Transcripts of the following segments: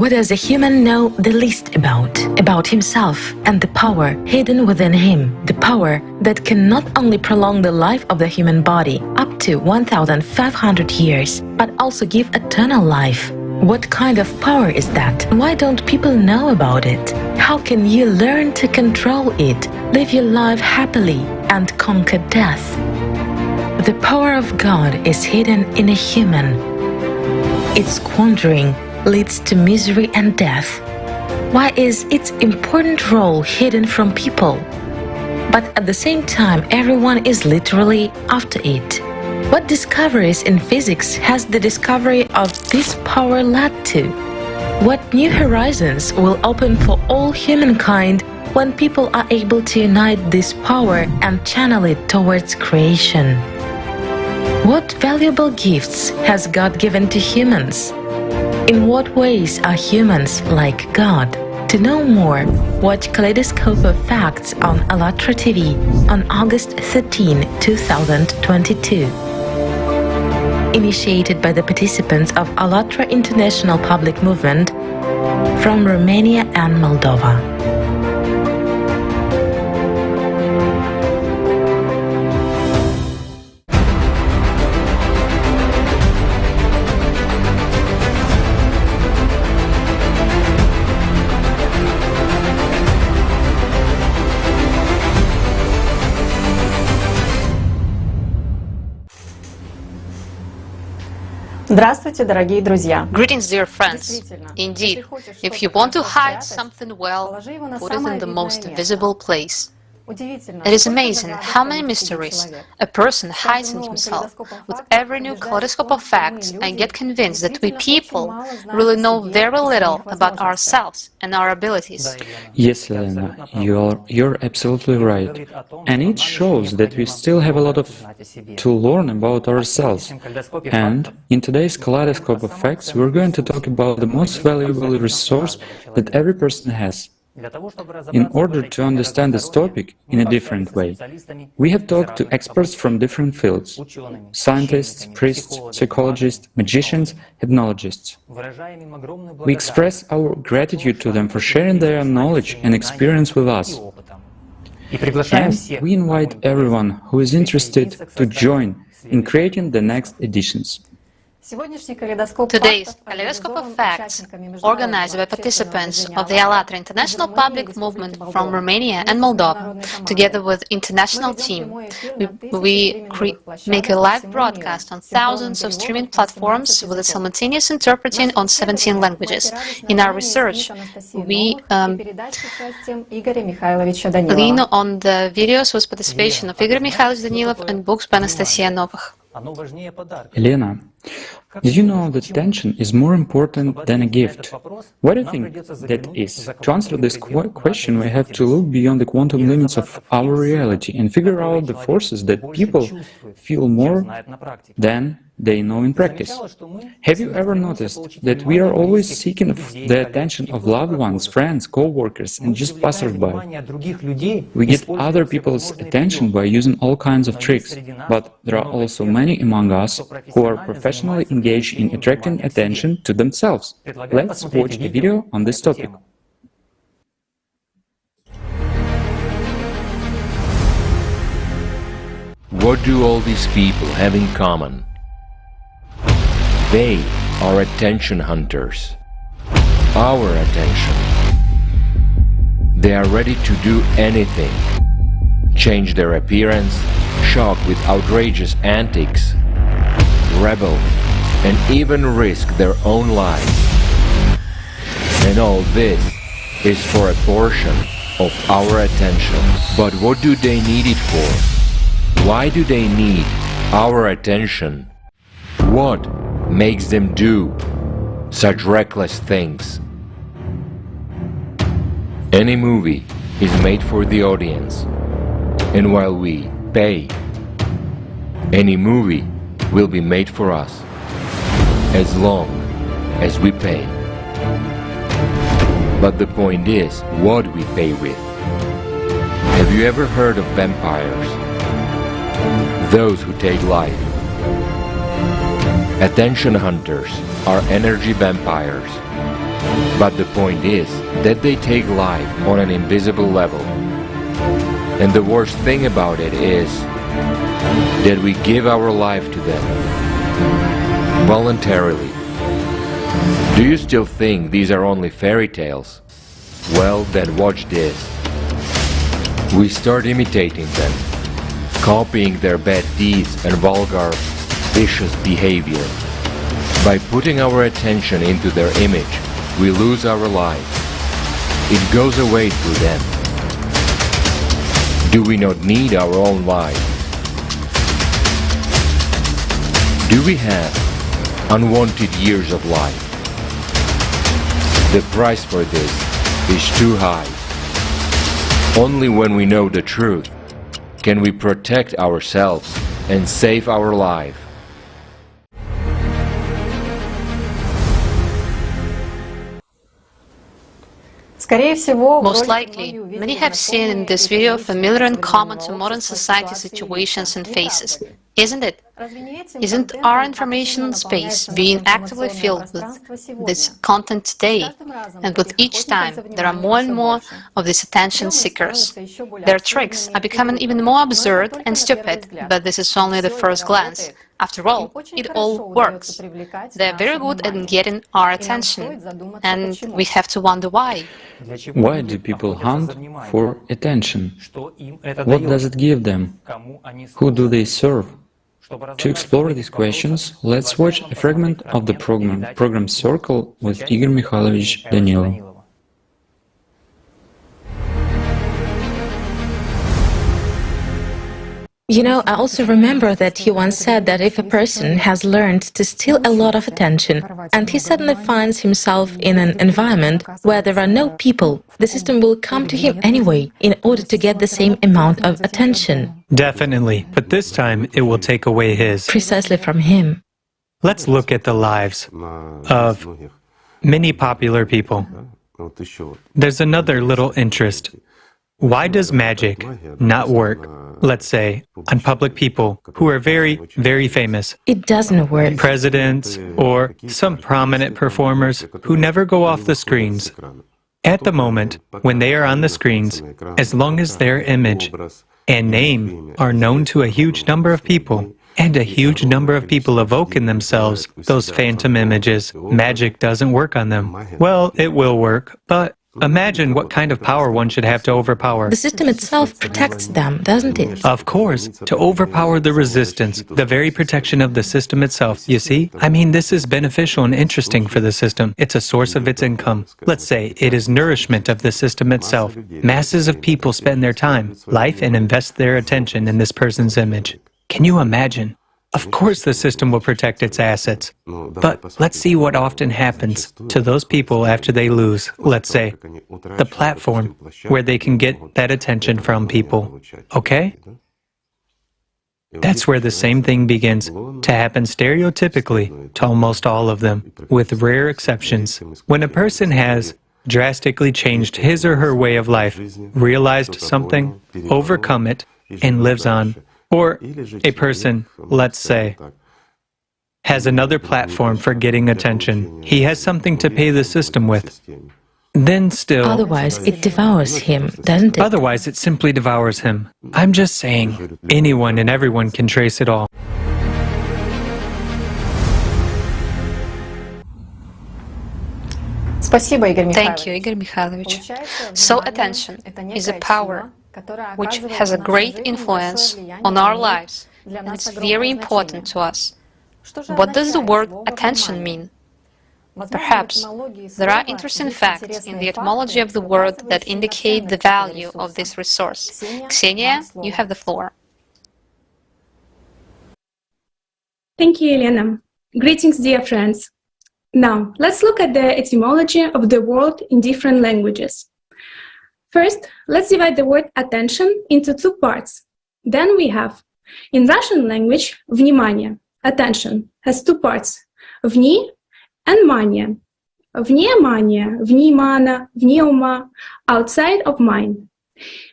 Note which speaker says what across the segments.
Speaker 1: What does a human know the least about? About himself and the power hidden within him. The power that can not only prolong the life of the human body up to 1,500 years, but also give eternal life. What kind of power is that? Why don't people know about it? How can you learn to control it, live your life happily, and conquer death? The power of God is hidden in a human. Its squandering leads to misery and death. Why is its important role hidden from people? But at the same time, everyone is literally after it. What discoveries in physics has the discovery of this power led to? What new horizons will open for all humankind when people are able to unite this power and channel it towards creation? What valuable gifts has God given to humans? In what ways are humans like God? To know more, watch Kaleidoscope of Facts on ALLATRA TV on August 13, 2022. Initiated by the participants of ALLATRA International Public Movement from Romania and Moldova.
Speaker 2: Здравствуйте, дорогие друзья!
Speaker 3: Greetings, dear friends. Indeed, if you want to hide something well, put it in the most visible place. It is amazing how many mysteries a person hides in himself. With every new kaleidoscope of facts, I get convinced that we people really know very little about ourselves and our abilities.
Speaker 4: Yes, Elena, you're absolutely right. And it shows that we still have a lot to learn about ourselves. And in today's Kaleidoscope of Facts, we're going to talk about the most valuable resource that every person has. In order to understand this topic in a different way, we have talked to experts from different fields: scientists, priests, psychologists, magicians, hypnologists. We express our gratitude to them for sharing their knowledge and experience with us. And we invite everyone who is interested to join in creating the next editions.
Speaker 3: Today's Kaleidoscope of Facts, organized by participants of the ALLATRA International Public Movement from Romania and Moldova, together with international team, we make a live broadcast on thousands of streaming platforms with a simultaneous interpreting on 17 languages. In our research, we lean on the videos with participation of Igor Mikhailovich Danilov and books by Anastasia Novakh.
Speaker 4: Elena, did you know that attention is more important than a gift? What do you think that is? To answer this question, we have to look beyond the quantum limits of our reality and figure out the forces that people feel more than they know in practice. Have you ever noticed that we are always seeking the attention of loved ones, friends, co-workers, and just passersby? We get other people's attention by using all kinds of tricks, but there are also many among us who are professionally engaged in attracting attention to themselves. Let's watch a video on this topic.
Speaker 5: What do all these people have in common? They are attention hunters. Our attention. They are ready to do anything. Change their appearance, shock with outrageous antics, rebel, and even risk their own lives. And all this is for a portion of our attention. But what do they need it for? Why do they need our attention? What makes them do such reckless things? Any movie is made for the audience, and while we pay, any movie will be made for us, as long as we pay. But the point is what we pay with. Have you ever heard of vampires? Those who take life. Attention hunters are energy vampires. But the point is that they take life on an invisible level. And the worst thing about it is that we give our life to them voluntarily. Do you still think these are only fairy tales? Well, then watch this. We start imitating them, copying their bad deeds and vulgar, vicious behavior. By putting our attention into their image, we lose our life. It goes away through them. Do we not need our own life? Do we have unwanted years of life? The price for this is too high. Only when we know the truth can we protect ourselves and save our life.
Speaker 3: Most likely, many have seen in this video familiar and common to modern society situations and faces, isn't it? Isn't our information space being actively filled with this content today? And with each time, there are more and more of these attention seekers. Their tricks are becoming even more absurd and stupid, but this is only the first glance. After all, it all works. They are very good at getting our attention, and we have to wonder why.
Speaker 4: Why do people hunt for attention? What does it give them? Who do they serve? To explore these questions, let's watch a fragment of the program Circle with Igor Mikhailovich Danilov.
Speaker 1: You know, I also remember that he once said that if a person has learned to steal a lot of attention and he suddenly finds himself in an environment where there are no people, the system will come to him anyway in order to get the same amount of attention.
Speaker 6: Definitely, but this time it will take away his.
Speaker 1: Precisely from him.
Speaker 6: Let's look at the lives of many popular people. There's another little interest. Why does magic not work, let's say, on public people who are very, very famous?
Speaker 1: It doesn't work.
Speaker 6: Presidents or some prominent performers who never go off the screens. At the moment, when they are on the screens, as long as their image and name are known to a huge number of people, and a huge number of people evoke in themselves those phantom images, magic doesn't work on them. Well, it will work, but imagine what kind of power one should have to overpower.
Speaker 1: The system itself protects them, doesn't it?
Speaker 6: Of course, to overpower the resistance, the very protection of the system itself, you see? I mean, this is beneficial and interesting for the system. It's a source of its income. Let's say it is nourishment of the system itself. Masses of people spend their time, life, and invest their attention in this person's image. Can you imagine? Of course the system will protect its assets, but let's see what often happens to those people after they lose, let's say, the platform where they can get that attention from people, okay? That's where the same thing begins to happen stereotypically to almost all of them, with rare exceptions. When a person has drastically changed his or her way of life, realized something, overcome it, and lives on, or a person, let's say, has another platform for getting attention. He has something to pay the system with. Then still...
Speaker 1: Otherwise, it devours him, doesn't it?
Speaker 6: Otherwise, it simply devours him. I'm just saying, anyone and everyone can trace it all.
Speaker 3: Thank you, Igor Mikhailovich. So attention is a power which has a great influence on our lives, and it's very important to us. What does the word attention mean? Perhaps there are interesting facts in the etymology of the word that indicate the value of this resource. Ksenia, you have the floor.
Speaker 7: Thank you, Elena. Greetings, dear friends. Now, let's look at the etymology of the word in different languages. First, let's divide the word attention into two parts. Then we have, in Russian language, внимание, attention, has two parts, вни and mania. Внимание, внимана, внеума, outside of mind.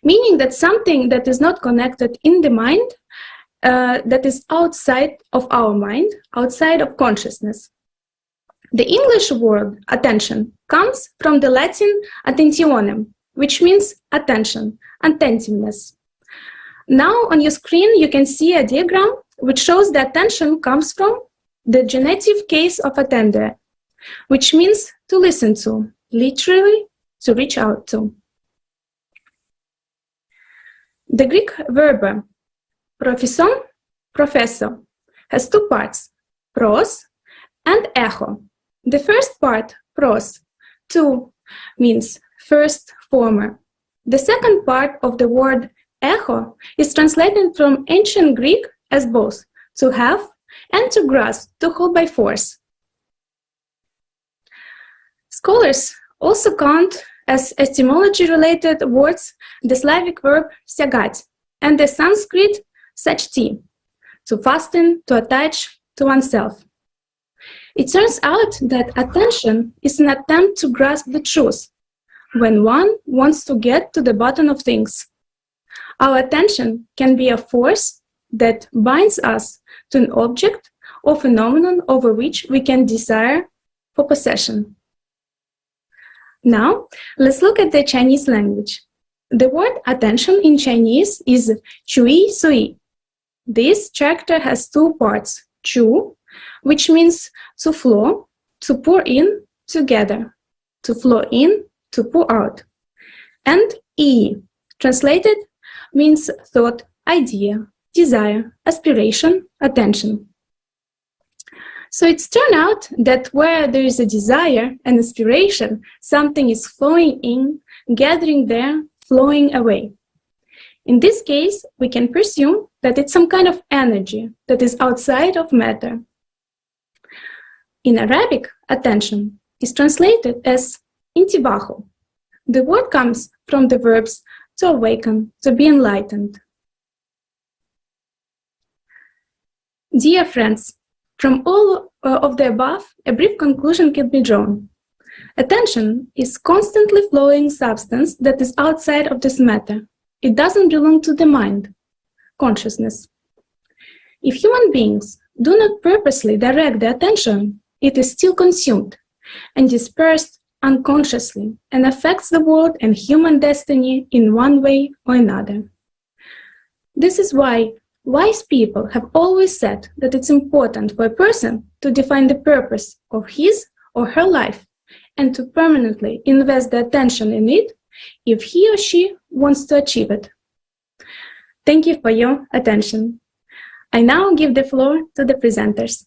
Speaker 7: Meaning that something that is not connected in the mind, that is outside of our mind, outside of consciousness. The English word attention comes from the Latin attentionem, which means attention, attentiveness. Now on your screen you can see a diagram which shows the attention comes from the genitive case of attendere, which means to listen to, literally to reach out to. The Greek verb prophison, professo, has two parts, pros and echo. The first part, pros, to, means first, former. The second part of the word echo is translated from ancient Greek as both to have and to grasp, to hold by force. Scholars also count as etymology-related words the Slavic verb сягать and the Sanskrit sachti, to fasten, to attach to oneself. It turns out that attention is an attempt to grasp the truth when one wants to get to the bottom of things. Our attention can be a force that binds us to an object or phenomenon over which we can desire for possession. Now, let's look at the Chinese language. The word attention in Chinese is chui sui. This character has two parts, chu, which means to flow, to pour in, together, to flow in, to pour out, and yi, translated, means thought, idea, desire, aspiration, attention. So it's turned out that where there is a desire and aspiration, something is flowing in, gathering there, flowing away. In this case, we can presume that it's some kind of energy that is outside of matter. In Arabic, attention is translated as انتباهه. The word comes from the verbs to awaken, to be enlightened. Dear friends, from all of the above, a brief conclusion can be drawn. Attention is constantly flowing substance that is outside of this matter. It doesn't belong to the mind, consciousness. If human beings do not purposely direct the attention, it is still consumed and dispersed unconsciously and affects the world and human destiny in one way or another. This is why wise people have always said that it's important for a person to define the purpose of his or her life and to permanently invest the attention in it if he or she wants to achieve it. Thank you for your attention. I now give the floor to the presenters.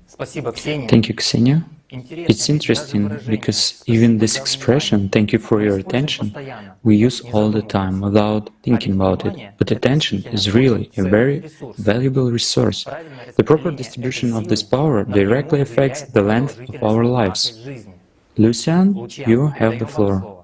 Speaker 4: Thank you, Ksenia. It's interesting because even this expression, thank you for your attention, we use all the time without thinking about it. But attention is really a very valuable resource. The proper distribution of this power directly affects the length of our lives. Lucian, you have the floor.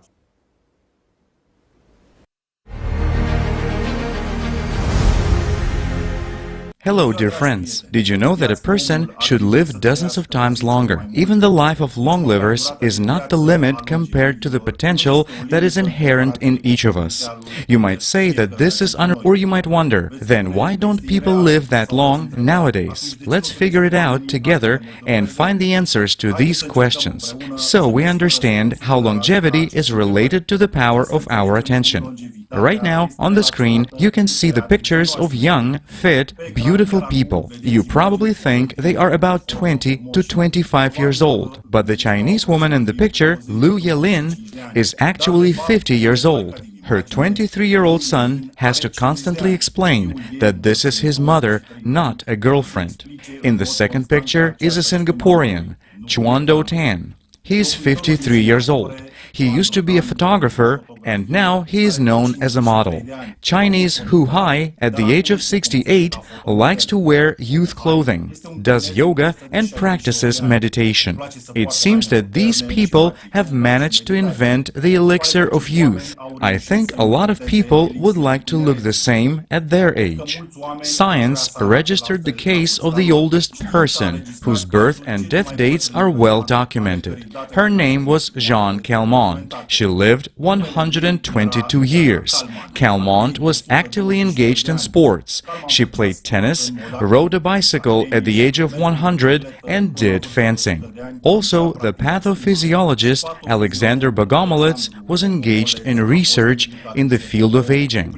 Speaker 8: Hello, dear friends. Did you know that a person should live dozens of times longer? Even the life of long livers is not the limit compared to the potential that is inherent in each of us. You might say that this is or you might wonder, then why don't people live that long nowadays? Let's figure it out together and find the answers to these questions, so we understand how longevity is related to the power of our attention. Right now, on the screen, you can see the pictures of young, fit, beautiful people. You probably think they are about 20 to 25 years old. But the Chinese woman in the picture, Lu Yelin, is actually 50 years old. Her 23-year-old son has to constantly explain that this is his mother, not a girlfriend. In the second picture is a Singaporean, Chuan Do Tan. He is 53 years old. He used to be a photographer, and now he is known as a model. Chinese Hu Hai, at the age of 68, likes to wear youth clothing, does yoga, and practices meditation. It seems that these people have managed to invent the elixir of youth. I think a lot of people would like to look the same at their age. Science registered the case of the oldest person, whose birth and death dates are well documented. Her name was Jeanne Calment. She lived 100 122 years. Calmont was actively engaged in sports. She played tennis, rode a bicycle at the age of 100, and did fencing. Also, the pathophysiologist Alexander Bogomolets was engaged in research in the field of aging.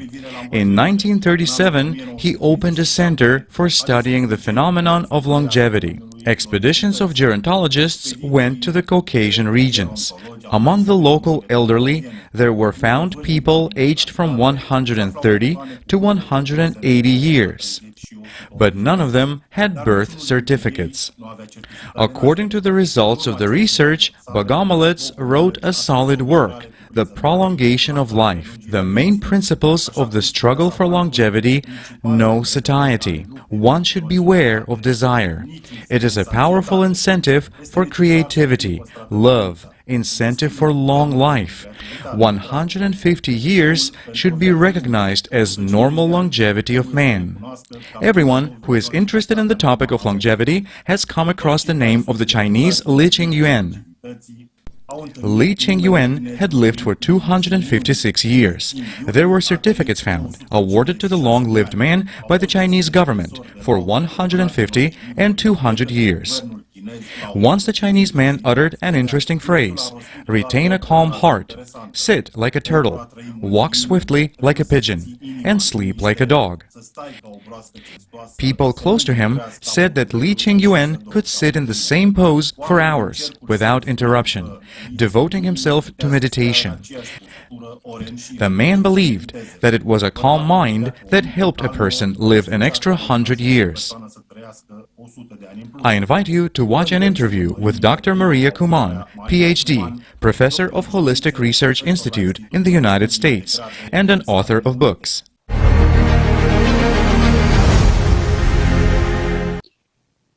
Speaker 8: In 1937, he opened a center for studying the phenomenon of longevity. Expeditions of gerontologists went to the Caucasian regions. Among the local elderly, there were found people aged from 130 to 180 years. But none of them had birth certificates. According to the results of the research, Bogomolets wrote a solid work, The Prolongation of Life, the main principles of the struggle for longevity, no satiety. One should beware of desire. It is a powerful incentive for creativity, love, incentive for long life. 150 years should be recognized as normal longevity of man. Everyone who is interested in the topic of longevity has come across the name of the Chinese Li Qingyuan. Li Qingyuan had lived for 256 years. There were certificates found, awarded to the long-lived man by the Chinese government for 150 and 200 years. Once the Chinese man uttered an interesting phrase: retain a calm heart, sit like a turtle, walk swiftly like a pigeon, and sleep like a dog. People close to him said that Li Qingyuan could sit in the same pose for hours without interruption, devoting himself to meditation. The man believed that it was a calm mind that helped a person live an extra 100 years. I invite you to watch an interview with Dr. Maria Kuman, PhD, Professor of Holistic Research Institute in the United States, and an author of books.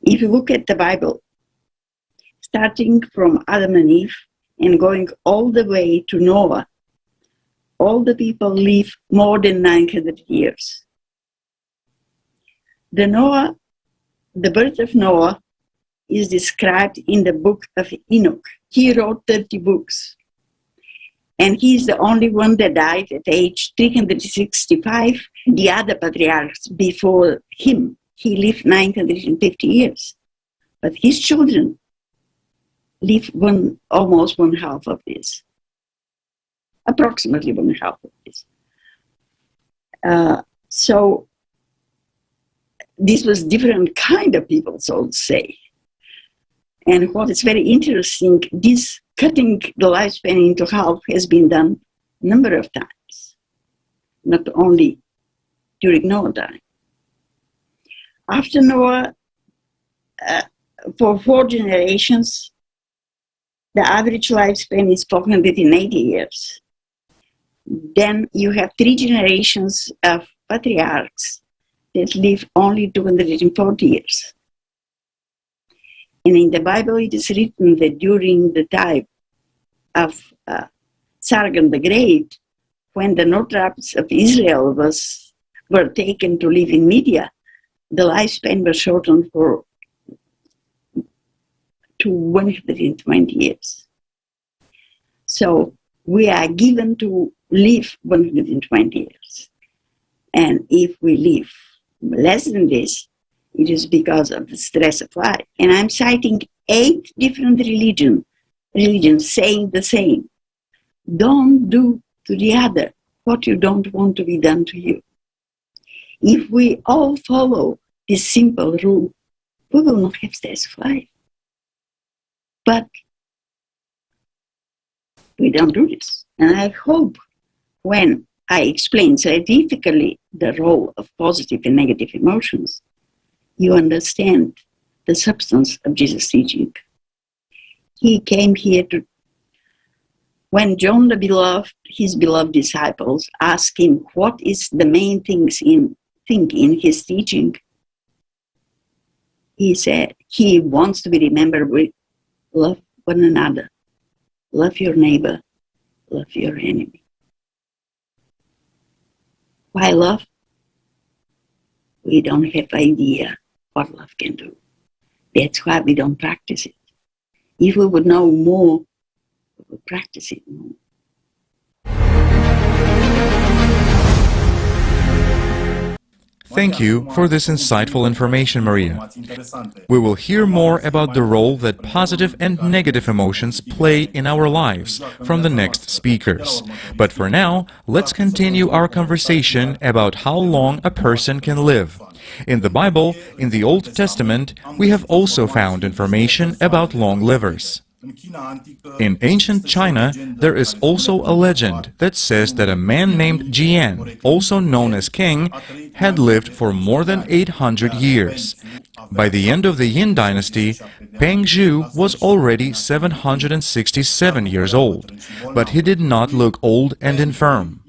Speaker 9: If you look at the Bible, starting from Adam and Eve and going all the way to Noah, all the people live more than 900 years. The birth of Noah is described in the book of Enoch. He wrote 30 books. And he's the only one that died at age 365. The other patriarchs before him, he lived 950 years. But his children lived almost one half of this. Approximately one half of this. So this was different kind of people, so to say. And what is very interesting, this cutting the lifespan into half has been done a number of times, not only during Noah's time. After Noah, for 4 generations, the average lifespan is 480 years. Then you have 3 generations of patriarchs that live only 240 years. And in the Bible it is written that during the time of Sargon the Great, when the north tribes of Israel were taken to live in Media, the lifespan was shortened to 120 years. So we are given to live 120 years. And if we live less than this, it is because of the stress of life. And I'm citing 8 different religions saying the same. Don't do to the other what you don't want to be done to you. If we all follow this simple rule, we will not have stress of life. But we don't do this. And I hope when I explain scientifically the role of positive and negative emotions, you understand the substance of Jesus' teaching. He came here when John the Beloved, his beloved disciples, asked him what is the main thing in his teaching, he said he wants to be remembered with love one another, love your neighbor, love your enemy. Why love? We don't have idea what love can do. That's why we don't practice it. If we would know more, we would practice it more.
Speaker 8: Thank you for this insightful information, Maria. We will hear more about the role that positive and negative emotions play in our lives from the next speakers. But for now, let's continue our conversation about how long a person can live. In the Bible, in the Old Testament, we have also found information about long livers. In ancient China, there is also a legend that says that a man named Jian, also known as King, had lived for more than 800 years. By the end of the Yin dynasty, Peng Zhu was already 767 years old, but he did not look old and infirm.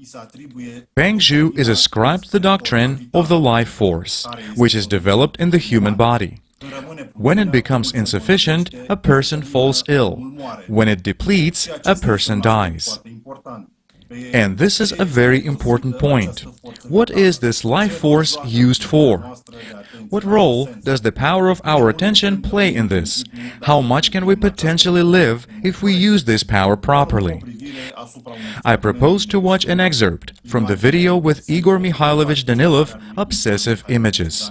Speaker 8: Peng Zhu is ascribed the doctrine of the life force, which is developed in the human body. When it becomes insufficient, a person falls ill. When it depletes, a person dies. And this is a very important point. What is this life force used for? What role does the power of our attention play in this? How much can we potentially live if we use this power properly? I propose to watch an excerpt from the video with Igor Mikhailovich Danilov, Obsessive Images.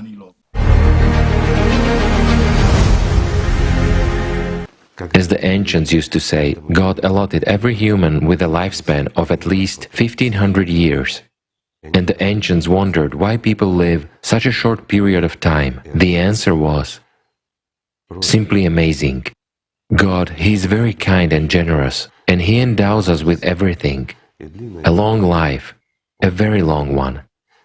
Speaker 5: As the ancients used to say, God allotted every human with a lifespan of at least 1500 years. And the ancients wondered why people live such a short period of time. The answer was simply amazing. God, He is very kind and generous, and He endows us with everything. A long life, a very long one,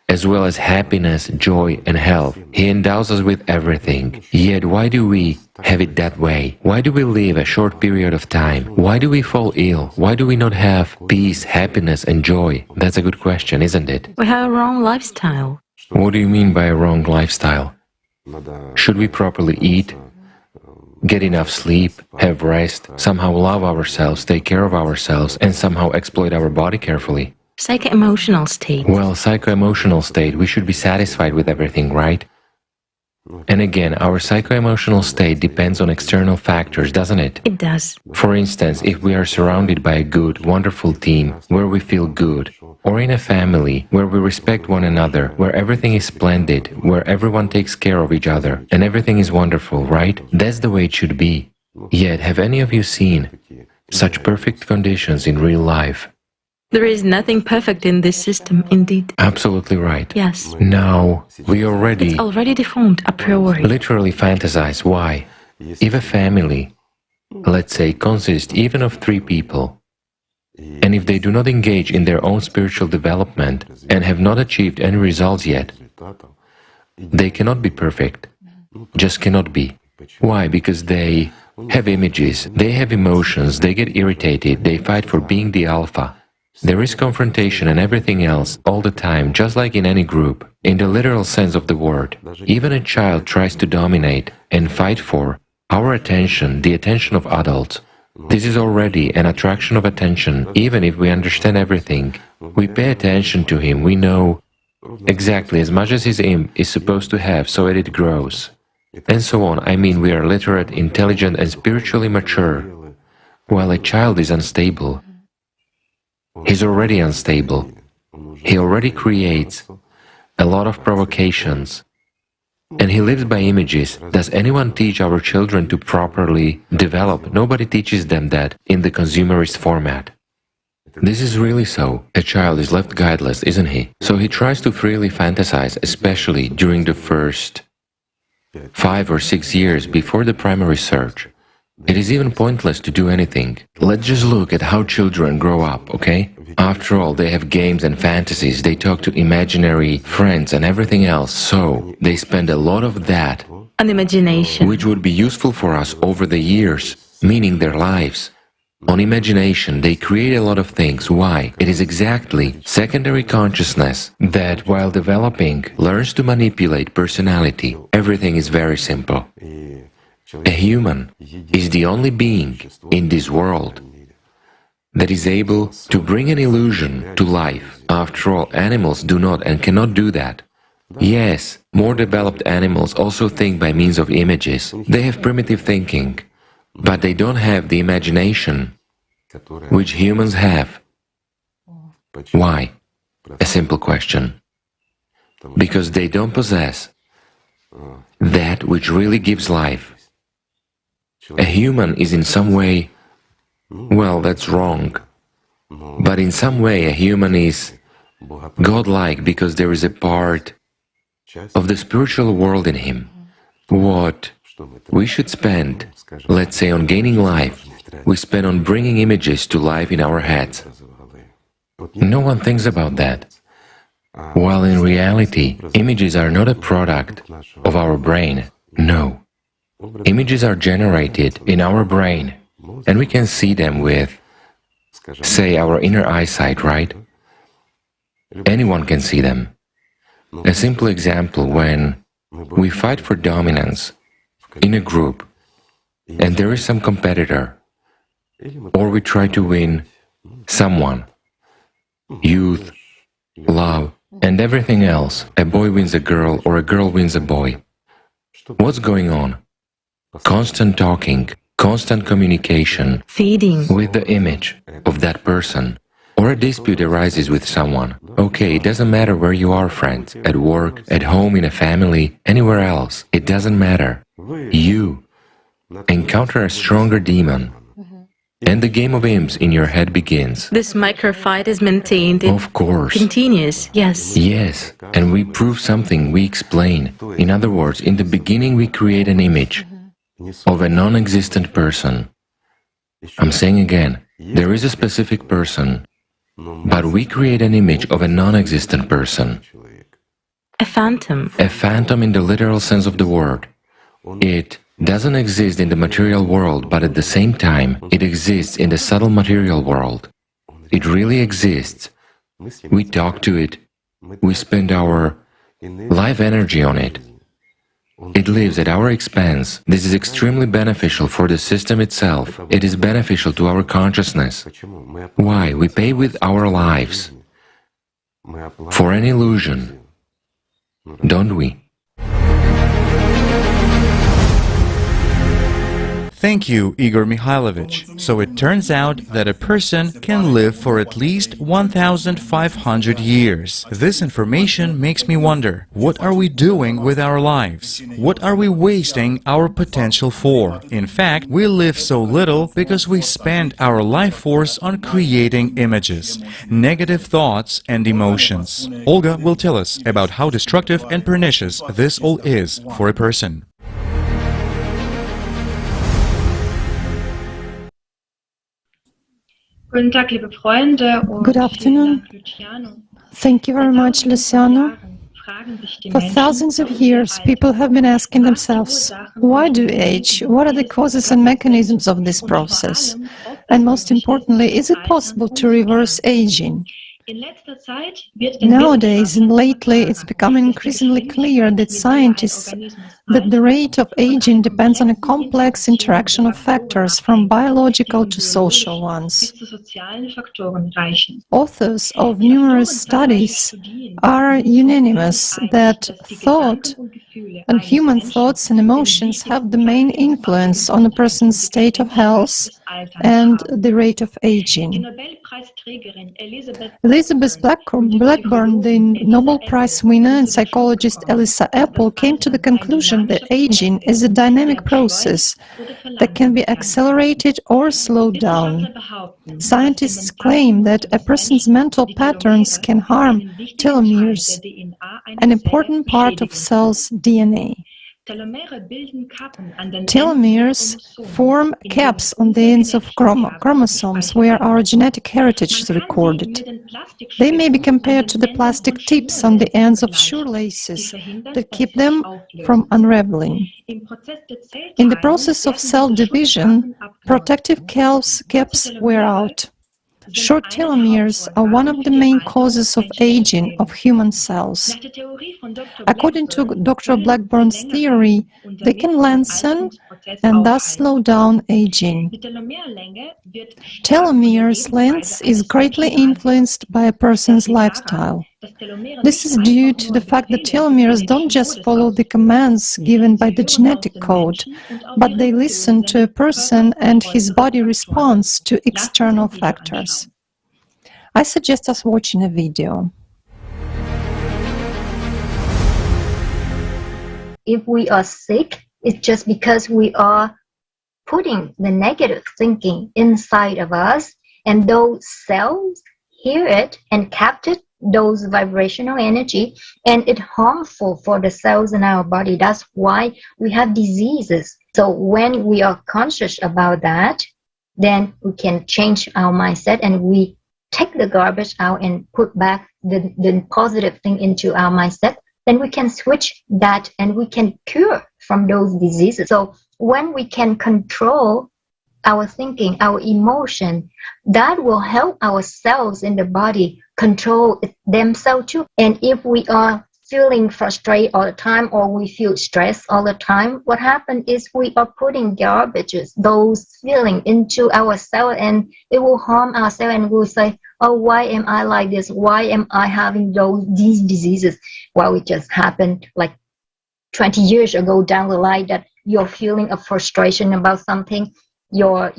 Speaker 5: as well as happiness, joy, and health. He endows us with everything. Yet why do we have it that way? Why do we live a short period of time? Why do we fall ill? Why do we not have peace, happiness, and joy? That's a good question, isn't it?
Speaker 1: We have a wrong lifestyle.
Speaker 5: What do you mean by a wrong lifestyle? Should we properly eat, get enough sleep, have rest, somehow love ourselves, take care of ourselves, and somehow exploit our body carefully?
Speaker 1: Psycho-emotional state.
Speaker 5: Well, psycho-emotional state, we should be satisfied with everything, right? And again, our psycho-emotional state depends on external factors, doesn't it?
Speaker 1: It does.
Speaker 5: For instance, if we are surrounded by a good, wonderful team, where we feel good, or in a family, where we respect one another, where everything is splendid, where everyone takes care of each other, and everything is wonderful, right? That's the way it should be. Yet, have any of you seen such perfect conditions in real life?
Speaker 1: There is nothing perfect in this system, indeed.
Speaker 5: Absolutely right.
Speaker 1: Yes.
Speaker 5: Now, we already
Speaker 1: deformed a priori.
Speaker 5: Literally fantasize. Why? If a family, let's say, consists even of 3 people, and if they do not engage in their own spiritual development and have not achieved any results yet, they cannot be perfect. Just cannot be. Why? Because they have images, they have emotions, they get irritated, they fight for being the alpha. There is confrontation and everything else all the time, just like in any group. In the literal sense of the word, even a child tries to dominate and fight for our attention, the attention of adults. This is already an attraction of attention, even if we understand everything. We pay attention to him, we know exactly as much as his imp is supposed to have, so that it grows. And so on. I mean, we are literate, intelligent, and spiritually mature, while a child is unstable. He's already unstable. He already creates a lot of provocations. And he lives by images. Does anyone teach our children to properly develop? Nobody teaches them that in the consumerist format. This is really so. A child is left guideless, isn't he? So he tries to freely fantasize, especially during the first 5 or 6 years before the primary search. It is even pointless to do anything. Let's just look at how children grow up, okay? After all, they have games and fantasies, they talk to imaginary friends and everything else, so they spend a lot of that
Speaker 1: An imagination.
Speaker 5: which would be useful for us over the years, meaning their lives. On imagination, they create a lot of things. Why? It is exactly secondary consciousness that, while developing, learns to manipulate personality. Everything is very simple. A human is the only being in this world that is able to bring an illusion to life. After all, animals do not and cannot do that. Yes, more developed animals also think by means of images. They have primitive thinking, but they don't have the imagination which humans have. Why? A simple question. because they don't possess that which really gives life. A human is in some way, well, that's wrong, but in some way a human is godlike because there is a part of the spiritual world in him. What we should spend, let's say, on gaining life, we spend on bringing images to life in our heads. No one thinks about that. While in reality, images are not a product of our brain. No. Images are generated in our brain, and we can see them with, say, our inner eyesight, right? Anyone can see them. A simple example, when we fight for dominance in a group, and there is some competitor, or we try to win someone, youth, love, and everything else, a boy wins a girl or a girl wins a boy. What's going on? Constant talking, constant communication,
Speaker 1: feeding
Speaker 5: with the image of that person. Or a dispute arises with someone. Okay, it doesn't matter where you are, friends, at work, at home, in a family, anywhere else. It doesn't matter. You encounter a stronger demon, and the game of imps in your head begins.
Speaker 1: This microfight is maintained.
Speaker 5: Of course.
Speaker 1: Continuous, yes.
Speaker 5: Yes, and we prove something, we explain. In other words, in the beginning we create an image of a non-existent person. I'm saying again, there is a specific person, but we create an image of a non-existent person.
Speaker 1: A phantom.
Speaker 5: A phantom in the literal sense of the word. It doesn't exist in the material world, but at the same time, it exists in the subtle material world. It really exists. We talk to it. We spend our life energy on it. It lives at our expense. This is extremely beneficial for the system itself. It is beneficial to our consciousness. Why? We pay with our lives for an illusion, don't we?
Speaker 8: Thank you, Igor Mikhailovich. So it turns out that a person can live for at least 1,500 years. This information makes me wonder, what are we doing with our lives? What are we wasting our potential for? In fact, we live so little because we spend our life force on creating images, negative thoughts and emotions. Olga will tell us about how destructive and pernicious this all is for a person.
Speaker 10: Good afternoon. Thank you very much, Luciano. For thousands of years, people have been asking themselves, why do we age? What are the causes and mechanisms of this process? And most importantly, is it possible to reverse aging? Nowadays and lately, it's becoming increasingly clear that scientists that the rate of aging depends on a complex interaction of factors, from biological to social ones. Authors of numerous studies are unanimous that thought and human thoughts and emotions have the main influence on a person's state of health and the rate of aging. Elizabeth Blackburn, the Nobel Prize winner, and psychologist Elissa Apple came to the conclusion that aging is a dynamic process that can be accelerated or slowed down. Scientists claim that a person's mental patterns can harm telomeres, an important part of cells' DNA. Telomeres form caps on the ends of chromosomes where our genetic heritage is recorded. They may be compared to the plastic tips on the ends of shoelaces that keep them from unraveling. In the process of cell division, protective caps wear out. Short telomeres are one of the main causes of aging of human cells. According to Dr. Blackburn's theory, they can lengthen and thus slow down aging. Telomeres' length is greatly influenced by a person's lifestyle. This is due to the fact that telomeres don't just follow the commands given by the genetic code, but they listen to a person and his body responds to external factors. I suggest us watching a video.
Speaker 11: if we are sick, it's just because we are putting the negative thinking inside of us, and those cells hear it and capture those vibrational energy, and it's harmful for the cells in our body. That's why we have diseases. So when we are conscious about that, then we can change our mindset, and we take the garbage out and put back the positive thing into our mindset. Then we can switch that and we can cure from those diseases. So when we can control our thinking, our emotion, that will help our cells in the body control themselves too. And if we are feeling frustrated all the time, or we feel stressed all the time, what happens is we are putting garbages, those feelings, into our cell, and it will harm our cell, and we'll say, oh, why am I like this? Why am I having these diseases? Well, it just happened like 20 years ago down the line, that you're feeling a frustration about something. Your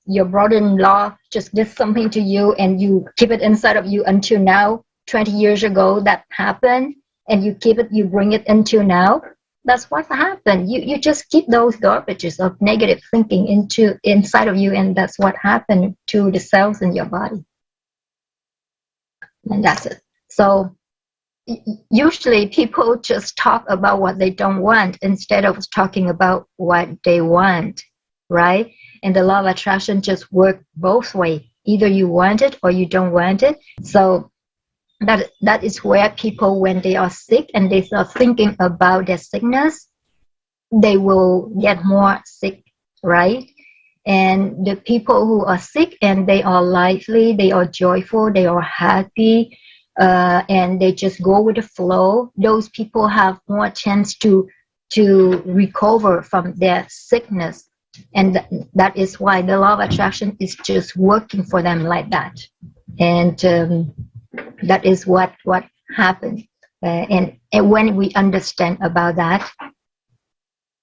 Speaker 11: brother-in-law just did something to you, and you keep it inside of you until now. 20 years ago that happened, and you keep it, you bring it into now. That's what happened. You just keep those garbages of negative thinking inside of you, and that's what happened to the cells in your body. And that's it. So usually people just talk about what they don't want instead of talking about what they want, right? And the law of attraction just works both ways. Either you want it or you don't want it. So that is where people, when they are sick and they start thinking about their sickness, they will get more sick, right? And the people who are sick and they are lively, they are joyful, they are happy, and they just go with the flow, those people have more chance to recover from their sickness. And that is why the law of attraction is just working for them like that. And that is what happened. And when we understand about that,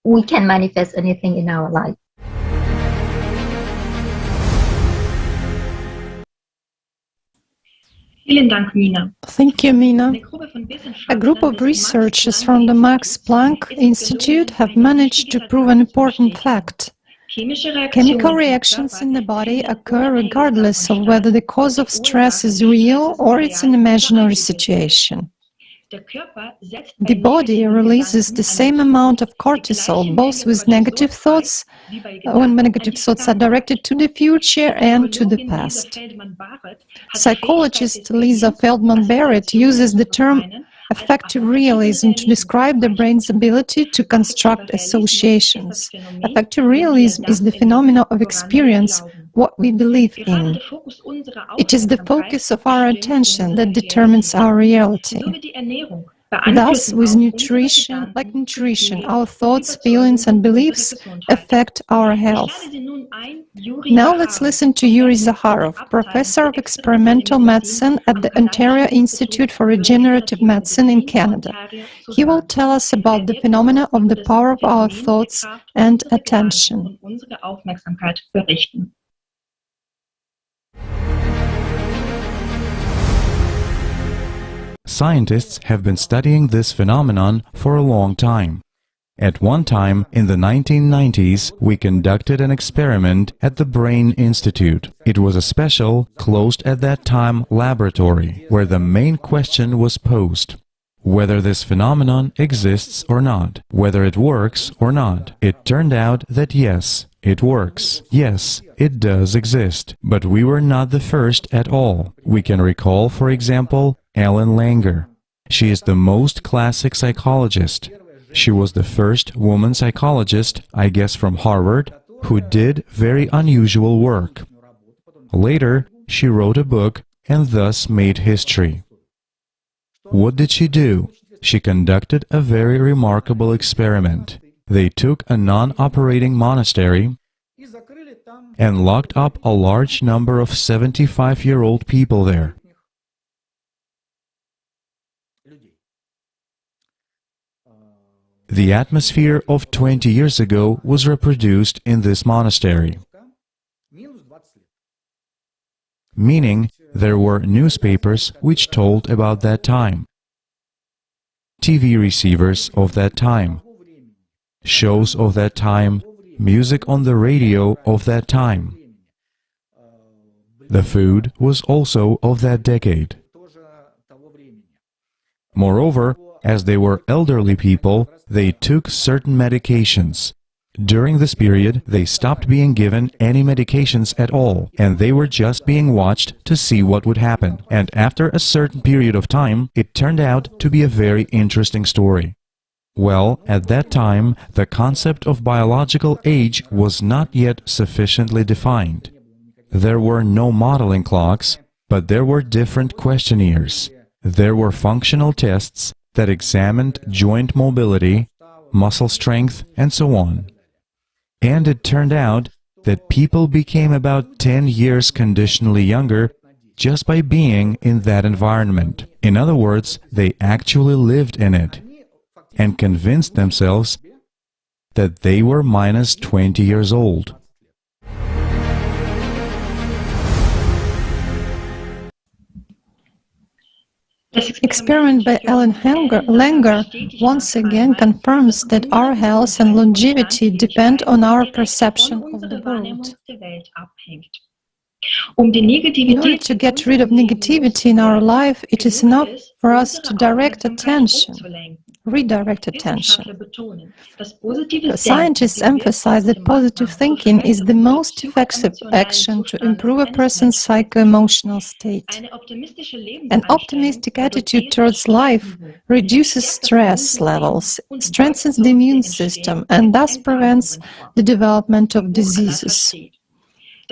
Speaker 11: we can manifest anything in our life.
Speaker 10: Thank you, Mina. A group of researchers from the Max Planck Institute have managed to prove an important fact. Chemical reactions in the body occur regardless of whether the cause of stress is real or it's an imaginary situation. The body releases the same amount of cortisol, both with negative thoughts, when negative thoughts are directed to the future and to the past. Psychologist Lisa Feldman Barrett uses the term affective realism to describe the brain's ability to construct associations. Affective realism is the phenomenon of experience, what we believe in. It is the focus of our attention that determines our reality. Thus, with nutrition, our thoughts, feelings, and beliefs affect our health. Now let's listen to Yuri Zakharov, professor of experimental medicine at the Ontario Institute for Regenerative Medicine in Canada. He will tell us about the phenomena of the power of our thoughts and attention.
Speaker 8: Scientists have been studying this phenomenon for a long time. At one time, in the 1990s, we conducted an experiment at the Brain Institute. It was a special, closed at that time, laboratory, where the main question was posed: whether this phenomenon exists or not, whether it works or not. It turned out that yes, it works. Yes, it does exist. But we were not the first at all. We can recall, for example, Ellen Langer. She is the most classic psychologist. She was the first woman psychologist, I guess from Harvard, who did very unusual work. Later, she wrote a book and thus made history. What did she do? She conducted a very remarkable experiment. They took a non-operating monastery and locked up a large number of 75-year-old people there. The atmosphere of 20 years ago was reproduced in this monastery. Meaning, there were newspapers which told about that time, TV receivers of that time, shows of that time, music on the radio of that time. The food was also of that decade. Moreover, as they were elderly people, they took certain medications. During this period, they stopped being given any medications at all, and they were just being watched to see what would happen. And after a certain period of time, it turned out to be a very interesting story. Well, at that time, the concept of biological age was not yet sufficiently defined. There were no modeling clocks, but there were different questionnaires. There were functional tests that examined joint mobility, muscle strength, and so on. And it turned out that people became about 10 years conditionally younger just by being in that environment. In other words, they actually lived in it and convinced themselves that they were minus 20 years old.
Speaker 10: Experiment by Ellen Langer once again confirms that our health and longevity depend on our perception of the world. In order to get rid of negativity in our life, it is enough for us to redirect attention. Scientists emphasize that positive thinking is the most effective action to improve a person's psycho-emotional state. An optimistic attitude towards life reduces stress levels, strengthens the immune system, and thus prevents the development of diseases.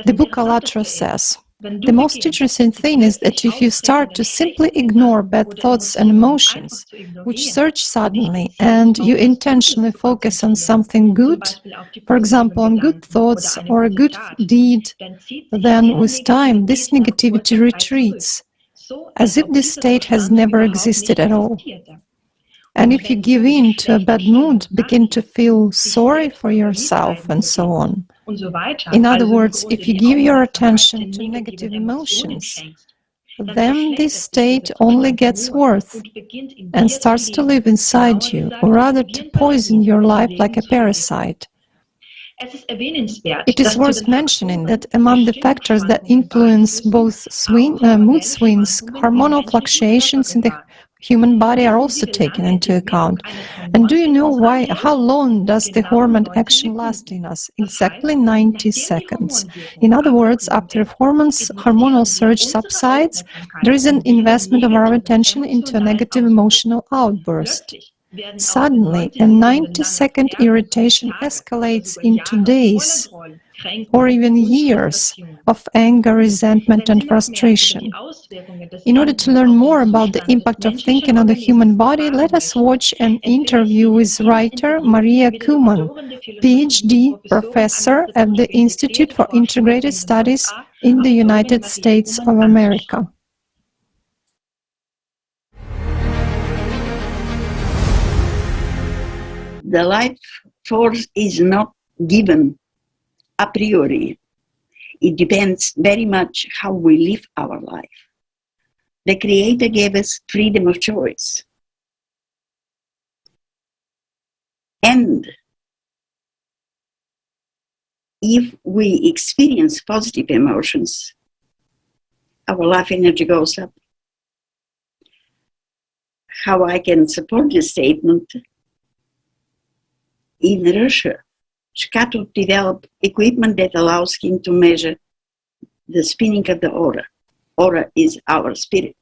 Speaker 10: The book ALLATRA says, "The most interesting thing is that if you start to simply ignore bad thoughts and emotions, which surge suddenly, and you intentionally focus on something good, for example, on good thoughts or a good deed, then with time this negativity retreats, as if this state has never existed at all. And if you give in to a bad mood, begin to feel sorry for yourself, and so on. In other words, if you give your attention to negative emotions, then this state only gets worse and starts to live inside you, or rather to poison your life like a parasite." It is worth mentioning that among the factors that influence both mood swings, hormonal fluctuations in the human body are also taken into account. And do you know how long does the hormone action last in us? Exactly 90 seconds. In other words, after a hormonal surge subsides, there is an investment of our attention into a negative emotional outburst. Suddenly, a 90-second irritation escalates into days or even years of anger, resentment, and frustration. In order to learn more about the impact of thinking on the human body, let us watch an interview with writer Maria Kuhlmann, PhD professor at the Institute for Integrated Studies in the United States of America.
Speaker 9: The life force is not given a priori. It depends very much how we live our life. The Creator gave us freedom of choice. And if we experience positive emotions, our life energy goes up. How I can support this statement? In Russia, Shkatov developed equipment that allows him to measure the spinning of the aura. Aura is our spirit.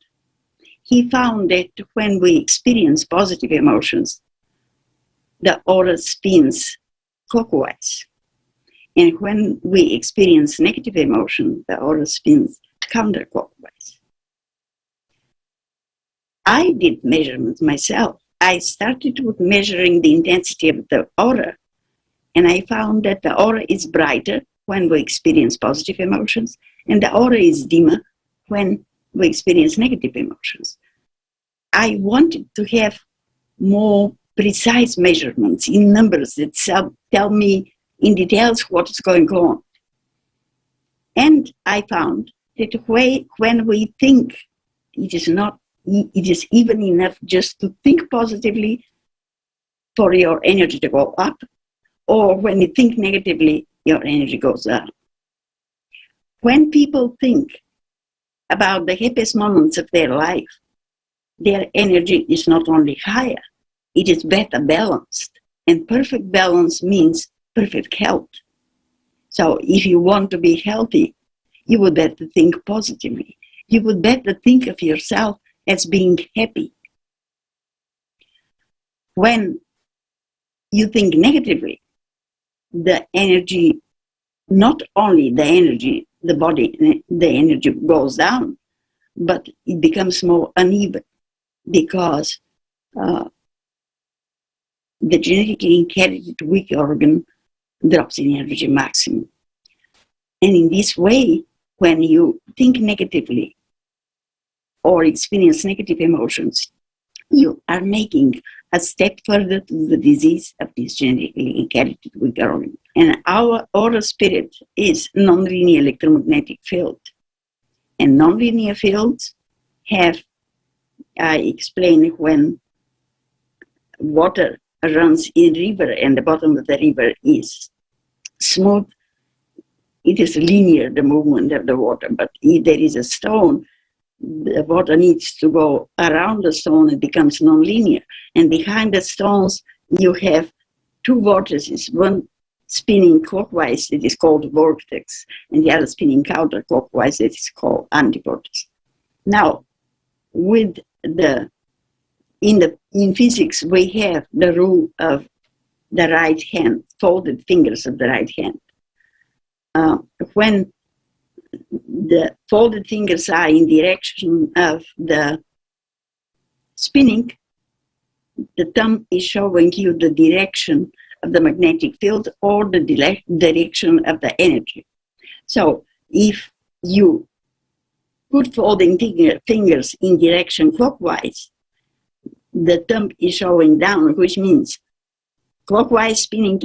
Speaker 9: He found that when we experience positive emotions, the aura spins clockwise. And when we experience negative emotion, the aura spins counterclockwise. I did measurements myself. I started with measuring the intensity of the aura, and I found that the aura is brighter when we experience positive emotions, and the aura is dimmer when we experience negative emotions. I wanted to have more precise measurements in numbers that tell me in details what is going on. And I found that when we think, it is even enough just to think positively for your energy to go up, or when you think negatively, your energy goes down. When people think about the happiest moments of their life, their energy is not only higher, it is better balanced. And perfect balance means perfect health. So if you want to be healthy, you would better think positively. You would better think of yourself as being happy. When you think negatively, the energy, not only the energy, the body, the energy goes down, but it becomes more uneven because the genetically inherited weak organ drops in energy maximum. And in this way, when you think negatively or experience negative emotions, you are making a step further to the disease of this genetically inherited weak organ. And our aura spirit is nonlinear electromagnetic field. And nonlinear fields have, I explained, when water runs in river and the bottom of the river is smooth, it is linear, the movement of the water. But if there is a stone, the water needs to go around the stone, it becomes nonlinear. And behind the stones, you have two vortices, one spinning clockwise, that is called vortex, and the other spinning counterclockwise, that is called antivortex. Now, with in physics, we have the rule of the right hand, folded fingers of the right hand. When the folded fingers are in direction of the spinning, the thumb is showing you the direction of the magnetic field or the direction of the energy. So if you put folding fingers in direction clockwise, the thumb is showing down, which means clockwise spinning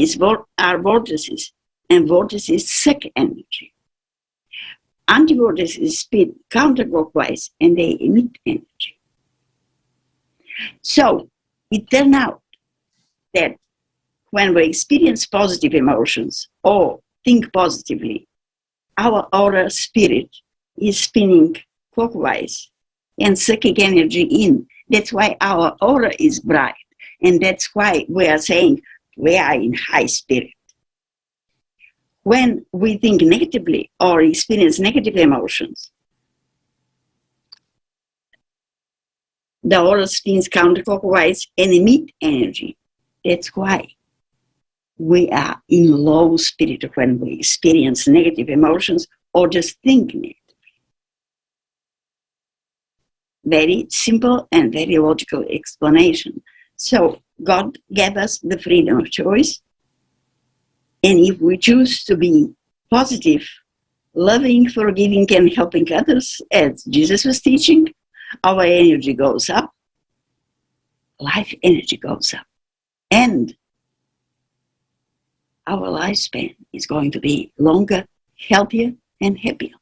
Speaker 9: are vortices, and vortices suck energy. Antivortices spin counterclockwise, and they emit energy. So it turned out that when we experience positive emotions or think positively, our aura spirit is spinning clockwise and sucking energy in. That's why our aura is bright. And that's why we are saying we are in high spirit. When we think negatively or experience negative emotions, the aura spins counterclockwise and emit energy. That's why we are in low spirit when we experience negative emotions or just think negatively. Very simple and very logical explanation. So God gave us the freedom of choice. And if we choose to be positive, loving, forgiving, and helping others, as Jesus was teaching, our energy goes up, life energy goes up. And our lifespan is going to be longer, healthier, and happier.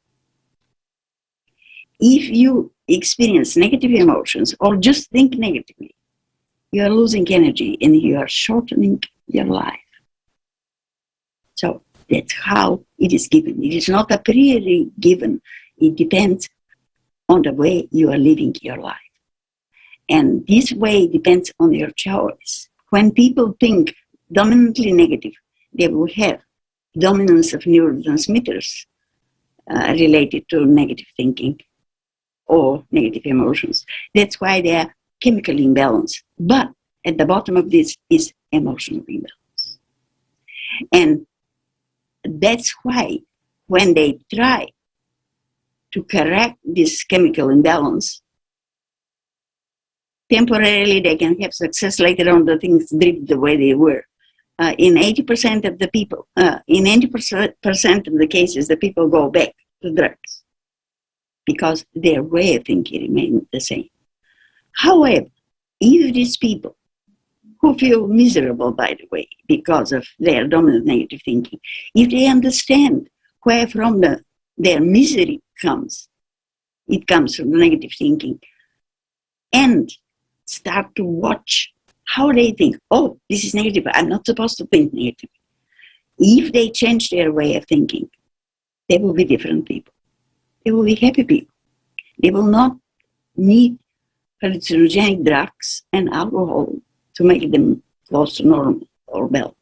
Speaker 9: If you experience negative emotions or just think negatively, you are losing energy and you are shortening your life. So that's how it is given. It is not a priori given. It depends on the way you are living your life. And this way depends on your choice. When people think dominantly negative, they will have dominance of neurotransmitters related to negative thinking or negative emotions. That's why they are chemical imbalance. But at the bottom of this is emotional imbalance. And that's why when they try to correct this chemical imbalance, temporarily they can have success. Later on, the things drift the way they were. In 80% of the people, in 80% of the cases, the people go back to drugs because their way of thinking remains the same. However, if these people who feel miserable, by the way, because of their dominant negative thinking, if they understand where from their misery comes, it comes from negative thinking, and start to watch how they think, oh, this is negative, I'm not supposed to think negative. if they change their way of thinking, they will be different people. They will be happy people. They will not need hallucinogenic drugs and alcohol to make them close to normal or well.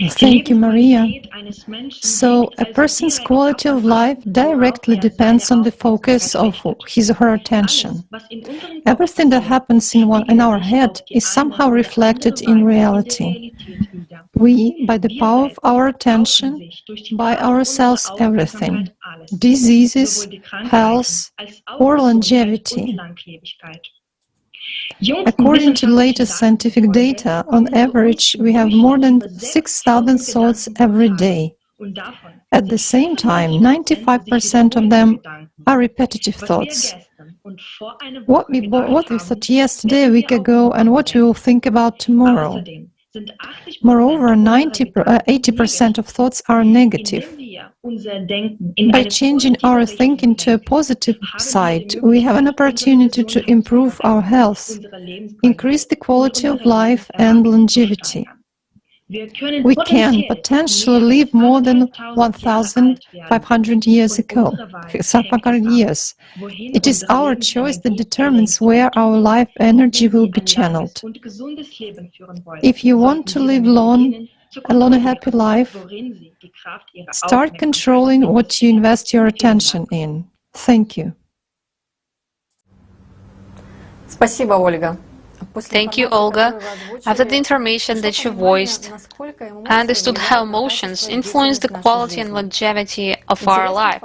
Speaker 10: Thank you, Maria. So, a person's quality of life directly depends on the focus of his or her attention. Everything that happens in our head is somehow reflected in reality. We, by the power of our attention, buy ourselves everything: diseases, health, or longevity. According to the latest scientific data, on average, we have more than 6,000 thoughts every day. At the same time, 95% of them are repetitive thoughts. What we thought yesterday, a week ago, and what we will think about tomorrow. Moreover, 80% of thoughts are negative. By changing our thinking to a positive side, we have an opportunity to improve our health, increase the quality of life and longevity. We can potentially live more than 1,500 years ago, 500 years. It is our choice that determines where our life energy will be channeled. If you want to live a happy life, start controlling what you invest your attention in. Thank you.
Speaker 2: Спасибо, Ольга.
Speaker 3: Thank you, Olga. After the information that you voiced, I understood how emotions influence the quality and longevity of our life.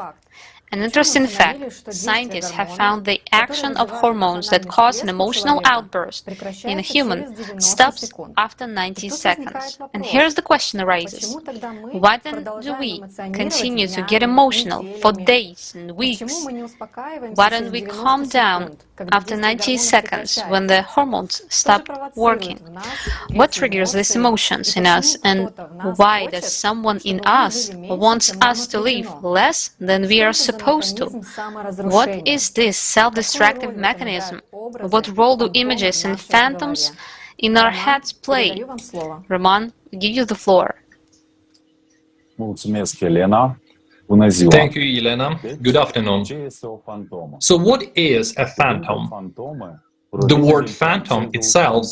Speaker 3: An interesting fact, scientists have found the action of hormones that cause an emotional outburst in a human stops after 90 seconds. And here's the question arises. Why then do we continue to get emotional for days and weeks? Why don't we calm down after 90 seconds when the hormones stop working? What triggers these emotions in us, and why does someone in us wants us to live less than we are supposed to? What is this self-destructive mechanism? What role do images and phantoms in our heads play? Roman, I give you the floor.
Speaker 12: Thank you, Elena. Good afternoon. So what is a phantom? The word phantom itself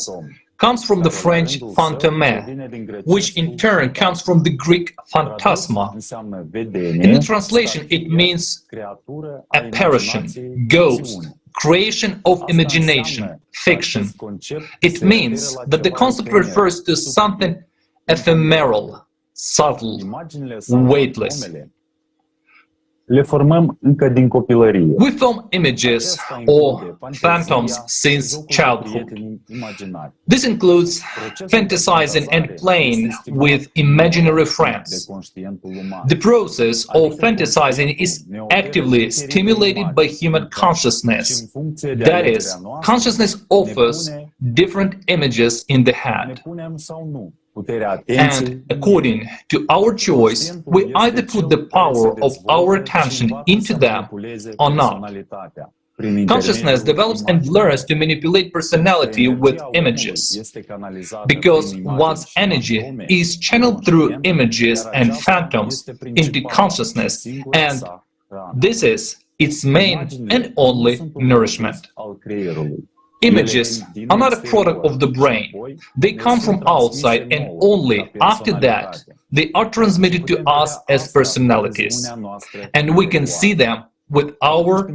Speaker 12: comes from the French fantôme, which in turn comes from the Greek phantasma. In the translation, it means apparition, ghost, creation of imagination, fiction. It means that the concept refers to something ephemeral, subtle, weightless. We form images or phantoms since childhood. This includes fantasizing and playing with imaginary friends. The process of fantasizing is actively stimulated by human consciousness. That is, consciousness offers different images in the head. And according to our choice, we either put the power of our attention into them or not. Consciousness develops and learns to manipulate personality with images, because one's energy is channeled through images and phantoms into consciousness, and this is its main and only nourishment. Images are not a product of the brain. They come from outside, and only after that they are transmitted to us as personalities, and we can see them with our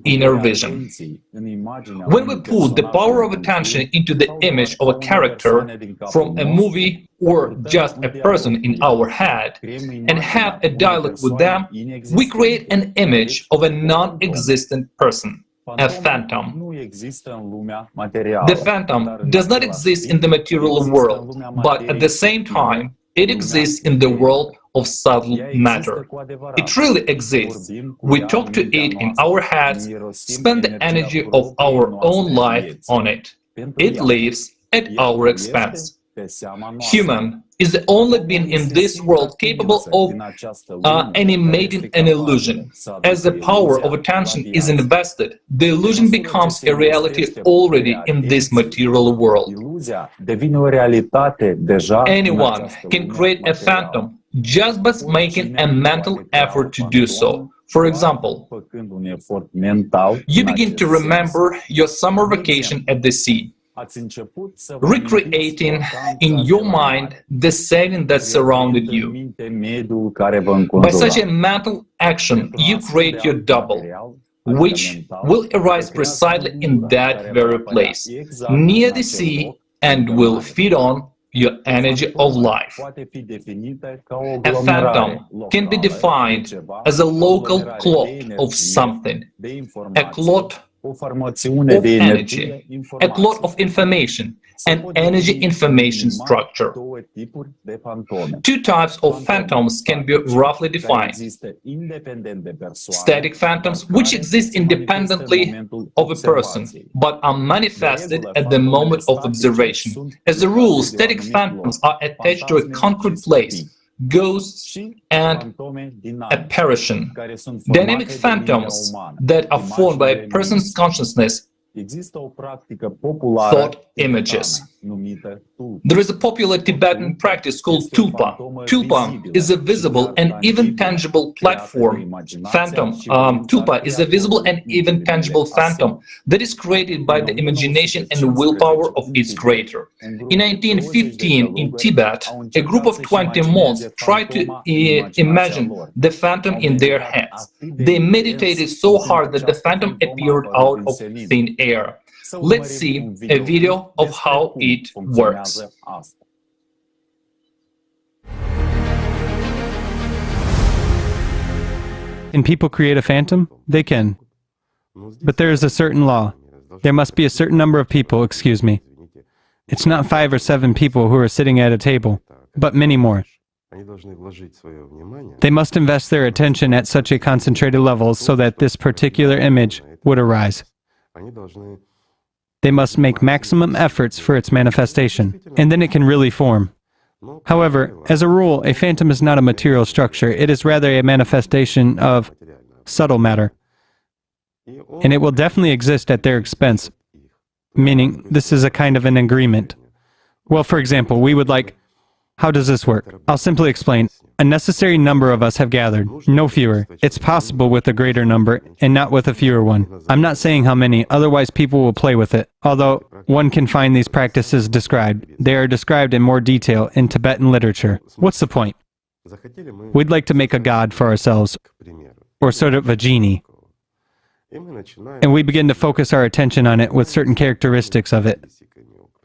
Speaker 12: inner vision. When we put the power of attention into the image of a character from a movie or just a person in our head and have a dialogue with them, we create an image of a non-existent person. A phantom. The phantom does not exist in the material world, but at the same time, it exists in the world of subtle matter. It really exists. We talk to it in our heads, spend the energy of our own life on it. It lives at our expense. Human is the only being in this world capable of animating an illusion. As the power of attention is invested, the illusion becomes a reality already in this material world. Anyone can create a phantom just by making a mental effort to do so. For example, you begin to remember your summer vacation at the sea, recreating in your mind the setting that surrounded you. By such a mental action, you create your double, which will arise precisely in that very place, near the sea, and will feed on your energy of life. A phantom can be defined as a local clot of something, a clot of energy, a clot of information, an energy information structure. Two types of phantoms can be roughly defined. Static phantoms, which exist independently of a person, but are manifested at the moment of observation. As a rule, static phantoms are attached to a concrete place, ghosts and apparition. Dynamic phantoms that are formed by a person's consciousness, thought images. There is a popular Tibetan practice called tulpa. Tulpa is a visible and even tangible platform phantom. Tulpa is a visible and even tangible phantom that is created by the imagination and willpower of its creator. In 1915, in Tibet, a group of 20 monks tried to imagine the phantom in their hands. They meditated so hard that the phantom appeared out of thin air. Let's see a video of how it works.
Speaker 6: Can people create a phantom? They can. But there is a certain law. There must be a certain number of people, excuse me. It's not 5 or 7 people who are sitting at a table, but many more. They must invest their attention at such a concentrated level so that this particular image would arise. They must make maximum efforts for its manifestation, and then it can really form. However, as a rule, a phantom is not a material structure, it is rather a manifestation of subtle matter. And it will definitely exist at their expense, meaning this is a kind of an agreement. Well, for example, we would like, how does this work? I'll simply explain. A necessary number of us have gathered, no fewer. It's possible with a greater number, and not with a fewer one. I'm not saying how many, otherwise people will play with it. Although one can find these practices described. They are described in more detail in Tibetan literature. What's the point? We'd like to make a god for ourselves, or sort of a genie. And we begin to focus our attention on it with certain characteristics of it.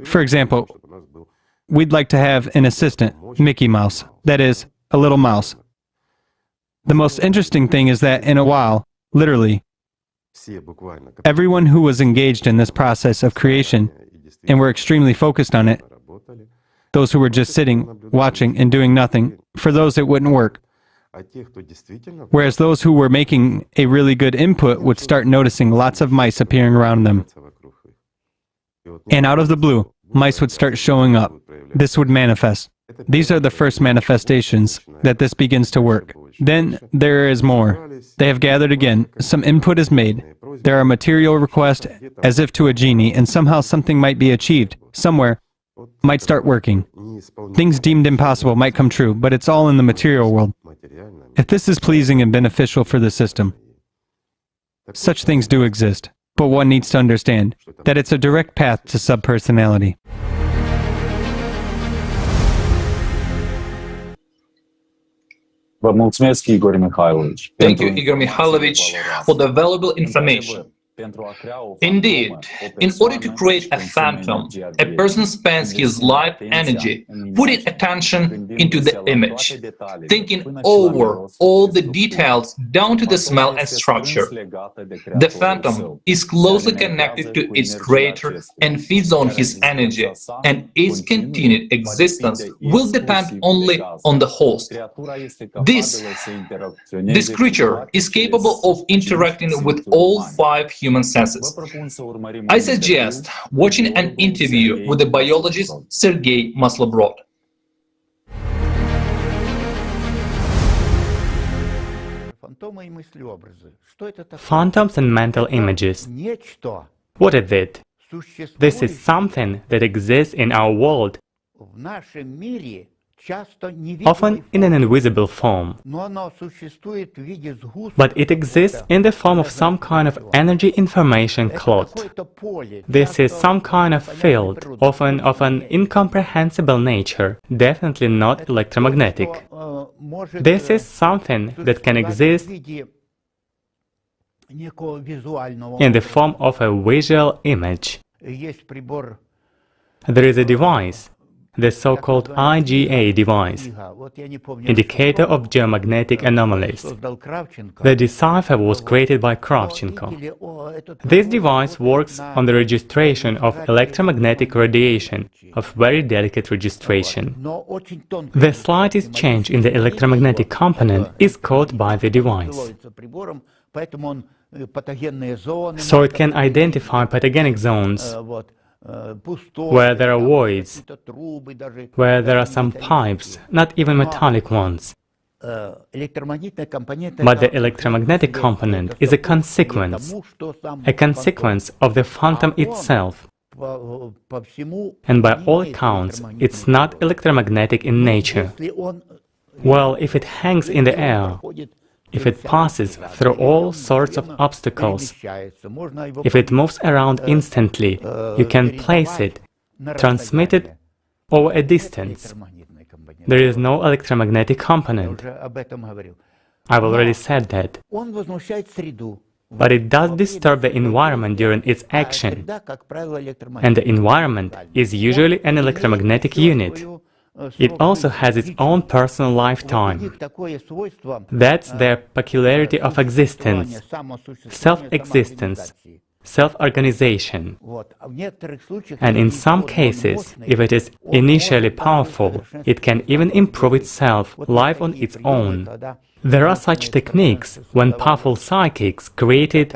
Speaker 6: For example, we'd like to have an assistant, Mickey Mouse, that is, a little mouse. The most interesting thing is that in a while, literally, everyone who was engaged in this process of creation and were extremely focused on it, those who were just sitting, watching, and doing nothing, for those it wouldn't work. Whereas those who were making a really good input would start noticing lots of mice appearing around them. And out of the blue, mice would start showing up. This would manifest. These are the first manifestations that this begins to work. Then there is more. They have gathered again, some input is made. There are material requests as if to a genie, and somehow something might be achieved, somewhere, might start working. Things deemed impossible might come true, but it's all in the material world. If this is pleasing and beneficial for the system, such things do exist, but one needs to understand that it's a direct path to subpersonality.
Speaker 12: Thank you, Igor Mikhailovich, for the valuable information. Indeed, in order to create a phantom, a person spends his life energy putting attention into the image, thinking over all the details down to the smell and structure. The phantom is closely connected to its creator and feeds on his energy, and its continued existence will depend only on the host. This creature is capable of interacting with all 5 human human senses. I suggest watching an interview with the biologist Sergei Maslobrod.
Speaker 13: Phantoms and mental images. What is it? This is something that exists in our world, often in an invisible form. But it exists in the form of some kind of energy information cloud. This is some kind of field, often of an incomprehensible nature, definitely not electromagnetic. This is something that can exist in the form of a visual image. There is a device, the so-called IGA device, indicator of geomagnetic anomalies. The decipher was created by Kravchenko. This device works on the registration of electromagnetic radiation, of very delicate registration. The slightest change in the electromagnetic component is caught by the device. So it can identify pathogenic zones, where there are voids, where there are some pipes, not even metallic ones. But the electromagnetic component is a consequence of the phantom itself. And by all accounts, it's not electromagnetic in nature. Well, if it hangs in the air, if it passes through all sorts of obstacles, if it moves around instantly, you can place it, transmit it over a distance. There is no electromagnetic component. I've already said that. But it does disturb the environment during its action. And the environment is usually an electromagnetic unit. It also has its own personal lifetime. That's their peculiarity of existence, self-existence, self-organization. And in some cases, if it is initially powerful, it can even improve itself, life on its own. There are such techniques when powerful psychics created,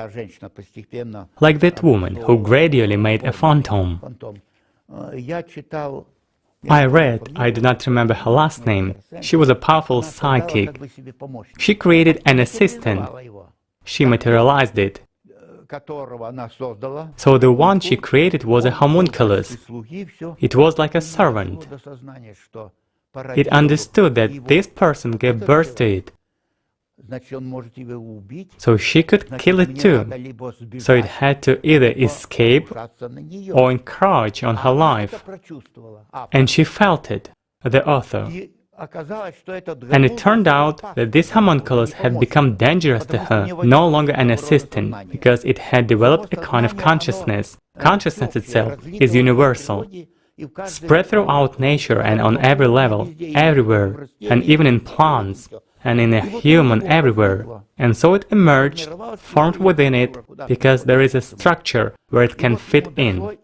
Speaker 13: like that woman who gradually made a phantom. I read, I do not remember her last name, she was a powerful psychic. She created an assistant. She materialized it. So the one she created was a homunculus. It was like a servant. It understood that this person gave birth to it. So she could kill it too. So it had to either escape or encroach on her life. And she felt it, the author. And it turned out that this homunculus had become dangerous to her, no longer an assistant, because it had developed a kind of consciousness. Consciousness itself is universal, spread throughout nature and on every level, everywhere, and even in plants, and in a human everywhere. And so it emerged, formed within it, because there is a structure where it can fit in.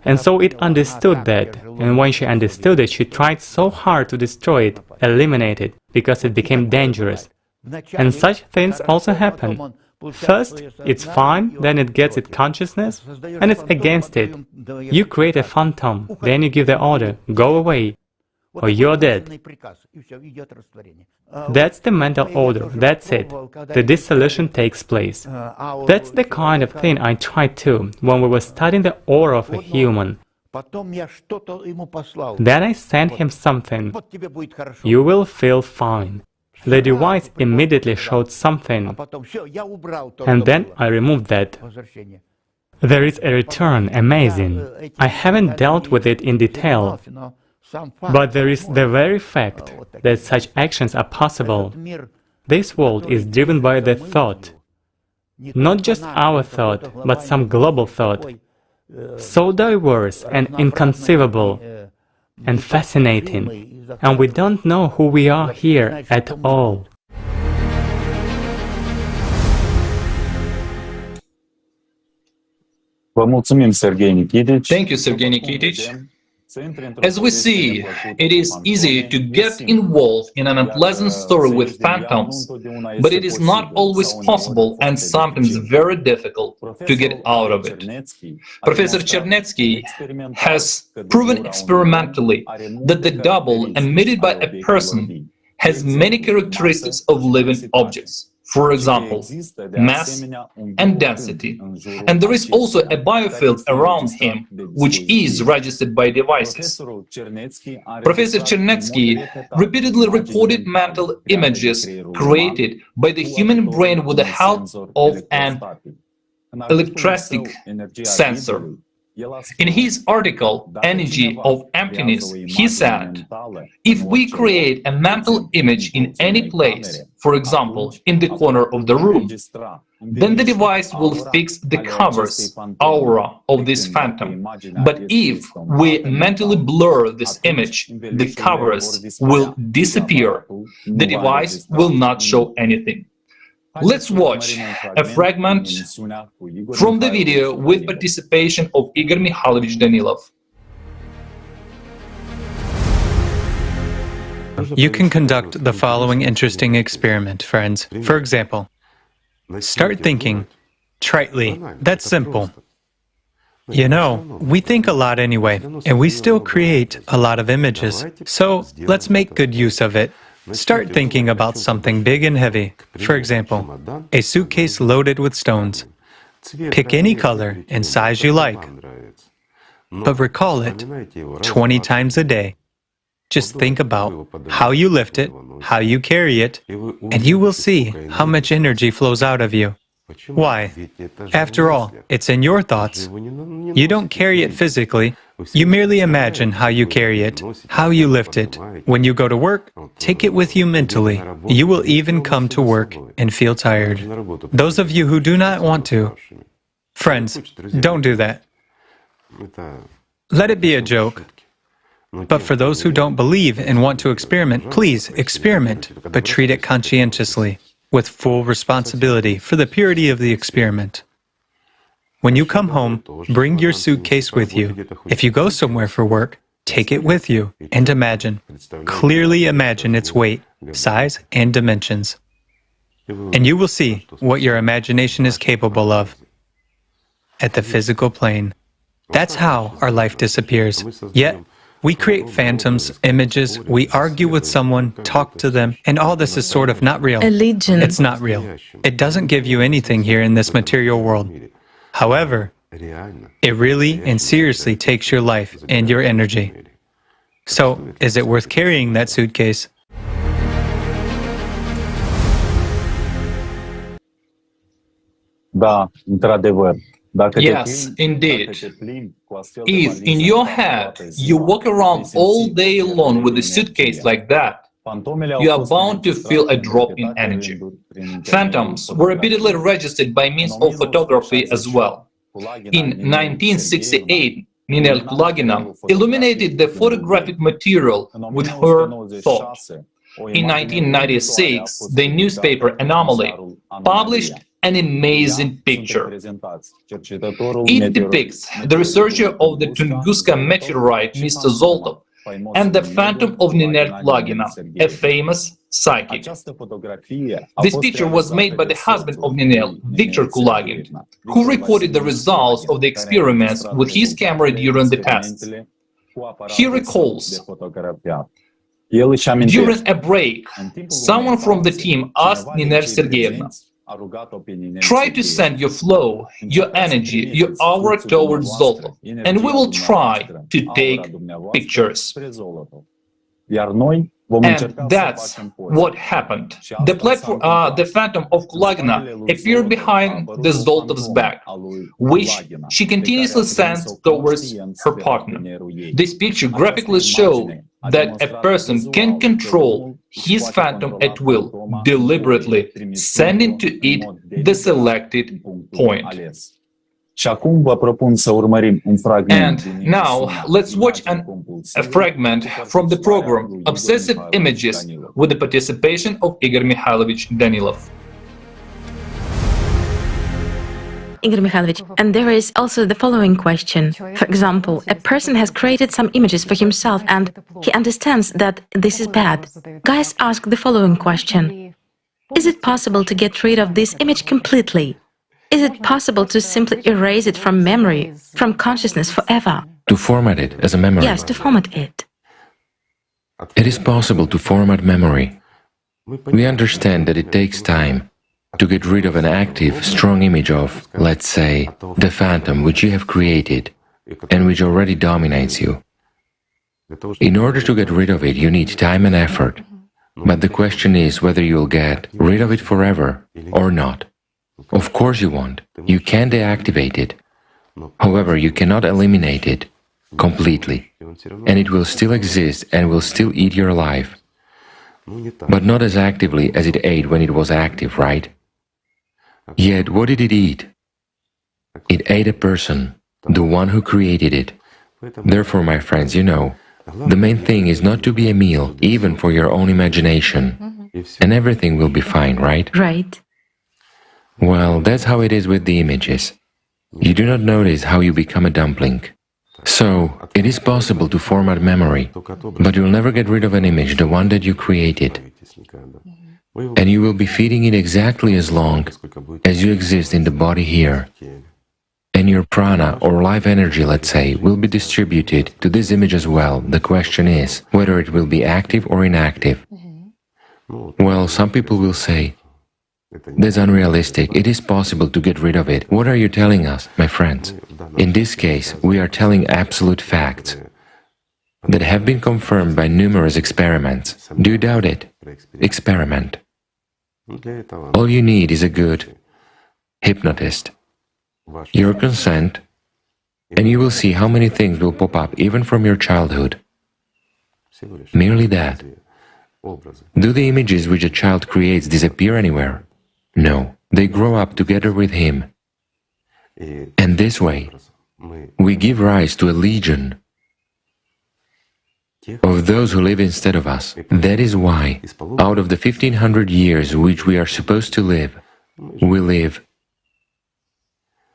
Speaker 13: And so it understood that, and when she understood it, she tried so hard to destroy it, eliminate it, because it became dangerous. And such things also happen. First, it's fine, then it gets its consciousness, and it's against it. You create a phantom, then you give the order, go away, or you're dead. That's the mental order, that's it. The dissolution takes place. That's the kind of thing I tried to when we were studying the aura of a human. Then I sent him something. You will feel fine. The device immediately showed something. And then I removed that. There is a return, amazing. I haven't dealt with it in detail. But there is the very fact that such actions are possible. This world is driven by the thought. Not just our thought, but some global thought. So diverse and inconceivable and fascinating. And we don't know who we are here at all.
Speaker 12: Thank you, Sergei Nikitich. As we see, it is easy to get involved in an unpleasant story with phantoms, but it is not always possible and sometimes very difficult to get out of it. Professor Chernetsky has proven experimentally that the double emitted by a person has many characteristics of living objects. For example, mass and density. And there is also a biofield around him, which is registered by devices. Professor Chernetsky repeatedly recorded mental images created by the human brain with the help of an electrostatic sensor. In his article, Energy of Emptiness, he said, if we create a mental image in any place, for example, in the corner of the room, then the device will fix the covers, aura of this phantom. But if we mentally blur this image, the covers will disappear. The device will not show anything. Let's watch a fragment from the video with participation of Igor Mikhailovich Danilov.
Speaker 6: You can conduct the following interesting experiment, friends. For example, start thinking tritely. That's simple. You know, we think a lot anyway, and we still create a lot of images. So let's make good use of it. Start thinking about something big and heavy. For example, a suitcase loaded with stones. Pick any color and size you like, but recall it 20 times a day. Just think about how you lift it, how you carry it, and you will see how much energy flows out of you. Why? After all, it's in your thoughts. You don't carry it physically. You merely imagine how you carry it, how you lift it. When you go to work, take it with you mentally. You will even come to work and feel tired. Those of you who do not want to, friends, don't do that. Let it be a joke. But for those who don't believe and want to experiment, please experiment, but treat it conscientiously, with full responsibility for the purity of the experiment. When you come home, bring your suitcase with you. If you go somewhere for work, take it with you and imagine, clearly imagine its weight, size, and dimensions. And you will see what your imagination is capable of at the physical plane. That's how our life disappears. Yet, we create phantoms, images, we argue with someone, talk to them, and all this is sort of not real. It's not real. It doesn't give you anything here in this material world. However, it really and seriously takes your life and your energy. So, is it worth carrying that suitcase?
Speaker 12: Yes, indeed. If in your head you walk around all day long with a suitcase like that, you are bound to feel a drop in energy. Phantoms were repeatedly registered by means of photography as well. In 1968, Ninel Kulagina illuminated the photographic material with her thought. In 1996, the newspaper Anomaly published an amazing picture. It depicts the researcher of the Tunguska meteorite, Mr. Zoltov, and the phantom of Ninel Kulagina, a famous psychic. This picture was made by the husband of Ninel, Viktor Kulagin, who recorded the results of the experiments with his camera during the tests. He recalls, during a break, someone from the team asked Ninel Sergeyevna, try to send your flow, your energy, your aura towards Zoltov, and we will try to take pictures. And that's what happened. The phantom of Kulagina appeared behind the Zoltov's back, which she continuously sent towards her partner. This picture graphically shows that a person can control his phantom at will, deliberately sending to it the selected point. And now, let's watch a fragment from the program Obsessive Images with the participation of Igor Mikhailovich Danilov.
Speaker 1: Igor Mikhailovich. And there is also the following question. For example, a person has created some images for himself and he understands that this is bad. Guys ask the following question. Is it possible to get rid of this image completely? Is it possible to simply erase it from memory, from consciousness forever?
Speaker 5: To format it as a memory?
Speaker 1: Yes, to format it.
Speaker 5: It is possible to format memory. We understand that it takes time to get rid of an active, strong image of, let's say, the phantom which you have created and which already dominates you. In order to get rid of it, you need time and effort. But the question is whether you'll get rid of it forever or not. Of course you won't. You can deactivate it. However, you cannot eliminate it completely. And it will still exist and will still eat your life. But not as actively as it ate when it was active, right? Yet, what did it eat? It ate a person, the one who created it. Therefore, my friends, you know, the main thing is not to be a meal, even for your own imagination. And everything will be fine, right?
Speaker 1: Right.
Speaker 5: Well, that's how it is with the images. You do not notice how you become a dumpling. So, it is possible to format memory, but you'll never get rid of an image, the one that you created. And you will be feeding it exactly as long as you exist in the body here. And your prana, or life energy, let's say, will be distributed to this image as well. The question is whether it will be active or inactive. Well, some people will say, that's unrealistic, it is possible to get rid of it. What are you telling us, my friends? In this case, we are telling absolute facts that have been confirmed by numerous experiments. Do you doubt it? Experiment. All you need is a good hypnotist, your consent, and you will see how many things will pop up even from your childhood. Merely that. Do the images which a child creates disappear anywhere? No, they grow up together with him. And this way, we give rise to a legion of those who live instead of us. That is why, out of the 1500 years which we are supposed to live, we live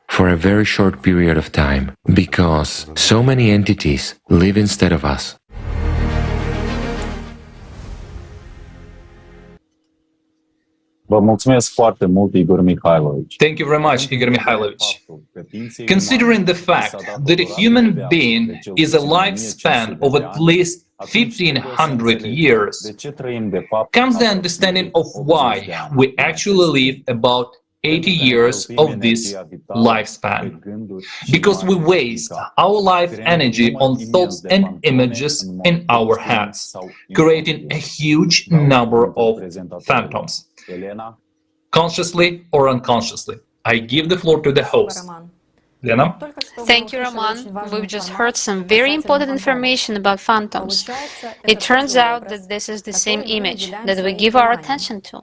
Speaker 5: for a very short period of time, because so many entities live instead of us.
Speaker 12: Thank you very much, Igor Mikhailovich. Considering the fact that a human being is a lifespan of at least 1500 years, comes the understanding of why we actually live about 80 years of this lifespan. Because we waste our life energy on thoughts and images in our heads, creating a huge number of phantoms, consciously or unconsciously. I give the floor to the host. Lena?
Speaker 3: Thank you, Roman. We've just heard some very important information about phantoms. It turns out that this is the same image that we give our attention to.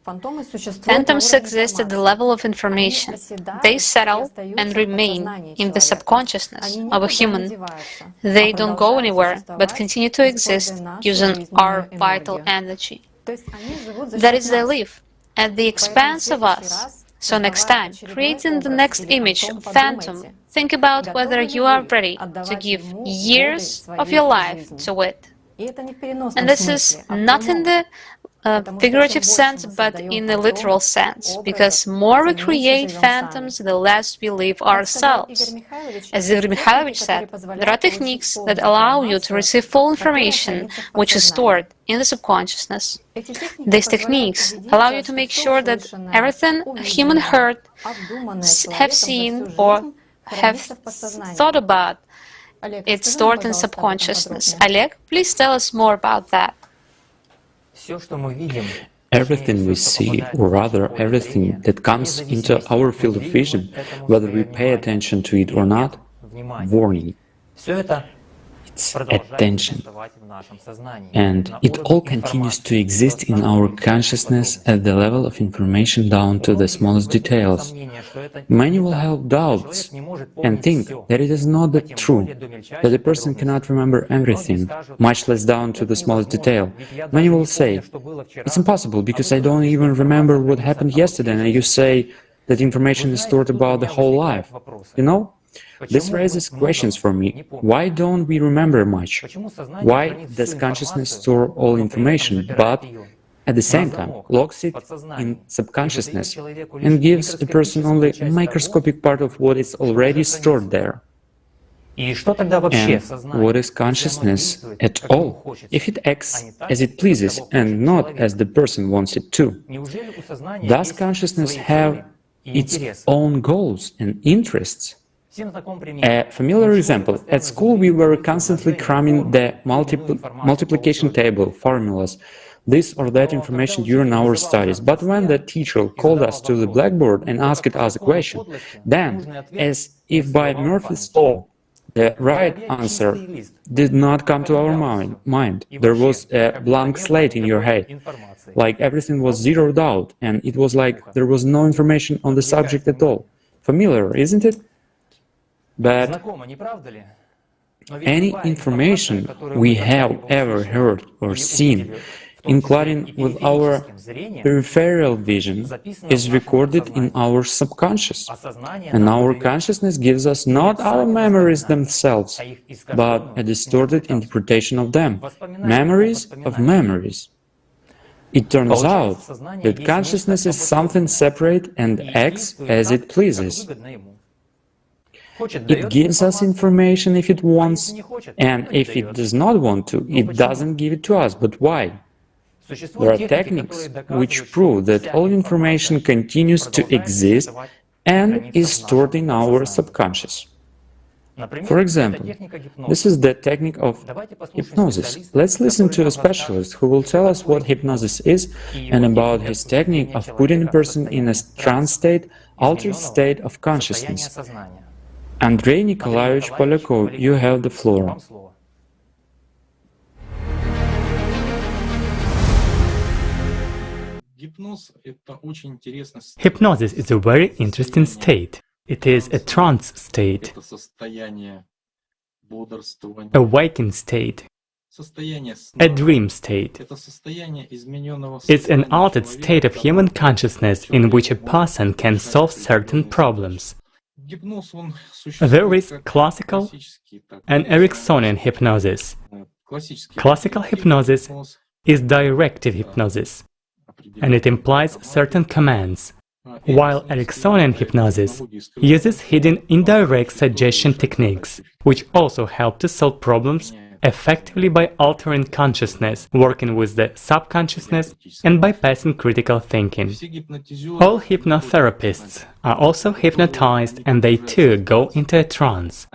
Speaker 3: Phantoms exist at the level of information. They settle and remain in the subconsciousness of a human. They don't go anywhere, but continue to exist using our vital energy. That is, they live at the expanse of us. So next time, creating the next image of phantom, think about whether you are ready to give years of your life to it. And this is not in the figurative sense, but in the literal sense, because more we create phantoms, the less we live ourselves. As Igor Mikhailovich said, there are techniques that allow you to receive full information which is stored in the subconsciousness. These techniques allow you to make sure that everything a human heard, have seen, or have thought about, it's stored in subconsciousness. Oleg, please tell us more about that.
Speaker 4: Everything we see, or rather everything that comes into our field of vision, whether we pay attention to it or not, warning. It's attention. And it all continues to exist in our consciousness at the level of information down to the smallest details. Many will have doubts and think that it is not that true, that a person cannot remember everything, much less down to the smallest detail. Many will say, it's impossible because I don't even remember what happened yesterday, and you say, that information is stored about the whole life? You know, this raises questions for me. Why don't we remember much? Why does consciousness store all information, but at the same time locks it in subconsciousness and gives a person only a microscopic part of what is already stored there? And what is consciousness at all, if it acts as it pleases and not as the person wants it to? Does consciousness have its own goals and interests? A familiar example: at school we were constantly cramming the multiplication table, formulas, this or that information during our studies. But when the teacher called us to the blackboard and asked us a question, then, as if by Murphy's law, the right answer did not come to our mind. There was a blank slate in your head, like everything was zeroed out, and it was like there was no information on the subject at all. Familiar, isn't it? But any information we have ever heard or seen, including with our peripheral vision, is recorded in our subconscious. And our consciousness gives us not our memories themselves, but a distorted interpretation of them, memories of memories. It turns out that consciousness is something separate and acts as it pleases. It gives us information if it wants, and if it does not want to, it doesn't give it to us. But why? There are techniques which prove that all information continues to exist and is stored in our subconscious. For example, this is the technique of hypnosis. Let's listen to a specialist who will tell us what hypnosis is and about his technique of putting a person in a trance state, altered state of consciousness. Andrei Nikolaevich Polyakov, you have the floor.
Speaker 13: Hypnosis is a very interesting state. It is a trance state, a waking state, a dream state. It's an altered state of human consciousness in which a person can solve certain problems. There is classical and Ericksonian hypnosis. Classical hypnosis is directive hypnosis, and it implies certain commands, while Ericksonian hypnosis uses hidden indirect suggestion techniques, which also help to solve problems effectively by altering consciousness, working with the subconsciousness, and bypassing critical thinking. All hypnotherapists are also hypnotized, and they too go into a trance.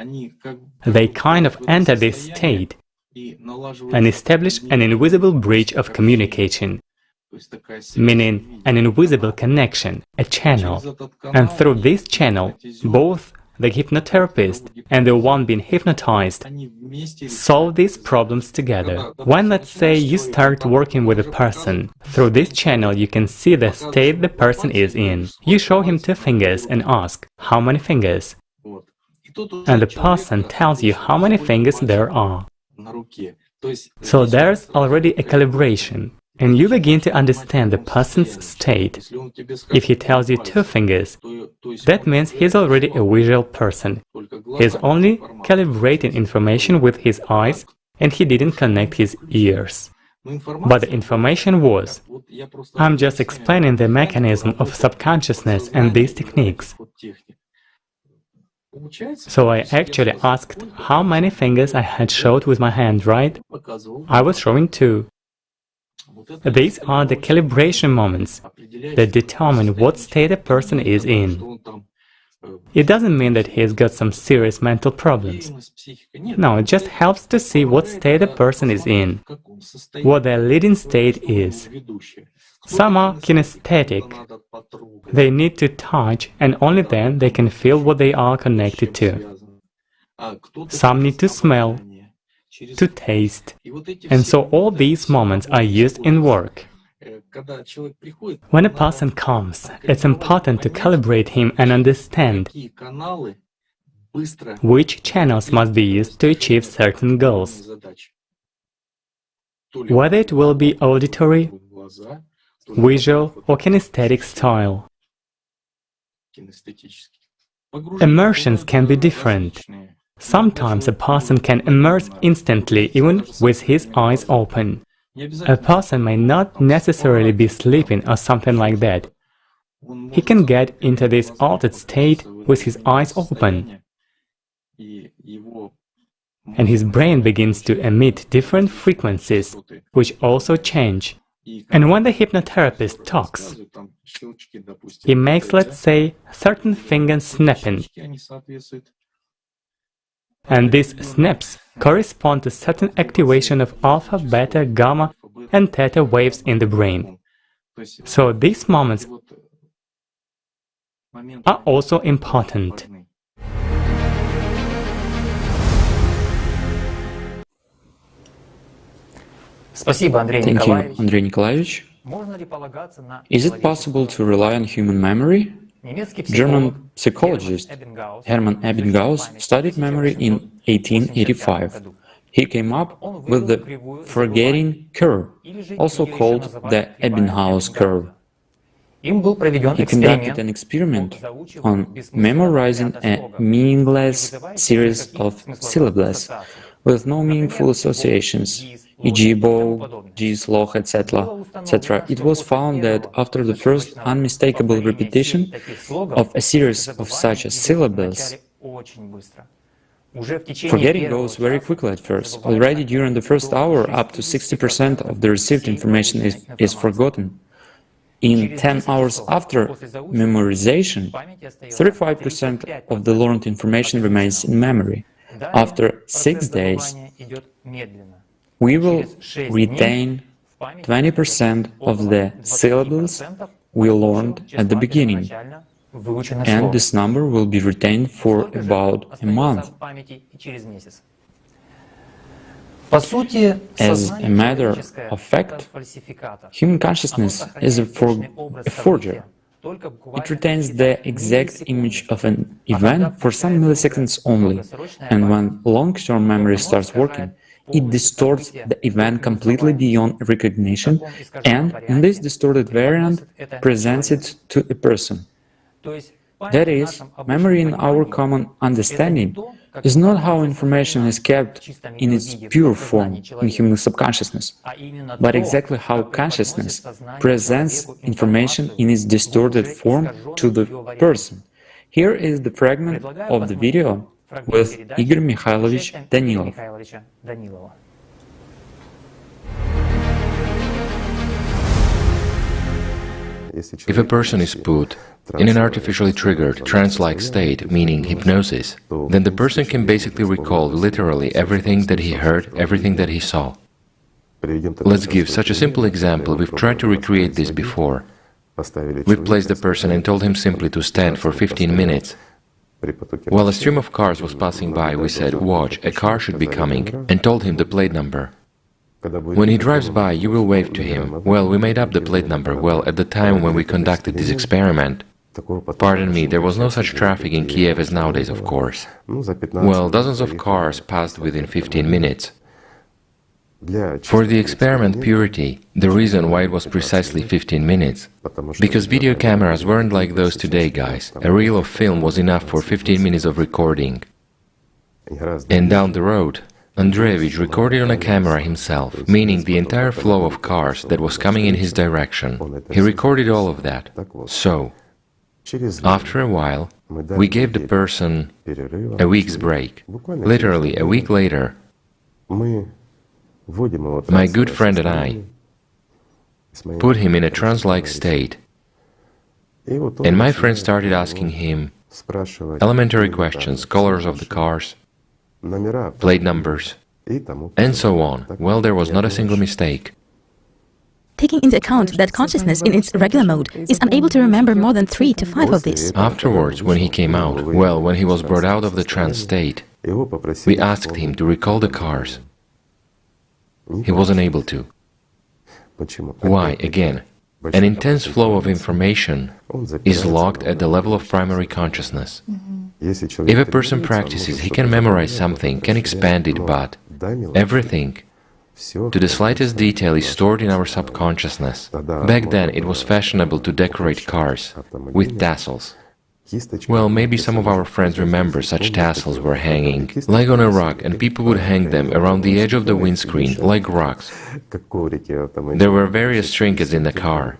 Speaker 13: They kind of enter this state and establish an invisible bridge of communication, meaning an invisible connection, a channel. And through this channel, both the hypnotherapist and the one being hypnotized solve these problems together. When, let's say, you start working with a person, through this channel you can see the state the person is in. You show him 2 fingers and ask, how many fingers? And the person tells you how many fingers there are. So there's already a calibration, and you begin to understand the person's state. If he tells you 2 fingers, that means he's already a visual person. He's only calibrating information with his eyes, and he didn't connect his ears. But the information was. I'm just explaining the mechanism of subconsciousness and these techniques. So I actually asked how many fingers I had showed with my hand, right? I was showing 2. These are the calibration moments that determine what state a person is in. It doesn't mean that he's got some serious mental problems. No, it just helps to see what state a person is in, what their leading state is. Some are kinesthetic. They need to touch, and only then they can feel what they are connected to. Some need to smell, to taste, and so all these moments are used in work. When a person comes, it's important to calibrate him and understand which channels must be used to achieve certain goals. Whether it will be auditory, visual, or kinesthetic style. Immersions can be different. Sometimes a person can immerse instantly, even with his eyes open. A person may not necessarily be sleeping or something like that. He can get into this altered state with his eyes open, and his brain begins to emit different frequencies, which also change. And when the hypnotherapist talks, he makes, let's say, certain finger snapping. And these snaps correspond to certain activation of alpha, beta, gamma, and theta waves in the brain. So these moments are also important.
Speaker 4: Thank you, Andrei Nikolaevich. Is it possible to rely on human memory? German psychologist Hermann Ebbinghaus studied memory in 1885. He came up with the forgetting curve, also called the Ebbinghaus curve. He conducted an experiment on memorizing a meaningless series of syllables with no meaningful associations, e.g. bow, geez, loch, etc., etc. It was found that after the first unmistakable repetition of a series of such syllables, forgetting goes very quickly at first. Already during the first hour, up to 60% of the received information is forgotten. In 10 hours after memorization, 35% of the learned information remains in memory. After 6 days, we will retain 20% of the syllables we learned at the beginning, and this number will be retained for about a month. As a matter of fact, human consciousness is a forger. It retains the exact image of an event for some milliseconds only, and when long-term memory starts working, it distorts the event completely beyond recognition, and in this distorted variant presents it to a person. That is, memory in our common understanding is not how information is kept in its pure form in human subconsciousness, but exactly how consciousness presents information in its distorted form to the person. Here is the fragment of the video with Igor Mikhailovich Danilov.
Speaker 5: If a person is put in an artificially triggered trance-like state, meaning hypnosis, then the person can basically recall literally everything that he heard, everything that he saw. Let's give such a simple example. We've tried to recreate this before. We placed the person and told him simply to stand for 15 minutes. While a stream of cars was passing by, we said, "Watch, a car should be coming," and told him the plate number. When he drives by, you will wave to him. Well, we made up the plate number. Well, at the time when we conducted this experiment, pardon me, there was no such traffic in Kiev as nowadays, of course. Well, dozens of cars passed within 15 minutes. For the experiment purity, the reason why it was precisely 15 minutes, because video cameras weren't like those today, guys. A reel of film was enough for 15 minutes of recording. And down the road, Andreevich recorded on a camera himself, meaning the entire flow of cars that was coming in his direction. He recorded all of that. So, after a while, we gave the person a week's break. Literally, a week later, my good friend and I put him in a trance-like state, and my friend started asking him elementary questions, colors of the cars, plate numbers, and so on. Well, there was not a single mistake.
Speaker 14: Taking into account that consciousness in its regular mode is unable to remember more than 3 to 5 of these.
Speaker 5: Afterwards, when he came out, well, when he was brought out of the trance state, we asked him to recall the cars. He wasn't able to. Why? Again, an intense flow of information is locked at the level of primary consciousness. If a person practices, he can memorize something, can expand it, but everything, to the slightest detail, is stored in our subconsciousness. Back then, it was fashionable to decorate cars with tassels. Well, maybe some of our friends remember such tassels were hanging, like on a rug, and people would hang them around the edge of the windscreen, like rocks. There were various trinkets in the car,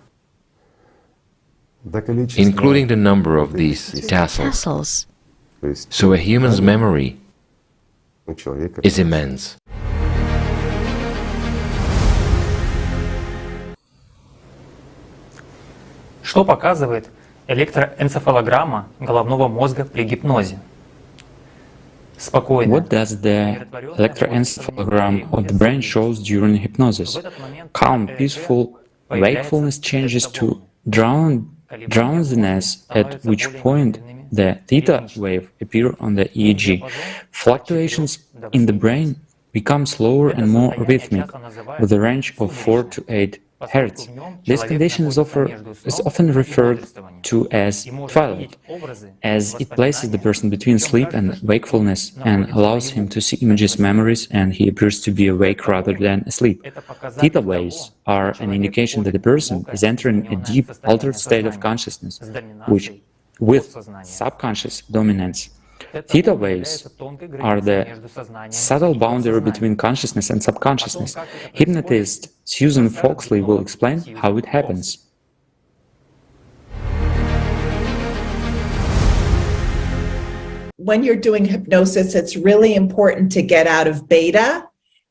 Speaker 5: including the number of these tassels. So a human's memory is immense.
Speaker 15: Что показывает электроэнцефалограмма головного мозга при гипнозе?
Speaker 4: What does the electroencephalogram of the brain shows during hypnosis? Calm, peaceful wakefulness changes to drowsiness, at which point the theta wave appear on the EEG. Fluctuations in the brain become slower and more rhythmic, with a range of 4 to 8 Hertz. This condition is often referred to as twilight, as it places the person between sleep and wakefulness and allows him to see images, memories, and he appears to be awake rather than asleep. Theta waves are an indication that the person is entering a deep, altered state of consciousness, which, with subconscious dominance. Theta waves are the subtle boundary between consciousness and subconsciousness. Hypnotist Susan Foxley will explain how it happens.
Speaker 16: When you're doing hypnosis, it's really important to get out of beta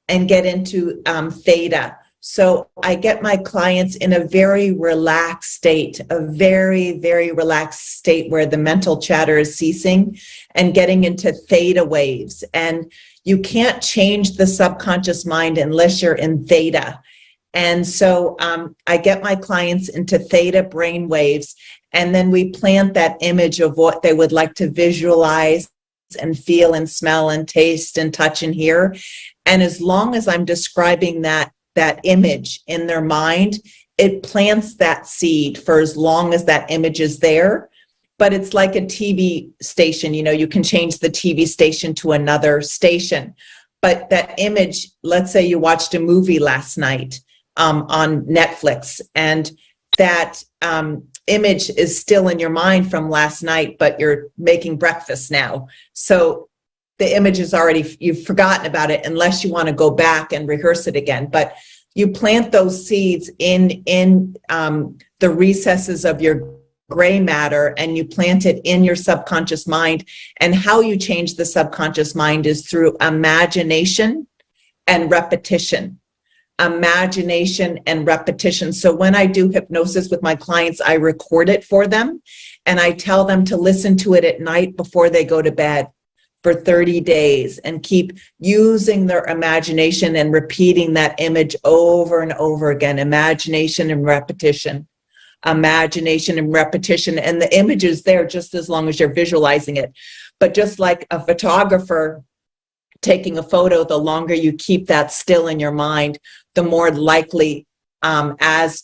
Speaker 16: and get into theta. So I get my clients in a very relaxed state, a very, very relaxed state where the mental chatter is ceasing and getting into theta waves. And you can't change the subconscious mind unless you're in theta. And so I get my clients into theta brain waves, and then we plant that image of what they would like to visualize and feel and smell and taste and touch and hear. And as long as I'm describing that image in their mind, it plants that seed for as long as that image is there. But it's like a TV station, you can change the TV station to another station. But that image, let's say you watched a movie last night on Netflix, and that image is still in your mind from last night, but you're making breakfast now. So the image is already, you've forgotten about it unless you want to go back and rehearse it again. But you plant those seeds in the recesses of your gray matter, and you plant it in your subconscious mind. And how you change the subconscious mind is through imagination and repetition. Imagination and repetition. So when I do hypnosis with my clients, I record it for them, and I tell them to listen to it at night before they go to bed for 30 days and keep using their imagination and repeating that image over and over again. Imagination and repetition. Imagination and repetition. And the image is there just as long as you're visualizing it. But just like a photographer taking a photo, the longer you keep that still in your mind, the more likely as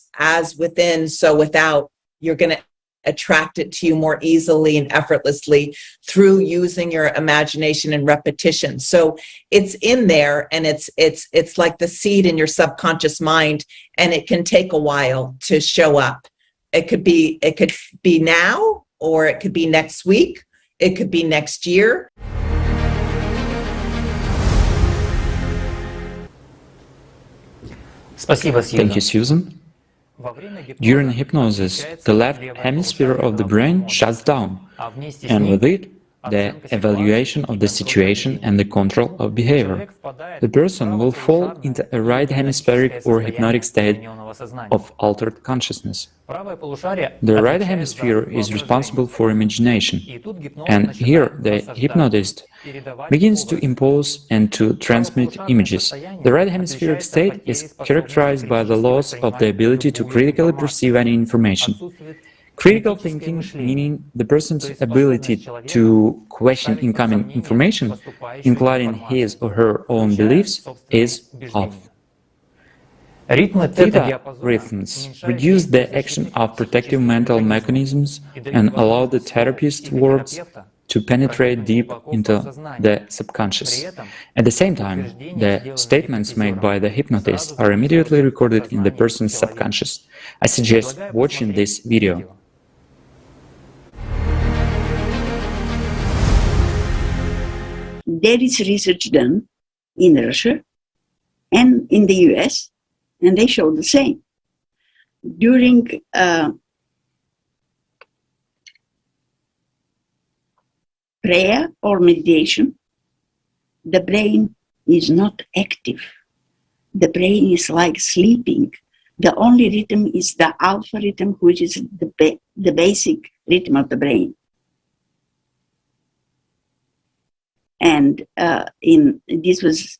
Speaker 16: within, so without, you're going to attract it to you more easily and effortlessly through using your imagination and repetition. So it's in there, and it's like the seed in your subconscious mind, and it can take a while to show up. It could be now, or it could be next week, it could be next year.
Speaker 4: Thank you, Susan. During hypnosis, the left hemisphere of the brain shuts down, and with it, the evaluation of the situation and the control of behavior. The person will fall into a right hemispheric or hypnotic state of altered consciousness. The right hemisphere is responsible for imagination, and here the hypnotist begins to impose and to transmit images. The right hemispheric state is characterized by the loss of the ability to critically perceive any information. Critical thinking, meaning the person's ability to question incoming information, including his or her own beliefs, is off. Theta rhythms reduce the action of protective mental mechanisms and allow the therapist's words to penetrate deep into the subconscious. At the same time, the statements made by the hypnotist are immediately recorded in the person's subconscious. I suggest watching this video.
Speaker 9: there is research done in Russia and in the US, and they show the same. During prayer or meditation, the brain is not active. The brain is like sleeping. The only rhythm is the alpha rhythm, which is the basic rhythm of the brain. And this was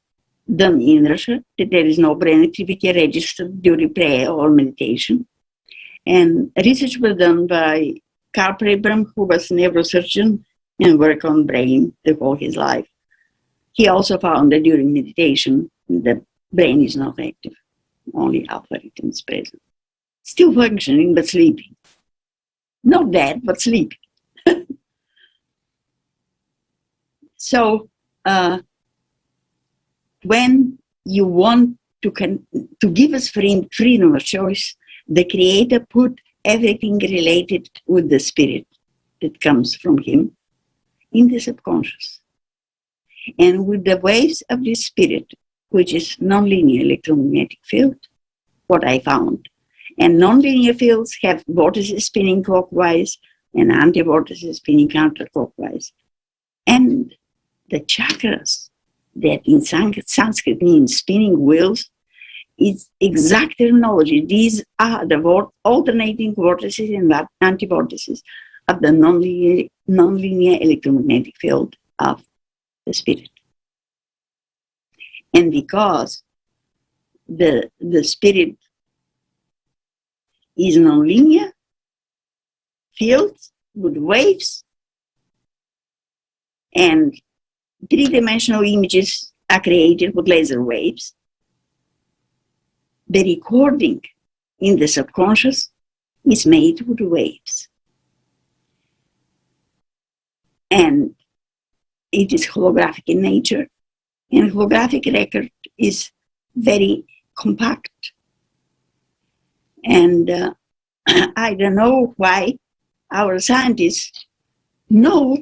Speaker 9: done in Russia, that there is no brain activity registered during prayer or meditation. And research was done by Carl Pribram, who was a neurosurgeon and worked on brain the whole his life. He also found that during meditation, the brain is not active. Only alpha rhythm is present. Still functioning, but sleeping. Not dead, but sleeping. So, when you want to give us freedom of choice, the Creator put everything related with the spirit that comes from Him in the subconscious. And with the waves of the spirit, which is nonlinear electromagnetic field, what I found. And nonlinear fields have vortices spinning clockwise and anti-vortices spinning counterclockwise. And the chakras, that in Sanskrit means spinning wheels, is exact terminology. These are the alternating vortices and anti-vortices of the nonlinear electromagnetic field of the spirit. And because the spirit is nonlinear fields with waves, and three-dimensional images are created with laser waves, the recording in the subconscious is made with waves. And it is holographic in nature. And holographic record is very compact. And I don't know why our scientists know,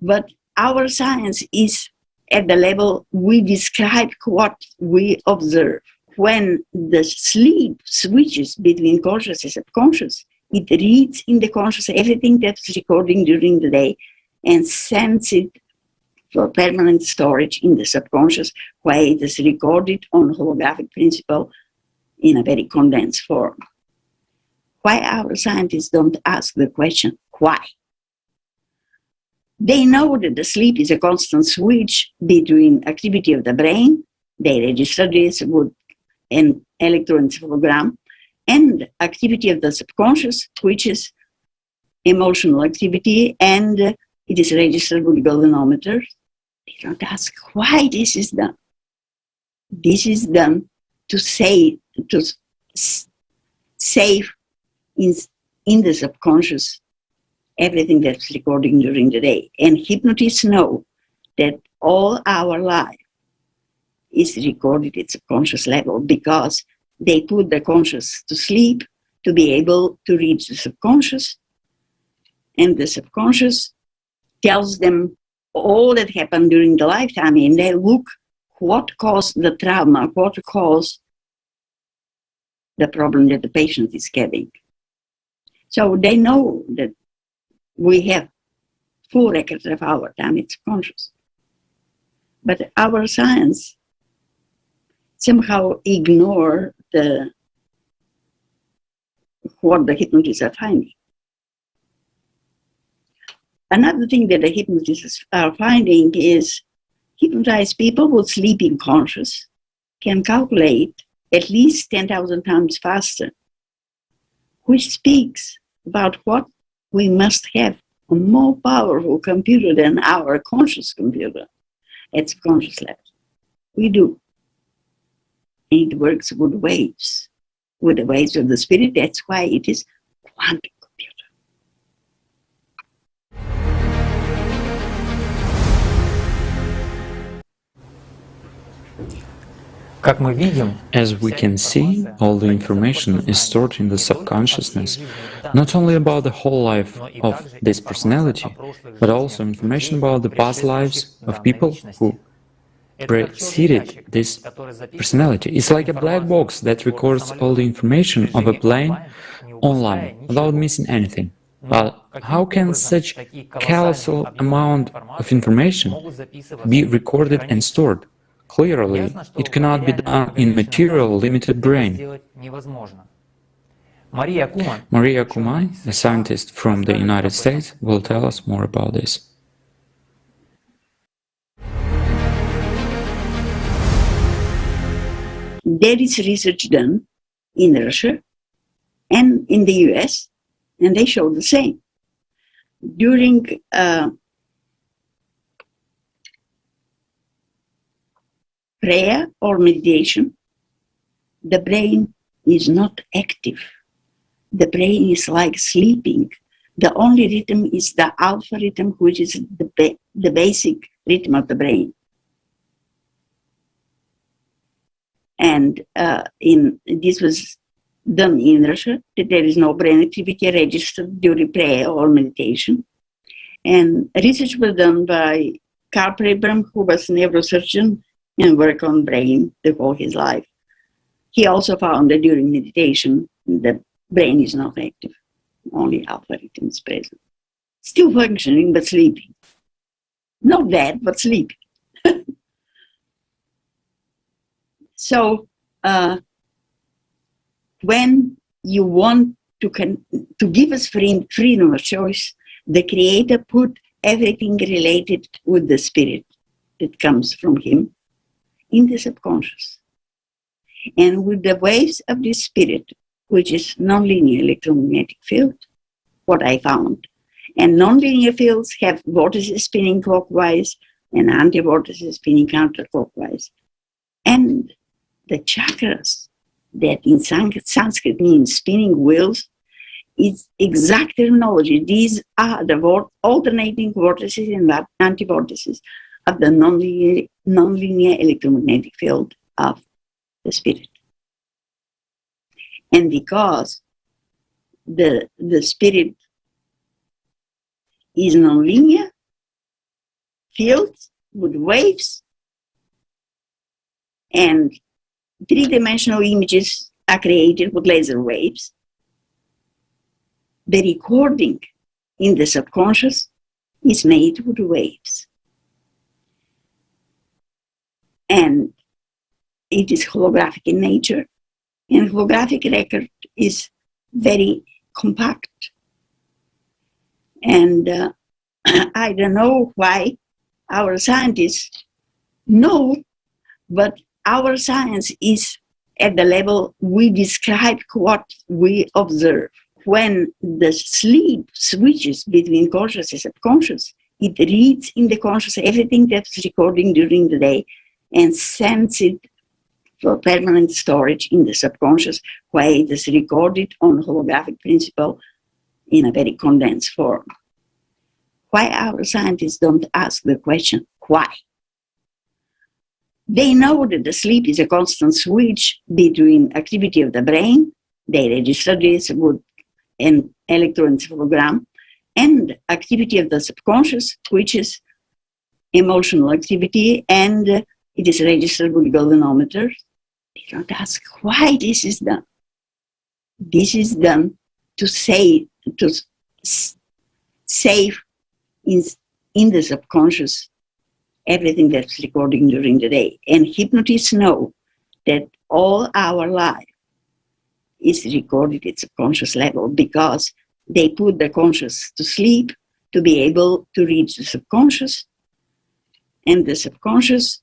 Speaker 9: but our science is at the level we describe what we observe. When the sleep switches between conscious and subconscious, it reads in the conscious everything that's recording during the day and sends it for permanent storage in the subconscious, where it is recorded on holographic principle in a very condensed form. Why our scientists don't ask the question, why? They know that the sleep is a constant switch between activity of the brain, they register this with an electroencephalogram, and activity of the subconscious, which is emotional activity, and it is registered with galvanometers. They don't ask why this is done. This is done to save in the subconscious everything that's recording during the day. And hypnotists know that all our life is recorded at subconscious level because they put the conscious to sleep to be able to reach the subconscious. And the subconscious tells them all that happened during the lifetime, and they look what caused the trauma, what caused the problem that the patient is having. So they know that we have full records of our time, it's conscious. But our science somehow ignore what the hypnotists are finding. Another thing that the hypnotists are finding is hypnotized people with sleeping conscious can calculate at least 10,000 times faster, which speaks about what we must have a more powerful computer than our conscious computer at subconscious level. We do. And it works with waves, with the waves of the spirit. That's why it is quantum computer.
Speaker 4: As we can see, all the information is stored in the subconsciousness, not only about the whole life of this personality, but also information about the past lives of people who preceded this personality. It's like a black box that records all the information of a plane online without missing anything. But how can such colossal amount of information be recorded and stored? Clearly, it cannot be done in material limited brain. Maria Kumai, a scientist from the United States, will tell us more about this.
Speaker 9: There is research done in Russia and in the US, and they show the same. During prayer or meditation, the brain is not active. The brain is like sleeping. The only rhythm is the alpha rhythm, which is the basic rhythm of the brain. And this was done in Russia, that there is no brain activity registered during prayer or meditation. And research was done by Carl Pribram, who was a neurosurgeon and worked on brain the whole his life. He also found that during meditation, the brain is not active. Only alpha rhythm is present. Still functioning, but sleeping. Not dead, but sleeping. So, when you want to give us freedom of choice, the Creator put everything related with the spirit that comes from Him in the subconscious. And with the waves of this spirit, which is nonlinear electromagnetic field, what I found. And nonlinear fields have vortices spinning clockwise and anti-vortices spinning counterclockwise. And the chakras, that in Sanskrit means spinning wheels, is exact terminology. These are the alternating vortices and anti-vortices of the nonlinear electromagnetic field of the spirit. And because the spirit is nonlinear fields with waves, and three-dimensional images are created with laser waves, the recording in the subconscious is made with waves. And it is holographic in nature. And holographic record is very compact. And I don't know why our scientists know, but our science is at the level we describe what we observe. When the sleep switches between conscious and subconscious, it reads in the conscious everything that's recording during the day and sends it for permanent storage in the subconscious, where it is recorded on holographic principle in a very condensed form. Why our scientists don't ask the question, why? They know that the sleep is a constant switch between activity of the brain, they register this with an electroencephalogram, and activity of the subconscious, which is emotional activity, and it is registered with galvanometers. They don't ask why this is done. This is done to save in the subconscious everything that's recording during the day. And hypnotists know that all our life is recorded at subconscious level because they put the conscious to sleep to be able to reach the subconscious. And the subconscious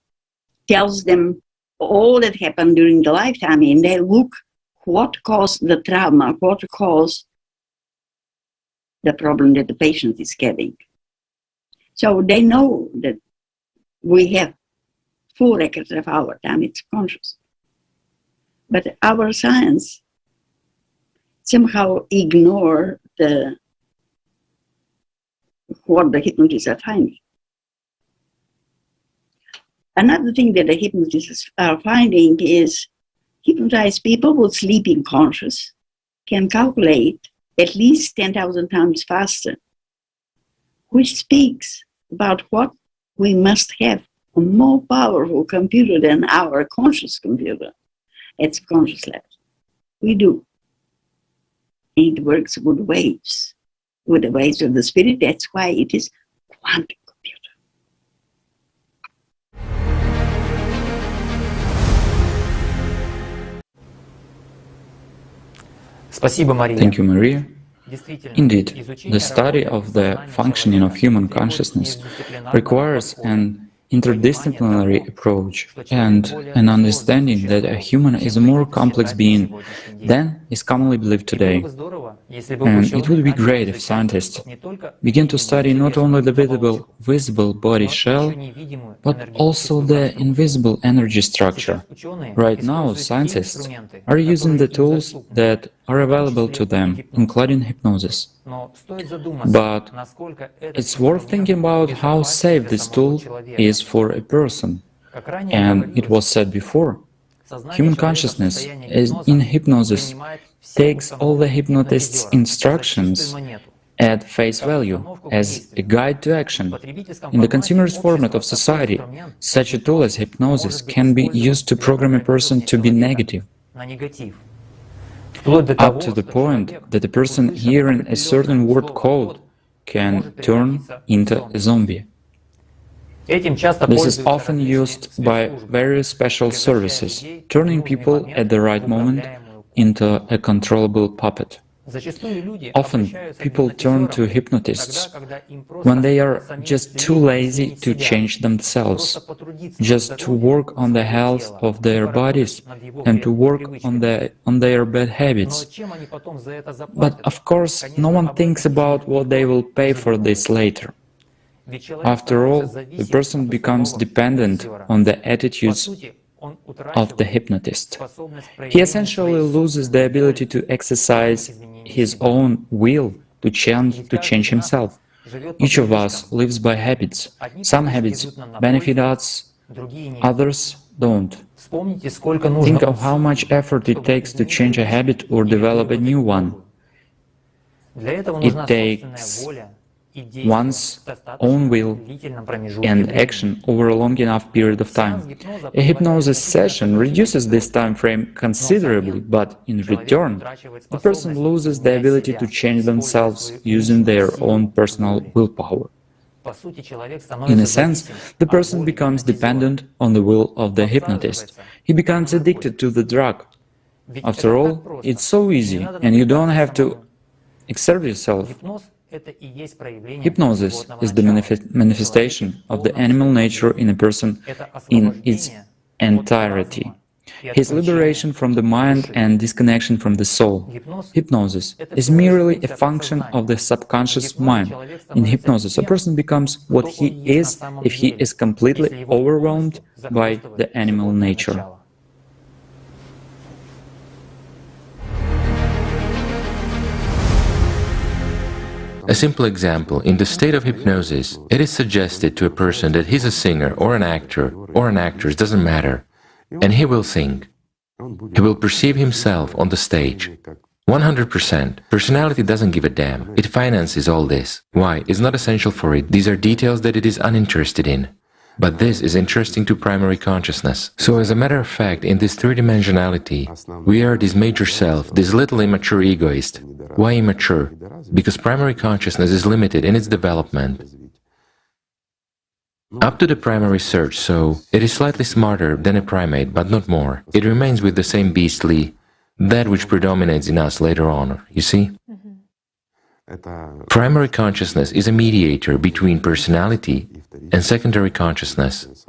Speaker 9: tells them all that happened during the lifetime, and they look what caused the trauma, what caused the problem that the patient is getting. So they know that we have full records of our time, it's conscious. But our science somehow ignore what the hypnotists are finding. Another thing that the hypnotists are finding is hypnotized people with sleeping conscious can calculate at least 10,000 times faster, which speaks about what we must have a more powerful computer than our conscious computer at conscious level. We do. It works with the waves of the spirit. That's why it is quantum computer.
Speaker 4: Thank you, Maria. Indeed, the study of the functioning of human consciousness requires an interdisciplinary approach and an understanding that a human is a more complex being than is commonly believed today. And it would be great if scientists begin to study not only the visible body shell, but also the invisible energy structure. Right now, scientists are using the tools that are available to them, including hypnosis. But it's worth thinking about how safe this tool is for a person. And it was said before, human consciousness in hypnosis takes all the hypnotist's instructions at face value as a guide to action. In the consumerist format of society, such a tool as hypnosis can be used to program a person to be negative, up to the point that a person hearing a certain word code can turn into a zombie. This is often used by various special services, turning people at the right moment into a controllable puppet. Often people turn to hypnotists when they are just too lazy to change themselves, just to work on the health of their bodies and to work on their bad habits. But of course, no one thinks about what they will pay for this later. After all, the person becomes dependent on the attitudes of the hypnotist. He essentially loses the ability to exercise his own will to change himself. Each of us lives by habits. Some habits benefit us, others don't. Think of how much effort it takes to change a habit or develop a new one. It takes one's own will and action over a long enough period of time. A hypnosis session reduces this time frame considerably, but in return, the person loses the ability to change themselves using their own personal willpower. In a sense, the person becomes dependent on the will of the hypnotist. He becomes addicted to the drug. After all, it's so easy, and you don't have to exert yourself. Hypnosis is the manifestation of the animal nature in a person in its entirety. His liberation from the mind and disconnection from the soul. Hypnosis is merely a function of the subconscious mind. In hypnosis, a person becomes what he is if he is completely overwhelmed by the animal nature.
Speaker 5: A simple example, in the state of hypnosis, it is suggested to a person that he's a singer or an actor or an actress, doesn't matter, and he will sing. He will perceive himself on the stage. 100%. Personality doesn't give a damn. It finances all this. Why? It's not essential for it. These are details that it is uninterested in. But this is interesting to primary consciousness. So as a matter of fact, in this three-dimensionality, we are this major self, this little immature egoist. Why immature? Because primary consciousness is limited in its development. Up to the primary surge, so it is slightly smarter than a primate, but not more. It remains with the same beastly, that which predominates in us later on, you see? Primary consciousness is a mediator between personality and secondary consciousness.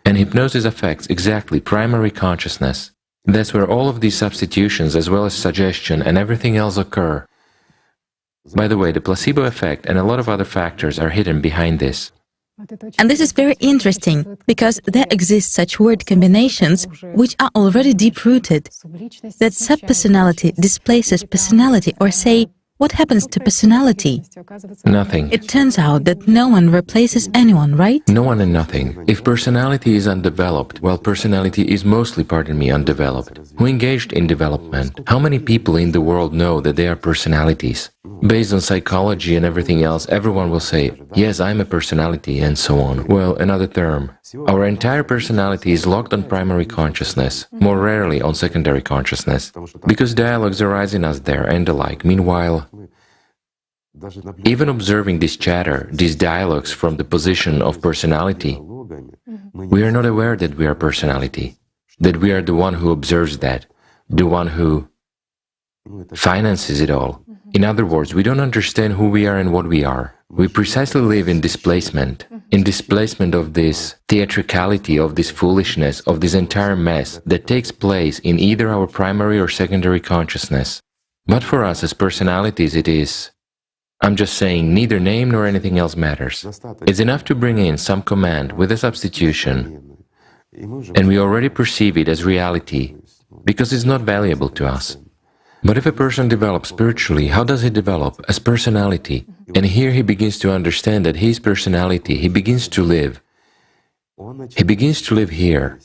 Speaker 5: And hypnosis affects exactly primary consciousness. That's where all of these substitutions as well as suggestion and everything else occur. By the way, the placebo effect and a lot of other factors are hidden behind this.
Speaker 14: And this is very interesting, because there exist such word combinations which are already deep-rooted. That subpersonality displaces personality, or say, What happens to personality?
Speaker 5: Nothing.
Speaker 14: It turns out that no one replaces anyone, right?
Speaker 5: No one and nothing. If personality is undeveloped, well, personality is mostly, pardon me, undeveloped. Who engaged in development? How many people in the world know that they are personalities? Based on psychology and everything else, everyone will say, yes, I'm a personality, and so on. Well, another term. Our entire personality is locked on primary consciousness, more rarely on secondary consciousness, because dialogues arise in us there and the like. Meanwhile, even observing this chatter, these dialogues from the position of personality, we are not aware that we are personality, that we are the one who observes that, the one who finances it all. In other words, we don't understand who we are and what we are. We precisely live in displacement of this theatricality, of this foolishness, of this entire mess that takes place in either our primary or secondary consciousness. But for us as personalities it is, I'm just saying, neither name nor anything else matters. It's enough to bring in some command with a substitution, and we already perceive it as reality, because it's not valuable to us. But if a person develops spiritually, how does he develop? As personality. And here he begins to understand that his personality, he begins to live. He begins to live here,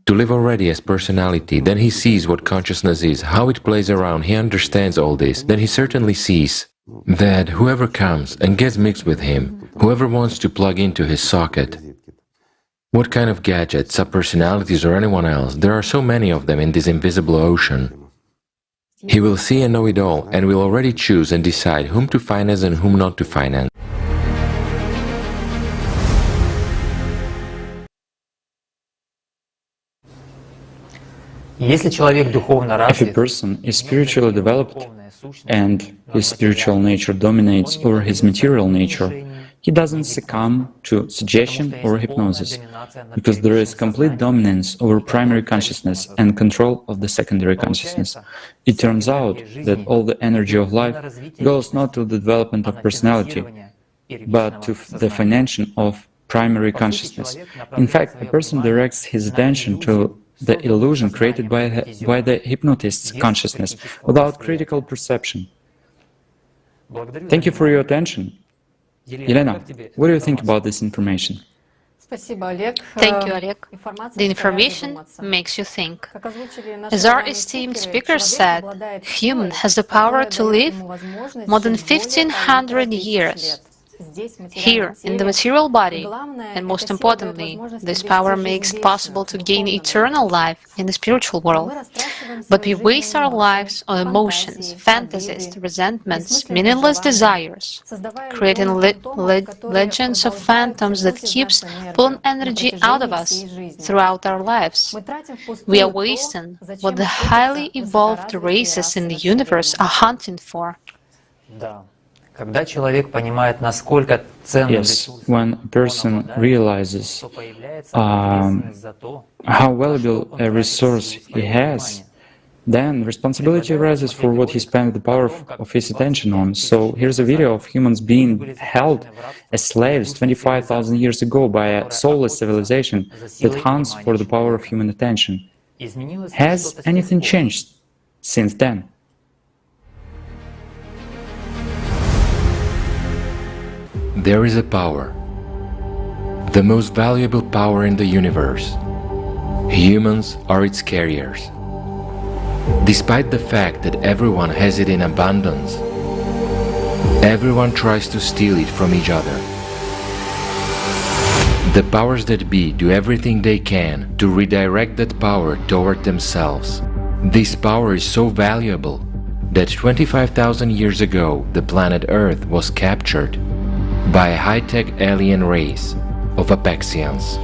Speaker 5: to live already as personality. Then he sees what consciousness is, how it plays around, he understands all this. Then he certainly sees that whoever comes and gets mixed with him, whoever wants to plug into his socket, what kind of gadgets, subpersonalities or anyone else, there are so many of them in this invisible ocean. He will see and know it all, and will already choose and decide whom to finance and whom not to finance.
Speaker 4: If a person is spiritually developed and his spiritual nature dominates over his material nature, he doesn't succumb to suggestion or hypnosis, because there is complete dominance over primary consciousness and control of the secondary consciousness. It turns out that all the energy of life goes not to the development of personality, but to the financing of primary consciousness. In fact, a person directs his attention to the illusion created by the hypnotist's consciousness without critical perception. Thank you for your attention. Elena, what do you think about this information?
Speaker 3: Thank you, Oleg. The information makes you think. As our esteemed speaker said, human has the power to live more than 1500 years here in the material body, and most importantly, this power makes it possible to gain eternal life in the spiritual world. But we waste our lives on emotions, fantasies, resentments, meaningless desires, creating legends of phantoms that keeps pulling energy out of us throughout our lives. We are wasting what the highly evolved races in the universe are hunting for.
Speaker 4: Yes, when a person realizes how valuable a resource he has, then responsibility arises for what he spent the power of his attention on. So here's a video of humans being held as slaves 25,000 years ago by a soulless civilization that hunts for the power of human attention. Has anything changed since then?
Speaker 5: There is a power, the most valuable power in the universe. Humans are its carriers. Despite the fact that everyone has it in abundance, everyone tries to steal it from each other. The powers that be do everything they can to redirect that power toward themselves. This power is so valuable that 25,000 years ago the planet Earth was captured by a high-tech alien race of Apexians.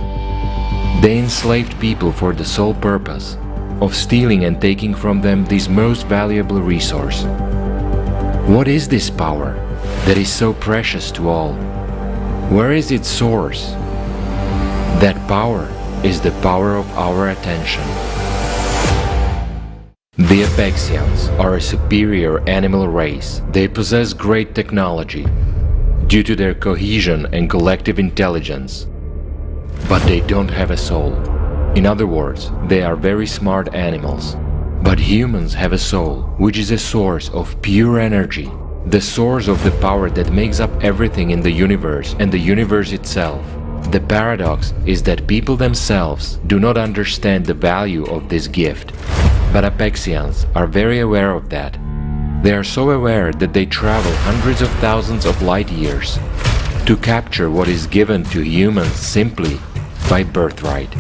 Speaker 5: They enslaved people for the sole purpose of stealing and taking from them this most valuable resource. What is this power that is so precious to all? Where is its source? That power is the power of our attention. The Apexians are a superior animal race. They possess great technology due to their cohesion and collective intelligence. But they don't have a soul. In other words, they are very smart animals. But humans have a soul, which is a source of pure energy, the source of the power that makes up everything in the universe and the universe itself. The paradox is that people themselves do not understand the value of this gift, but Apexians are very aware of that. They are so aware that they travel hundreds of thousands of light years to capture what is given to humans simply by birthright.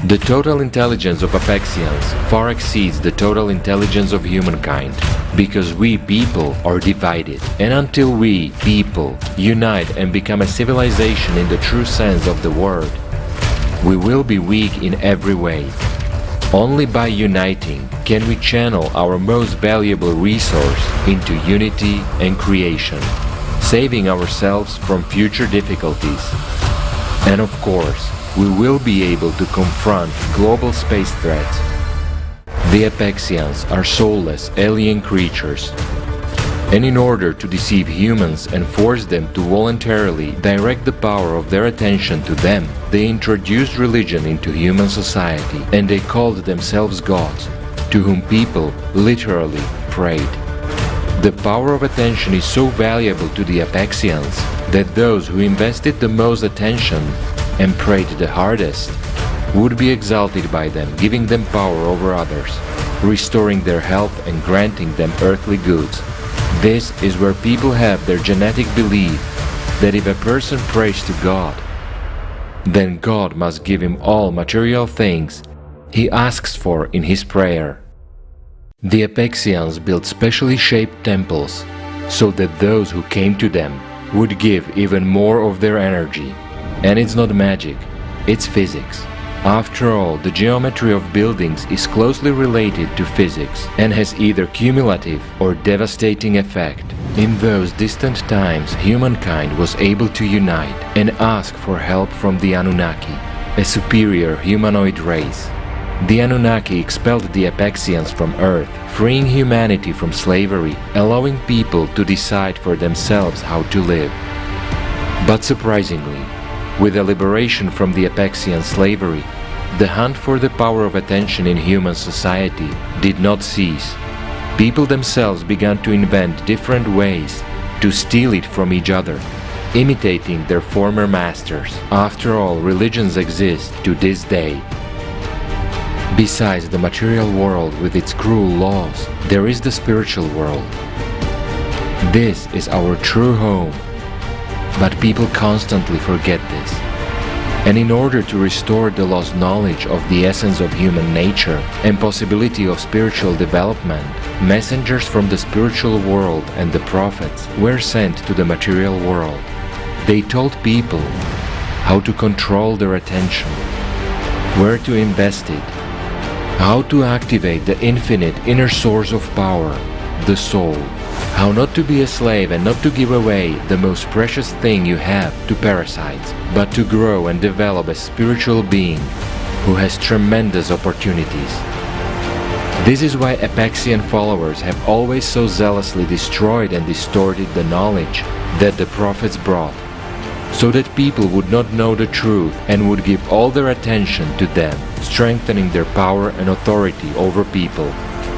Speaker 5: The total intelligence of Apexians far exceeds the total intelligence of humankind, because we people are divided, and until we people unite and become a civilization in the true sense of the word, we will be weak in every way. Only by uniting can we channel our most valuable resource into unity and creation, saving ourselves from future difficulties. And of course, we will be able to confront global space threats. The Apexians are soulless alien creatures, and in order to deceive humans and force them to voluntarily direct the power of their attention to them, they introduced religion into human society, and they called themselves gods, to whom people literally prayed. The power of attention is so valuable to the Apexians that those who invested the most attention and prayed the hardest would be exalted by them, giving them power over others, restoring their health and granting them earthly goods. This is where people have their genetic belief that if a person prays to God, then God must give him all material things he asks for in his prayer. The Apexians built specially shaped temples so that those who came to them would give even more of their energy. And it's not magic, it's physics. After all, the geometry of buildings is closely related to physics and has either cumulative or devastating effect. In those distant times, humankind was able to unite and ask for help from the Anunnaki, a superior humanoid race. The Anunnaki expelled the Apexians from Earth, freeing humanity from slavery, allowing people to decide for themselves how to live. But surprisingly, with the liberation from the Apexian slavery, the hunt for the power of attention in human society did not cease. People themselves began to invent different ways to steal it from each other, imitating their former masters. After all, religions exist to this day. Besides the material world with its cruel laws, there is the spiritual world. This is our true home. But people constantly forget this. And in order to restore the lost knowledge of the essence of human nature and possibility of spiritual development, messengers from the spiritual world and the prophets were sent to the material world. They told people how to control their attention, where to invest it, how to activate the infinite inner source of power, the soul, how not to be a slave and not to give away the most precious thing you have to parasites, but to grow and develop a spiritual being who has tremendous opportunities. This is why Apexian followers have always so zealously destroyed and distorted the knowledge that the prophets brought, so that people would not know the truth and would give all their attention to them, strengthening their power and authority over people.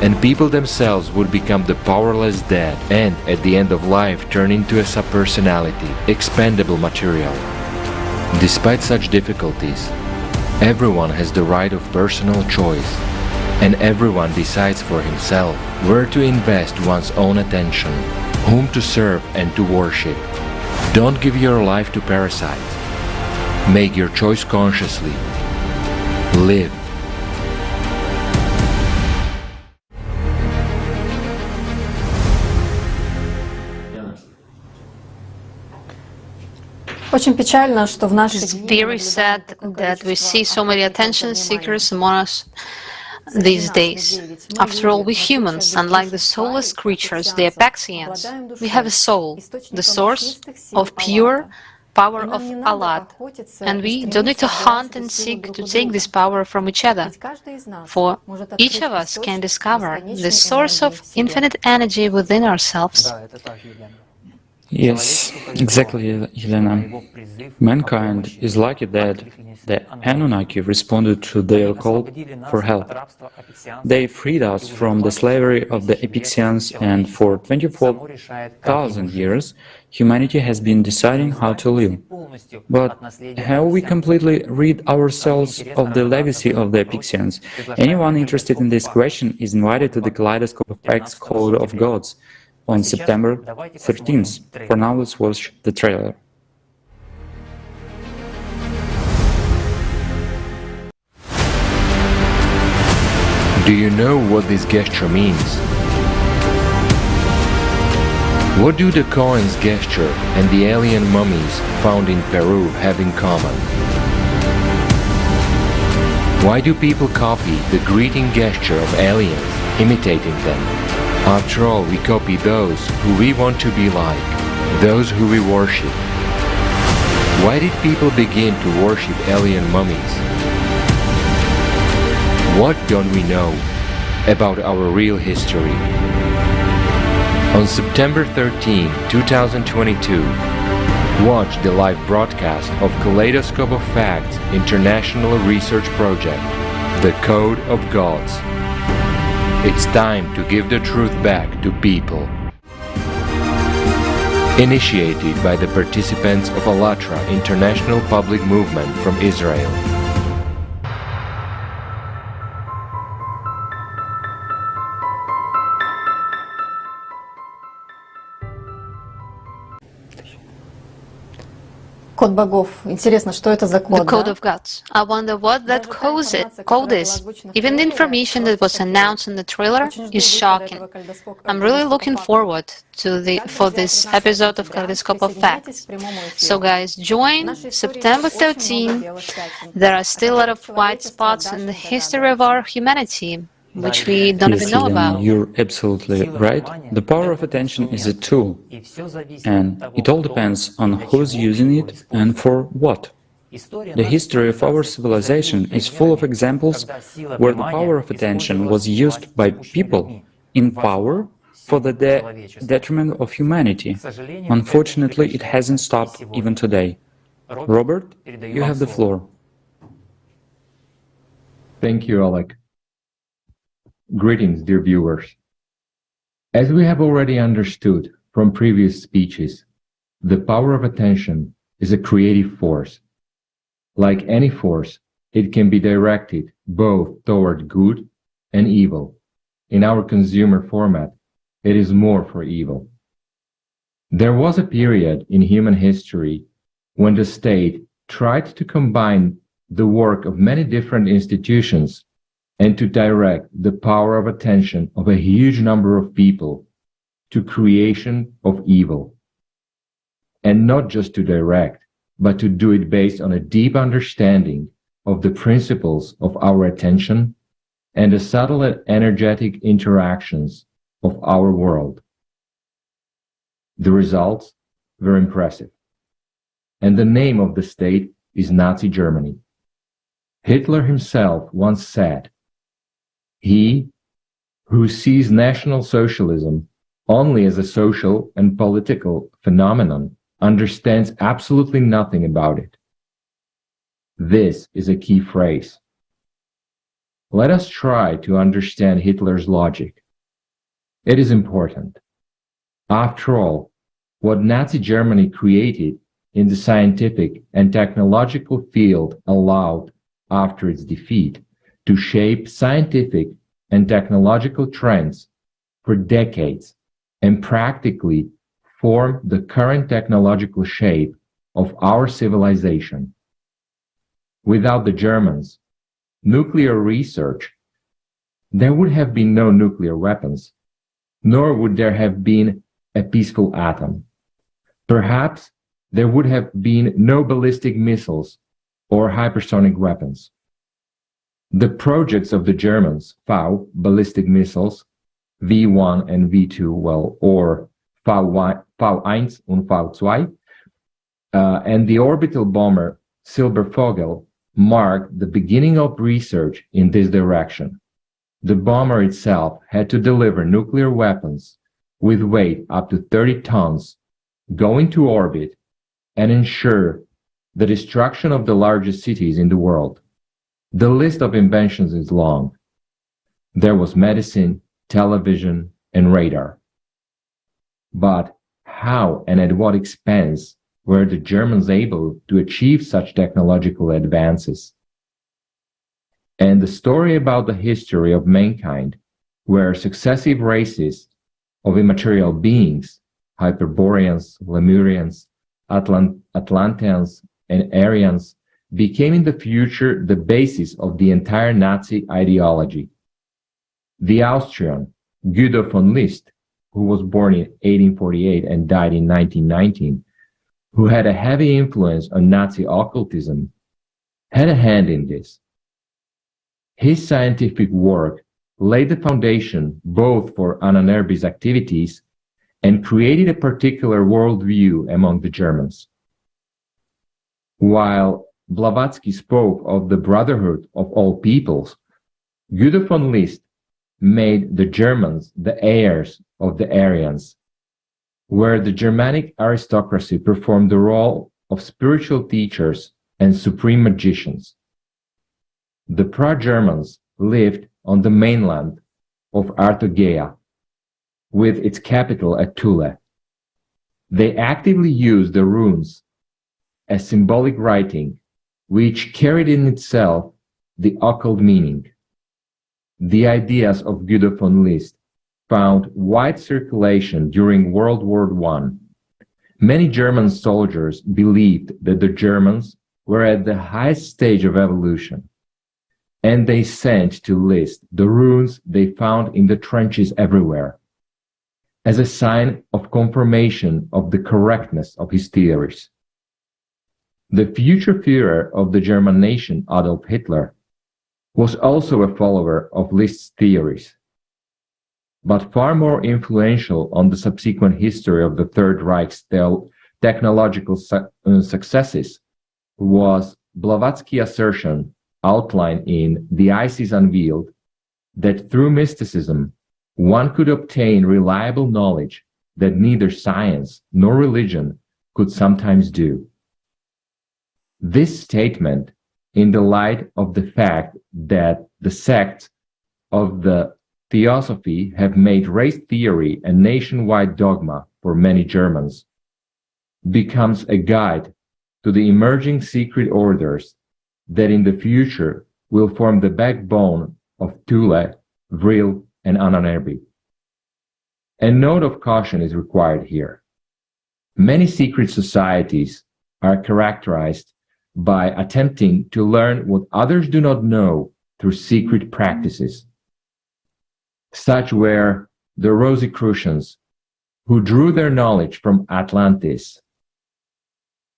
Speaker 5: And people themselves would become the powerless dead and, at the end of life, turn into a subpersonality, expendable material. Despite such difficulties, everyone has the right of personal choice, and everyone decides for himself where to invest one's own attention, whom to serve and to worship. Don't give your life to parasites. Make your choice consciously. Live.
Speaker 3: It's very sad that we see so many attention seekers among us these days. After all, we humans, unlike the soulless creatures, the Apexians, we have a soul, the source of pure power of ALLATRA, and we don't need to hunt and seek to take this power from each other, for each of us can discover the source of infinite energy within ourselves.
Speaker 4: Yes, exactly, Elena. Mankind is lucky that the Anunnaki responded to their call for help. They freed us from the slavery of the Epixians, and for 24,000 years, humanity has been deciding how to live. But have we completely rid ourselves of the legacy of the Epixians? Anyone interested in this question is invited to the Kaleidoscope of Facts Code of Gods on September 13th. For now, let's watch the trailer.
Speaker 5: Do you know what this gesture means? What do the coins gesture and the alien mummies found in Peru have in common? Why do people copy the greeting gesture of aliens, imitating them? After all, we copy those who we want to be like, those who we worship. Why did people begin to worship alien mummies? What don't we know about our real history? On September 13, 2022, watch the live broadcast of Kaleidoscope of Facts International Research Project, The Code of Gods. It's time to give the truth back to people. Initiated by the participants of ALLATRA International Public Movement from Israel.
Speaker 2: Код богов. Интересно, что это за код?
Speaker 3: The Code of Gods. I wonder what that code is. Even the information that was announced in the trailer is shocking. I'm really looking forward to this episode of Kaleidoscope of Facts. So guys, join September 13. There are still a lot of white spots in the history of our humanity, which we don't even know about.
Speaker 4: You're absolutely right. The power of attention is a tool, and it all depends on who's using it and for what. The history of our civilization is full of examples where the power of attention was used by people in power for the detriment of humanity. Unfortunately, it hasn't stopped even today. Robert, you have the floor.
Speaker 5: Thank you, Alec. Greetings, dear viewers. As we have already understood from previous speeches, the power of attention is a creative force. Like any force, it can be directed both toward good and evil. In our consumer format, it is more for evil. There was a period in human history when the state tried to combine the work of many different institutions and to direct the power of attention of a huge number of people to creation of evil. And not just to direct, but to do it based on a deep understanding of the principles of our attention and the subtle and energetic interactions of our world. The results were impressive. And the name of the state is Nazi Germany. Hitler himself once said, "He who sees National Socialism only as a social and political phenomenon understands absolutely nothing about it." This is a key phrase. Let us try to understand Hitler's logic. It is important. After all, what Nazi Germany created in the scientific and technological field allowed, after its defeat, to shape scientific and technological trends for decades and practically form the current technological shape of our civilization. Without the Germans, nuclear research, there would have been no nuclear weapons, nor would there have been a peaceful atom. Perhaps there would have been no ballistic missiles or hypersonic weapons. The projects of the Germans, V, ballistic missiles, V1 and V2, or V1 and V2, and the orbital bomber Silbervogel marked the beginning of research in this direction. The bomber itself had to deliver nuclear weapons with weight up to 30 tons go into orbit, and ensure the destruction of the largest cities in the world. The list of inventions is long. There was medicine, television, and radar. But how and at what expense were the Germans able to achieve such technological advances? And the story about the history of mankind, where successive races of immaterial beings, Hyperboreans, Lemurians, Atlanteans, and Aryans, became in the future the basis of the entire Nazi ideology. The Austrian Guido von List, who was born in 1848 and died in 1919, who had a heavy influence on Nazi occultism, had a hand in this. His scientific work laid the foundation both for Anna Nerby's activities and created a particular worldview among the Germans. While Blavatsky spoke of the brotherhood of all peoples, Guido von List made the Germans the heirs of the Aryans, where the Germanic aristocracy performed the role of spiritual teachers and supreme magicians. The pra-Germans lived on the mainland of Artogaea, with its capital at Thule. They actively used the runes as symbolic writing, which carried in itself the occult meaning. The ideas of Guido von List found wide circulation during World War I. Many German soldiers believed that the Germans were at the highest stage of evolution, and they sent to List the runes they found in the trenches everywhere, as a sign of confirmation of the correctness of his theories. The future Führer of the German nation, Adolf Hitler, was also a follower of List's theories. But far more influential on the subsequent history of the Third Reich's technological successes was Blavatsky's assertion outlined in The Ice is Unveiled that through mysticism, one could obtain reliable knowledge that neither science nor religion could sometimes do. This statement, in the light of the fact that the sects of the Theosophy have made race theory a nationwide dogma for many Germans, becomes a guide to the emerging secret orders that in the future will form the backbone of Thule, Vril, and Anna Nerby. A note of caution is required here. Many secret societies are characterized by attempting to learn what others do not know through secret practices. Such were the Rosicrucians, who drew their knowledge from Atlantis,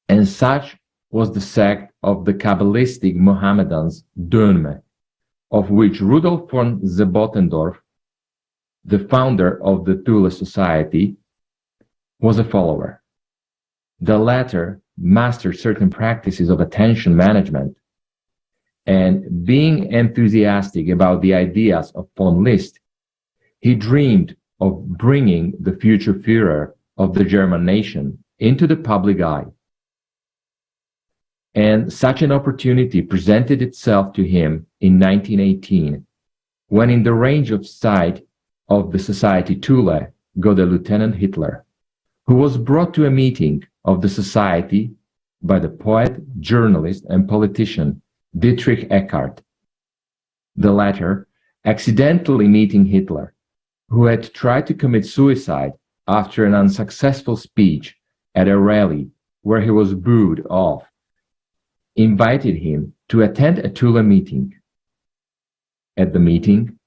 Speaker 5: and such was the sect of the Kabbalistic Mohammedans, Dönme, of which Rudolf von Zebottendorf, the founder of the Thule Society, was a follower. The latter mastered certain practices of attention management, and being enthusiastic about the ideas of von List, he dreamed of bringing the future Führer of the German nation into the public eye. And such an opportunity presented itself to him in 1918, when in the range of sight of the society Thule got a Lieutenant Hitler, who was brought to a meeting of the society by the poet, journalist, and politician Dietrich Eckart. The latter accidentally meeting Hitler, who had tried to commit suicide after an unsuccessful speech at a rally where he was booed off, invited him to attend a Thule meeting. At the meeting,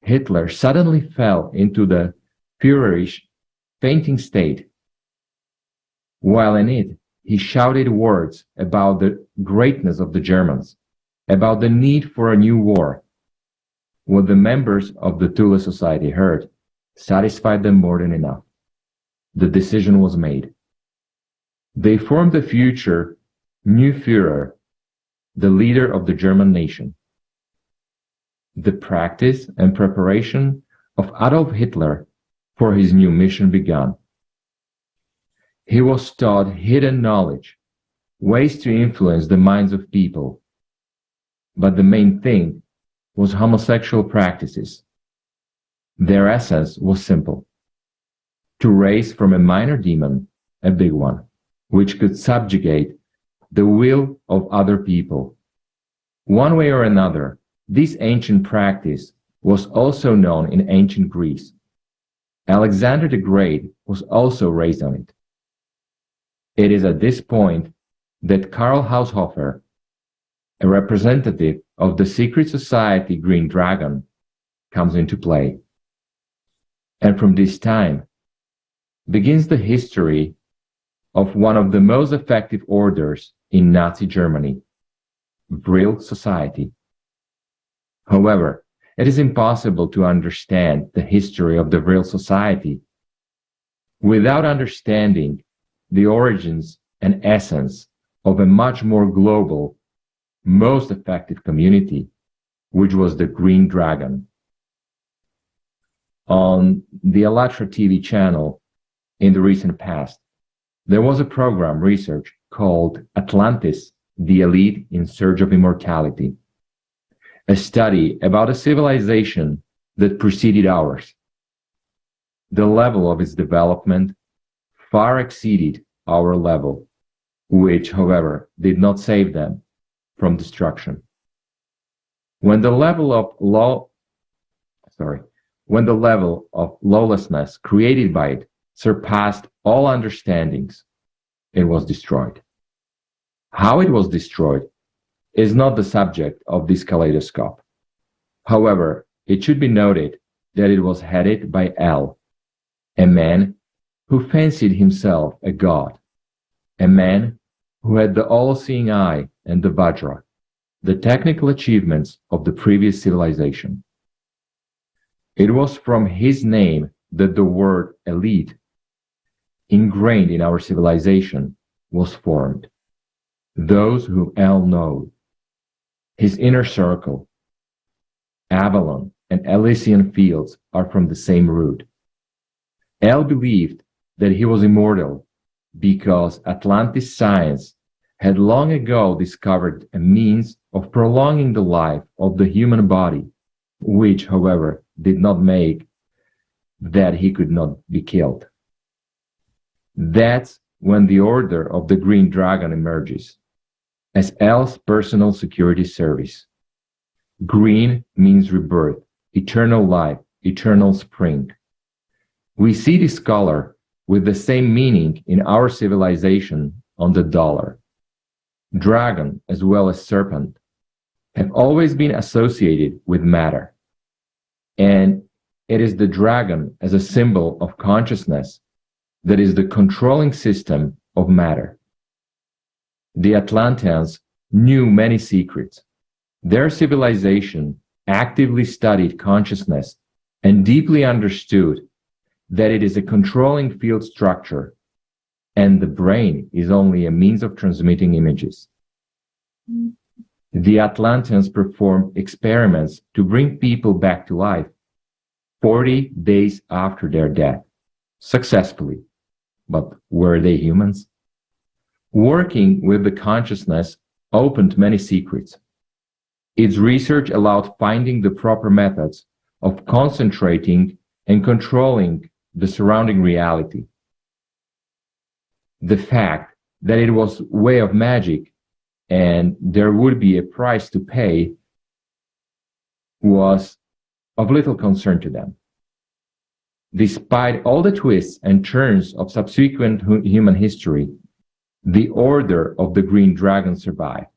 Speaker 5: Hitler suddenly fell into the Führerisch fainting state. While in it, he shouted words about the greatness of the Germans, about the need for a new war. What the members of the Thule Society heard satisfied them more than enough. The decision was made. They formed the future new Führer, the leader of the German nation. The practice and preparation of Adolf Hitler for his new mission began. He was taught hidden knowledge, ways to influence the minds of people. But the main thing was homosexual practices. Their essence was simple: to raise from a minor demon a big one, which could subjugate the will of other people. One way or another, this ancient practice was also known in ancient Greece. Alexander the Great was also raised on it. It is at this point that Karl Haushofer, a representative of the secret society Green Dragon, comes into play. And from this time begins the history of one of the most effective orders in Nazi Germany, Vril Society. However, it is impossible to understand the history of the Vril Society without understanding the origins and essence of a much more global, most effective community, which was the Green Dragon. On the ALLATRA TV channel in the recent past, there was a program research called Atlantis, the Elite in Search of Immortality, a study about a civilization that preceded ours. The level of its development far exceeded our level, which, however, did not save them from destruction. When the level of lawlessness created by it surpassed all understandings, it was destroyed. How it was destroyed is not the subject of this kaleidoscope. However, it should be noted that it was headed by El, a man who fancied himself a god, a man who had the all-seeing eye and the Vajra, the technical achievements of the previous civilization. It was from his name that the word elite, ingrained in our civilization, was formed. Those whom El know, his inner circle, Avalon and Elysian fields are from the same root. El believed that he was immortal because Atlantis science had long ago discovered a means of prolonging the life of the human body, which, however, did not make that he could not be killed. That's when the Order of the Green Dragon emerges as El's personal security service. Green means rebirth, eternal life, eternal spring. We see this color with the same meaning in our civilization on the dollar. Dragon, as well as serpent, have always been associated with matter. And it is the dragon as a symbol of consciousness that is the controlling system of matter. The Atlanteans knew many secrets. Their civilization actively studied consciousness and deeply understood that it is a controlling field structure and the brain is only a means of transmitting images. The Atlanteans performed experiments to bring people back to life 40 days after their death, successfully. But were they humans? Working with the consciousness opened many secrets. Its research allowed finding the proper methods of concentrating and controlling the surrounding reality. The fact that it was a way of magic and there would be a price to pay was of little concern to them. Despite all the twists and turns of subsequent human history, the Order of the Green Dragon survived.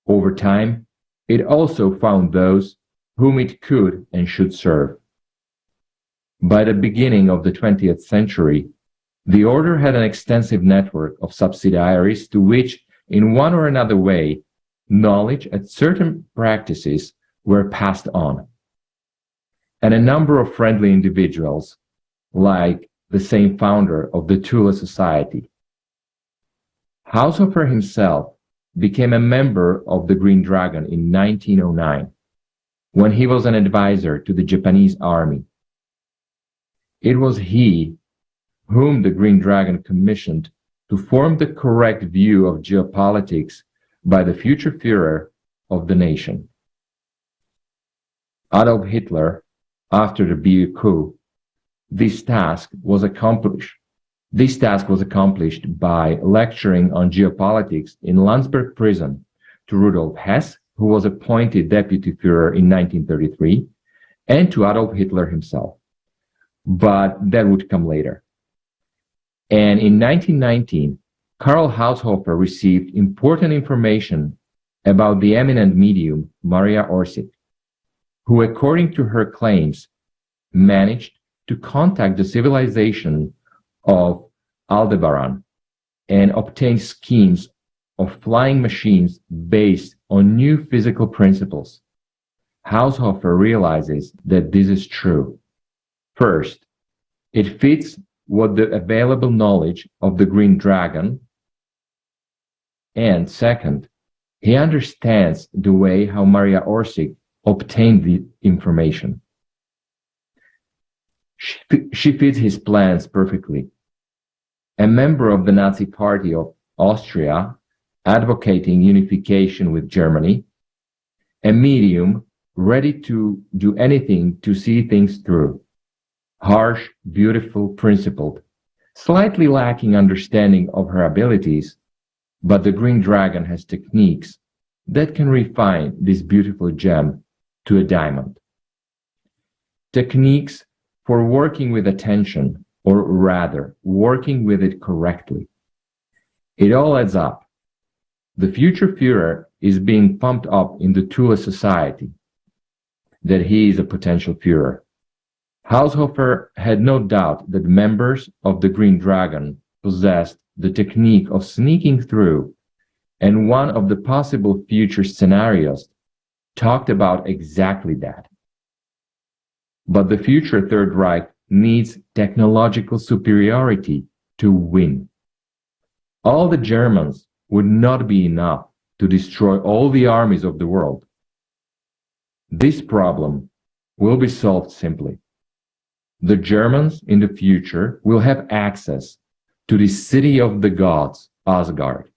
Speaker 5: Over time, it also found those whom it could and should serve. By the beginning of the 20th century, the Order had an extensive network of subsidiaries to which, in one or another way, knowledge and certain practices were passed on. And a number of friendly individuals, like the same founder of the Thule Society. Haushofer himself became a member of the Green Dragon in 1909, when he was an advisor to the Japanese army. It was he whom the Green Dragon commissioned to form the correct view of geopolitics by the future Führer of the nation. Adolf Hitler, after the Beer coup, this task was accomplished by lecturing on geopolitics in Landsberg prison to Rudolf Hess, who was appointed Deputy Führer in 1933, and to Adolf Hitler himself. But that would come later. And in 1919, Karl Haushofer received important information about the eminent medium Maria Orsic, who, according to her claims, managed to contact the civilization of Aldebaran and obtain schemes of flying machines based on new physical principles. Haushofer realizes that this is true. First, it fits what the available knowledge of the Green Dragon, and second, he understands the way how Maria Orsic obtained the information. She fits his plans perfectly. A member of the Nazi Party of Austria, advocating unification with Germany, a medium ready to do anything to see things through, harsh, beautiful, principled, slightly lacking understanding of her abilities, but the Green Dragon has techniques that can refine this beautiful gem to a diamond. Techniques for working with attention, or rather, working with it correctly. It all adds up. The future Führer is being pumped up in the toolless society, that he is a potential Führer. Haushofer had no doubt that members of the Green Dragon possessed the technique of sneaking through, and one of the possible future scenarios talked about exactly that. But the future Third Reich needs technological superiority to win. All the Germans would not be enough to destroy all the armies of the world. This problem will be solved simply. The Germans in the future will have access to the city of the gods, Asgard,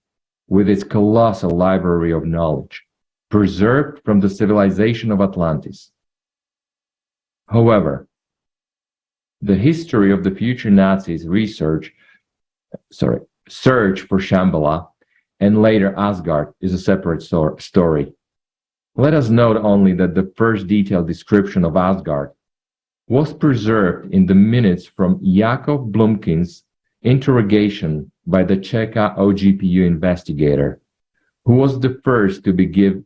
Speaker 5: with its colossal library of knowledge, preserved from the civilization of Atlantis. However, the history of the future Nazis' search for Shambhala and later Asgard is a separate story. Let us note only that the first detailed description of Asgard was preserved in the minutes from Yakov Blumkin's interrogation by the Cheka OGPU investigator, who was the first to be given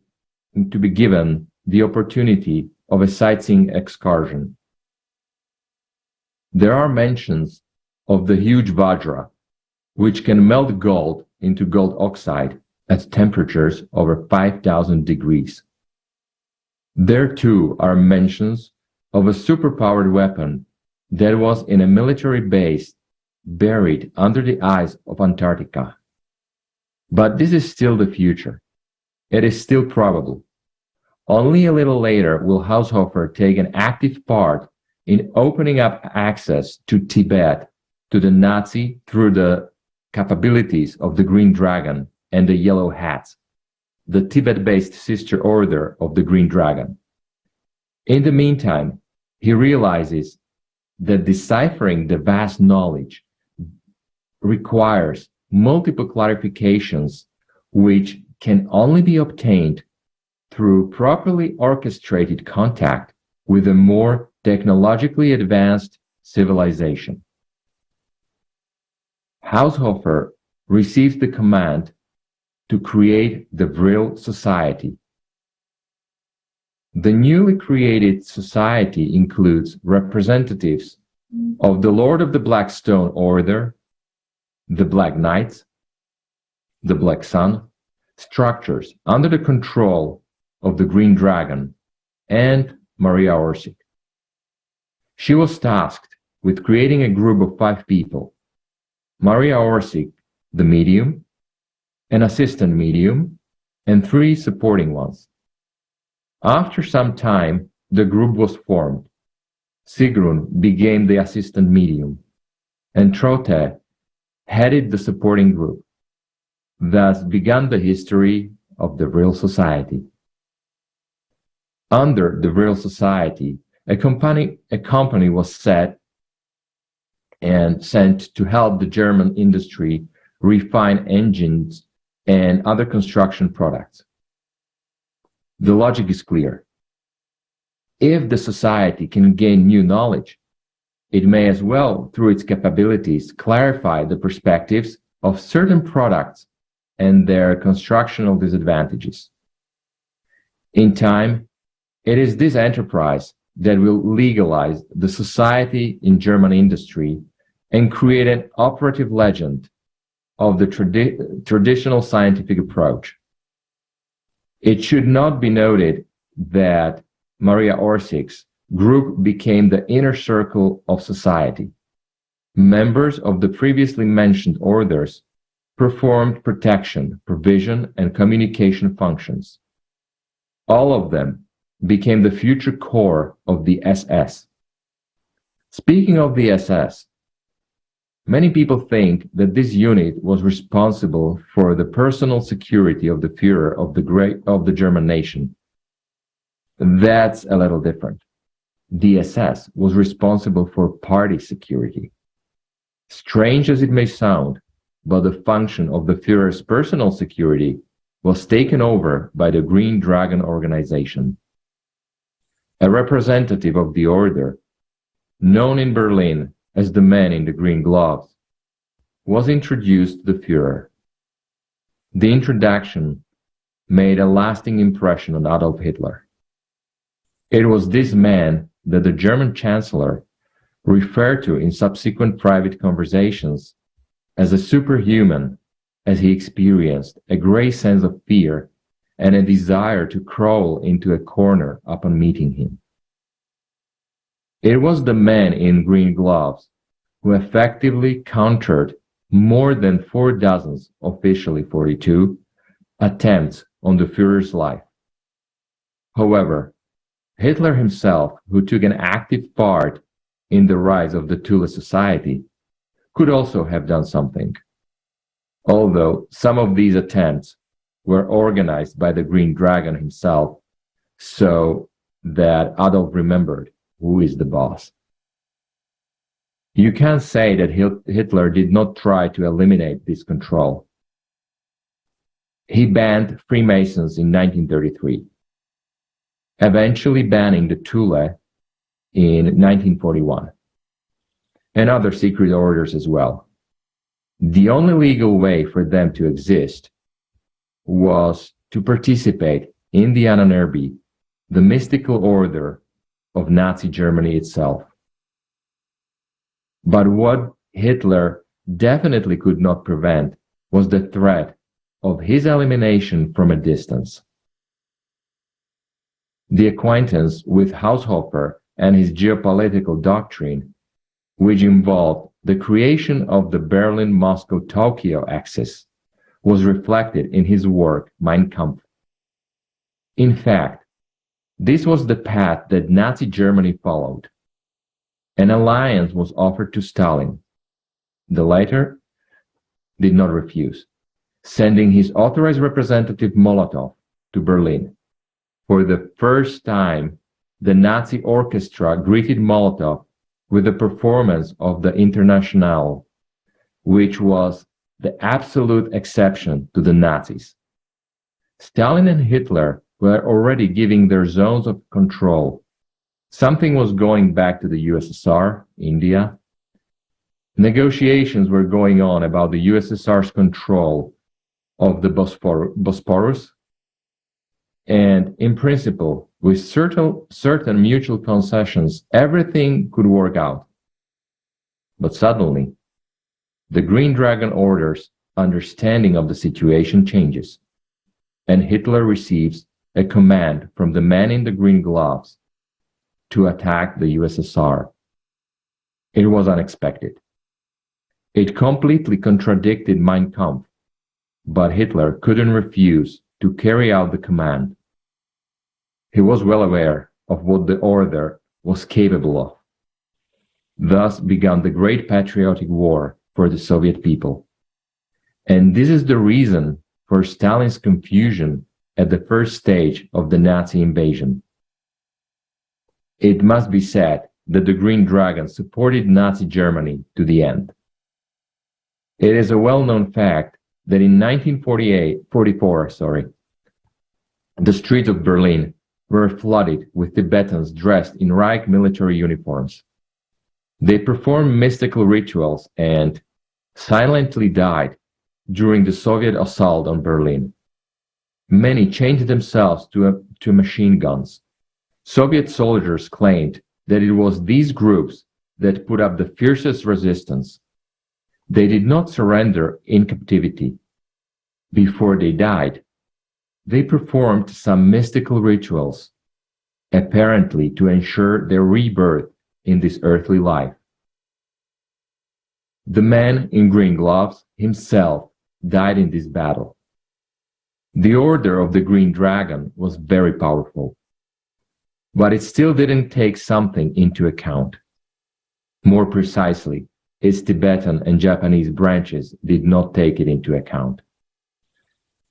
Speaker 5: the opportunity of a sightseeing excursion. There are mentions of the huge Vajra, which can melt gold into gold oxide at temperatures over 5,000 degrees. There too are mentions of a superpowered weapon that was in a military base buried under the ice of Antarctica. But this is still the future. It is still probable. Only a little later will Haushofer take an active part in opening up access to Tibet to the Nazi through the capabilities of the Green Dragon and the Yellow Hats, the Tibet-based sister order of the Green Dragon. In the meantime, he realizes that deciphering the vast knowledge requires multiple clarifications, which can only be obtained through properly orchestrated contact with a more technologically advanced civilization. Haushofer receives the command to create the Vril Society. The newly created society includes representatives of the Lord of the Black Stone Order, the Black Knights, the Black Sun, structures under the control of the Green Dragon, and Maria Orsic. She was tasked with creating a group of 5 people: Maria Orsic, the medium, an assistant medium, and 3 supporting ones. After some time, the group was formed. Sigrun became the assistant medium. and Trotte headed the supporting group. Thus began the history of the real society. Under the real society, a company was set and sent to help the German industry refine engines and other construction products. The logic is clear. If the society can gain new knowledge, it may as well, through its capabilities, clarify the perspectives of certain products and their constructional disadvantages. In time, it is this enterprise that will legalize the society in German industry and create an operative legend of the traditional scientific approach. It should not be noted that Maria Orsich's group became the inner circle of society. Members of the previously mentioned orders performed protection, provision, and communication functions. All of them became the future core of the SS. Speaking of the SS, many people think that this unit was responsible for the personal security of the Führer of the German nation. That's a little different. The SS was responsible for party security. Strange as it may sound, but the function of the Führer's personal security was taken over by the Green Dragon organization. A representative of the order, known in Berlin as the man in the green gloves, was introduced to the Führer. The introduction made a lasting impression on Adolf Hitler. It was this man that the German Chancellor referred to in subsequent private conversations as a superhuman, as he experienced a great sense of fear and a desire to crawl into a corner upon meeting him. It was the man in green gloves who effectively countered more than 4 dozen, officially 42, attempts on the Führer's life. However, Hitler himself, who took an active part in the rise of the Thule Society, could also have done something, although some of these attempts were organized by the Green Dragon himself, so that Adolf remembered who is the boss. You can't say that Hitler did not try to eliminate this control. He banned Freemasons in 1933, eventually banning the Thule in 1941, and other secret orders as well. The only legal way for them to exist was to participate in the Ahnenerbe, the mystical order of Nazi Germany itself. But what Hitler definitely could not prevent was the threat of his elimination from a distance. The acquaintance with Haushofer and his geopolitical doctrine, which involved the creation of the Berlin-Moscow-Tokyo axis, was reflected in his work Mein Kampf. In fact, this was the path that Nazi Germany followed. An alliance was offered to Stalin. The latter did not refuse, sending his authorized representative Molotov to Berlin. For the first time, the Nazi orchestra greeted Molotov with a performance of the Internationale, which was the absolute exception to the Nazis. Stalin and Hitler were already giving their zones of control. Something was going back to the USSR, India. Negotiations were going on about the USSR's control of the Bosporus, and in principle, with certain mutual concessions, everything could work out. But suddenly, the Green Dragon Order's understanding of the situation changes, and Hitler receives a command from the man in the green gloves to attack the USSR. It was unexpected. It completely contradicted Mein Kampf, but Hitler couldn't refuse to carry out the command. He was well aware of what the order was capable of. Thus began the Great Patriotic War for the Soviet people. And this is the reason for Stalin's confusion at the first stage of the Nazi invasion. It must be said that the Green Dragon supported Nazi Germany to the end. It is a well-known fact that in 1944, the streets of Berlin were flooded with Tibetans dressed in Reich military uniforms. They performed mystical rituals and silently died during the Soviet assault on Berlin. Many changed themselves to machine guns. Soviet soldiers claimed that it was these groups that put up the fiercest resistance. They did not surrender in captivity. Before they died, they performed some mystical rituals, apparently to ensure their rebirth in this earthly life. The man in green gloves himself died in this battle. The order of the Green Dragon was very powerful, but it still didn't take something into account. More precisely, its Tibetan and Japanese branches did not take it into account.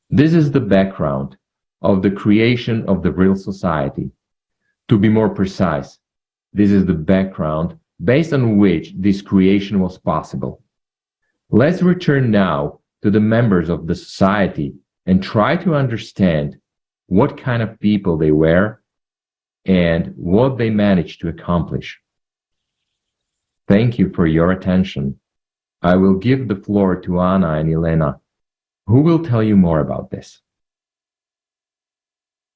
Speaker 5: This is the background of the creation of the real society. To be more precise, this is the background based on which this creation was possible. Let's return now to the members of the society and try to understand what kind of people they were and what they managed to accomplish. Thank you for your attention. I will give the floor to Anna and Elena, who will tell you more about this.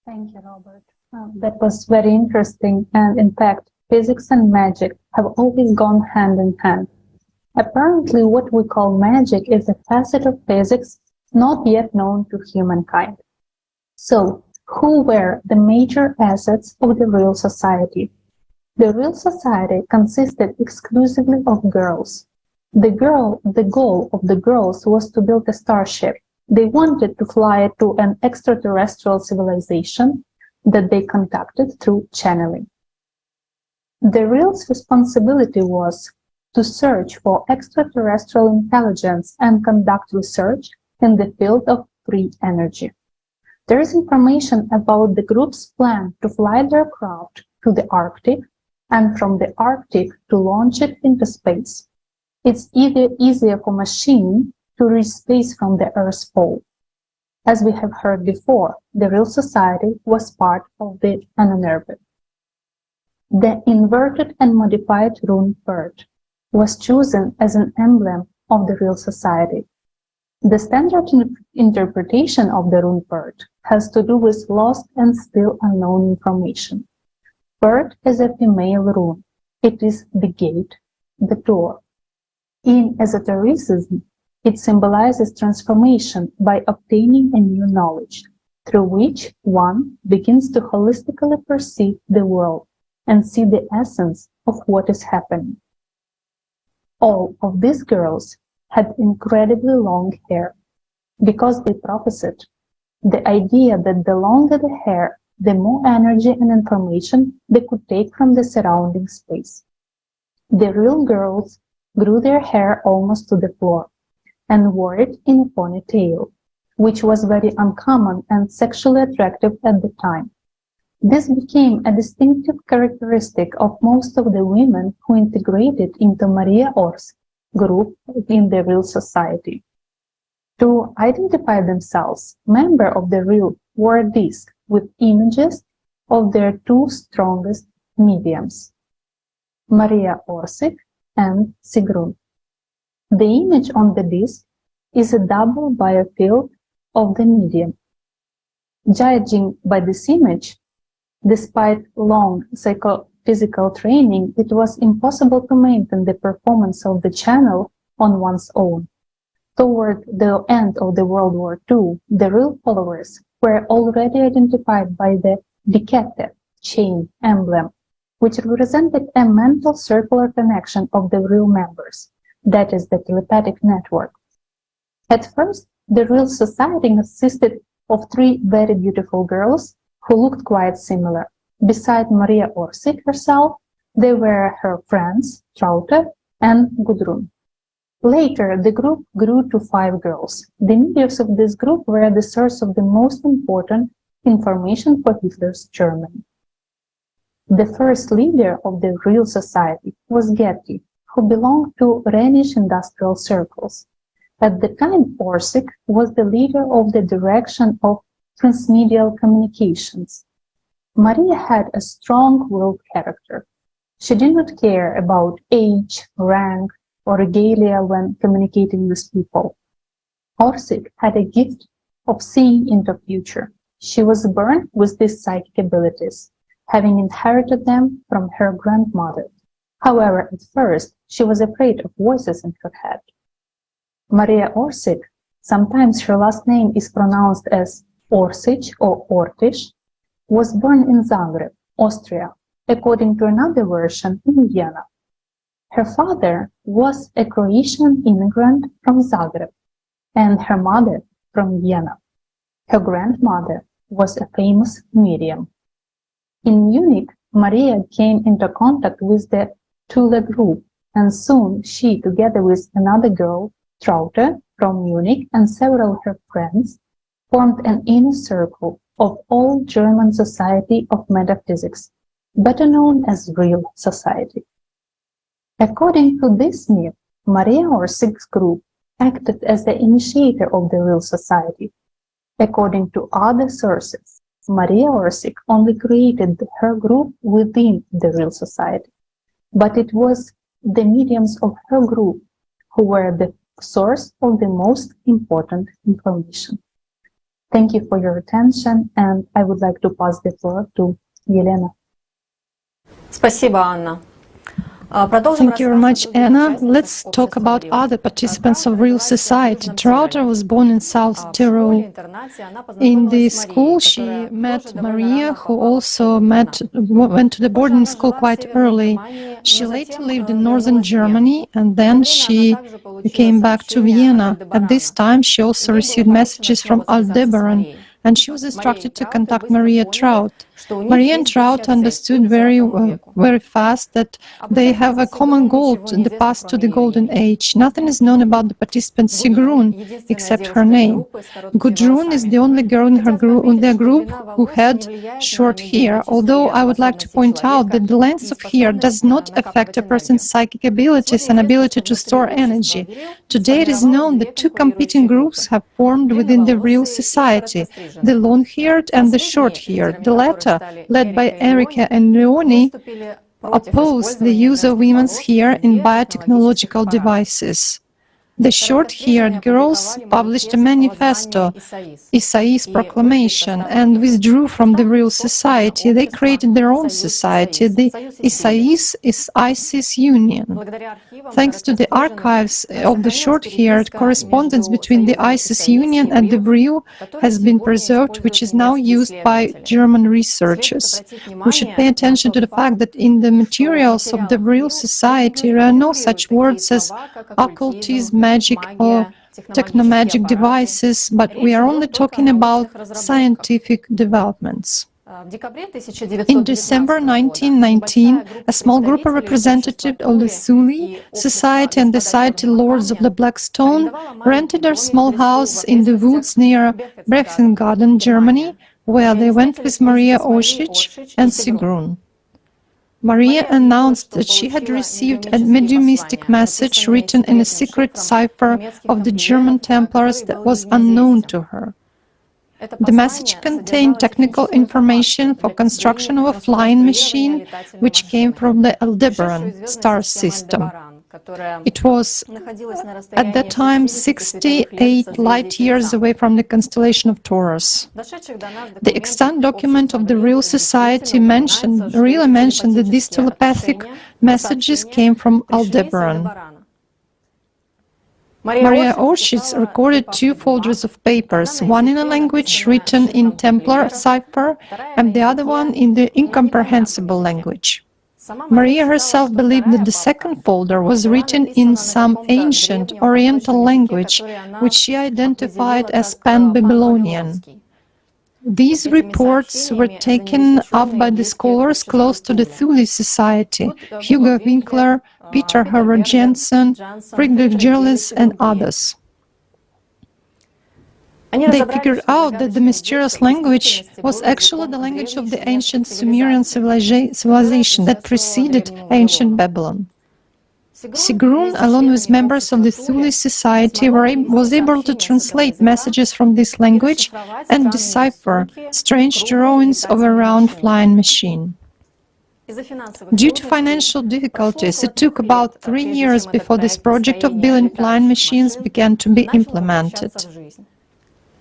Speaker 17: Thank you, Robert. That was very interesting, and in fact, physics and magic have always gone hand in hand. Apparently, what we call magic is a facet of physics not yet known to humankind. So, who were the major assets of the real society? The real society consisted exclusively of girls. The goal of the girls was to build a starship. They wanted to fly to an extraterrestrial civilization that they contacted through channeling. The real's responsibility was to search for extraterrestrial intelligence and conduct research in the field of free energy. There is information about the group's plan to fly their craft to the Arctic and from the Arctic to launch it into space. It's easier for machine to reach space from the Earth's pole. As we have heard before, the real society was part of the unearthed. The inverted and modified rune bird was chosen as an emblem of the real society. The standard interpretation of the rune bird has to do with lost and still unknown information. Bird is a female rune. It is the gate, the door. In esotericism, it symbolizes transformation by obtaining a new knowledge, through which one begins to holistically perceive the world and see the essence of what is happening. All of these girls had incredibly long hair, because they prophesied the idea that the longer the hair, the more energy and information they could take from the surrounding space. The real girls grew their hair almost to the floor and wore it in a ponytail, which was very uncommon and sexually attractive at the time. This became a distinctive characteristic of most of the women who integrated into Maria Orr's group in the real society. To identify themselves, members of the real wore a disc with images of their two strongest mediums, Maria Orsic and Sigrun. The image on the disc is a double biofield of the medium. Judging by this image, despite long psychophysical training, it was impossible to maintain the performance of the channel on one's own. Toward the end of the World War II, the real followers were already identified by the Dikete chain emblem, which represented a mental circular connection of the real members, that is, the telepathic network. At first, the real society consisted of three very beautiful girls who looked quite similar. Beside Maria Orsic herself, They were her friends, Traute and Gudrun. Later, the group grew to 5 girls. The leaders of this group were the source of the most important information for Hitler's Germany. The first leader of the real society was Getty, who belonged to Rhenish industrial circles. At the time, Orsic was the leader of the direction of transmedial communications. Maria had a strong-willed character. She did not care about age, rank, or regalia when communicating with people. Orsic had a gift of seeing into the future. She was born with these psychic abilities, having inherited them from her grandmother. However, at first, she was afraid of voices in her head. Maria Orsic, sometimes her last name is pronounced as Orsic or Ortish, was born in Zagreb, Austria, according to another version in Vienna. Her father was a Croatian immigrant from Zagreb, and her mother from Vienna. Her grandmother was a famous medium. In Munich, Maria came into contact with the Thule group, and soon she, together with another girl, Traute, from Munich, and several of her friends, formed an inner circle of all German society of metaphysics, better known as real society. According to this myth, Maria Orsic's group acted as the initiator of the real society. According to other sources, Maria Orsic only created her group within the real society, but it was the mediums of her group who were the source of the most important information. Thank you for your attention, and I would like to pass the floor to Елена.
Speaker 2: Спасибо, Анна.
Speaker 10: Thank you very much, Anna. Let's talk about other participants of real society. Traute was born in South Tyrol. In the school, she met Maria, who also went to the boarding school quite early. She later lived in northern Germany, and then she came back to Vienna. At this time, she also received messages from Aldebaran, and she was instructed to contact Maria Traut. Maria and Traut understood very fast that they have a common goal, the path to the golden age. Nothing is known about the participant Sigrun except her name. Gudrun is the only girl in their group who had short hair, although I would like to point out that the length of hair does not affect a person's psychic abilities and ability to store energy. Today it is known that 2 competing groups have formed within the real society, the long-haired and the short-haired. The latter, led by Erika and Leonie, opposed the use of women's hair in biotechnological devices. The short-haired girls published a manifesto, Isai's proclamation, and withdrew from the real society. They created their own society, the Isai's Union. Thanks to the archives of the short-haired, correspondence between the Isis Union and the real has been preserved, which is now used by German researchers. We should pay attention to the fact that in the materials of the real society there are no such words as occultism, magic or technomagic devices, but we are only talking about scientific developments. In December 1919, a small group of representatives of the Thule Society and the Society Lords of the Black Stone rented a small house in the woods near Berchtesgaden, Germany, where they went with Maria Orsic and Sigrun. Maria announced that she had received a mediumistic message written in a secret cipher of the German Templars that was unknown to her. The message contained technical information for construction of a flying machine, which came from the Aldebaran star system. It was, at that time, 68 light-years away from the constellation of Taurus. The extant document of the real society really mentioned that these telepathic messages came from Aldebaran. Maria Orsic recorded 2 folders of papers, one in a language written in Templar cipher and the other one in the incomprehensible language. Maria herself believed that the second folder was written in some ancient Oriental language, which she identified as Pan-Babylonian. These reports were taken up by the scholars close to the Thule Society, Hugo Winkler, Peter Herbert Jensen, Friedrich Gerlis, and others. They figured out that the mysterious language was actually the language of the ancient Sumerian civilization that preceded ancient Babylon. Sigrun, along with members of the Thule Society, was able to translate messages from this language and decipher strange drawings of a round flying machine. Due to financial difficulties, it took about 3 years before this project of building flying machines began to be implemented.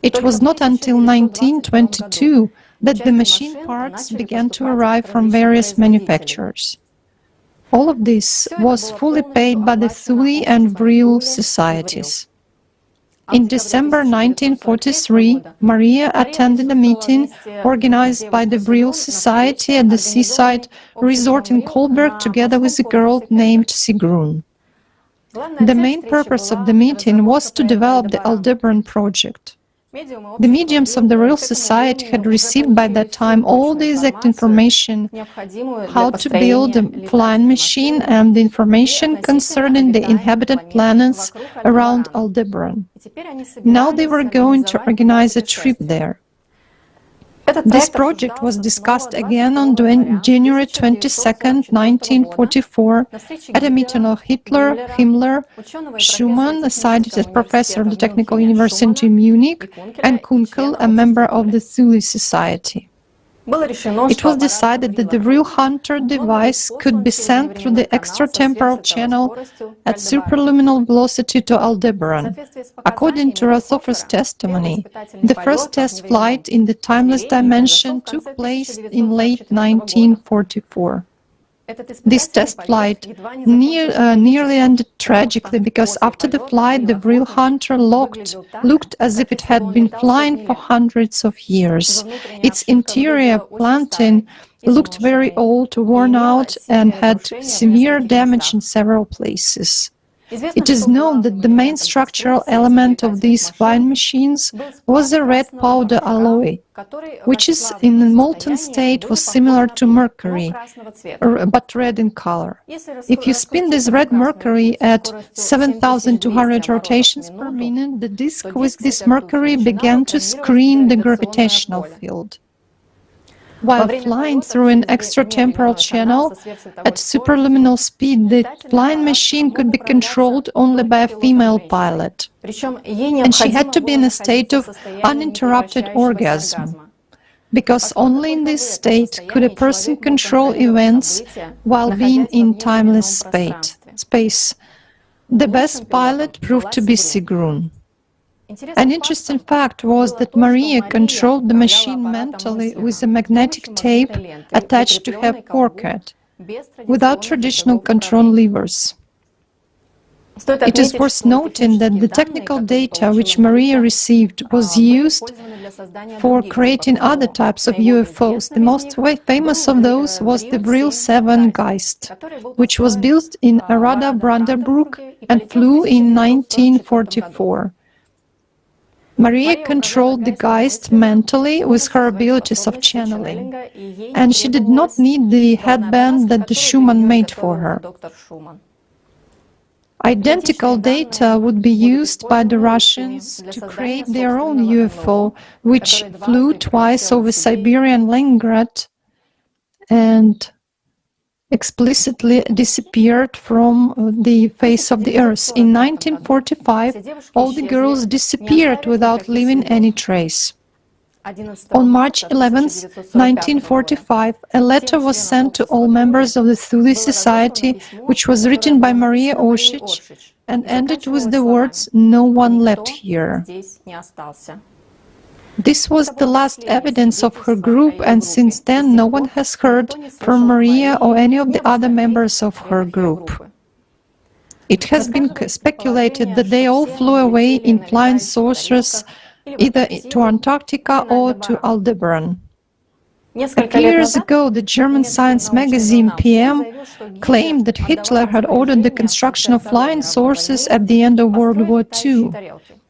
Speaker 10: It was not until 1922 that the machine parts began to arrive from various manufacturers. All of this was fully paid by the Thule and Vril societies. In December 1943, Maria attended a meeting organized by the Vril Society at the seaside resort in Kolberg together with a girl named Sigrun. The main purpose of the meeting was to develop the Aldebaran project. The mediums of the Vril Society had received by that time all the exact information how to build a flying machine and the information concerning the inhabited planets around Aldebaran. Now they were going to organize a trip there. This project was discussed again on January 22, 1944, at a meeting of Hitler, Himmler, Schumann, a scientist professor of the Technical University in Munich, and Kunkel, a member of the Thule Society. It was decided that the Vril Hunter device could be sent through the extratemporal channel at superluminal velocity to Aldebaran. According to Rothofer's testimony, the first test flight in the timeless dimension took place in late 1944. This test flight nearly ended tragically because after the flight the Vril Hunter looked as if it had been flying for hundreds of years. Its interior planting looked very old, worn out, and had severe damage in several places. It is known that the main structural element of these flying machines was a red powder alloy, which is in a molten state was similar to mercury, but red in color. If you spin this red mercury at 7,200 rotations per minute, the disk with this mercury began to screen the gravitational field. While flying through an extratemporal channel at superluminal speed, the flying machine could be controlled only by a female pilot, and she had to be in a state of uninterrupted orgasm, because only in this state could a person control events while being in timeless space. The best pilot proved to be Sigrun. An interesting fact was that Maria controlled the machine mentally with a magnetic tape attached to her forehead, without traditional control levers. It is worth noting that the technical data which Maria received was used for creating other types of UFOs. The most famous of those was the Vril 7 Geist, which was built in Arada Brandenburg and flew in 1944. Maria controlled the Geist mentally with her abilities of channeling, and she did not need the headband that the Schumann made for her. Identical data would be used by the Russians to create their own UFO, which flew twice over Siberian Leningrad and explicitly disappeared from the face of the earth. In 1945, all the girls disappeared without leaving any trace. On March 11, 1945, a letter was sent to all members of the Thule Society, which was written by Maria Oshich and ended with the words, "No one left here." This was the last evidence of her group, and since then no one has heard from Maria or any of the other members of her group. It has been speculated that they all flew away in flying saucers, either to Antarctica or to Aldebaran. A few years ago, the German science magazine PM claimed that Hitler had ordered the construction of flying saucers at the end of World War II.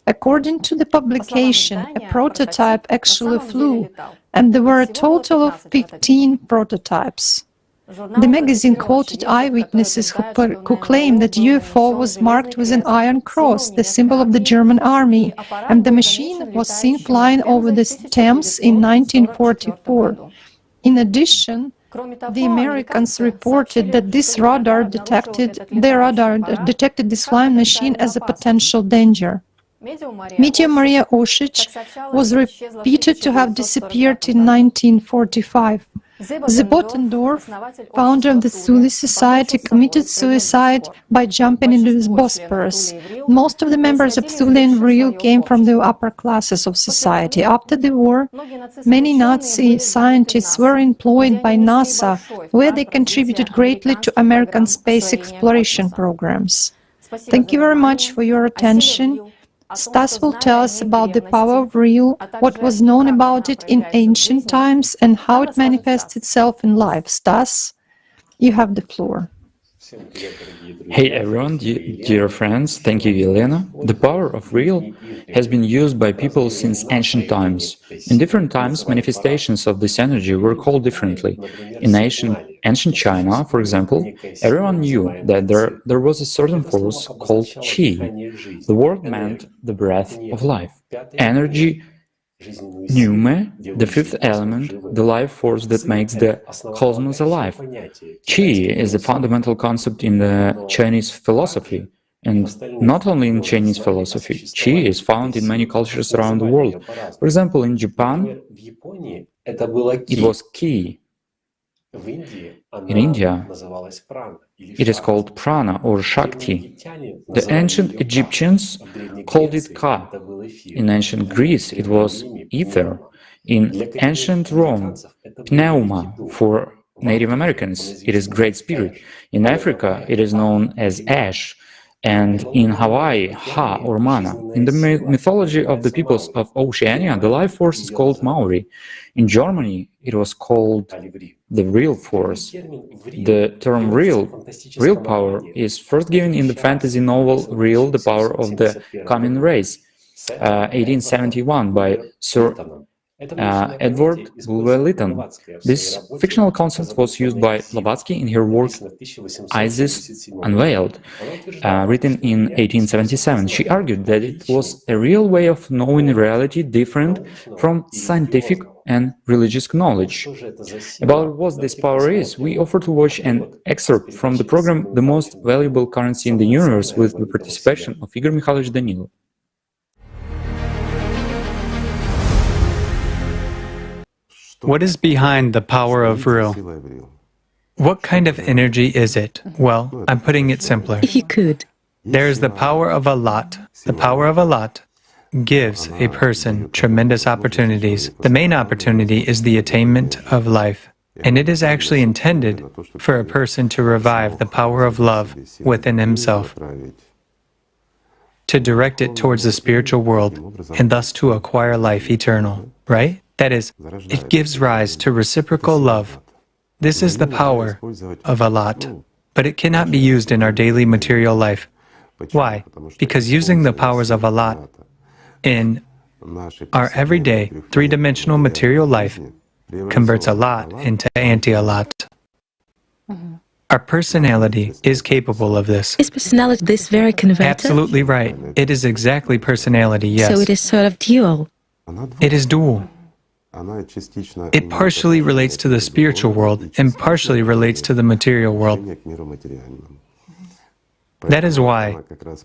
Speaker 10: According to the publication, a prototype actually flew, and there were a total of 15 prototypes. The magazine quoted eyewitnesses who claimed that UFO was marked with an iron cross, the symbol of the German army, and the machine was seen flying over the Thames in 1944. In addition, the Americans reported that their radar detected this flying machine as a potential danger. Meteor Maria Osich was repeated to have disappeared in 1945. Zebotendorf, founder of the Thule Society, committed suicide by jumping into the Bosporus. Most of the members of Thule and Vril came from the upper classes of society. After the war, many Nazi scientists were employed by NASA, where they contributed greatly to American space exploration programs. Thank you very much for your attention. Stas will tell us about the power of Vril, what was known about it in ancient times, and how it manifests itself in life. Stas, you have the floor.
Speaker 4: Hey everyone, dear friends, thank you, Elena. The power of Vril has been used by people since ancient times. In different times, manifestations of this energy were called differently. In ancient China, for example, everyone knew that there was a certain force called qi. The word meant the breath of life. Energy, pneuma, the fifth element, the life force that makes the cosmos alive. Qi is a fundamental concept in the Chinese philosophy, and not only in Chinese philosophy. Qi is found in many cultures around the world. For example, in Japan, it was qi. In India, it is called prana or shakti. The ancient Egyptians called it ka. In ancient Greece, it was ether. In ancient Rome, pneuma for Native Americans, it is Great Spirit. In Africa, it is known as ash. And in Hawaii, ha or mana. In the mythology of the peoples of Oceania, the life force is called Maori. In Germany, it was called the real force. The term real power, is first given in the fantasy novel Real, the Power of the Coming Race, 1871 by Sir Edward Bulwer Lytton. This fictional concept was used by Blavatsky in her work Isis Unveiled, written in 1877. She argued that it was a real way of knowing reality different from scientific and religious knowledge. About what this power is, we offer to watch an excerpt from the program The Most Valuable Currency in the Universe with the participation of Igor Mikhailovich Danilov.
Speaker 6: What is behind the power of Vril? What kind of energy is it? Well, I'm putting it simpler.
Speaker 14: If you could.
Speaker 6: There is the power of ALLATRA. The power of ALLATRA gives a person tremendous opportunities. The main opportunity is the attainment of life. And it is actually intended for a person to revive the power of love within himself, to direct it towards the spiritual world, and thus to acquire life eternal, right? That is, it gives rise to reciprocal love. This is the power of ALLATRA, but it cannot be used in our daily material life. Why? Because using the powers of ALLATRA in our everyday, three-dimensional material life converts ALLATRA into anti-ALLATRA. Our personality is capable of this.
Speaker 14: Is personality this very converted?
Speaker 6: Absolutely right. It is exactly personality, yes.
Speaker 14: So it is sort of dual.
Speaker 6: It is dual. It partially relates to the spiritual world and partially relates to the material world. That is why,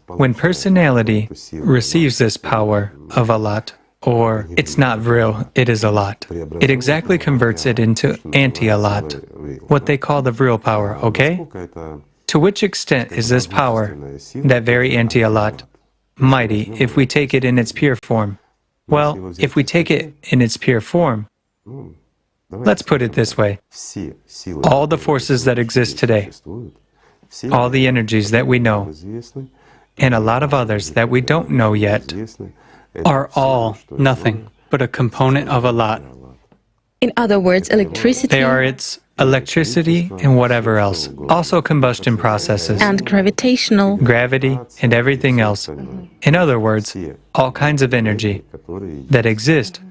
Speaker 6: when personality receives this power of ALLATRA, or it's not Vril, it is ALLATRA, it exactly converts it into anti-ALLATRA, what they call the Vril power, okay? To which extent is this power, that very anti-ALLATRA, mighty if we take it in its pure form? Well, if we take it in its pure form, let's put it this way. All the forces that exist today, all the energies that we know, and a lot of others that we don't know yet, are all nothing but a component of ALLATRA.
Speaker 14: In other words, electricity...
Speaker 6: They are its electricity and whatever else, also combustion processes,
Speaker 1: and gravitational,
Speaker 6: gravity, and everything else. In other words, all kinds of energy that exist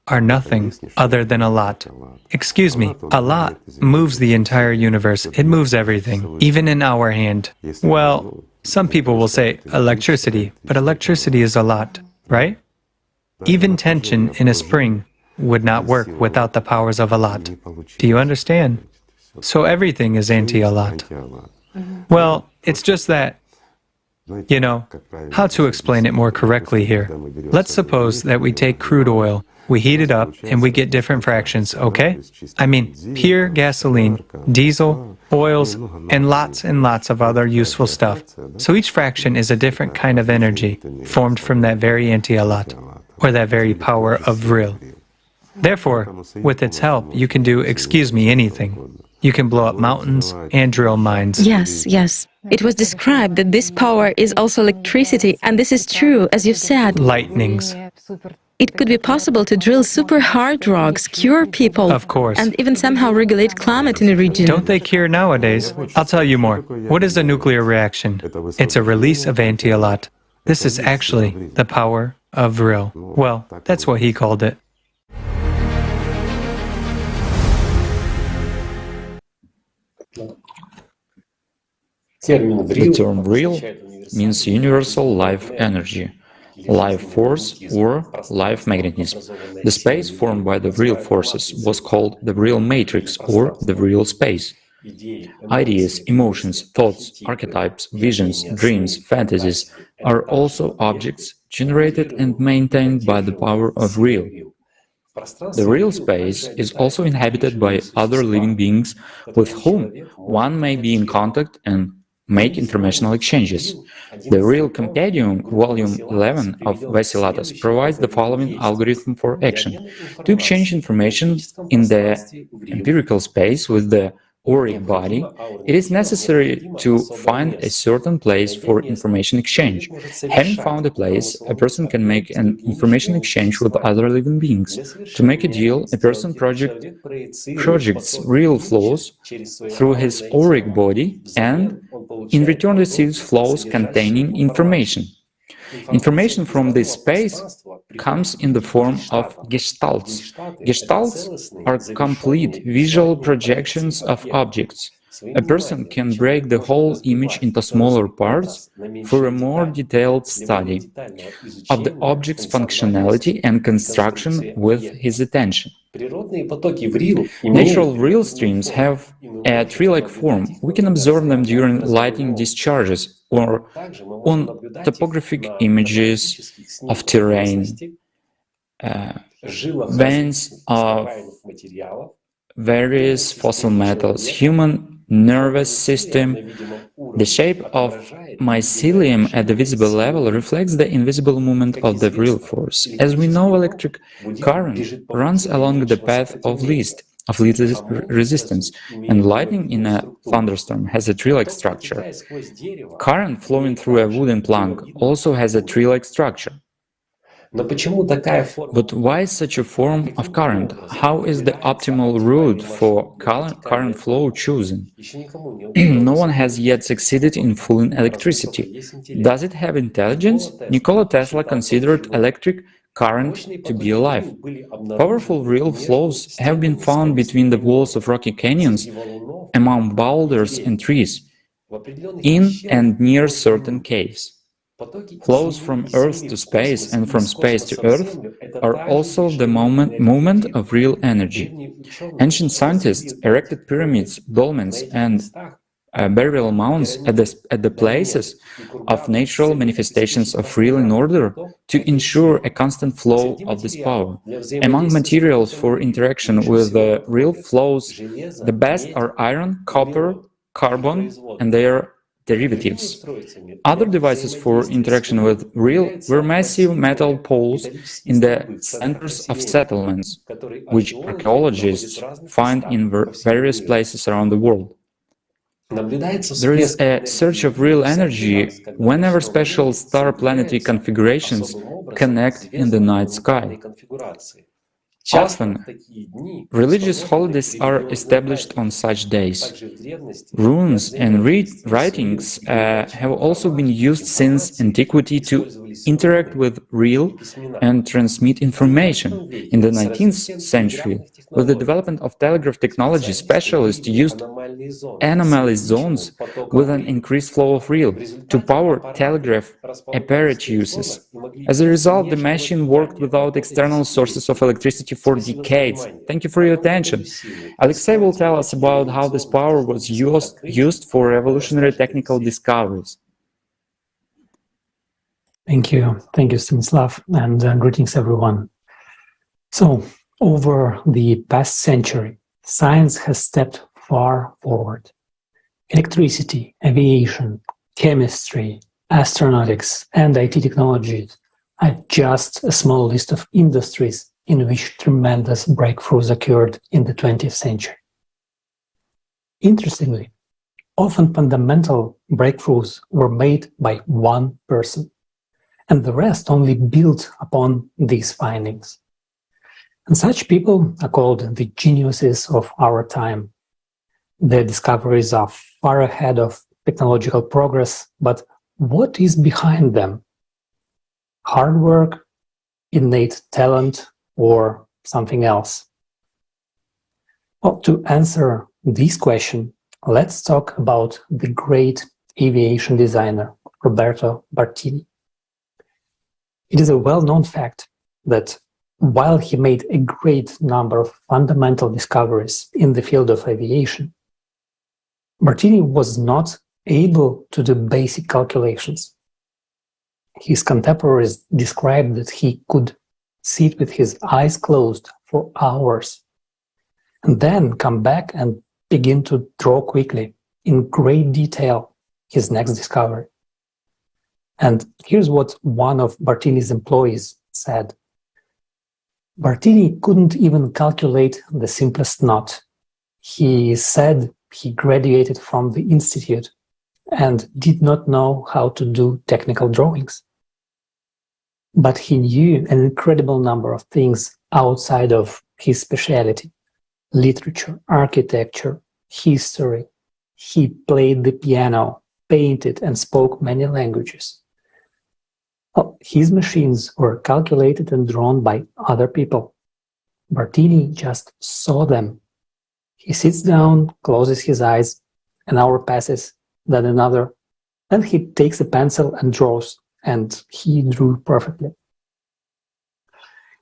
Speaker 6: are nothing other than a lot. Excuse me, a lot moves the entire universe. It moves everything, even in our hand. Well, some people will say electricity, but electricity is a lot, right? Even tension in a spring would not work without the powers of a lot. Do you understand? So everything is anti-a lot. Well, it's just that, you know, how to explain it more correctly here. Let's suppose that we take crude oil, we heat it up, and we get different fractions, okay? I mean, pure gasoline, diesel, oils, and lots of other useful stuff. So each fraction is a different kind of energy formed from that very anti-a lot, or that very power of real. Therefore, with its help, you can do, excuse me, anything. You can blow up mountains and drill mines.
Speaker 1: Yes, yes. It was described that this power is also electricity, and this is true, as you've said.
Speaker 6: Lightnings.
Speaker 1: It could be possible to drill super hard rocks, cure people,
Speaker 6: of course,
Speaker 1: and even somehow regulate climate in a region.
Speaker 6: Don't they cure nowadays? I'll tell you more. What is a nuclear reaction? It's a release of anti-a lot. This is actually the power of real. Well, that's what he called it.
Speaker 4: The term real means universal life energy, life force, or life magnetism. The space formed by the real forces was called the real matrix or the real space. Ideas, emotions, thoughts, archetypes, visions, dreams, fantasies are also objects generated and maintained by the power of real. The real space is also inhabited by other living beings with whom one may be in contact and make informational exchanges. The Real Compendium, Volume 11 of Vasilatas, provides the following algorithm for action. To exchange information in the empirical space with the auric body, it is necessary to find a certain place for information exchange. Having found a place, a person can make an information exchange with other living beings. To make a deal, a person projects real flows through his auric body and in return receives flows containing information. Information from this space comes in the form of gestalts. Gestalts are complete visual projections of objects. A person can break the whole image into smaller parts for a more detailed study of the object's functionality and construction with his attention. Natural real streams have a tree-like form. We can observe them during lightning discharges or on topographic images of terrain, veins of various fossil metals, human nervous system. The shape of mycelium at the visible level reflects the invisible movement of the real force. As we know, electric current runs along the path of least resistance, and lightning in a thunderstorm has a tree-like structure. Current flowing through a wooden plank also has a tree-like structure. But why such a form of current? How is the optimal route for current flow chosen? No one has yet succeeded in fooling electricity. Does it have intelligence? Nikola Tesla considered electric current to be alive. Powerful real flows have been found between the walls of rocky canyons, among boulders and trees, in and near certain caves. Flows from Earth to space and from space to Earth are also the movement of real energy. Ancient scientists erected pyramids, dolmens, and burial mounds at the places of natural manifestations of real in order to ensure a constant flow of this power. Among materials for interaction with the real flows, the best are iron, copper, carbon, and their derivatives. Other devices for interaction with real were massive metal poles in the centers of settlements, which archaeologists find in various places around the world. There is a search of real energy whenever special star-planetary configurations connect in the night sky. Often, religious holidays are established on such days. Runes and writings have also been used since antiquity to interact with real and transmit information. In the 19th century, with the development of telegraph technology, specialists used anomaly zones with an increased flow of real to power telegraph apparatuses. As a result, the machine worked without external sources of electricity for decades. Thank you for your attention. Alexei will tell us about how this power was used for revolutionary technical discoveries.
Speaker 18: Thank you, Stanislav, and greetings everyone. So, over the past century, science has stepped far forward. Electricity, aviation, chemistry, astronautics, and IT technologies are just a small list of industries in which tremendous breakthroughs occurred in the 20th century. Interestingly, often fundamental breakthroughs were made by one person, and the rest only built upon these findings. And such people are called the geniuses of our time. Their discoveries are far ahead of technological progress, but what is behind them? Hard work, innate talent, or something else? Well, to answer this question, let's talk about the great aviation designer, Roberto Bertini. It is a well-known fact that while he made a great number of fundamental discoveries in the field of aviation, Bertini was not able to do basic calculations. His contemporaries described that he could sit with his eyes closed for hours and then come back and begin to draw quickly, in great detail, his next discovery. And here's what one of Bertini's employees said. Bertini couldn't even calculate the simplest knot. He said he graduated from the institute and did not know how to do technical drawings. But he knew an incredible number of things outside of his specialty: literature, architecture, history. He played the piano, painted, and spoke many languages. Well, his machines were calculated and drawn by other people. Bertini just saw them. He sits down, closes his eyes, an hour passes, then another, then he takes a pencil and draws, and he drew perfectly.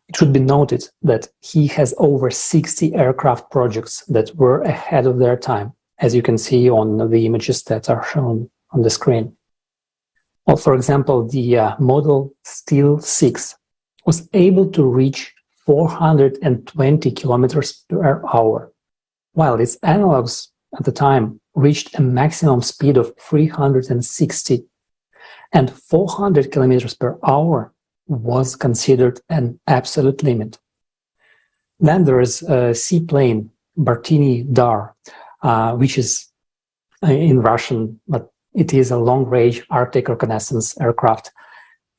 Speaker 18: It should be noted that he has over 60 aircraft projects that were ahead of their time, as you can see on the images that are shown on the screen. Well, for example, the model Steel 6 was able to reach 420 kilometers per hour, while its analogs at the time reached a maximum speed of 360, and 400 kilometers per hour was considered an absolute limit. Then there is a seaplane, Bertini Dar, which is in Russian, but it is a long-range Arctic reconnaissance aircraft.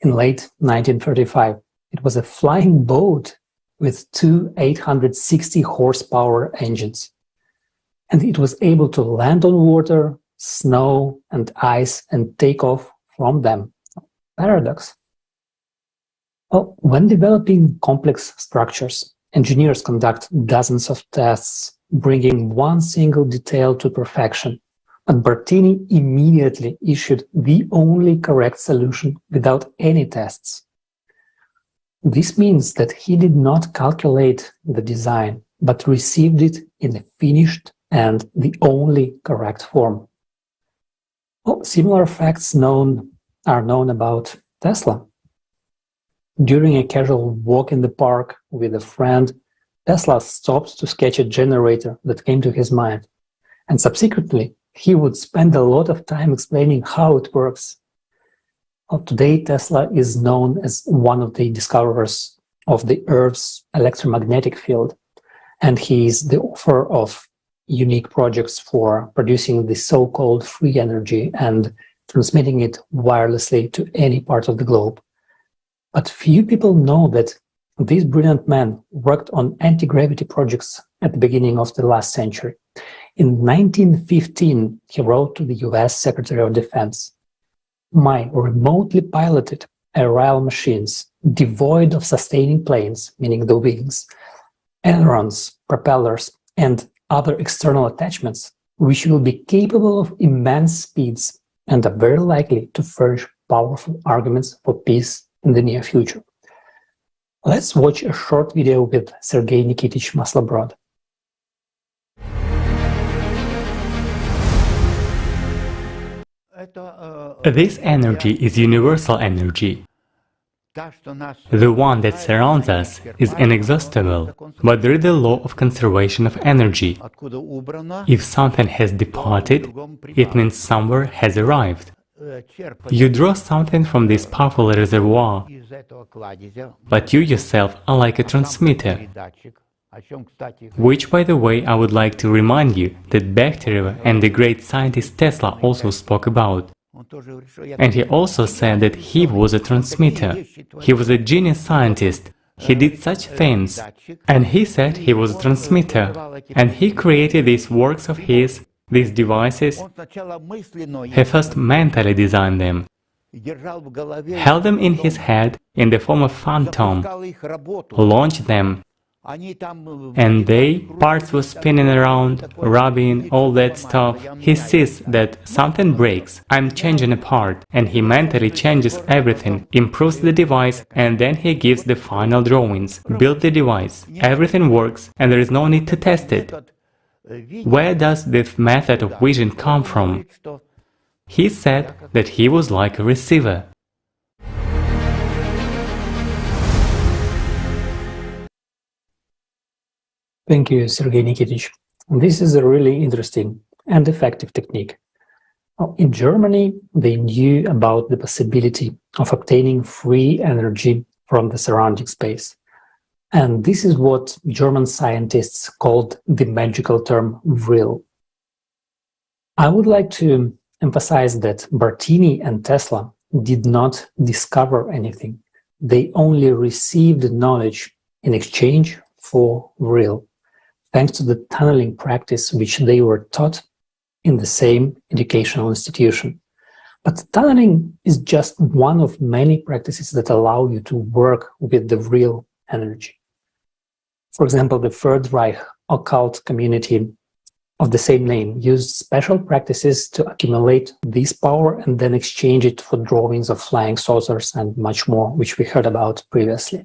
Speaker 18: In late 1935, it was a flying boat with two 860 horsepower engines. And it was able to land on water, snow, and ice and take off from them. Paradox. Well, when developing complex structures, engineers conduct dozens of tests, bringing one single detail to perfection. But Bertini immediately issued the only correct solution without any tests. This means that he did not calculate the design, but received it in a finished and the only correct form. Well, similar facts are known about Tesla. During a casual walk in the park with a friend, Tesla stopped to sketch a generator that came to his mind, and subsequently he would spend a lot of time explaining how it works. Well, today, Tesla is known as one of the discoverers of the Earth's electromagnetic field, and he is the author of unique projects for producing the so-called free energy and transmitting it wirelessly to any part of the globe. But few people know that This brilliant man worked on anti-gravity projects at the beginning of the last century. In 1915, he wrote to the US Secretary of Defense, "My remotely piloted aerial machines, devoid of sustaining planes, meaning the wings, ailerons, propellers, and other external attachments, which will be capable of immense speeds and are very likely to furnish powerful arguments for peace in the near future." Let's watch a short video with Sergei Nikitich Maslobrod.
Speaker 13: This energy is universal energy. The one that surrounds us is inexhaustible, but there is the law of conservation of energy. If something has departed, it means somewhere has arrived. You draw something from this powerful reservoir, but you yourself are like a transmitter, which, by the way, I would like to remind you that bacteria and the great scientist Tesla also spoke about. And he also said that he was a transmitter. He was a genius scientist. He did such things. And he said he was a transmitter. And he created these works of his, these devices. He first mentally designed them, held them in his head in the form of phantom, launched them, and parts were spinning around, rubbing, all that stuff. He sees that something breaks, I'm changing a part, and he mentally changes everything, improves the device, and then he gives the final drawings, build the device. Everything works, and there is no need to test it. Where does this method of vision come from? He said that he was like a receiver.
Speaker 18: Thank you, Sergei Nikitich. This is a really interesting and effective technique. In Germany, they knew about the possibility of obtaining free energy from the surrounding space. And this is what German scientists called the magical term vril. I would like to emphasize that Bertini and Tesla did not discover anything. They only received knowledge in exchange for vril, thanks to the tunneling practice which they were taught in the same educational institution. But tunneling is just one of many practices that allow you to work with the real energy. For example, the Third Reich occult community of the same name used special practices to accumulate this power and then exchange it for drawings of flying saucers and much more, which we heard about previously.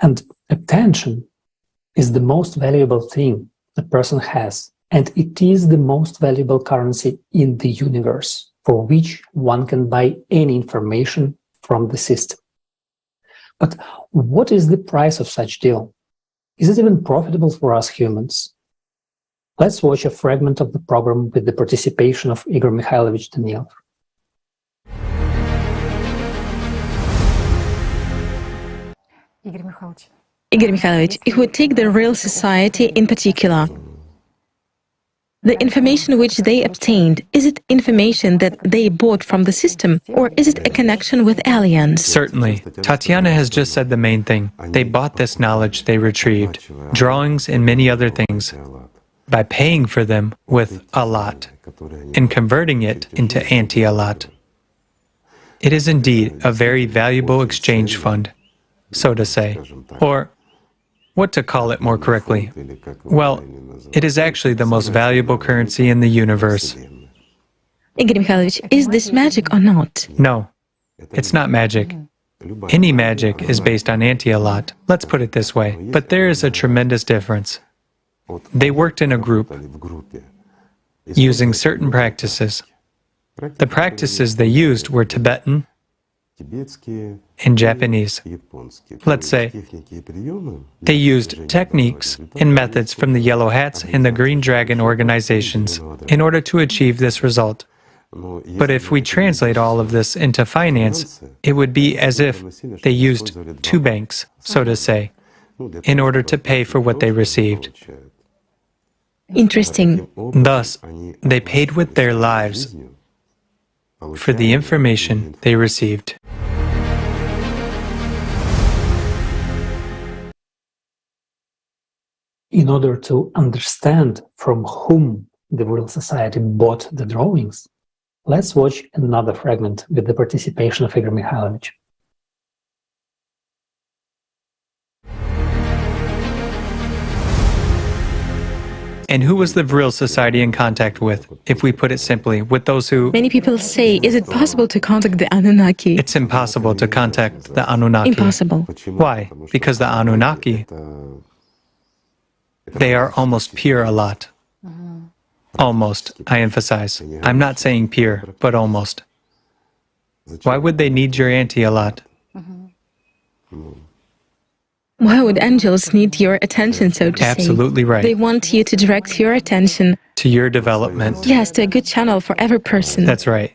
Speaker 18: And attention is the most valuable thing a person has, and it is the most valuable currency in the universe, for which one can buy any information from the system. But what is the price of such deal? Is it even profitable for us humans? Let's watch a fragment of the program with the participation of Igor Mikhailovich Daniilov.
Speaker 1: Igor Mikhailovich, if we take the real society in particular, the information which they obtained, is it information that they bought from the system, or is it a connection with aliens?
Speaker 6: Certainly. Tatiana has just said the main thing. They bought this knowledge they retrieved, drawings and many other things, by paying for them with ALLAT and converting it into anti-ALLAT. It is indeed a very valuable exchange fund, so to say, or what to call it more correctly. Well, it is actually the most valuable currency in the universe.
Speaker 1: Igor Mikhailovich, is this magic or not?
Speaker 6: No, it's not magic. Any magic is based on anti-ALLAT, let's put it this way, but there is a tremendous difference. They worked in a group, using certain practices. The practices they used were Tibetan and Japanese. Let's say they used techniques and methods from the Yellow Hats and the Green Dragon organizations in order to achieve this result. But if we translate all of this into finance, it would be as if they used two banks, so to say, in order to pay for what they received.
Speaker 1: Interesting.
Speaker 6: Thus, they paid with their lives for the information they received.
Speaker 18: in order to understand from whom the Vril Society bought the drawings, let's watch another fragment with the participation of Igor Mikhailovich.
Speaker 6: And who was the Vril Society in contact with? If we put it simply, with those who...
Speaker 1: Many people say, is it possible to contact the Anunnaki?
Speaker 6: It's impossible to contact the Anunnaki.
Speaker 1: Impossible.
Speaker 6: Why? Because the Anunnaki, they are almost pure a lot. Almost, I emphasize. I'm not saying pure, but almost. Why would they need your auntie a lot?
Speaker 1: Why would angels need your attention, so to say?
Speaker 6: Absolutely right.
Speaker 1: They want you to direct your attention.
Speaker 6: To your development.
Speaker 1: Yes, to a good channel for every person.
Speaker 6: That's right.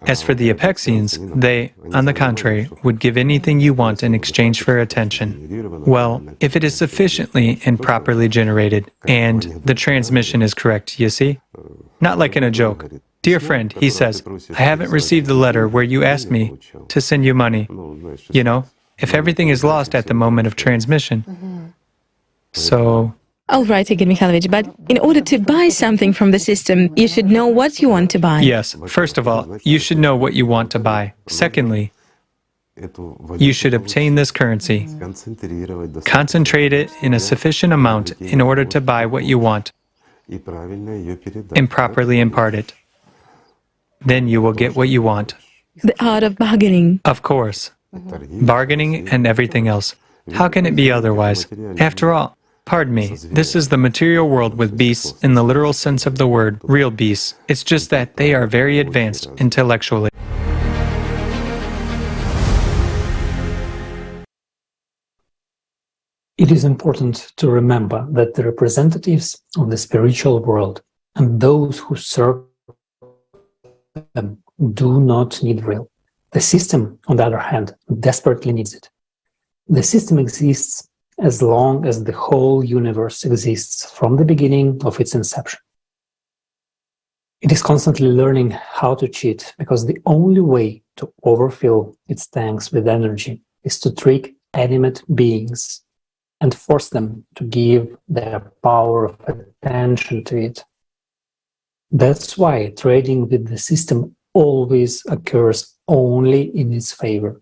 Speaker 6: As for the Apexians, they, on the contrary, would give anything you want in exchange for attention. Well, if it is sufficiently and properly generated, and the transmission is correct, you see? Not like in a joke. Dear friend, he says, I haven't received the letter where you asked me to send you money. You know, if everything is lost at the moment of transmission. So...
Speaker 1: All right, Igor Mikhailovich, but in order to buy something from the system, you should know what you want to buy.
Speaker 6: Yes, first of all, you should know what you want to buy. Secondly, you should obtain this currency. Concentrate it in a sufficient amount in order to buy what you want and properly impart it. Then you will get what you want.
Speaker 1: The art of bargaining.
Speaker 6: Of course. Bargaining and everything else. How can it be otherwise? After all, pardon me, this is the material world with beasts in the literal sense of the word, real beasts. It's just that they are very advanced intellectually.
Speaker 18: It is important to remember that the representatives of the spiritual world and those who serve them do not need Vril. The system, on the other hand, desperately needs it. The system exists as long as the whole universe exists from the beginning of its inception. It is constantly learning how to cheat, because the only way to overfill its tanks with energy is to trick animate beings and force them to give their power of attention to it. That's why trading with the system always occurs only in its favor.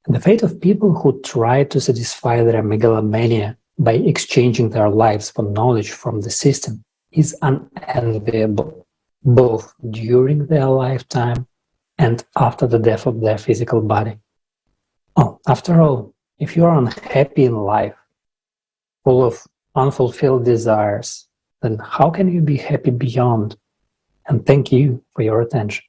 Speaker 18: And the fate of people who try to satisfy their megalomania by exchanging their lives for knowledge from the system is unenviable, both during their lifetime and after the death of their physical body. Oh, after all, if you are unhappy in life, full of unfulfilled desires, then how can you be happy beyond? And thank you for your attention.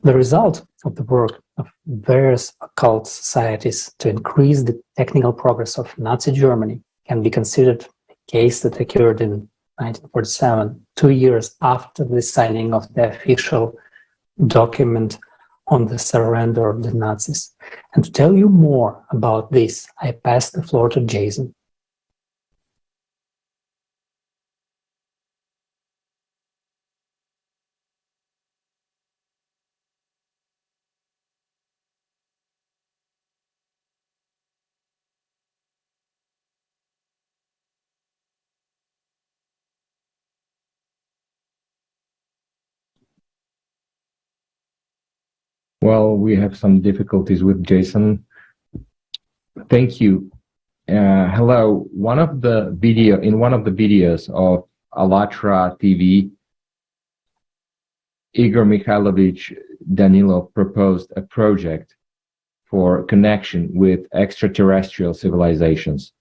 Speaker 18: The result of the work of various occult societies to increase the technical progress of Nazi Germany can be considered a case that occurred in 1947, 2 years after the signing of the official document on the surrender of the Nazis. And to tell you more about this, I pass the floor to Jason.
Speaker 5: Well, we have some difficulties with Jason. Thank you. Hello. In one of the videos of ALLATRA TV, Igor Mikhailovich Danilov proposed a project for connection with extraterrestrial civilizations.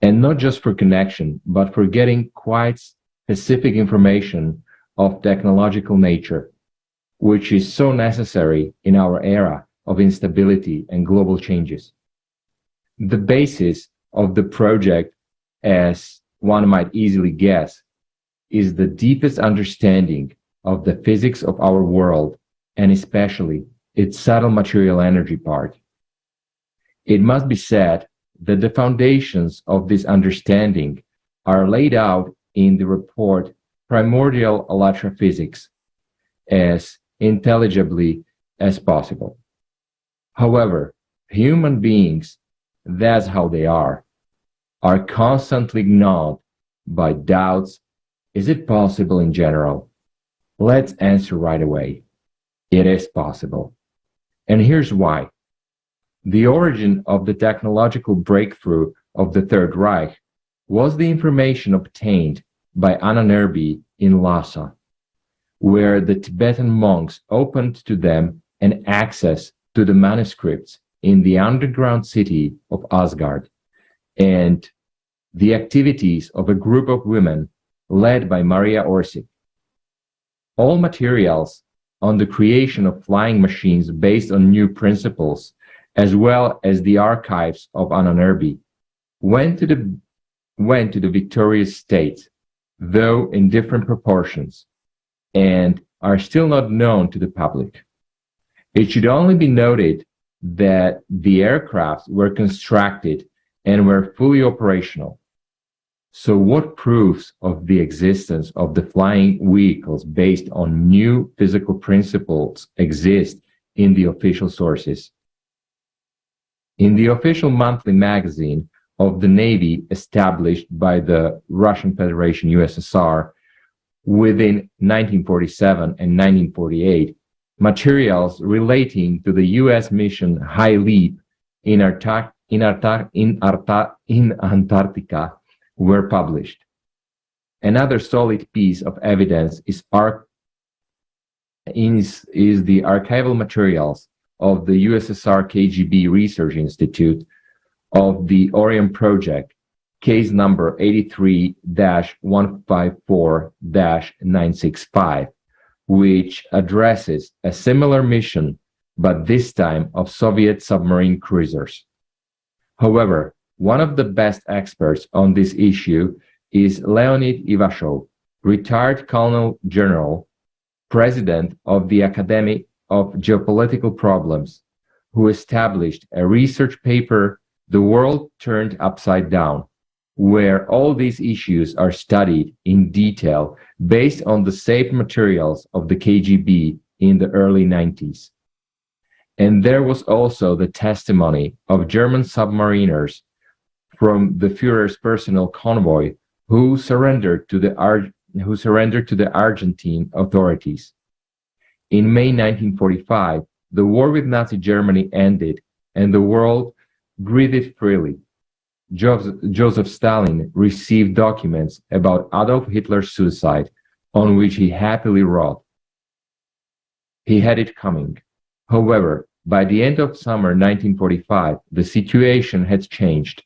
Speaker 5: And not just for connection, but for getting quite specific information of technological nature, which is so necessary in our era of instability and global changes. The basis of the project, as one might easily guess, is the deepest understanding of the physics of our world, and especially its subtle material energy part. It must be said that the foundations of this understanding are laid out in the report Primordial ALLATRA Physics as intelligibly as possible. However, human beings, that's how they are constantly gnawed by doubts. Is it possible in general? Let's answer right away. It is possible. And here's why. The origin of the technological breakthrough of the Third Reich was the information obtained by Anna Nerby in Lhasa, where the Tibetan monks opened to them an access to the manuscripts in the underground city of Asgard, and the activities of a group of women led by Maria Orsic. All materials on the creation of flying machines based on new principles, as well as the archives of Anna Nerby, went to the victorious state, though in different proportions, and are still not known to the public. It should only be noted that the aircrafts were constructed and were fully operational. So what proofs of the existence of the flying vehicles based on new physical principles exist in the official sources? In the official monthly magazine of the Navy established by the Russian Federation USSR within 1947 and 1948, materials relating to the US mission High Leap in Antarctica were published. Another solid piece of evidence is the archival materials of the USSR KGB Research Institute of the Orion Project, case number 83-154-965, which addresses a similar mission, but this time of Soviet submarine cruisers. However, one of the best experts on this issue is Leonid Ivashov, retired Colonel General, President of the Academy of Geopolitical Problems, who established a research paper, The World Turned Upside Down, where all these issues are studied in detail based on the saved materials of the KGB in the early 90s. And there was also the testimony of German submariners from the Führer's personal convoy who surrendered to the Argentine authorities. In May 1945, the war with Nazi Germany ended and the world breathed freely. Joseph Stalin received documents about Adolf Hitler's suicide, on which he happily wrote, "He had it coming." However, by the end of summer 1945, the situation had changed.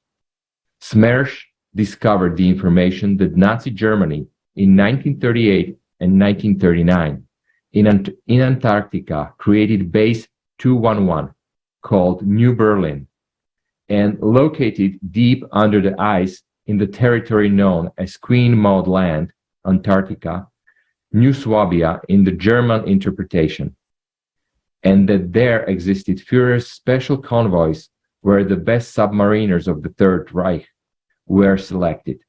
Speaker 5: Smersh discovered the information that Nazi Germany in 1938 and 1939 in Antarctica created Base 211, called New Berlin, and located deep under the ice in the territory known as Queen Maud Land, Antarctica, New Swabia in the German interpretation, and that there existed Führer's special convoys where the best submariners of the Third Reich were selected.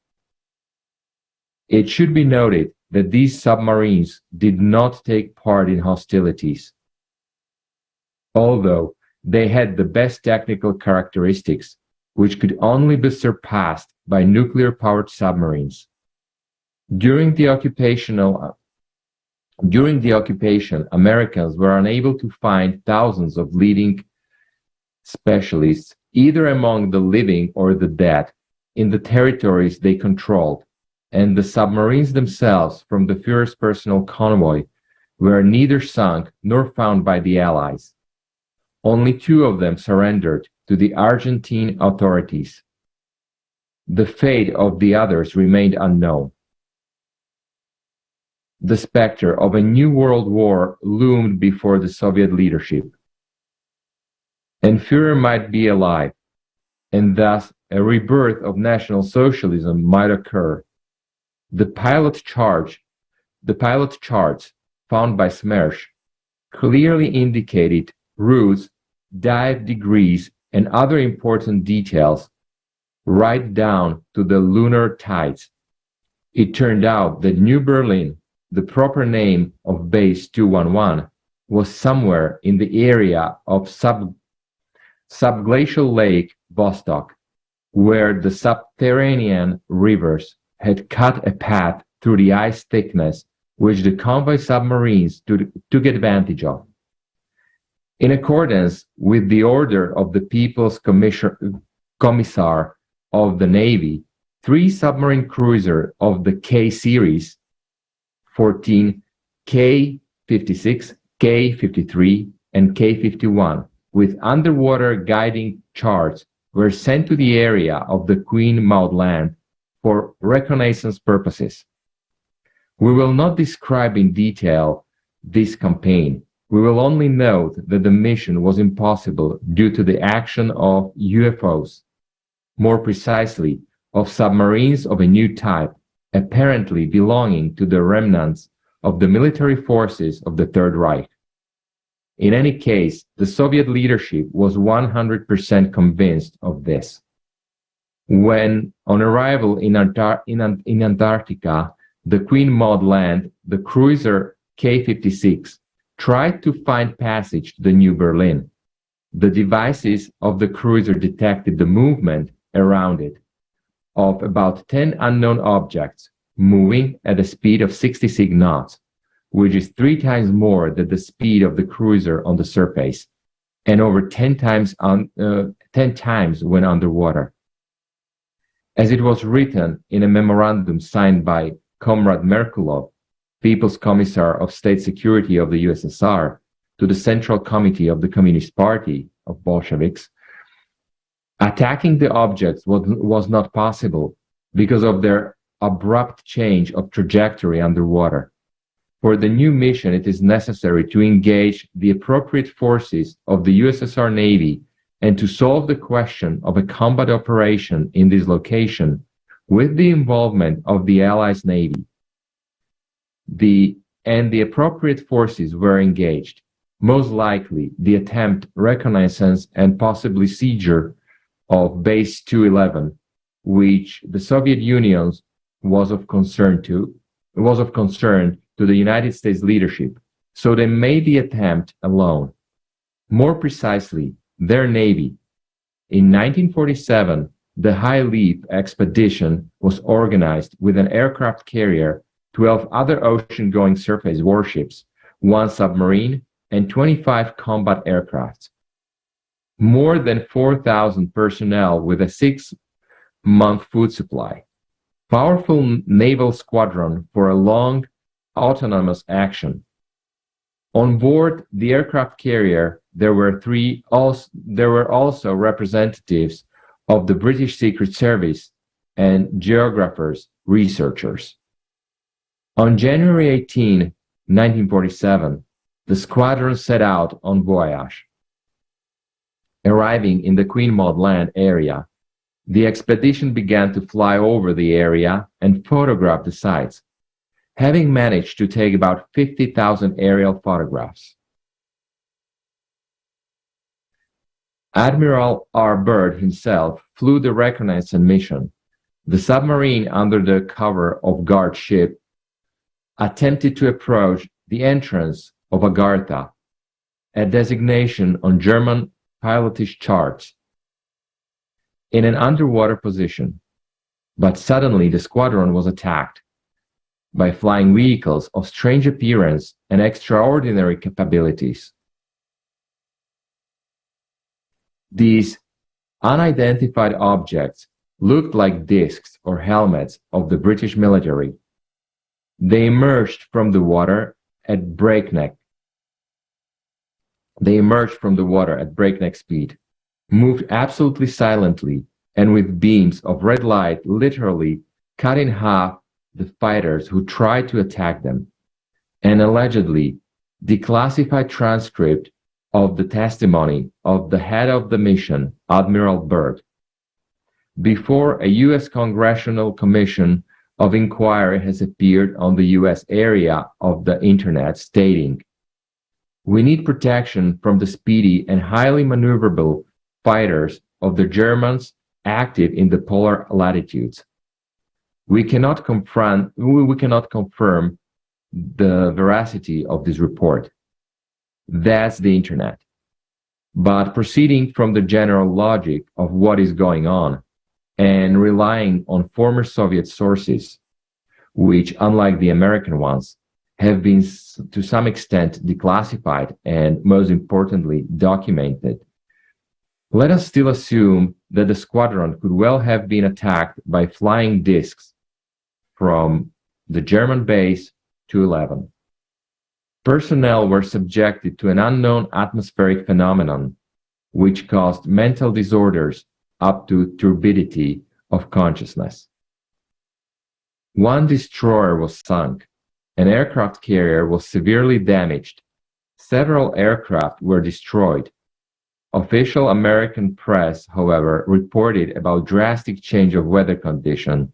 Speaker 5: It should be noted that these submarines did not take part in hostilities, although they had the best technical characteristics, which could only be surpassed by nuclear-powered submarines. During the occupation, Americans were unable to find thousands of leading specialists, either among the living or the dead, in the territories they controlled, and the submarines themselves from the Führer's personal convoy were neither sunk nor found by the Allies. Only 2 of them surrendered to the Argentine authorities. The fate of the others remained unknown. The specter of a new world war loomed before the Soviet leadership. And Führer might be alive, and thus a rebirth of National Socialism might occur. The pilot charts found by Smersh clearly indicated routes, dive degrees, and other important details right down to the lunar tides. It turned out that New Berlin, the proper name of Base 211, was somewhere in the area of subglacial Lake Vostok, where the subterranean rivers had cut a path through the ice thickness which the convoy submarines took advantage of. In accordance with the order of the People's Commissar of the Navy, 3 submarine cruisers of the K series, 14 K-56, K-53, and K-51, with underwater guiding charts, were sent to the area of the Queen Maud Land for reconnaissance purposes. We will not describe in detail this campaign. We will only note that the mission was impossible due to the action of UFOs, more precisely, of submarines of a new type, apparently belonging to the remnants of the military forces of the Third Reich. In any case, the Soviet leadership was 100% convinced of this. When, on arrival in Antarctica, the Queen Maud Land, the cruiser K-56 tried to find passage to the New Berlin. The devices of the cruiser detected the movement around it of about 10 unknown objects moving at a speed of 66 knots, which is 3 times more than the speed of the cruiser on the surface, and over 10 times when underwater. As it was written in a memorandum signed by Comrade Merkulov, People's Commissar of State Security of the USSR, to the Central Committee of the Communist Party of Bolsheviks, attacking the objects was not possible because of their abrupt change of trajectory underwater. For the new mission, it is necessary to engage the appropriate forces of the USSR Navy and to solve the question of a combat operation in this location with the involvement of the Allies' Navy. The appropriate forces were engaged. Most likely, the attempt, reconnaissance, and possibly seizure of Base 211, which the Soviet Union was of concern to the United States leadership, so they made the attempt alone. More precisely, their Navy. In 1947, the High Leap expedition was organized with an aircraft carrier, 12 other ocean-going surface warships, 1 submarine, and 25 combat aircraft. More than 4,000 personnel with a 6-month food supply. Powerful naval squadron for a long autonomous action. On board the aircraft carrier, there were also representatives of the British Secret Service and geographers, researchers. On January 18, 1947, the squadron set out on voyage. Arriving in the Queen Maud Land area, the expedition began to fly over the area and photograph the sites, having managed to take about 50,000 aerial photographs. Admiral R. Byrd himself flew the reconnaissance mission. The submarine, under the cover of guard ship, attempted to approach the entrance of Agartha, a designation on German pilotage charts, in an underwater position. But suddenly the squadron was attacked by flying vehicles of strange appearance and extraordinary capabilities. These unidentified objects looked like discs or helmets of the British military. They emerged from the water at breakneck speed, moved absolutely silently, and with beams of red light literally cut in half the fighters who tried to attack them. An allegedly declassified transcript of the testimony of the head of the mission, Admiral Byrd, before a U.S. Congressional Commission of Inquiry has appeared on the U.S. area of the Internet, stating, "We need protection from the speedy and highly maneuverable fighters of the Germans active in the polar latitudes. We cannot confirm the veracity of this report." That's the Internet. But proceeding from the general logic of what is going on, and relying on former Soviet sources, which, unlike the American ones, have been to some extent declassified and, most importantly, documented, let us still assume that the squadron could well have been attacked by flying discs from the German base 211. Personnel were subjected to an unknown atmospheric phenomenon which caused mental disorders up to turbidity of consciousness. One destroyer was sunk, an aircraft carrier was severely damaged, several aircraft were destroyed. Official American press, however, reported about drastic change of weather condition,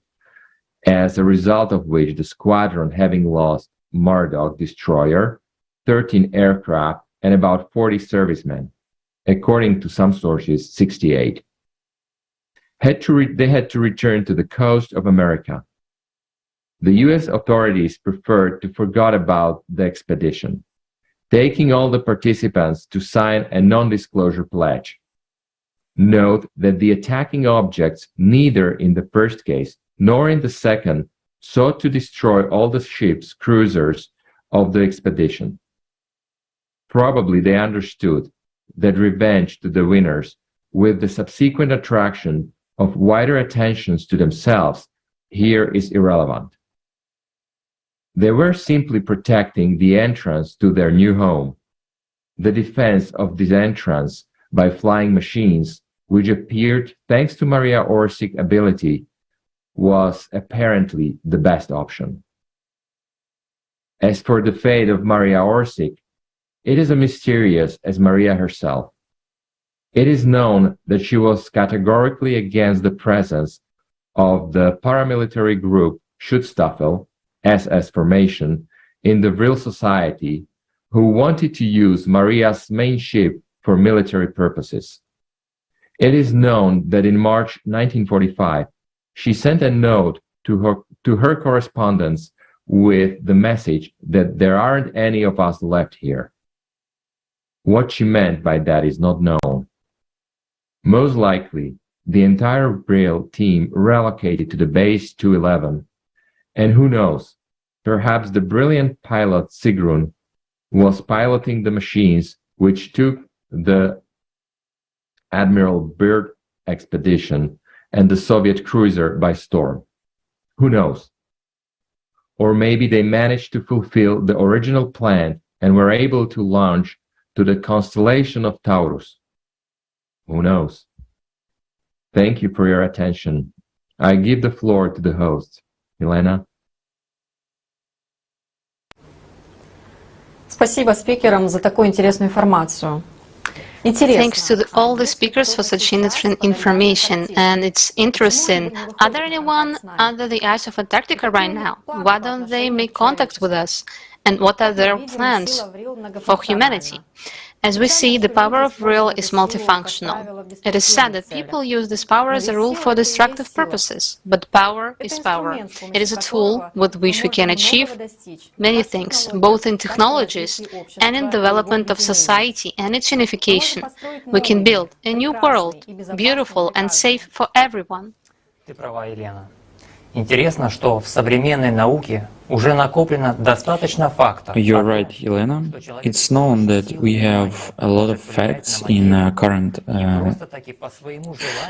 Speaker 5: as a result of which the squadron having lost Murdoch destroyer, 13 aircraft, and about 40 servicemen, according to some sources, 68. They had to return to the coast of America. The US authorities preferred to forget about the expedition, taking all the participants to sign a non-disclosure pledge. Note that the attacking objects, neither in the first case nor in the second, sought to destroy all the ships, cruisers of the expedition. Probably they understood that revenge to the winners, with the subsequent attraction of wider attentions to themselves, here is irrelevant. They were simply protecting the entrance to their new home, the defense of this entrance by flying machines, which appeared, thanks to Maria Orsik's ability, was apparently the best option. As for the fate of Maria Orsik, it is as mysterious as Maria herself. It is known that she was categorically against the presence of the paramilitary group Schutzstaffel, SS formation, in the Vril Society, who wanted to use Maria's main ship for military purposes. It is known that in March 1945, she sent a note to her correspondents with the message that there aren't any of us left here. What she meant by that is not known. Most likely, the entire Vril team relocated to the base 211, and who knows, perhaps the brilliant pilot Sigrun was piloting the machines which took the Admiral Byrd expedition and the Soviet cruiser by storm. Who knows? Or maybe they managed to fulfill the original plan and were able to launch to the constellation of Taurus. Who knows? Thank you for your attention. I give the floor to the host. Елена?
Speaker 2: Спасибо спикерам за такую интересную информацию.
Speaker 3: Thanks to all the speakers for such interesting information, and it's interesting. Are there anyone under the ice of Antarctica right now? Why don't they make contact with us? And what are their plans for humanity? As we see, the power of Vril is multifunctional. It is said that people use this power as a rule for destructive purposes, but power is power. It is a tool with which we can achieve many things, both in technologies and in development of society and its unification. We can build a new world, beautiful and safe for everyone.
Speaker 15: Ты права, Елена. Интересно, что в современной науке уже накоплено достаточно фактов.
Speaker 4: You're right, Elena. It's known that we have a lot of facts in current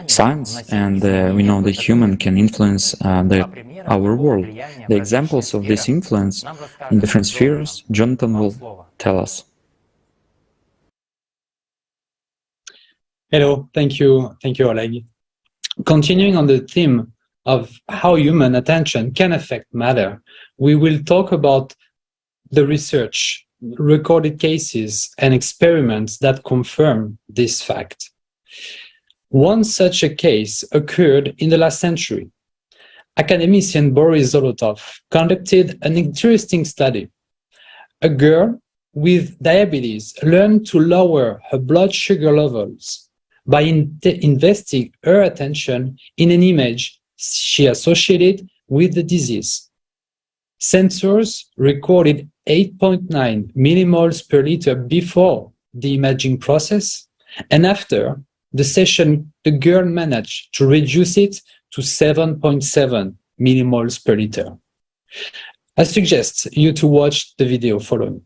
Speaker 4: science, and we know that human can influence our world. The examples of this influence in different spheres, Jonathan will tell us.
Speaker 19: Hello, thank you, Oleg. Continuing on the theme of how human attention can affect matter, we will talk about the research, recorded cases, and experiments that confirm this fact. One such a case occurred in the last century. Academician Boris Zolotov conducted an interesting study. A girl with diabetes learned to lower her blood sugar levels by investing her attention in an image she associated with the disease. Sensors recorded 8.9 millimoles per liter before the imaging process, and after the session, the girl managed to reduce it to 7.7 millimoles per liter. I suggest you to watch the video following.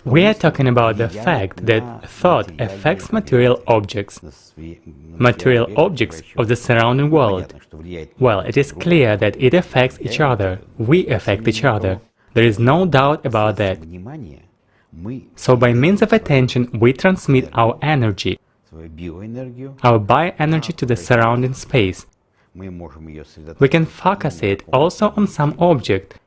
Speaker 13: We are talking about the fact that thought affects material objects of the surrounding world. Well, it is clear that it affects each other. We affect each other. There is no doubt about that. So by means of attention, we transmit our energy, our bioenergy to the surrounding space. We can focus it also on some object,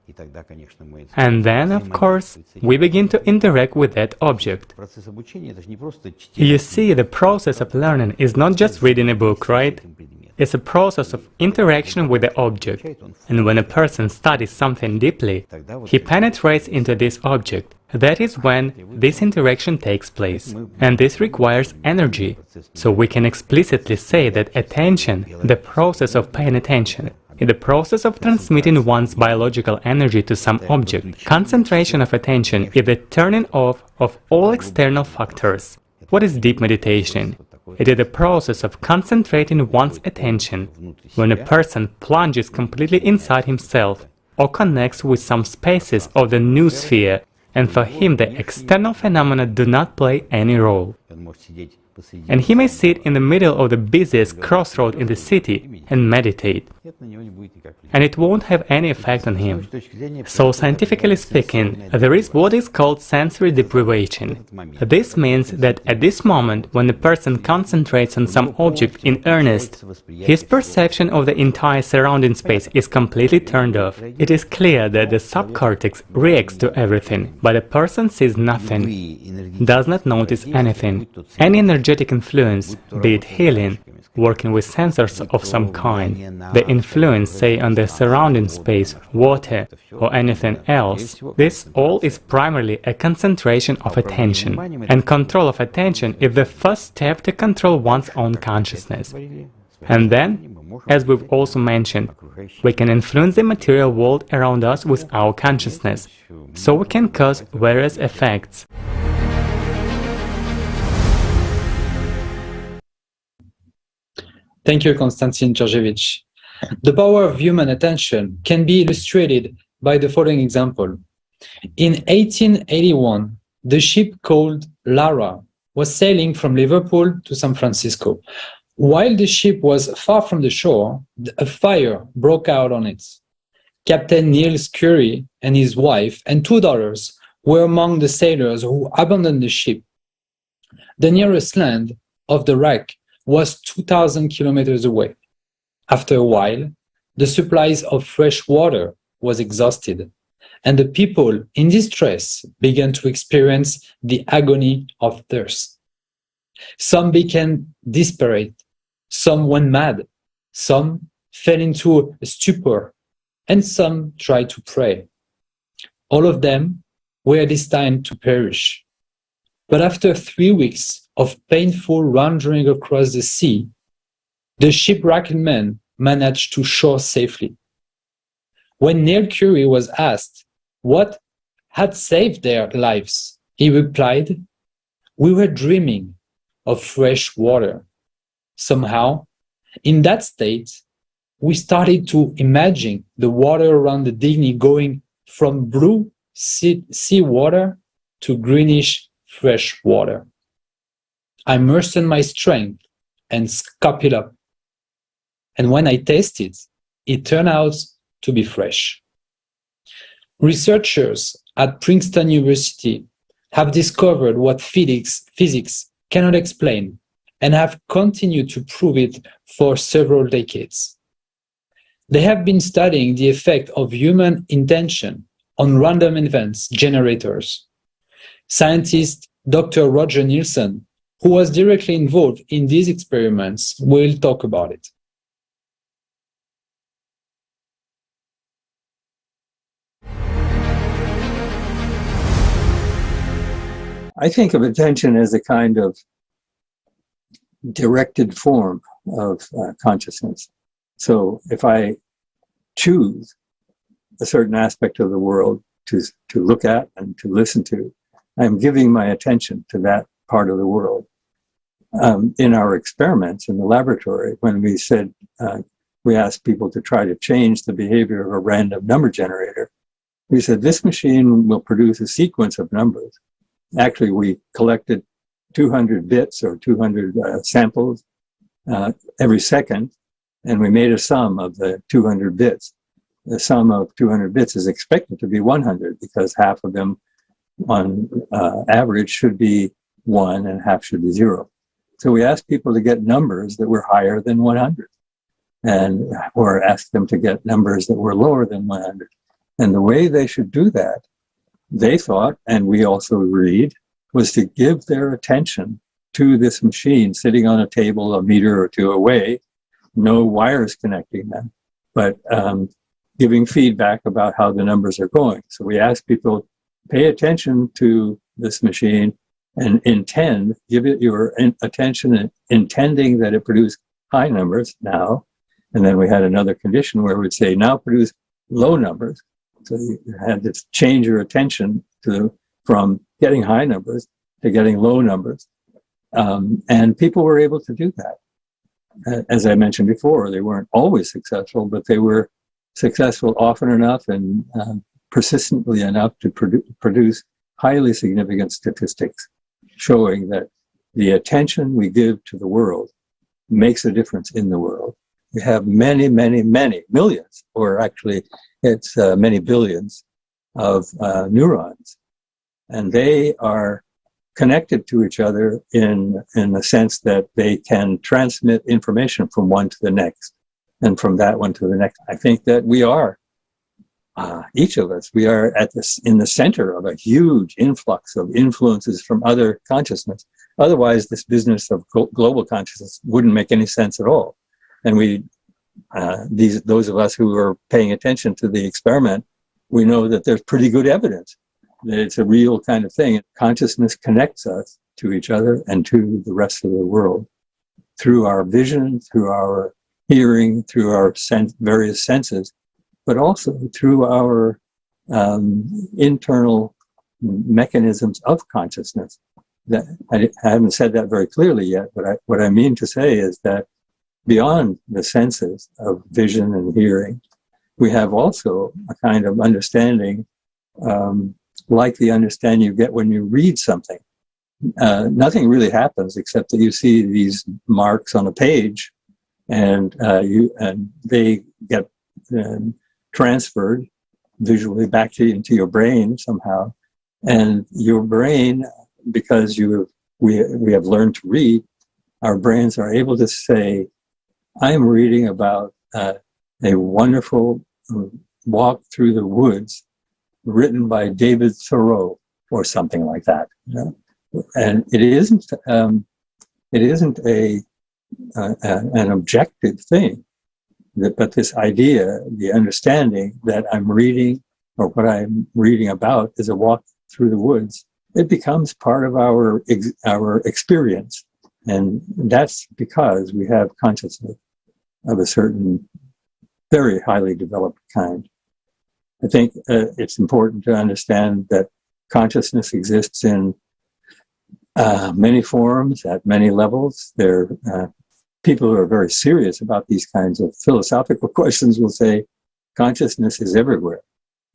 Speaker 13: and then, of course, we begin to interact with that object. You see, the process of learning is not just reading a book, right? It's a process of interaction with the object, and when a person studies something deeply, he penetrates into this object. That is when this interaction takes place, and this requires energy. So we can explicitly say that attention, the process of paying attention, is the process of transmitting one's biological energy to some object. Concentration of attention is the turning off of all external factors. What is deep meditation? It is the process of concentrating one's attention when a person plunges completely inside himself or connects with some spaces of the noosphere, and for him the external phenomena do not play any role. And he may sit in the middle of the busiest crossroad in the city and meditate, and it won't have any effect on him. So scientifically speaking, there is what is called sensory deprivation. This means that at this moment, when a person concentrates on some object in earnest, his perception of the entire surrounding space is completely turned off. It is clear that the subcortex reacts to everything, but a person sees nothing, does not notice anything. Any energetic influence, be it healing, working with sensors of some kind, the influence, say, on the surrounding space, water, or anything else, this all is primarily a concentration of attention. And control of attention is the first step to control one's own consciousness. And then, as we've also mentioned, we can influence the material world around us with our consciousness, so we can cause various effects.
Speaker 19: Thank you, Konstantin Georgievich. The power of human attention can be illustrated by the following example. In 1881, the ship called ALLATRA was sailing from Liverpool to San Francisco. While the ship was far from the shore, a fire broke out on it. Captain Niels Curry and his wife and 2 daughters were among the sailors who abandoned the ship. The nearest land of the wreck was 2,000 kilometers away. After a while, the supplies of fresh water was exhausted, and the people in distress began to experience the agony of thirst. Some became desperate, some went mad, some fell into a stupor, and some tried to pray. All of them were destined to perish. But after 3 weeks of painful wandering across the sea, the shipwrecked men managed to shore safely. When Neil Curry was asked what had saved their lives, he replied, "We were dreaming of fresh water. Somehow, in that state, we started to imagine the water around the Digny going from blue sea water to greenish fresh water. I mustered my strength and scooped it up. And when I tasted, it turned out to be fresh." Researchers at Princeton University have discovered what physics cannot explain and have continued to prove it for several decades. They have been studying the effect of human intention on random events generators. Scientist Dr. Roger Nielsen, who was directly involved in these experiments, will talk about it.
Speaker 20: I think of attention as a kind of directed form of consciousness. So if I choose a certain aspect of the world to look at and to listen to, I'm giving my attention to that part of the world. In our experiments in the laboratory, when we said, we asked people to try to change the behavior of a random number generator, we said, this machine will produce a sequence of numbers. Actually, we collected 200 bits or 200 samples every second, and we made a sum of the 200 bits. The sum of 200 bits is expected to be 100 because half of them on average should be 1 and half should be 0. So we asked people to get numbers that were higher than 100, or asked them to get numbers that were lower than 100. And the way they should do that, they thought, and we also agreed, was to give their attention to this machine sitting on a table a meter or two away, no wires connecting them, but giving feedback about how the numbers are going. So we asked people, pay attention to this machine and give it your attention, intending that it produce high numbers now. And then we had another condition where we'd say, now produce low numbers. So you had to change your attention from getting high numbers to getting low numbers. And people were able to do that. As I mentioned before, they weren't always successful, but they were successful often enough and persistently enough to produce highly significant statistics, showing that the attention we give to the world makes a difference in the world. We have many, many, many millions, or actually it's many billions of neurons, and they are connected to each other in the sense that they can transmit information from one to the next, and from that one to the next. I think that we are, each of us, we are in the center of a huge influx of influences from other consciousness. Otherwise, this business of global consciousness wouldn't make any sense at all. And those of us who are paying attention to the experiment, we know that there's pretty good evidence that it's a real kind of thing. Consciousness connects us to each other and to the rest of the world through our vision, through our hearing, through our various senses, but also through our internal mechanisms of consciousness. That I haven't said that very clearly yet, but what I mean to say is that beyond the senses of vision and hearing, we have also a kind of understanding, like the understanding you get when you read something. Nothing really happens except that you see these marks on a page, and they get transferred visually back into your brain somehow. And your brain, because we have learned to read, our brains are able to say, I'm reading about a wonderful walk through the woods written by David Thoreau or something like that. You know? And it isn't an objective thing, but this idea, the understanding that I'm reading, or what I'm reading about is a walk through the woods, it becomes part of our experience. And that's because we have consciousness of a certain very highly developed kind. I think it's important to understand that consciousness exists in many forms, at many levels. People who are very serious about these kinds of philosophical questions will say consciousness is everywhere.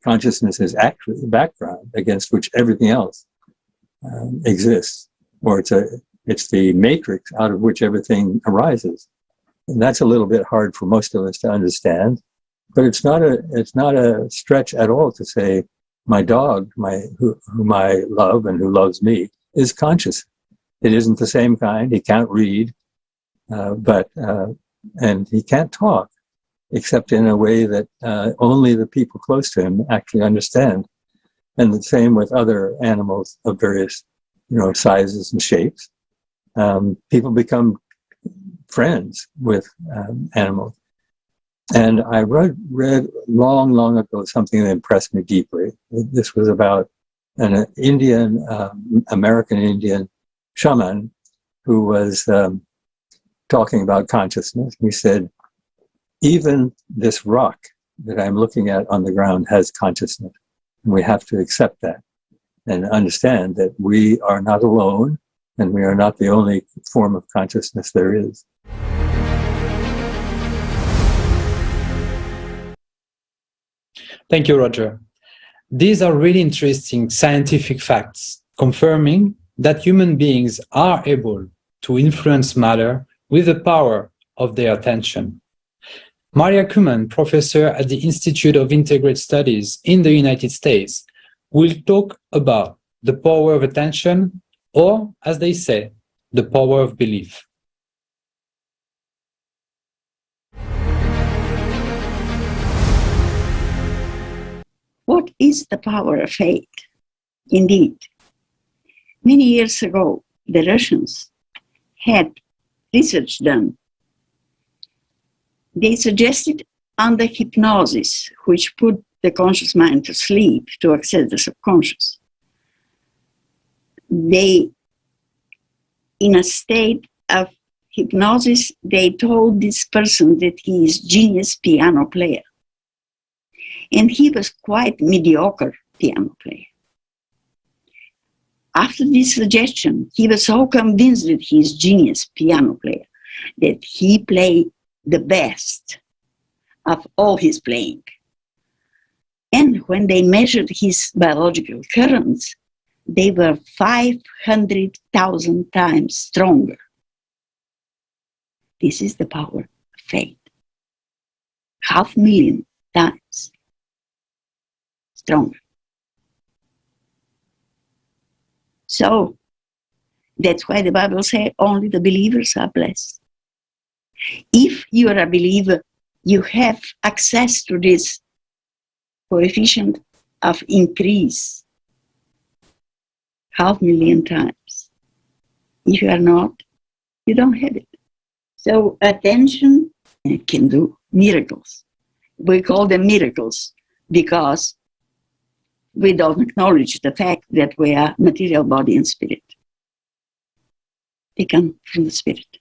Speaker 20: Consciousness is actually the background against which everything else exists, or it's the matrix out of which everything arises. And that's a little bit hard for most of us to understand, but it's not a stretch at all to say my dog, whom I love and who loves me, is conscious. It isn't the same kind. He can't read, and he can't talk, except in a way that only the people close to him actually understand. And the same with other animals of various, sizes and shapes. People become friends with animals. And I read long ago something that impressed me deeply. This was about an American Indian shaman who was talking about consciousness. He said, even this rock that I'm looking at on the ground has consciousness. And we have to accept that. and understand that we are not alone and we are not the only form of consciousness there is.
Speaker 19: Thank you, Roger. These are really interesting scientific facts confirming that human beings are able to influence matter with the power of their attention. Maria Kuman, professor at the Institute of Integrated Studies in the United States, will talk about the power of attention, or, as they say, the power of belief.
Speaker 9: What is the power of faith? Indeed, many years ago, the Russians had research done. They suggested under hypnosis, which put the conscious mind to sleep to access the subconscious. They, in a state of hypnosis, they told this person that he is genius piano player. And he was quite mediocre piano player. After this suggestion, he was so convinced that he is genius piano player that he played the best of all his playing. And when they measured his biological currents, they were 500,000 times stronger. This is the power of faith. 500,000 times stronger. So that's why the Bible says only the believers are blessed. If you are a believer, you have access to this coefficient of increase 500,000 times. If you are not, you don't have it. So attention can do miracles. We call them miracles because we don't acknowledge the fact that we are material, body, and spirit. They come from the spirit.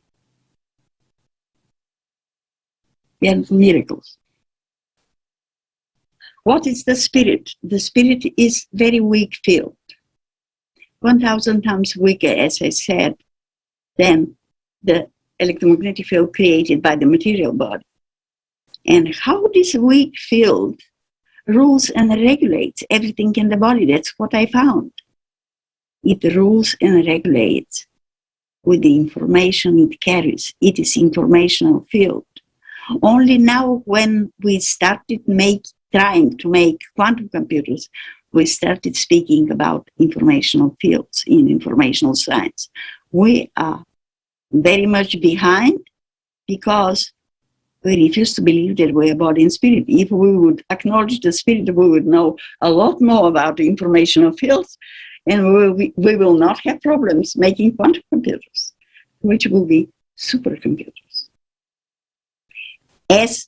Speaker 9: They are miracles. What is the spirit? The spirit is very weak field. 1,000 times weaker, as I said, than the electromagnetic field created by the material body. And how this weak field rules and regulates everything in the body, that's what I found. It rules and regulates with the information it carries. It is informational field. Only now when we started trying to make quantum computers, we started speaking about informational fields in informational science. We are very much behind because we refuse to believe that we are body and spirit. If we would acknowledge the spirit, we would know a lot more about the informational fields, and we will not have problems making quantum computers, which will be supercomputers. As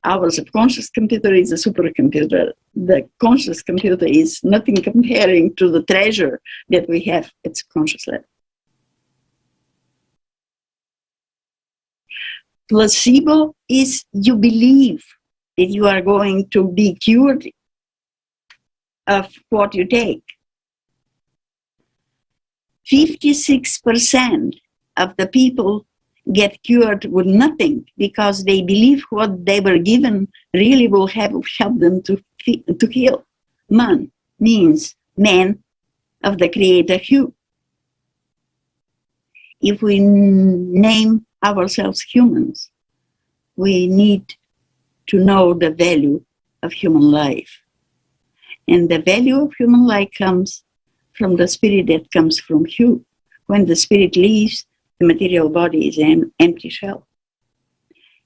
Speaker 9: our subconscious computer is a supercomputer, the conscious computer is nothing comparing to the treasure that we have at subconscious level. Placebo is you believe that you are going to be cured of what you take. 56% of the people get cured with nothing because they believe what they were given really will help them to heal. Man means man of the creator hue. If we name ourselves humans, we need to know the value of human life. And the value of human life comes from the spirit that comes from hue. When the spirit leaves, the material body is an empty shell.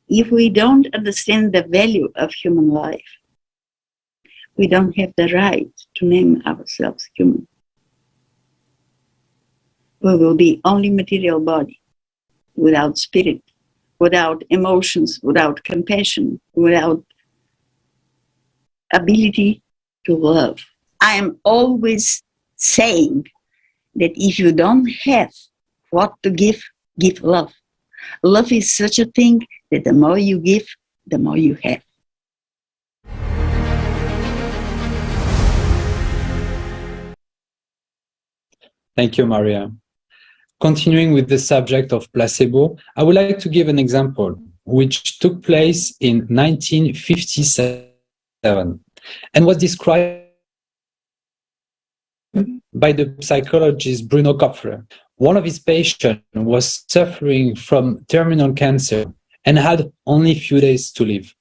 Speaker 9: If we don't understand the value of human life, we don't have the right to name ourselves human. We will be only material body, without spirit, without emotions, without compassion, without ability to love. I am always saying that if you don't have what to give, give love. Love is such a thing that the more you give, the more you have.
Speaker 19: Thank you, Maria. Continuing with the subject of placebo, I would like to give an example which took place in 1957 and was described by the psychologist Bruno Kopfler. One of his patients was suffering from terminal cancer and had only a few days to live.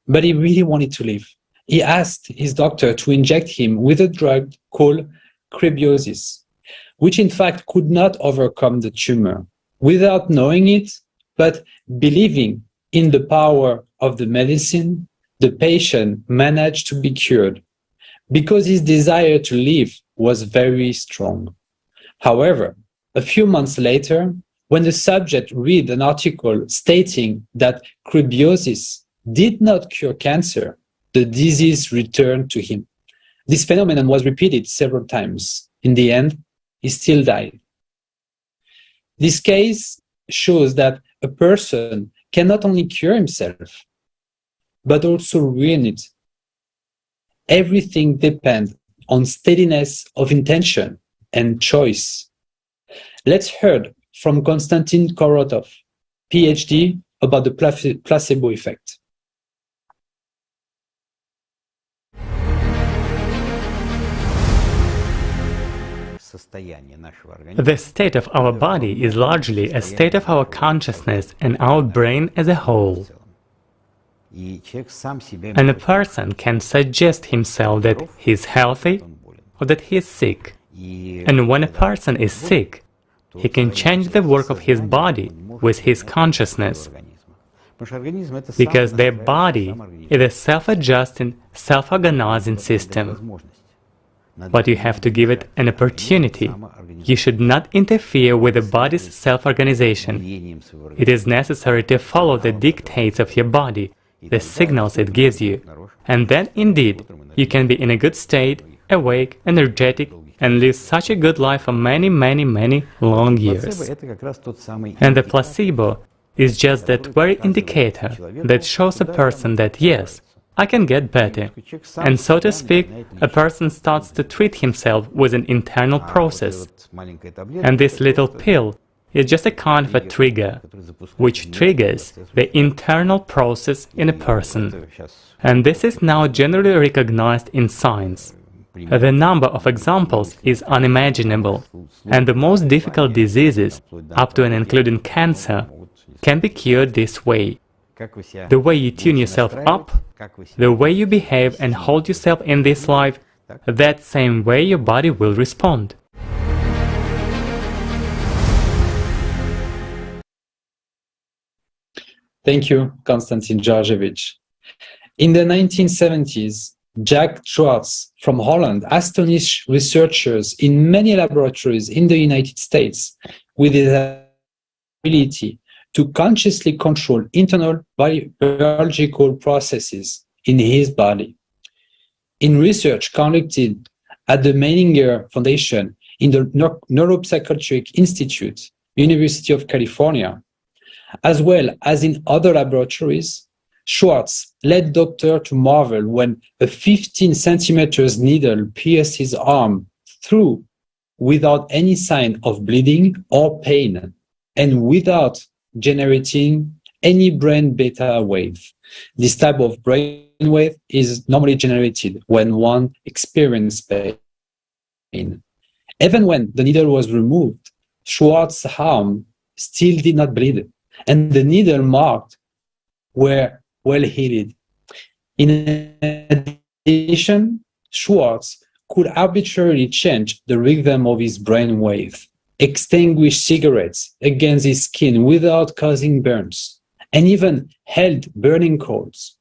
Speaker 19: But he really wanted to live. He asked his doctor to inject him with a drug called crebiosis, which in fact could not overcome the tumor. Without knowing it, but believing in the power of the medicine, the patient managed to be cured because his desire to live was very strong. However, a few months later, when the subject read an article stating that crebiosis did not cure cancer, the disease returned to him. This phenomenon was repeated several times. In the end, he still died. This case shows that a person can not only cure himself, but also ruin it. Everything depends on steadiness of intention and choice. Let's hear from Konstantin Korotov, PhD, about the placebo effect.
Speaker 13: The state of our body is largely a state of our consciousness and our brain as a whole. And a person can suggest himself that he is healthy or that he is sick. And when a person is sick, he can change the work of his body with his consciousness. Because their body is a self-adjusting, self-organizing system. But you have to give it an opportunity. You should not interfere with the body's self-organization. It is necessary to follow the dictates of your body, the signals it gives you. And then, indeed, you can be in a good state, awake, energetic, and live such a good life for many, many, many long years. And the placebo is just that very indicator that shows a person that, yes, I can get better. And so to speak, a person starts to treat himself with an internal process. And this little pill is just a kind of a trigger, which triggers the internal process in a person. And this is now generally recognized in science. The number of examples is unimaginable, and the most difficult diseases, up to and including cancer, can be cured this way. The way you tune yourself up, the way you behave and hold yourself in this life, that same way your body will respond.
Speaker 19: Thank you, Konstantin Georgievich. In the 1970s, Jack Schwartz from Holland astonished researchers in many laboratories in the United States with his ability to consciously control internal biological processes in his body. In research conducted at the Menninger Foundation in the Neuropsychiatric Institute, University of California, as well as in other laboratories, Schwartz led doctors to marvel when a 15 centimeters needle pierced his arm through without any sign of bleeding or pain, and without generating any brain beta wave. This type of brain wave is normally generated when one experiences pain. Even when the needle was removed, Schwartz's arm still did not bleed, and the needle marks were well healed. In addition, Schwartz could arbitrarily change the rhythm of his brain wave, extinguish cigarettes against his skin without causing burns, and even held burning coals.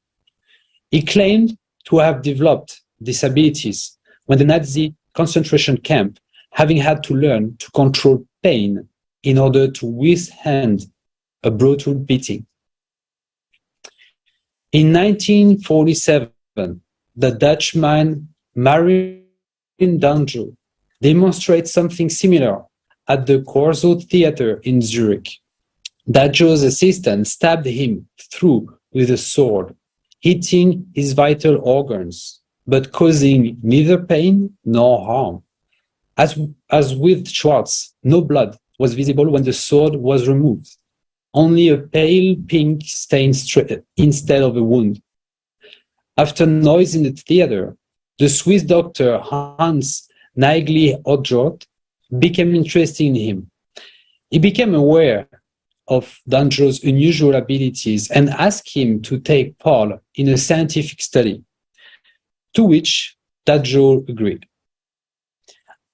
Speaker 19: He claimed to have developed these abilities when the Nazi concentration camp, having had to learn to control pain in order to withstand a brutal beating. In 1947, the Dutchman Marin Danjo demonstrated something similar at the Corso Theater in Zurich. Danjo's assistant stabbed him through with a sword, hitting his vital organs, but causing neither pain nor harm. As with Schwartz, no blood was visible when the sword was removed, only a pale pink stain instead of a wound. After noise in the theater, the Swiss doctor Hans Nagli-Odjort became interested in him. He became aware of Danjo's unusual abilities and asked him to take part in a scientific study, to which Danjo agreed.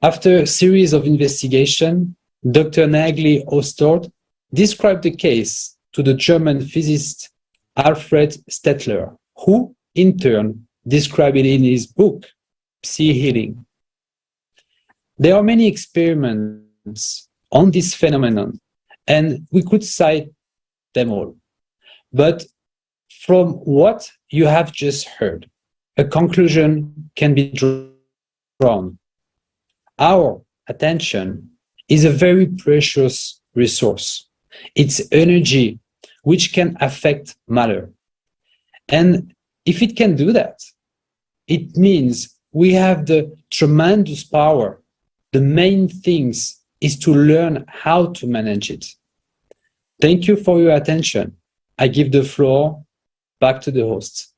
Speaker 19: After a series of investigation, Dr. Nagli-Odjort described the case to the German physicist Alfred Stettler, who, in turn, described it in his book, Psi Healing. There are many experiments on this phenomenon, and we could cite them all. But from what you have just heard, a conclusion can be drawn. Our attention is a very precious resource. It's energy which can affect matter. And if it can do that, it means we have the tremendous power. The main things is to learn how to manage it. Thank you for your attention. I give the floor back to the host.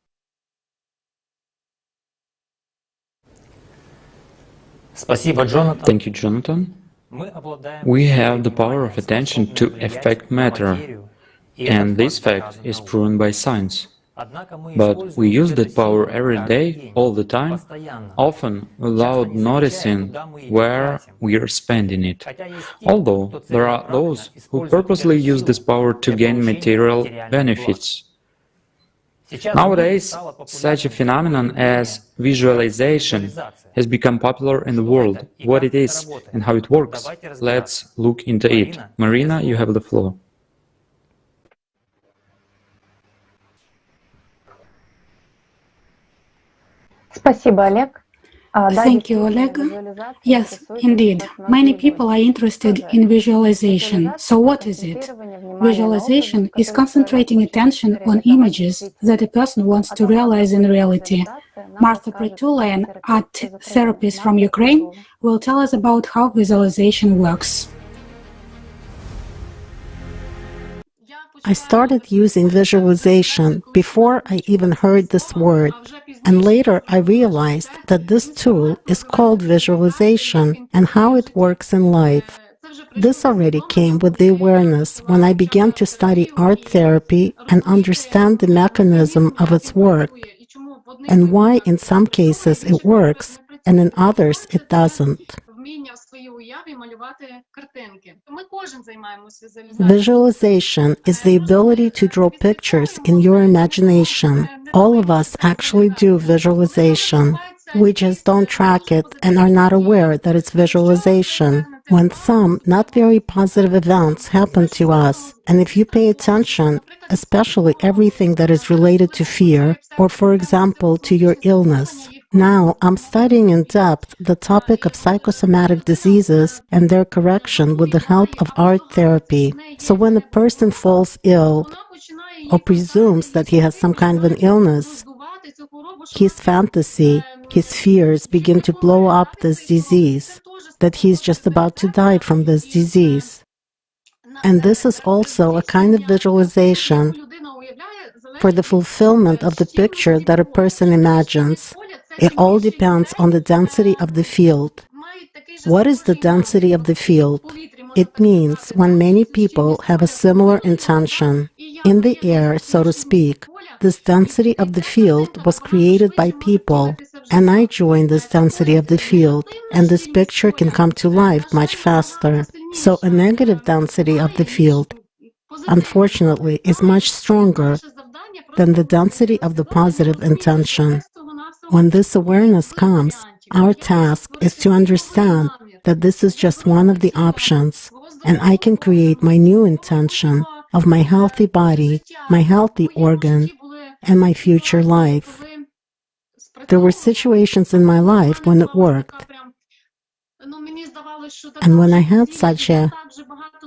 Speaker 4: Thank you, Jonathan. We have the power of attention to affect matter, and this fact is proven by science. But we use that power every day, all the time, often without noticing where we are spending it. Although there are those who purposely use this power to gain material benefits. Nowadays, such a phenomenon as visualization has become popular in the world. What it is and how it works, let's look into it. Marina, you have the floor.
Speaker 21: Thank you, Oleg. Yes, indeed. Many people are interested in visualization. So what is it? Visualization is concentrating attention on images that a person wants to realize in reality. Martha Pritula, an art therapist from Ukraine, will tell us about how visualization works.
Speaker 22: I started using visualization before I even heard this word, and later I realized that this tool is called visualization and how it works in life. This already came with the awareness when I began to study art therapy and understand the mechanism of its work, and why in some cases it works and in others it doesn't. Visualization is the ability to draw pictures in your imagination. All of us actually do visualization. We just don't track it and are not aware that it's visualization. When some not very positive events happen to us, and if you pay attention, especially everything that is related to fear, or for example to your illness. Now, I'm studying in depth the topic of psychosomatic diseases and their correction with the help of art therapy. So when a person falls ill or presumes that he has some kind of an illness, his fantasy, his fears begin to blow up this disease, that he's just about to die from this disease. And this is also a kind of visualization for the fulfillment of the picture that a person imagines. It all depends on the density of the field. What is the density of the field? It means when many people have a similar intention. In the air, so to speak, this density of the field was created by people, and I join this density of the field, and this picture can come to life much faster. So a negative density of the field, unfortunately, is much stronger than the density of the positive intention. When this awareness comes, our task is to understand that this is just one of the options, and I can create my new intention of my healthy body, my healthy organ, and my future life. There were situations in my life when it worked. And when I had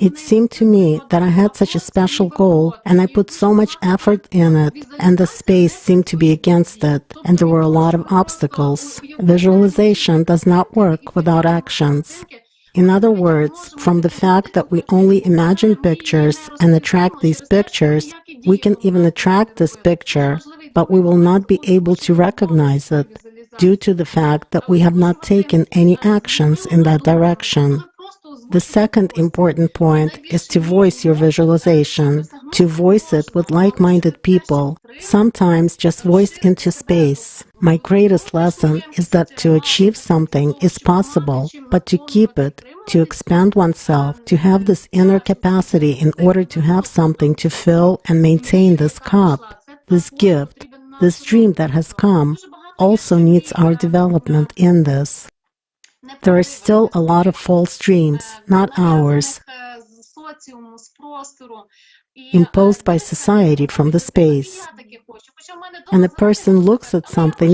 Speaker 22: it seemed to me that I had such a special goal, and I put so much effort in it, and the space seemed to be against it, and there were a lot of obstacles. Visualization does not work without actions. In other words, from the fact that we only imagine pictures and attract these pictures, we can even attract this picture, but we will not be able to recognize it, due to the fact that we have not taken any actions in that direction. The second important point is to voice your visualization, to voice it with like-minded people, sometimes just voice into space. My greatest lesson is that to achieve something is possible, but to keep it, to expand oneself, to have this inner capacity in order to have something to fill and maintain this cup, this gift, this dream that has come, also needs our development in this. There are still a lot of false dreams, not ours, imposed by society from the space. And a person looks at something,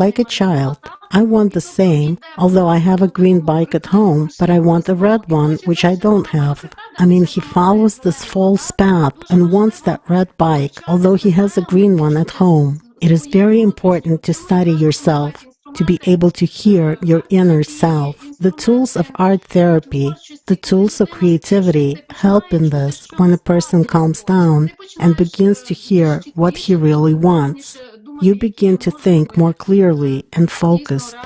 Speaker 22: like a child. I want the same, although I have a green bike at home, but I want a red one, which I don't have. He follows this false path and wants that red bike, although he has a green one at home. It is very important to study yourself, to be able to hear your inner self. The tools of art therapy, the tools of creativity help in this when a person calms down and begins to hear what he really wants. You begin to think more clearly and focused.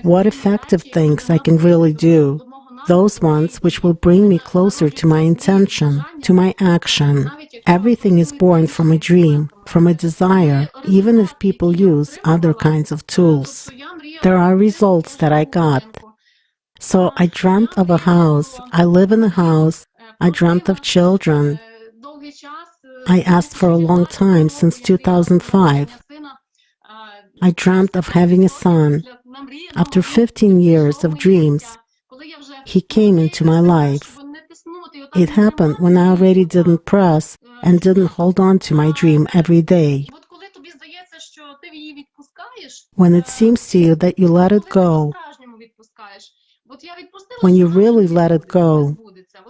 Speaker 22: What effective things I can really do? Those ones which will bring me closer to my intention, to my action. Everything is born from a dream, from a desire, even if people use other kinds of tools. There are results that I got. So I dreamt of a house. I live in a house. I dreamt of children. I asked for a long time, since 2005. I dreamt of having a son. After 15 years of dreams, he came into my life. It happened when I already didn't press and didn't hold on to my dream every day. When it seems to you that you let it go, when you really let it go,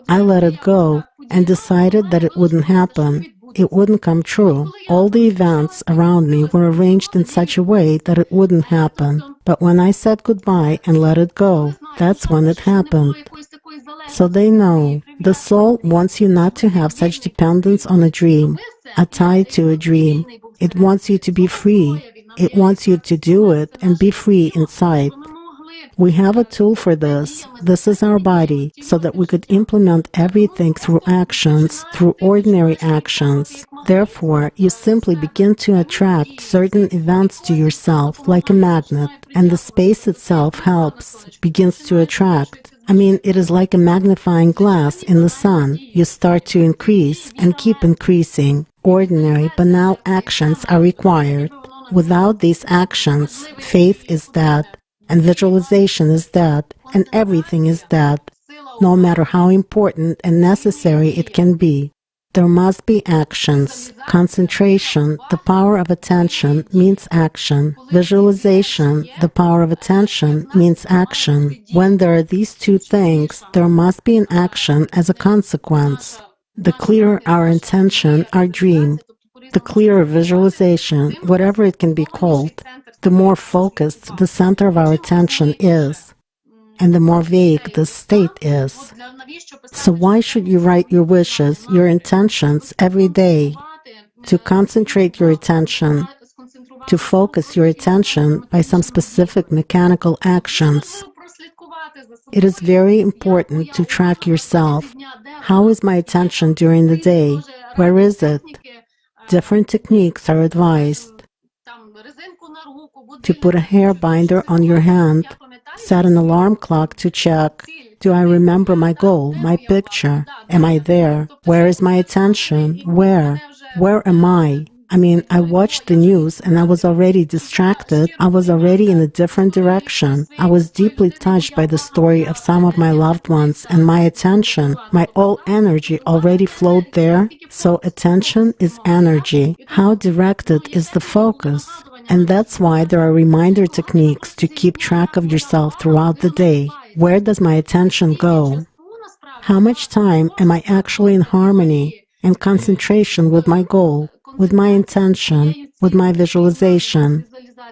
Speaker 22: I let it go and decided that it wouldn't happen. It wouldn't come true. All the events around me were arranged in such a way that it wouldn't happen. But when I said goodbye and let it go, that's when it happened. So they know. The soul wants you not to have such dependence on a dream, a tie to a dream. It wants you to be free. It wants you to do it and be free inside. We have a tool for this. This is our body, so that we could implement everything through actions, through ordinary actions. Therefore, you simply begin to attract certain events to yourself like a magnet, and the space itself helps, begins to attract. It is like a magnifying glass in the sun. You start to increase and keep increasing. Ordinary, banal actions are required. Without these actions, faith is dead, and visualization is dead, and everything is dead, no matter how important and necessary it can be. There must be actions. Concentration, the power of attention, means action. Visualization, the power of attention, means action. When there are these two things, there must be an action as a consequence. The clearer our intention, our dream, the clearer visualization, whatever it can be called, the more focused the center of our attention is, and the more vague the state is. So why should you write your wishes, your intentions every day? To concentrate your attention, to focus your attention by some specific mechanical actions. It is very important to track yourself. How is my attention during the day? Where is it? Different techniques are advised. To put a hair binder on your hand, set an alarm clock to check, do I remember my goal, my picture? Am I there? Where is my attention? Where? Where am I? I watched the news and I was already distracted. I was already in a different direction. I was deeply touched by the story of some of my loved ones, and my attention, my all energy already flowed there. So attention is energy. How directed is the focus? And that's why there are reminder techniques to keep track of yourself throughout the day. Where does my attention go? How much time am I actually in harmony and concentration with my goal, with my intention, with my visualization?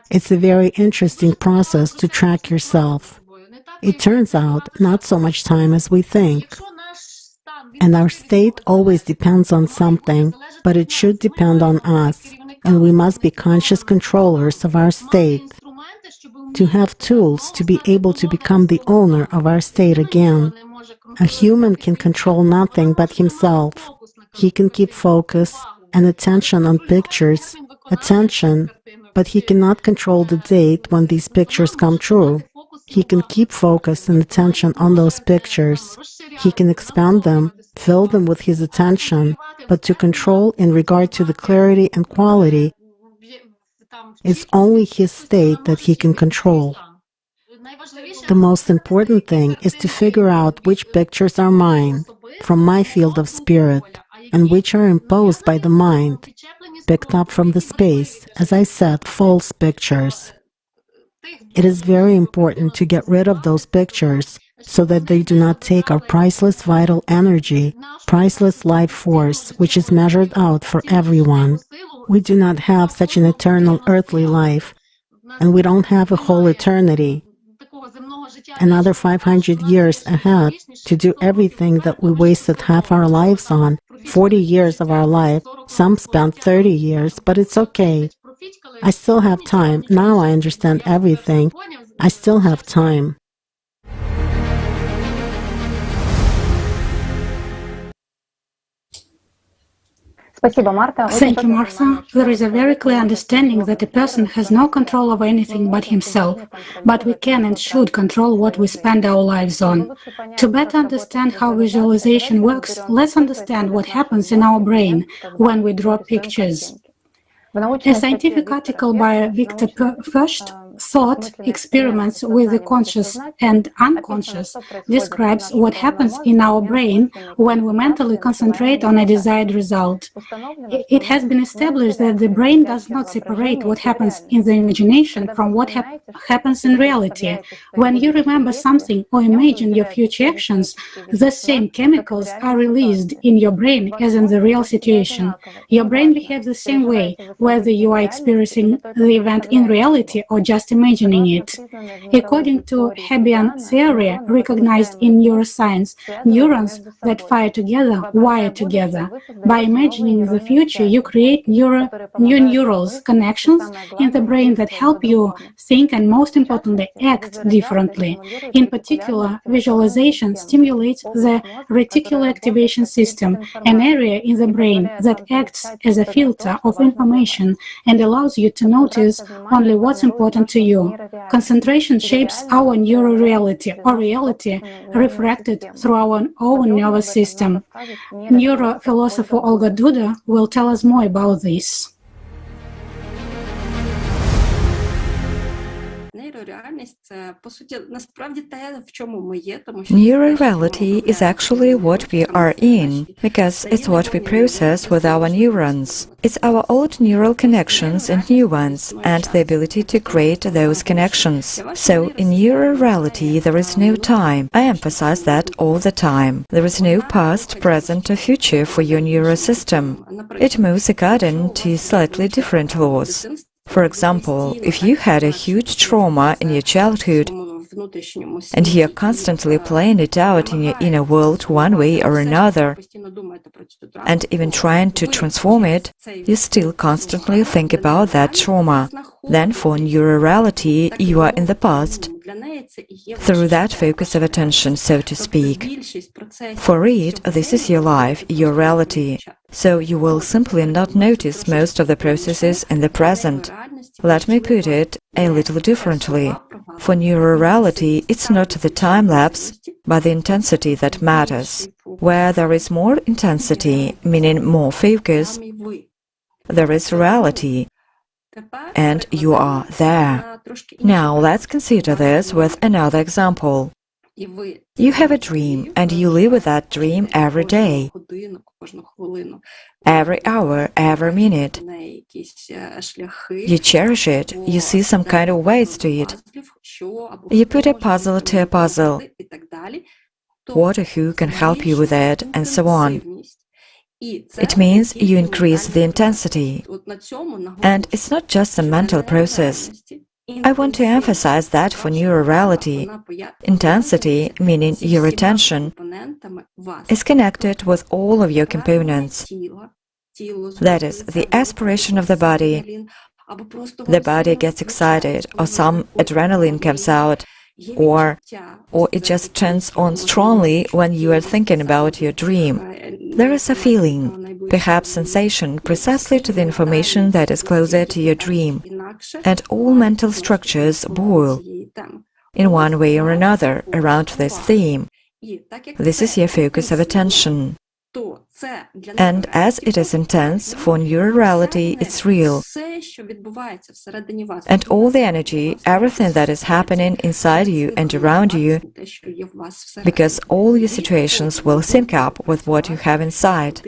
Speaker 22: It's a very interesting process to track yourself. It turns out not so much time as we think. And our state always depends on something, but it should depend on us, and we must be conscious controllers of our state. To have tools to be able to become the owner of our state again. A human can control nothing but himself. He can keep focus and attention on pictures, but he cannot control the date when these pictures come true. He can keep focus and attention on those pictures. He can expand them, fill them with his attention, but to control in regard to the clarity and quality, it's only his state that he can control. The most important thing is to figure out which pictures are mine, from my field of spirit, and which are imposed by the mind, picked up from the space, as I said, false pictures. It is very important to get rid of those pictures so that they do not take our priceless vital energy, priceless life force, which is measured out for everyone. We do not have such an eternal earthly life, and we don't have a whole eternity. Another 500 years ahead to do everything that we wasted half our lives on, 40 years of our life, some spent 30 years, but it's okay. I still have time. Now I understand everything. I still have time.
Speaker 21: Thank you, Martha. There is a very clear understanding that a person has no control over anything but himself, but we can and should control what we spend our lives on. To better understand how visualization works, let's understand what happens in our brain when we draw pictures. A scientific article by Victor First, Thought Experiments with the Conscious and Unconscious, describes what happens in our brain when we mentally concentrate on a desired result. It has been established that the brain does not separate what happens in the imagination from what happens in reality. When you remember something or imagine your future actions, the same chemicals are released in your brain as in the real situation. Your brain behaves the same way, whether you are experiencing the event in reality or just imagining it. According to Hebbian theory, recognized in neuroscience, neurons that fire together wire together. By imagining the future, you create new neural connections in the brain that help you think and, most importantly, act differently. In particular, visualization stimulates the reticular activation system, an area in the brain that acts as a filter of information and allows you to notice only what's important to you. Concentration shapes our neuroreality, or reality refracted through our own nervous system. Neurophilosopher Olga Duda will tell us more about this.
Speaker 7: Neuroreality is actually what we are in, because it's what we process with our neurons. It's our old neural connections and new ones, and the ability to create those connections. So, in neuroreality, there is no time. I emphasize that all the time. There is no past, present, or future for your neurosystem. It moves according to slightly different laws. For example, if you had a huge trauma in your childhood, and you're constantly playing it out in your inner world one way or another, and even trying to transform it, you still constantly think about that trauma. Then for neuroreality, you are in the past, through that focus of attention, so to speak. For it, this is your life, your reality. So you will simply not notice most of the processes in the present. Let me put it a little differently. For neuroreality, it's not the time lapse, but the intensity that matters. Where there is more intensity, meaning more focus, there is reality, and you are there. Now let's consider this with another example. You have a dream and you live with that dream every day, every hour, every minute. You cherish it, you see some kind of weights to it. You put a puzzle to a puzzle. What or who can help you with it, and so on. It means you increase the intensity. And it's not just a mental process. I want to emphasize that for neurorality, intensity, meaning your attention, is connected with all of your components. That is, the aspiration of the body. The body gets excited, or some adrenaline comes out, or it just turns on strongly when you are thinking about your dream. There is a feeling, perhaps sensation, precisely to the information that is closer to your dream. And all mental structures boil, in one way or another, around this theme. This is your focus of attention. And as it is intense, for neurorality it's real. And all the energy, everything that is happening inside you and around you, because all your situations will sync up with what you have inside,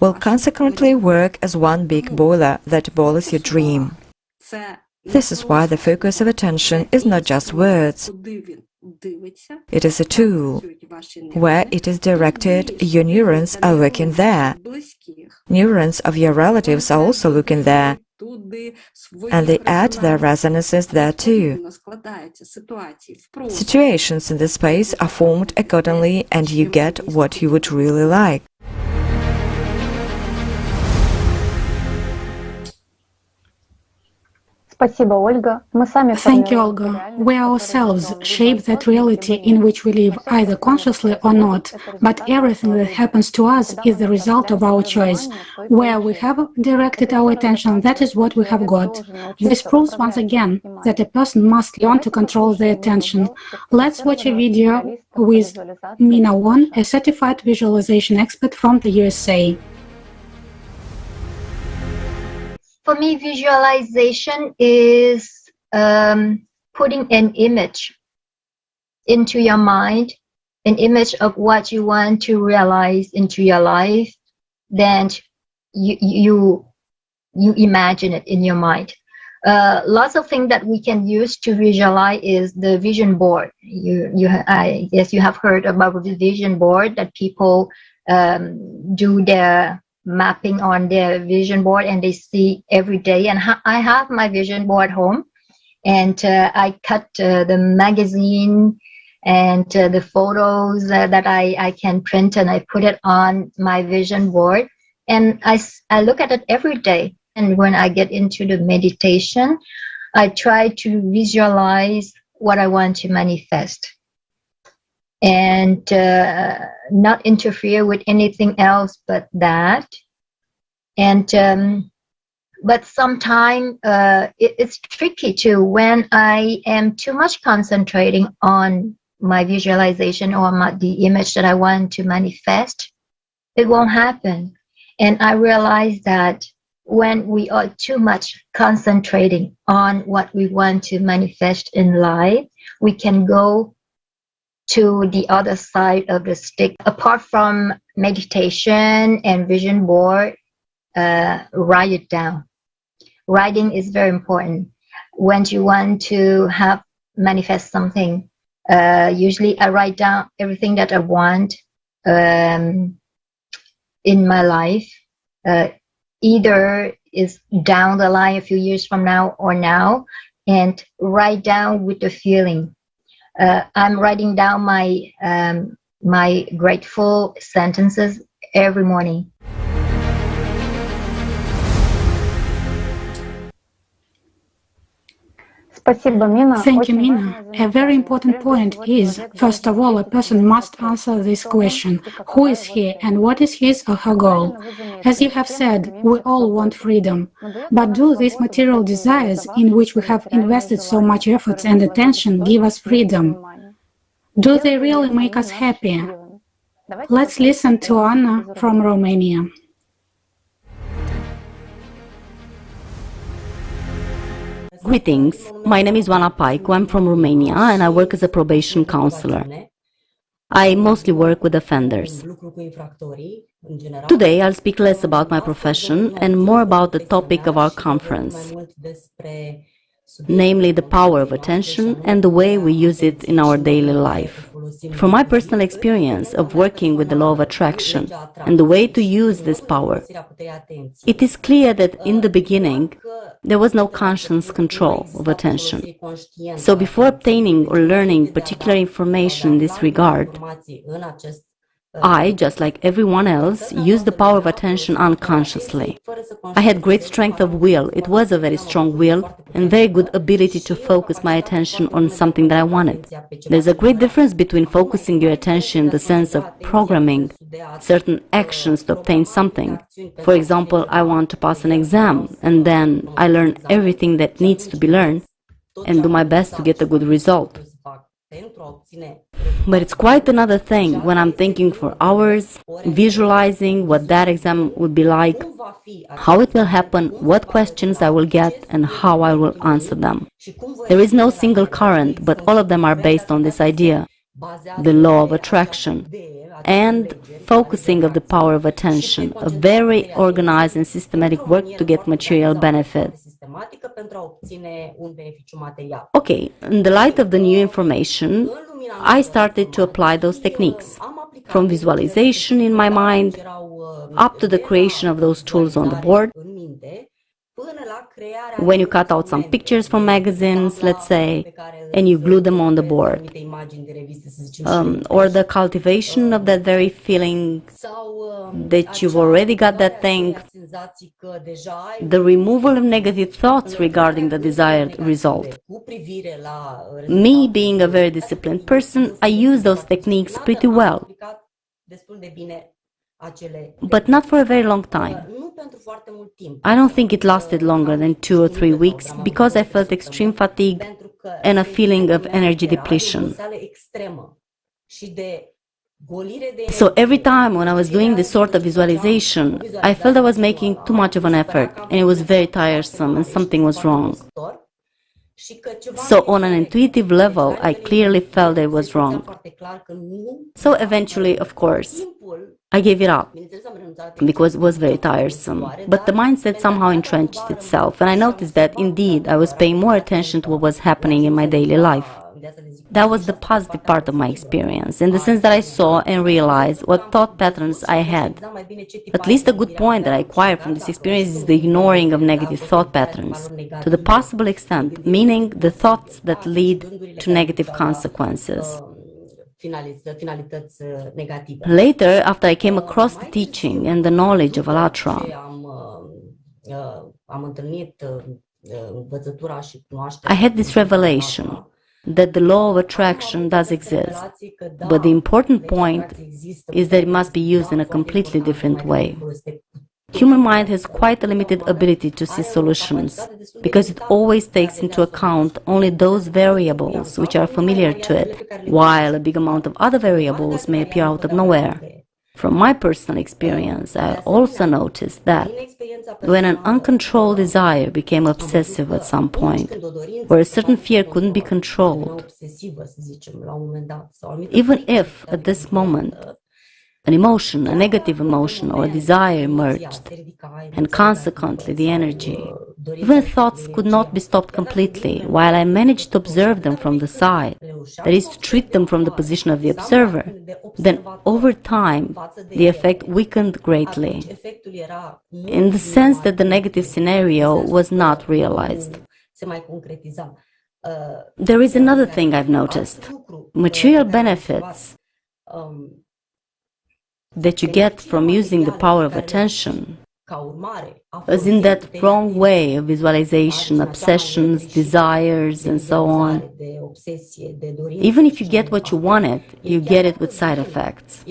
Speaker 7: will consequently work as one big boiler that boils your dream. This is why the focus of attention is not just words. It is a tool. Where it is directed, your neurons are working there. Neurons of your relatives are also looking there, and they add their resonances there too. Situations in the space are formed accordingly, and you get what you would really like.
Speaker 21: Thank you, Olga. We ourselves shape that reality in which we live, either consciously or not, but everything that happens to us is the result of our choice. Where we have directed our attention, that is what we have got. This proves once again that a person must learn to control their attention. Let's watch a video with Mina Won, a certified visualization expert from the USA.
Speaker 8: For me, visualization is putting an image into your mind, an image of what you want to realize into your life. Then you imagine it in your mind. Lots of things that we can use to visualize is the vision board. I guess you have heard about the vision board, that people do their mapping on their vision board and they see every day. And I have my vision board home, and I cut the magazine and the photos that I can print, and I put it on my vision board, and I look at it every day. And when I get into the meditation, I try to visualize what I want to manifest, and not interfere with anything else but that. And but sometimes it's tricky too. When I am too much concentrating on my visualization or the image that I want to manifest, it won't happen. And I realize that when we are too much concentrating on what we want to manifest in life, we can go to the other side of the stick. Apart from meditation and vision board, write it down. Writing is very important. When you want to manifest something, usually I write down everything that I want in my life. Either is down the line a few years from now or now, and write down with the feeling. I'm writing down my grateful sentences every morning.
Speaker 21: Thank you, Mina. A very important point is, first of all, a person must answer this question: who is he and what is his or her goal? As you have said, we all want freedom. But do these material desires, in which we have invested so much effort and attention, give us freedom? Do they really make us happy? Let's listen to Anna from Romania.
Speaker 11: Greetings, my name is Oana Paicu, I'm from Romania and I work as a probation counselor. I mostly work with offenders. Today I'll speak less about my profession and more about the topic of our conference, namely the power of attention and the way we use it in our daily life. From my personal experience of working with the law of attraction and the way to use this power, it is clear that in the beginning there was no conscious control of attention. So before obtaining or learning particular information in this regard, I, just like everyone else, used the power of attention unconsciously. I had great strength of will, it was a very strong will, and very good ability to focus my attention on something that I wanted. There's a great difference between focusing your attention in the sense of programming certain actions to obtain something. For example, I want to pass an exam, and then I learn everything that needs to be learned, and do my best to get a good result. But it's quite another thing when I'm thinking for hours, visualizing what that exam would be like, how it will happen, what questions I will get, and how I will answer them. There is no single current, but all of them are based on this idea, the law of attraction, and focusing of the power of attention, a very organized and systematic work to get material benefit. Okay, in the light of the new information, I started to apply those techniques, from visualization in my mind, up to the creation of those tools on the board. When you cut out some pictures from magazines, let's say, and you glue them on the board, or the cultivation of that very feeling that you've already got that thing, the removal of negative thoughts regarding the desired result. Me being a very disciplined person, I use those techniques pretty well, but not for a very long time. I don't think it lasted longer than 2 or 3 weeks because I felt extreme fatigue and a feeling of energy depletion. So every time when I was doing this sort of visualization, I felt I was making too much of an effort and it was very tiresome and something was wrong. So on an intuitive level, I clearly felt it was wrong. So eventually, of course, I gave it up because it was very tiresome. But the mindset somehow entrenched itself, and I noticed that indeed I was paying more attention to what was happening in my daily life. That was the positive part of my experience, in the sense that I saw and realized what thought patterns I had. At least a good point that I acquired from this experience is the ignoring of negative thought patterns, to the possible extent, meaning the thoughts that lead to negative consequences. Later, after I came across the teaching and the knowledge of ALLATRA, I had this revelation that the law of attraction does exist, but the important point is that it must be used in a completely different way. Human mind has quite a limited ability to see solutions, because it always takes into account only those variables which are familiar to it, while a big amount of other variables may appear out of nowhere. From my personal experience, I also noticed that when an uncontrolled desire became obsessive at some point, where a certain fear couldn't be controlled, even if at this moment an emotion, a negative emotion or a desire emerged, and consequently the energy, even thoughts could not be stopped completely, while I managed to observe them from the side, that is, to treat them from the position of the observer, then over time the effect weakened greatly, in the sense that the negative scenario was not realized. There is another thing I've noticed. Material benefits that you get from using the power of attention, as in that wrong way of visualization, obsessions, desires, and so on. Even if you get what you wanted, you get it with side effects.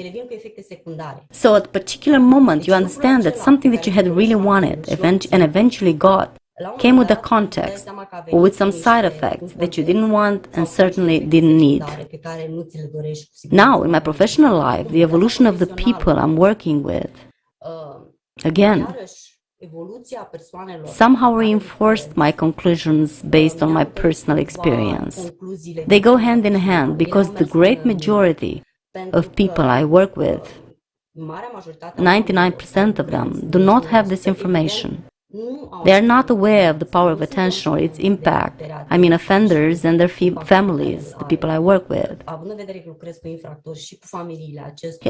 Speaker 11: So at a particular moment, you understand that something that you had really wanted and eventually got came with a context or with some side effects that you didn't want and certainly didn't need. Now, in my professional life, the evolution of the people I'm working with, again, somehow reinforced my conclusions based on my personal experience. They go hand in hand because the great majority of people I work with, 99% of them, do not have this information. They are not aware of the power of attention or its impact. I mean offenders and their families, the people I work with.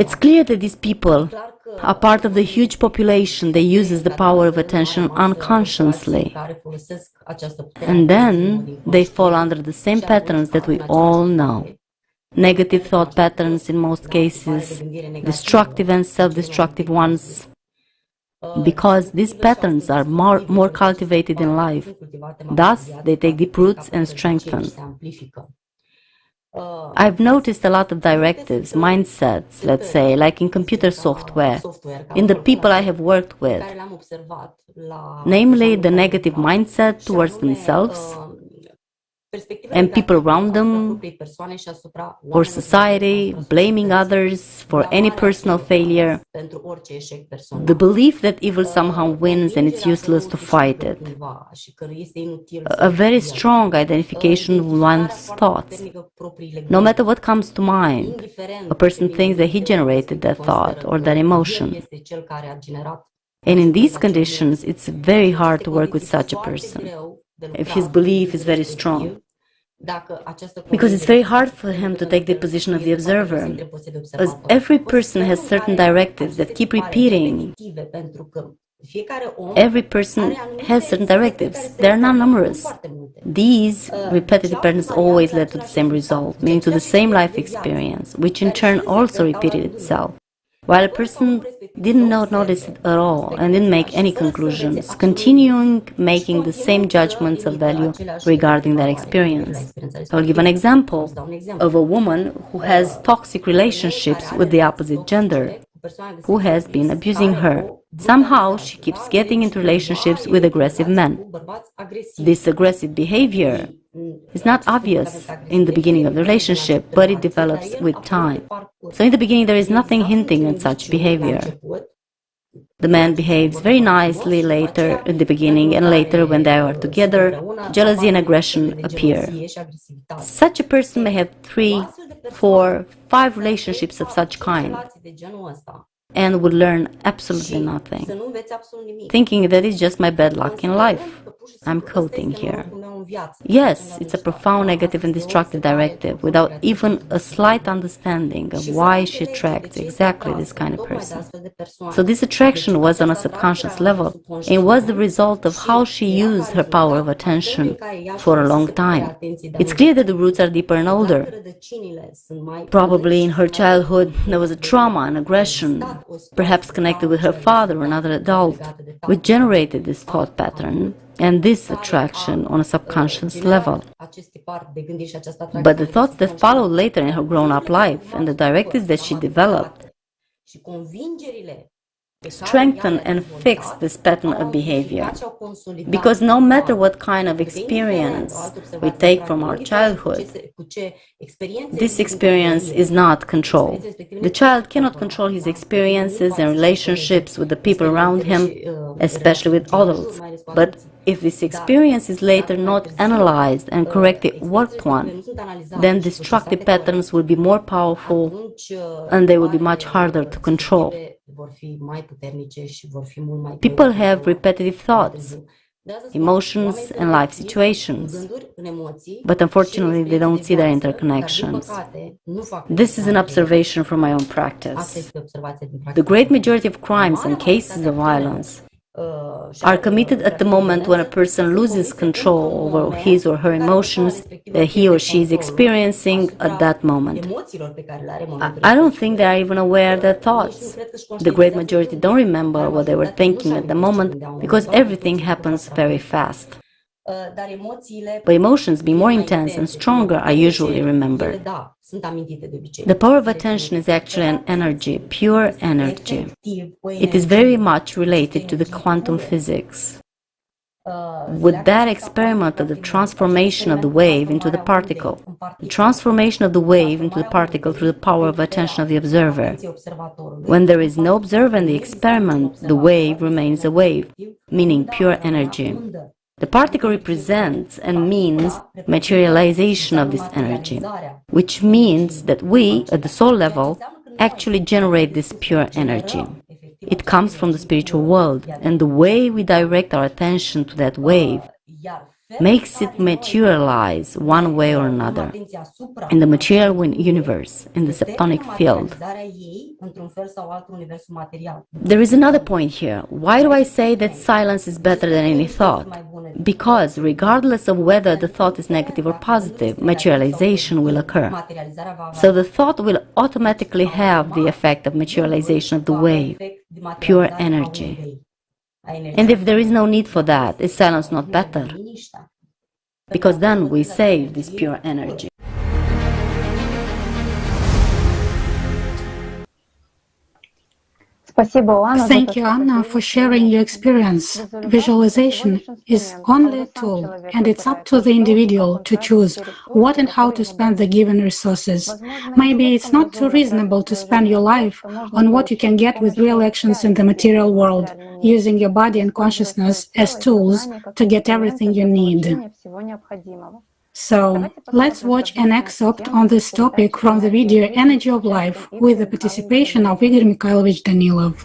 Speaker 11: It's clear that these people are part of the huge population that uses the power of attention unconsciously. And then they fall under the same patterns that we all know. Negative thought patterns in most cases, destructive and self-destructive ones, because these patterns are more cultivated in life. Thus, they take deep roots and strengthen. I've noticed a lot of directives, mindsets, let's say, like in computer software, in the people I have worked with, namely the negative mindset towards themselves and people around them, or society, blaming others for any personal failure, the belief that evil somehow wins and it's useless to fight it, a very strong identification with one's thoughts. No matter what comes to mind, a person thinks that he generated that thought or that emotion. And in these conditions, it's very hard to work with such a person, if his belief is very strong. Because it's very hard for him to take the position of the observer, as every person has certain directives that keep repeating. Every person has certain directives. They are not numerous. These repetitive patterns always led to the same result, meaning to the same life experience, which in turn also repeated itself. While a person didn't notice it at all and didn't make any conclusions, continuing making the same judgments of value regarding that experience. I'll give an example of a woman who has toxic relationships with the opposite gender, who has been abusing her. Somehow she keeps getting into relationships with aggressive men. This aggressive behavior is not obvious in the beginning of the relationship, but it develops with time. So in the beginning there is nothing hinting at such behavior. The man behaves very nicely later in the beginning, and later when they are together, jealousy and aggression appear. Such a person may have 3, 4, 5 relationships of such kind and would learn absolutely nothing, thinking that it's just my bad luck in life. I'm quoting here. Yes, it's a profound negative and destructive directive without even a slight understanding of why she attracts exactly this kind of person. So this attraction was on a subconscious level and was the result of how she used her power of attention for a long time. It's clear that the roots are deeper and older. Probably in her childhood there was a trauma and aggression, perhaps connected with her father or another adult, which generated this thought pattern and this attraction on a subconscious level. But the thoughts that followed later in her grown-up life and the directives that she developed strengthen and fix this pattern of behavior. Because no matter what kind of experience we take from our childhood, this experience is not controlled. The child cannot control his experiences and relationships with the people around him, especially with adults. But if this experience is later not analyzed and correctly worked on, then destructive patterns will be more powerful and they will be much harder to control. People have repetitive thoughts, emotions, and life situations, but unfortunately they don't see their interconnections. This is an observation from my own practice. The great majority of crimes and cases of violence are committed at the moment when a person loses control over his or her emotions that he or she is experiencing at that moment. I don't think they are even aware of their thoughts. The great majority don't remember what they were thinking at the moment because everything happens very fast. But emotions, being more intense and stronger, are usually remembered. The power of attention is actually an energy, pure energy. It is very much related to the quantum physics. with that experiment of the transformation of the wave into the particle. The transformation of the wave into the particle through the power of attention of the observer. When there is no observer in the experiment, the wave remains a wave, meaning pure energy. The particle represents and means materialization of this energy, which means that we, at the soul level, actually generate this pure energy. It comes from the spiritual world, and the way we direct our attention to that wave makes it materialize one way or another in the material universe, in the septonic field. There is another point here. Why do I say that silence is better than any thought? Because regardless of whether the thought is negative or positive, materialization will occur. So the thought will automatically have the effect of materialization of the wave, pure energy. And if there is no need for that, is silence not better? Because then we save this pure energy.
Speaker 21: Thank you, Anna, for sharing your experience. Visualization is only a tool, and it's up to the individual to choose what and how to spend the given resources. Maybe it's not too reasonable to spend your life on what you can get with real actions in the material world, using your body and consciousness as tools to get everything you need. So, let's watch an excerpt on this topic from the video Energy of Life with the participation of Igor Mikhailovich Danilov.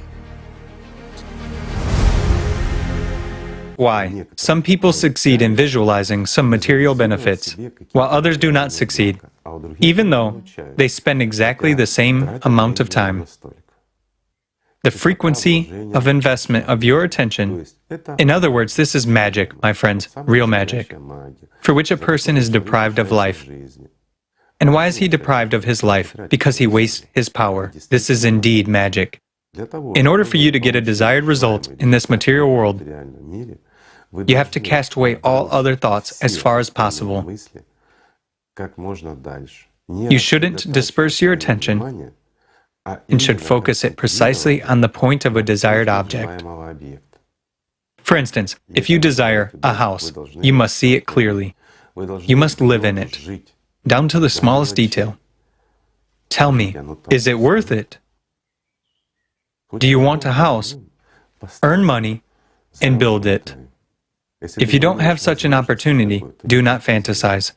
Speaker 6: Why? Some people succeed in visualizing some material benefits, while others do not succeed, even though they spend exactly the same amount of time. The frequency of investment of your attention, in other words, this is magic, my friends, real magic, for which a person is deprived of life. And why is he deprived of his life? Because he wastes his power. This is indeed magic. In order for you to get a desired result in this material world, you have to cast away all other thoughts as far as possible. You shouldn't disperse your attention and should focus it precisely on the point of a desired object. For instance, if you desire a house, you must see it clearly. You must live in it, down to the smallest detail. Tell me, is it worth it? Do you want a house? Earn money and build it. If you don't have such an opportunity, do not fantasize.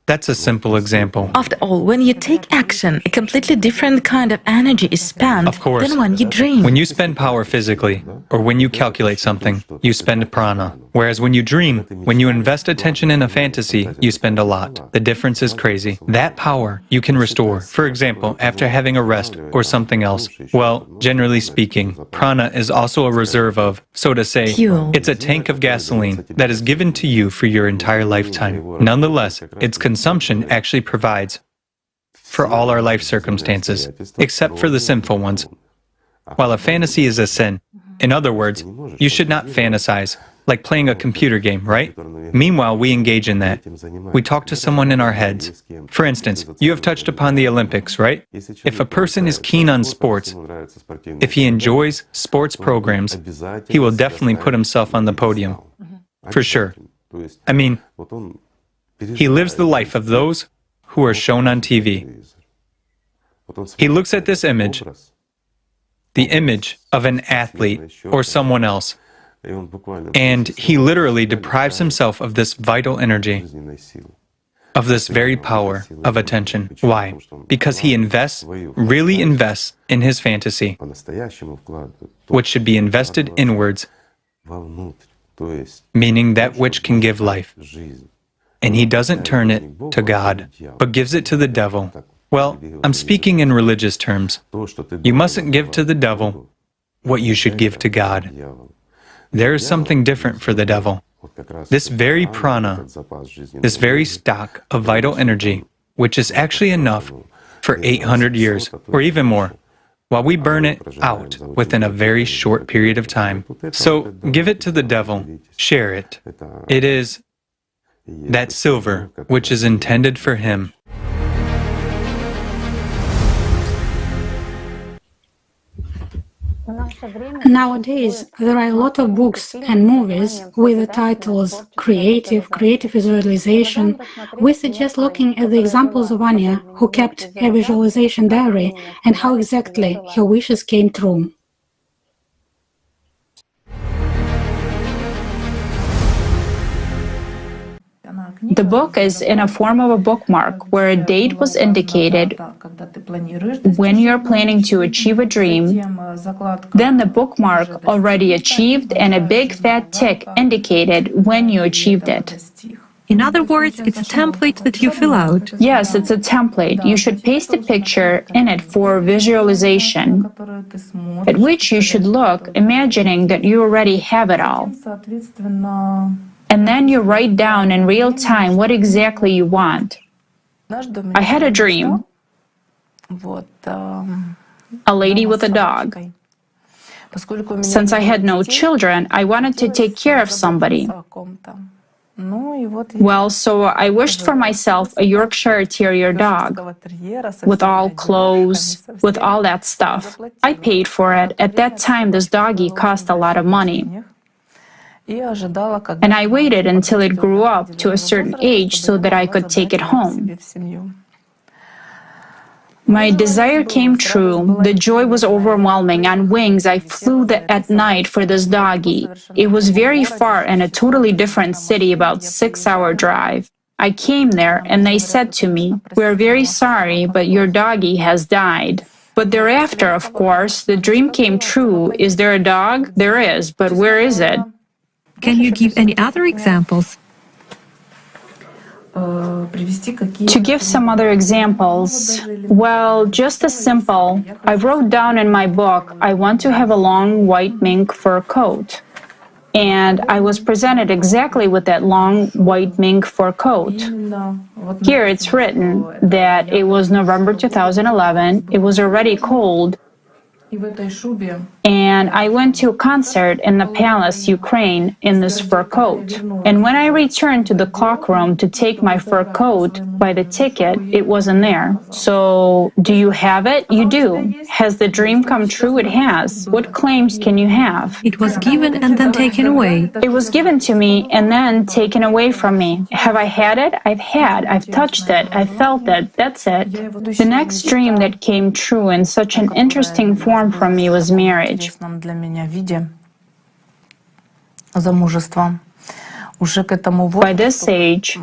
Speaker 6: That's a simple example.
Speaker 1: After all, when you take action, a completely different kind of energy is spent than when you dream.
Speaker 6: When you spend power physically, or when you calculate something, you spend prana. Whereas when you dream, when you invest attention in a fantasy, you spend a lot. The difference is crazy. That power you can restore, for example, after having a rest or something else. Well, generally speaking, prana is also a reserve of, so to say,
Speaker 1: fuel.
Speaker 6: It's a tank of gasoline that is given to you for your entire lifetime. Nonetheless, its consumption actually provides for all our life circumstances, except for the sinful ones. While a fantasy is a sin, in other words, you should not fantasize, like playing a computer game, right? Meanwhile, we engage in that. We talk to someone in our heads. For instance, you have touched upon the Olympics, right? If a person is keen on sports, if he enjoys sports programs, he will definitely put himself on the podium. For sure. I mean, he lives the life of those who are shown on TV. He looks at this image, the image of an athlete or someone else, and he literally deprives himself of this vital energy, of this very power of attention. Why? Because he really invests in his fantasy, which should be invested inwards, meaning that which can give life. And he doesn't turn it to God, but gives it to the devil. Well, I'm speaking in religious terms. You mustn't give to the devil what you should give to God. There is something different for the devil. This very prana, this very stock of vital energy, which is actually enough for 800 years, or even more, while we burn it out within a very short period of time. So give it to the devil, share it. It is that silver which is intended for him.
Speaker 21: Nowadays, there are a lot of books and movies with the titles creative visualization. We suggest looking at the examples of Anya, who kept a visualization diary, and how exactly her wishes came true.
Speaker 12: The book is in a form of a bookmark where a date was indicated when you're planning to achieve a dream, then the bookmark already achieved and a big fat tick indicated when you achieved it.
Speaker 16: In other words, it's a template that you fill out.
Speaker 12: Yes, it's a template. You should paste a picture in it for visualization, at which you should look, imagining that you already have it all. And then you write down in real time what exactly you want. I had a dream. A lady with a dog. Since I had no children, I wanted to take care of somebody. Well, so I wished for myself a Yorkshire Terrier dog, with all clothes, with all that stuff. I paid for it. At that time, this doggy cost a lot of money. And I waited until it grew up to a certain age so that I could take it home. My desire came true. The joy was overwhelming. On wings, I flew at night for this doggy. It was very far in a totally different city, about 6-hour drive. I came there and they said to me, "We're very sorry, but your doggy has died." But thereafter, of course, the dream came true. Is there a dog? There is, but where is it?
Speaker 16: Can you give any other examples?
Speaker 12: To give some other examples, well, just as simple. I wrote down in my book, I want to have a long white mink fur coat. And I was presented exactly with that long white mink fur coat. Here it's written that it was November 2011, it was already cold, and I went to a concert in the palace, Ukraine, in this fur coat. And when I returned to the clock room to take my fur coat by the ticket, it wasn't there. So, do you have it? You do. Has the dream come true? It has. What claims can you have?
Speaker 16: It was given and then taken away.
Speaker 12: It was given to me and then taken away from me. Have I had it? I've touched it. I've felt it. That's it. The next dream that came true in such an interesting form from me was marriage. By this age,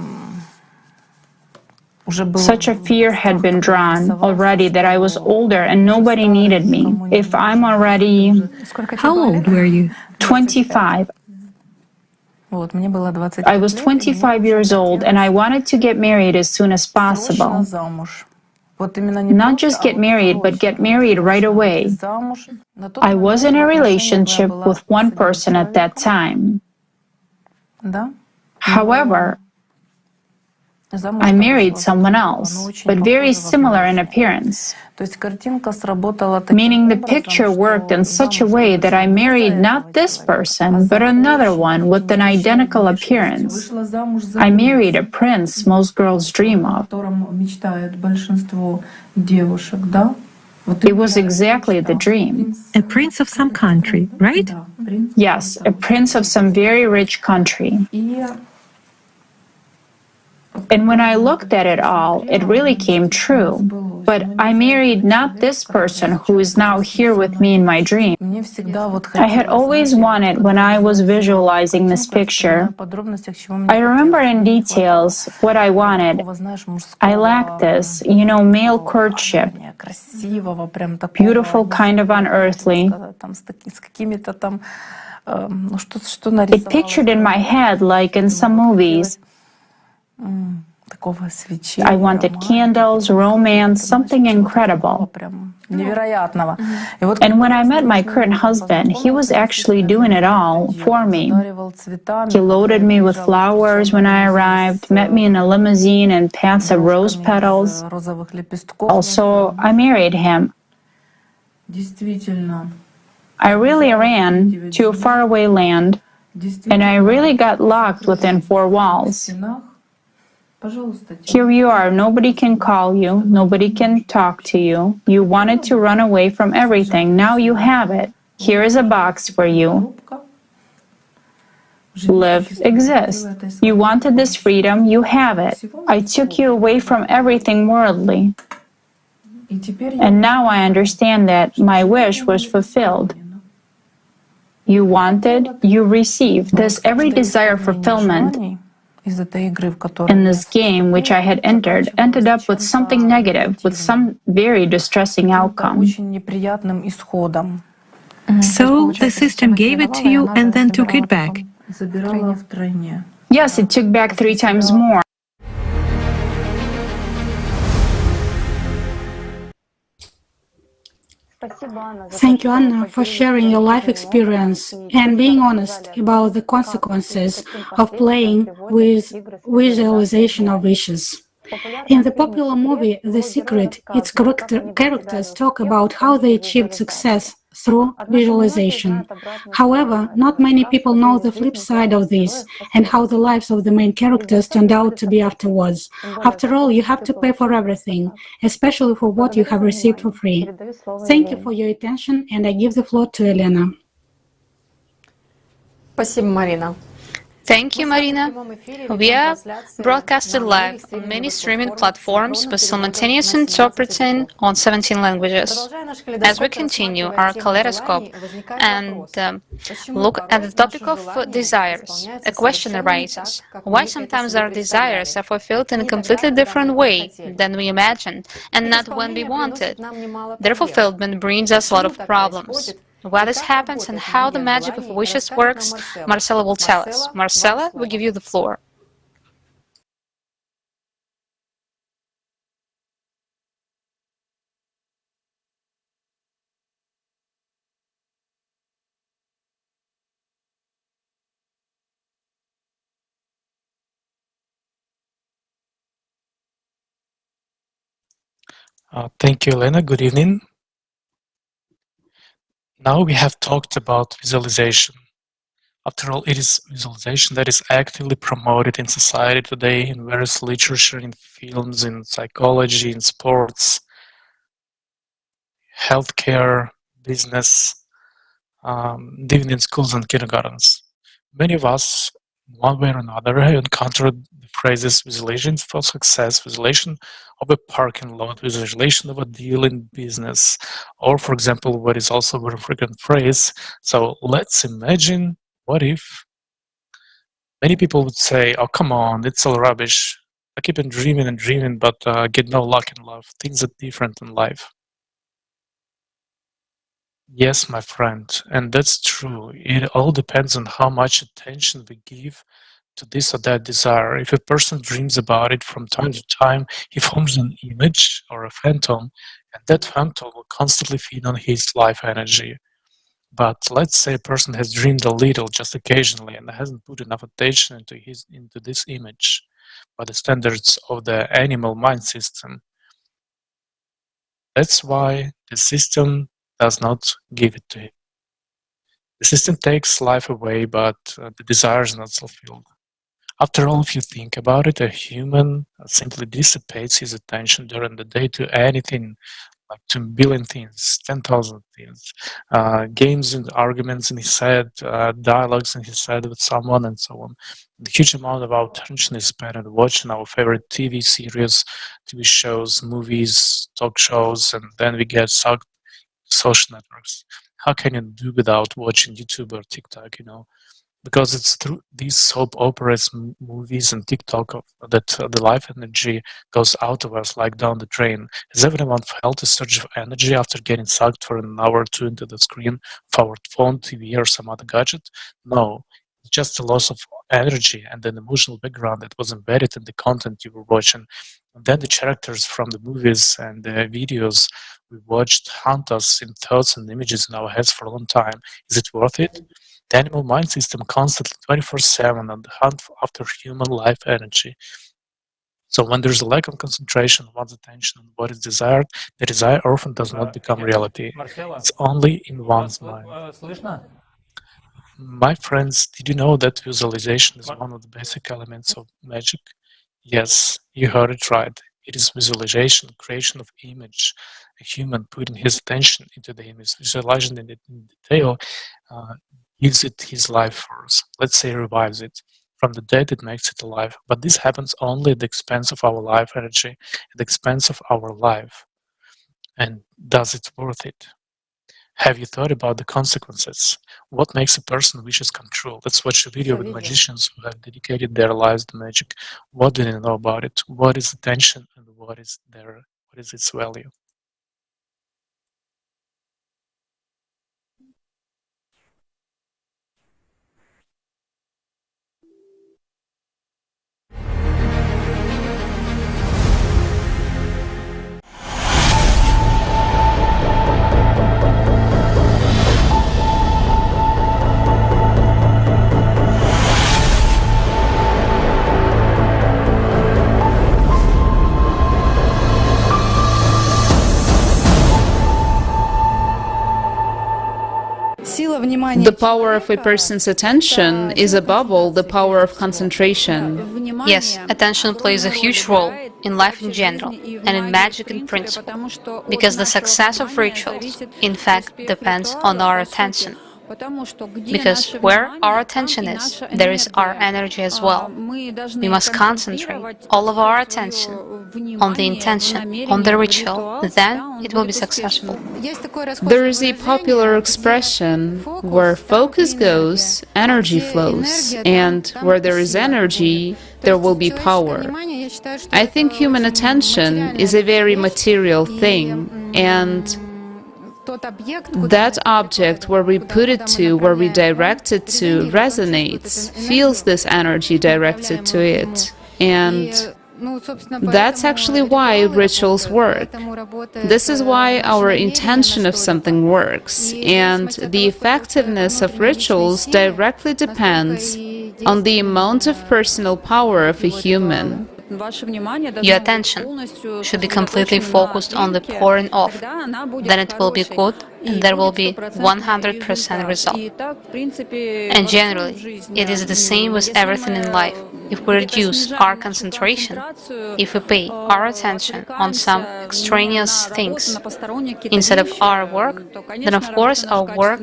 Speaker 12: such a fear had been drawn already that I was older and nobody needed me. If I'm already...
Speaker 16: How old were you?
Speaker 12: 25. I was 25 years old and I wanted to get married as soon as possible. Not just get married, but get married right away. I was in a relationship with one person at that time. However, I married someone else, but very similar in appearance. Meaning the picture worked in such a way that I married not this person, but another one with an identical appearance. I married a prince most girls dream of. It was exactly the dream.
Speaker 16: A prince of some country, right?
Speaker 12: Yes, a prince of some very rich country. And when I looked at it all, it really came true. But I married not this person who is now here with me in my dream. I had always wanted, when I was visualizing this picture, I remember in details what I wanted. I lacked this, male courtship. Beautiful, kind of unearthly. It pictured in my head like in some movies. I wanted candles, romance, something incredible. And when I met my current husband, he was actually doing it all for me. He loaded me with flowers when I arrived, met me in a limousine and paths of rose petals. Also, I married him. I really ran to a faraway land, and I really got locked within 4 walls. Here you are, nobody can call you, nobody can talk to you. You wanted to run away from everything, now you have it. Here is a box for you. Live, exist. You wanted this freedom, you have it. I took you away from everything worldly. And now I understand that my wish was fulfilled. You wanted, you received. Thus, every desire fulfillment in this game which I had entered ended up with something negative, with some very distressing outcome.
Speaker 16: So the system gave it to you and then took it back.
Speaker 12: Yes, it took back 3 times more.
Speaker 21: Thank you, Anna, for sharing your life experience and being honest about the consequences of playing with visualization of wishes. In the popular movie The Secret, its characters talk about how they achieved success through visualization. However, not many people know the flip side of this and how the lives of the main characters turned out to be afterwards. After all, you have to pay for everything, especially for what you have received for free. Thank you for your attention, and I give the floor to Elena.
Speaker 2: Спасибо, Марина.
Speaker 3: Thank you, Marina. We are broadcasted live on many streaming platforms with simultaneous interpreting on 17 languages. As we continue our kaleidoscope and look at the topic of desires, a question arises. Why sometimes our desires are fulfilled in a completely different way than we imagined and not when we wanted? Their fulfillment brings us a lot of problems. Why this happens and how the magic of wishes works, Marcela will tell us. Marcela, we give you the floor.
Speaker 10: Thank you, Elena. Good evening. Now we have talked about visualization. After all, it is visualization that is actively promoted in society today in various literature, in films, in psychology, in sports, healthcare, business, even in schools and kindergartens. Many of us, one way or another, have encountered the phrases visualization for success, visualization of a parking lot, visualization of a deal in business, or, for example, what is also a very frequent phrase, so let's imagine, what if? Many people would say, oh, come on, it's all rubbish. I keep on dreaming and dreaming, but get no luck in love. Things are different in life. Yes, my friend, and that's true. It all depends on how much attention we give to this or that desire. If a person dreams about it from time to time, he forms an image or a phantom, and that phantom will constantly feed on his life energy. But let's say a person has dreamed a little, just occasionally, and hasn't put enough attention into this image by the standards of the animal mind system. That's why the system does not give it to him. The system takes life away, but the desire is not fulfilled. After all, if you think about it, a human simply dissipates his attention during the day to anything, like 2 billion things, 10,000 things, games and arguments in his head, dialogues in his head with someone, and so on. The huge amount of our attention is spent on watching our favorite TV series, TV shows, movies, talk shows, and then we get sucked social networks. How can you do without watching YouTube or TikTok, Because it's through these soap operas, movies, and TikTok that the life energy goes out of us like down the drain. Has everyone felt a surge of energy after getting sucked for an hour or two into the screen of our phone, TV, or some other gadget? No. It's just a loss of energy and an emotional background that was embedded in the content you were watching. And then the characters from the movies and the videos we watched haunt us in thoughts and images in our heads for a long time. Is it worth it? The animal mind system constantly 24/7 on the hunt after human life energy. So when there's a lack of concentration of one's attention on what is desired, the desire often does not become reality. It's only in one's mind. My friends, did you know that visualization is one of the basic elements of magic? Yes, you heard it right. It is visualization, creation of image, a human putting his attention into the image, visualizing it in detail, gives it his life force. Let's say revives it. From the dead, it makes it alive. But this happens only at the expense of our life energy, at the expense of our life. And does it worth it? Have you thought about the consequences? What makes a person wishes come true? Let's watch a video with magicians who have dedicated their lives to magic. What do they know about it? What is attention and what is its value?
Speaker 14: The power of a person's attention is above all the power of concentration.
Speaker 3: Yes, attention plays a huge role in life in general and in magic in principle, because the success of rituals, in fact, depends on our attention. Because where our attention is, there is our energy as well. We must concentrate all of our attention on the intention, on the ritual, then it will be successful.
Speaker 14: There is a popular expression, where focus goes, energy flows, and where there is energy, there will be power. I think human attention is a very material thing, and that object where we put it to, where we direct it to, resonates, feels this energy directed to it. And that's actually why rituals work. This is why our intention of something works. And the effectiveness of rituals directly depends on the amount of personal power of a human.
Speaker 3: Your attention should be completely focused on the pouring off. Then it will be good and there will be 100% result. And generally, it is the same with everything in life. If we reduce our concentration, if we pay our attention on some extraneous things instead of our work, then of course our work,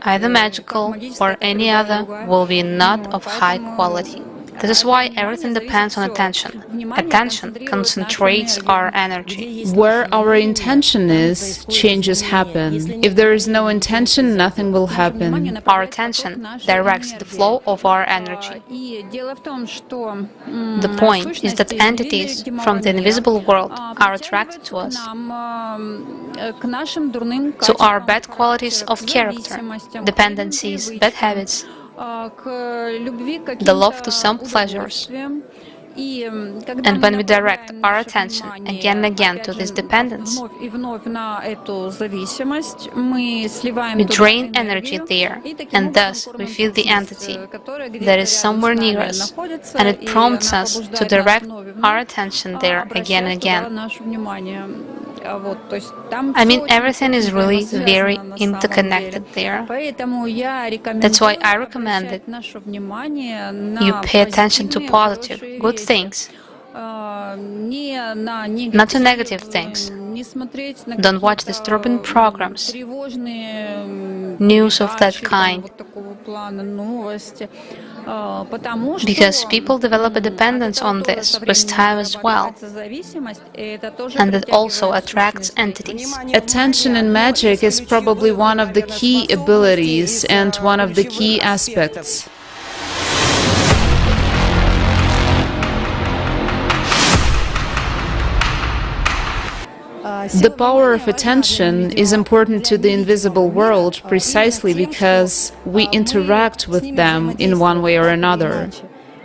Speaker 3: either magical or any other, will be not of high quality. This is why everything depends on attention. Attention concentrates our energy.
Speaker 14: Where our intention is, changes happen. If there is no intention, nothing will happen.
Speaker 3: Our attention directs the flow of our energy. The point is that entities from the invisible world are attracted to us, to our bad qualities of character, dependencies, bad habits, the love to some pleasures. And when we direct our attention again and again to this dependence, we drain energy there, and thus we feel the entity that is somewhere near us, and it prompts us to direct our attention there again and again. I mean, everything is really very interconnected there. That's why I recommend it. You pay attention to positive, good things, not to negative things. Don't watch disturbing programs, news of that kind, because people develop a dependence on this with time as well, and it also attracts entities.
Speaker 14: Attention in magic is probably one of the key abilities and one of the key aspects. The power of attention is important to the invisible world precisely because we interact with them in one way or another.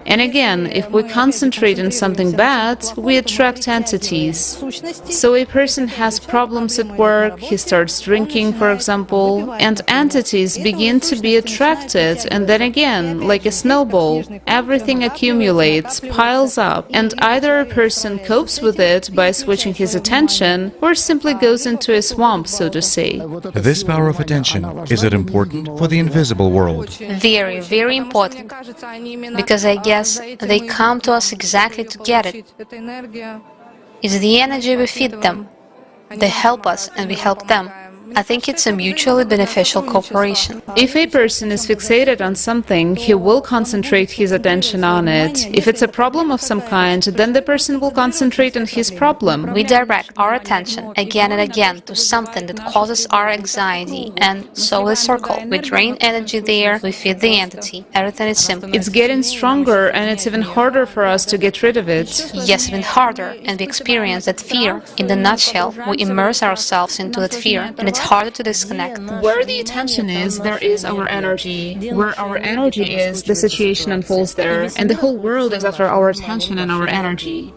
Speaker 14: And again, if we concentrate on something bad, we attract entities. So a person has problems at work, he starts drinking, for example, and entities begin to be attracted, and then again, like a snowball, everything accumulates, piles up, and either a person copes with it by switching his attention, or simply goes into a swamp, so to say.
Speaker 17: This power of attention, is it important for the invisible world?
Speaker 3: Very, very important, because I guess they come to us exactly to get it. It's the energy we feed them. They help us and we help them. I think it's a mutually beneficial cooperation.
Speaker 14: If a person is fixated on something, he will concentrate his attention on it. If it's a problem of some kind, then the person will concentrate on his problem.
Speaker 3: We direct our attention again and again to something that causes our anxiety, and so the circle. We drain energy there, we feed the entity. Everything is simple.
Speaker 14: It's getting stronger, and it's even harder for us to get rid of it.
Speaker 3: Yes, even harder, and we experience that fear. In the nutshell, we immerse ourselves into that fear, and it's harder to disconnect.
Speaker 14: Where the attention is, there is our energy. Where our energy is, the situation unfolds there, and the whole world is after our attention and our energy.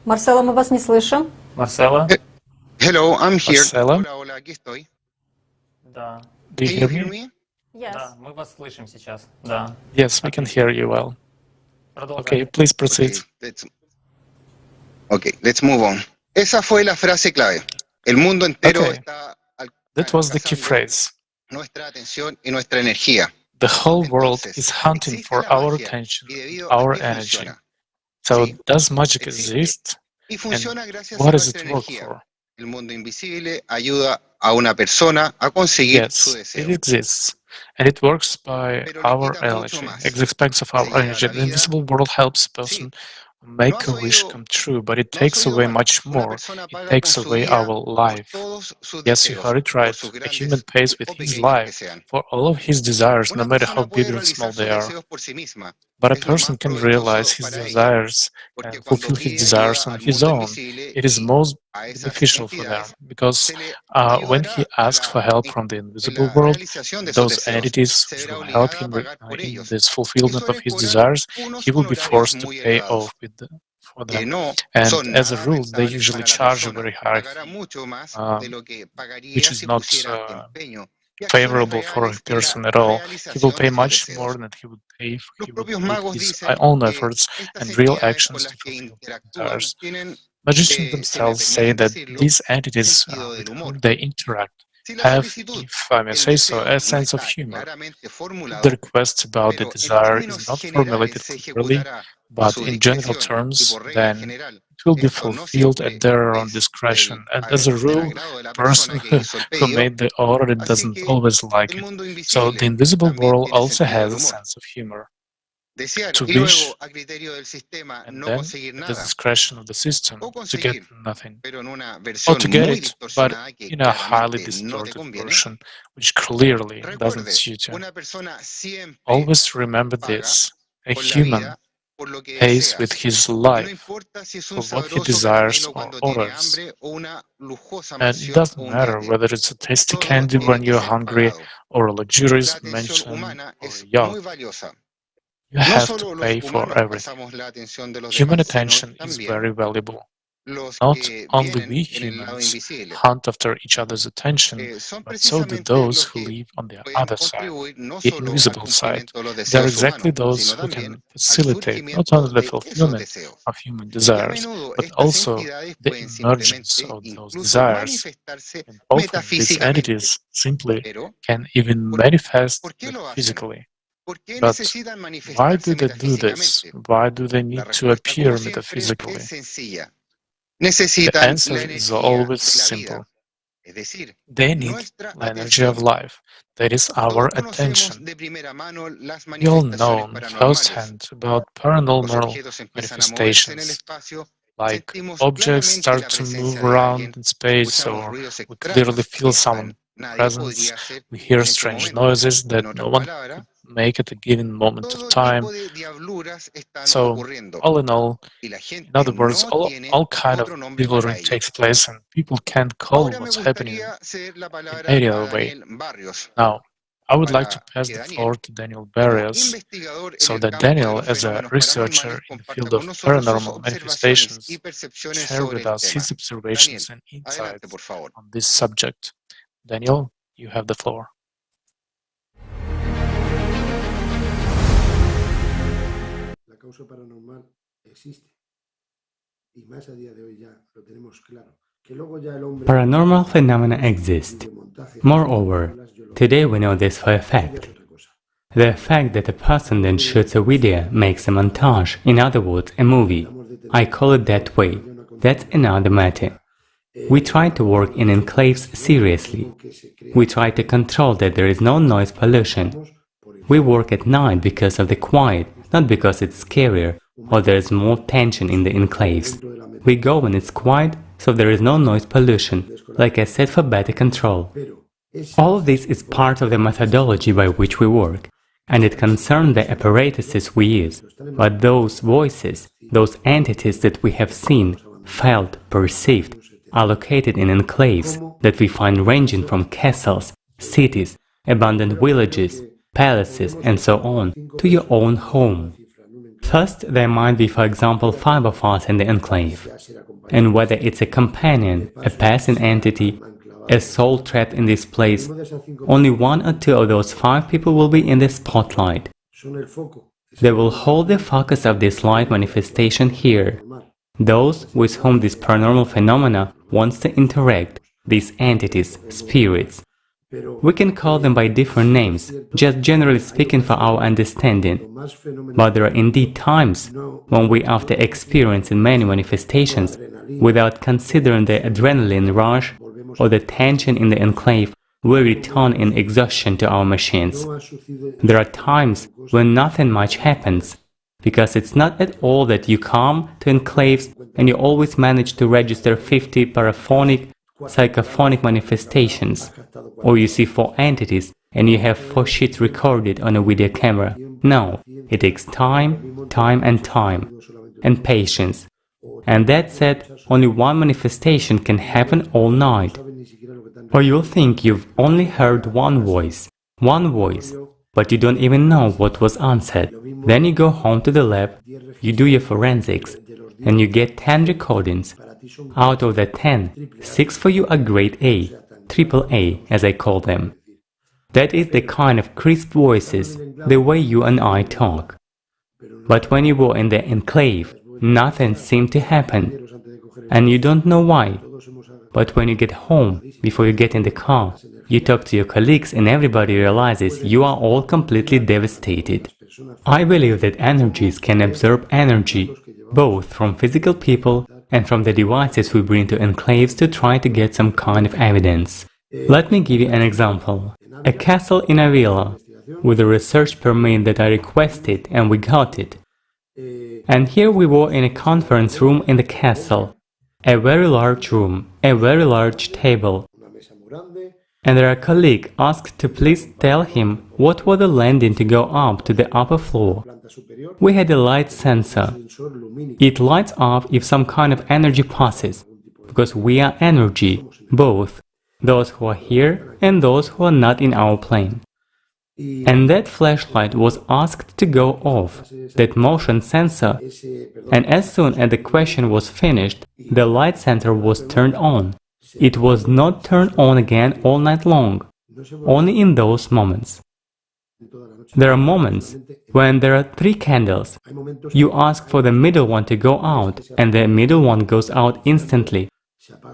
Speaker 2: Марсело, мы вас не слышим.
Speaker 15: Марсело?
Speaker 5: Hello, I'm here.
Speaker 10: Marcelo?
Speaker 5: Hola, hola, aquí estoy.
Speaker 15: Да.
Speaker 10: Do you
Speaker 5: Can
Speaker 10: hear
Speaker 5: you hear
Speaker 10: me?
Speaker 5: me?
Speaker 15: Да, мы вас слышим сейчас. Да.
Speaker 10: Yes, we can hear you well. Okay, please proceed.
Speaker 5: Let's move on. Esa fue la frase clave. El mundo entero
Speaker 10: Okay.
Speaker 5: está
Speaker 10: That was the key phrase.
Speaker 5: nuestra atención y nuestra energía.
Speaker 10: The whole world is hunting for our attention, our energy. So, does magic exist?
Speaker 5: Y funciona gracias
Speaker 10: What
Speaker 5: a
Speaker 10: does
Speaker 5: nuestra
Speaker 10: it work
Speaker 5: energía.
Speaker 10: for?
Speaker 5: El mundo invisible ayuda a una persona a conseguir su
Speaker 10: Yes,
Speaker 5: deseo.
Speaker 10: it exists. And it works by our energy, at the expense of our energy. The invisible world helps a person make a wish come true, but it takes away much more. It takes away our life. Yes, you heard it right. A human pays with his life for all of his desires, no matter how big or small they are. But a person can realize his desires and fulfill his desires on his own. It is most beneficial for them, because when he asks for help from the invisible world, those entities which will help him in this fulfillment of his desires, he will be forced to pay off for them. And as a rule, they usually charge a very high fee, which is not favorable for a person at all. He will pay much more than he would pay if he would put his own efforts and real actions to fulfill his desires. Magicians themselves say that these entities with whom they interact have, if I may say so, a sense of humor. If the request about the desire is not formulated clearly, but in general terms, then it will be fulfilled at their own discretion. And as a rule, the person who made the order doesn't always like it. So the invisible world also has a sense of humor. To wish, and then the discretion of the system to get nothing, or to get it, but in a highly distorted version, which clearly doesn't suit you. Always remember this: a human pays with his life for what he desires or orders. And it doesn't matter whether it's a tasty candy when you're hungry, or a luxurious mansion, or a yacht. You have to pay for everything. Human attention is very valuable. Not only we humans hunt after each other's attention, but so do those who live on the other side, the invisible side. They are exactly those who can facilitate not only the fulfillment of human desires, but also the emergence of those desires. And both of these entities simply can even manifest physically. But why do they do this? Why do they need to appear metaphysically? The answer is always simple. They need the energy of life, that is our attention. We all know firsthand about paranormal manifestations, like objects start to move around in space, or we clearly feel someone's presence, we hear strange noises that no one could make at a given moment of time. So, all in all, in other words, all kind of devilry takes place, and people can't call what's happening in any other way. Now, I would like to pass the floor to Daniel Barrios, so that Daniel, as a researcher in the field of paranormal manifestations, share with us his observations and insights on this subject. Daniel, you have the floor.
Speaker 13: Paranormal phenomena exist. Moreover, today we know this for a fact. The fact that a person then shoots a video makes a montage, in other words, a movie. I call it that way. That's another matter. We try to work in enclaves seriously. We try to control that there is no noise pollution. We work at night because of the quiet, not because it's scarier or there is more tension in the enclaves. We go when it's quiet, so there is no noise pollution, like I said, for better control. All of this is part of the methodology by which we work, and it concerns the apparatuses we use. But those voices, those entities that we have seen, felt, perceived, are located in enclaves that we find ranging from castles, cities, abandoned villages, palaces, and so on, to your own home. First, there might be, for example, 5 of us in the enclave, and whether it's a companion, a passing entity, a soul trapped in this place, only 1 or 2 of those 5 people will be in the spotlight. They will hold the focus of this light manifestation here. Those with whom this paranormal phenomena wants to interact, these entities, spirits. We can call them by different names, just generally speaking for our understanding. But there are indeed times when we, after experiencing many manifestations, without considering the adrenaline rush or the tension in the enclave, we return in exhaustion to our machines. There are times when nothing much happens, because it's not at all that you come to enclaves and you always manage to register 50 paraphonic, psychophonic manifestations, or you see 4 entities and you have 4 sheets recorded on a video camera. No, it takes time, and patience. And that said, only 1 manifestation can happen all night. Or you'll think you've only heard one voice, but you don't even know what was answered. Then you go home to the lab, you do your forensics, and you get 10 recordings. Out of the 10, 6 for you are grade A, triple A as I call them. That is the kind of crisp voices, the way you and I talk. But when you were in the enclave, nothing seemed to happen, and you don't know why. But when you get home, before you get in the car, you talk to your colleagues and everybody realizes you are all completely devastated. I believe that energies can absorb energy, both from physical people and from the devices we bring to enclaves to try to get some kind of evidence. Let me give you an example. A castle in a villa, with a research permit that I requested and we got it. And here we were in a conference room in the castle. A very large room, a very large table. And our colleague asked to please tell him what was the landing to go up to the upper floor. We had a light sensor. It lights up if some kind of energy passes, because we are energy, both, those who are here and those who are not in our plane. And that flashlight was asked to go off, that motion sensor, and as soon as the question was finished, the light sensor was turned on. It was not turned on again all night long, only in those moments. There are moments when there are 3 candles. You ask for the middle one to go out, and the middle one goes out instantly.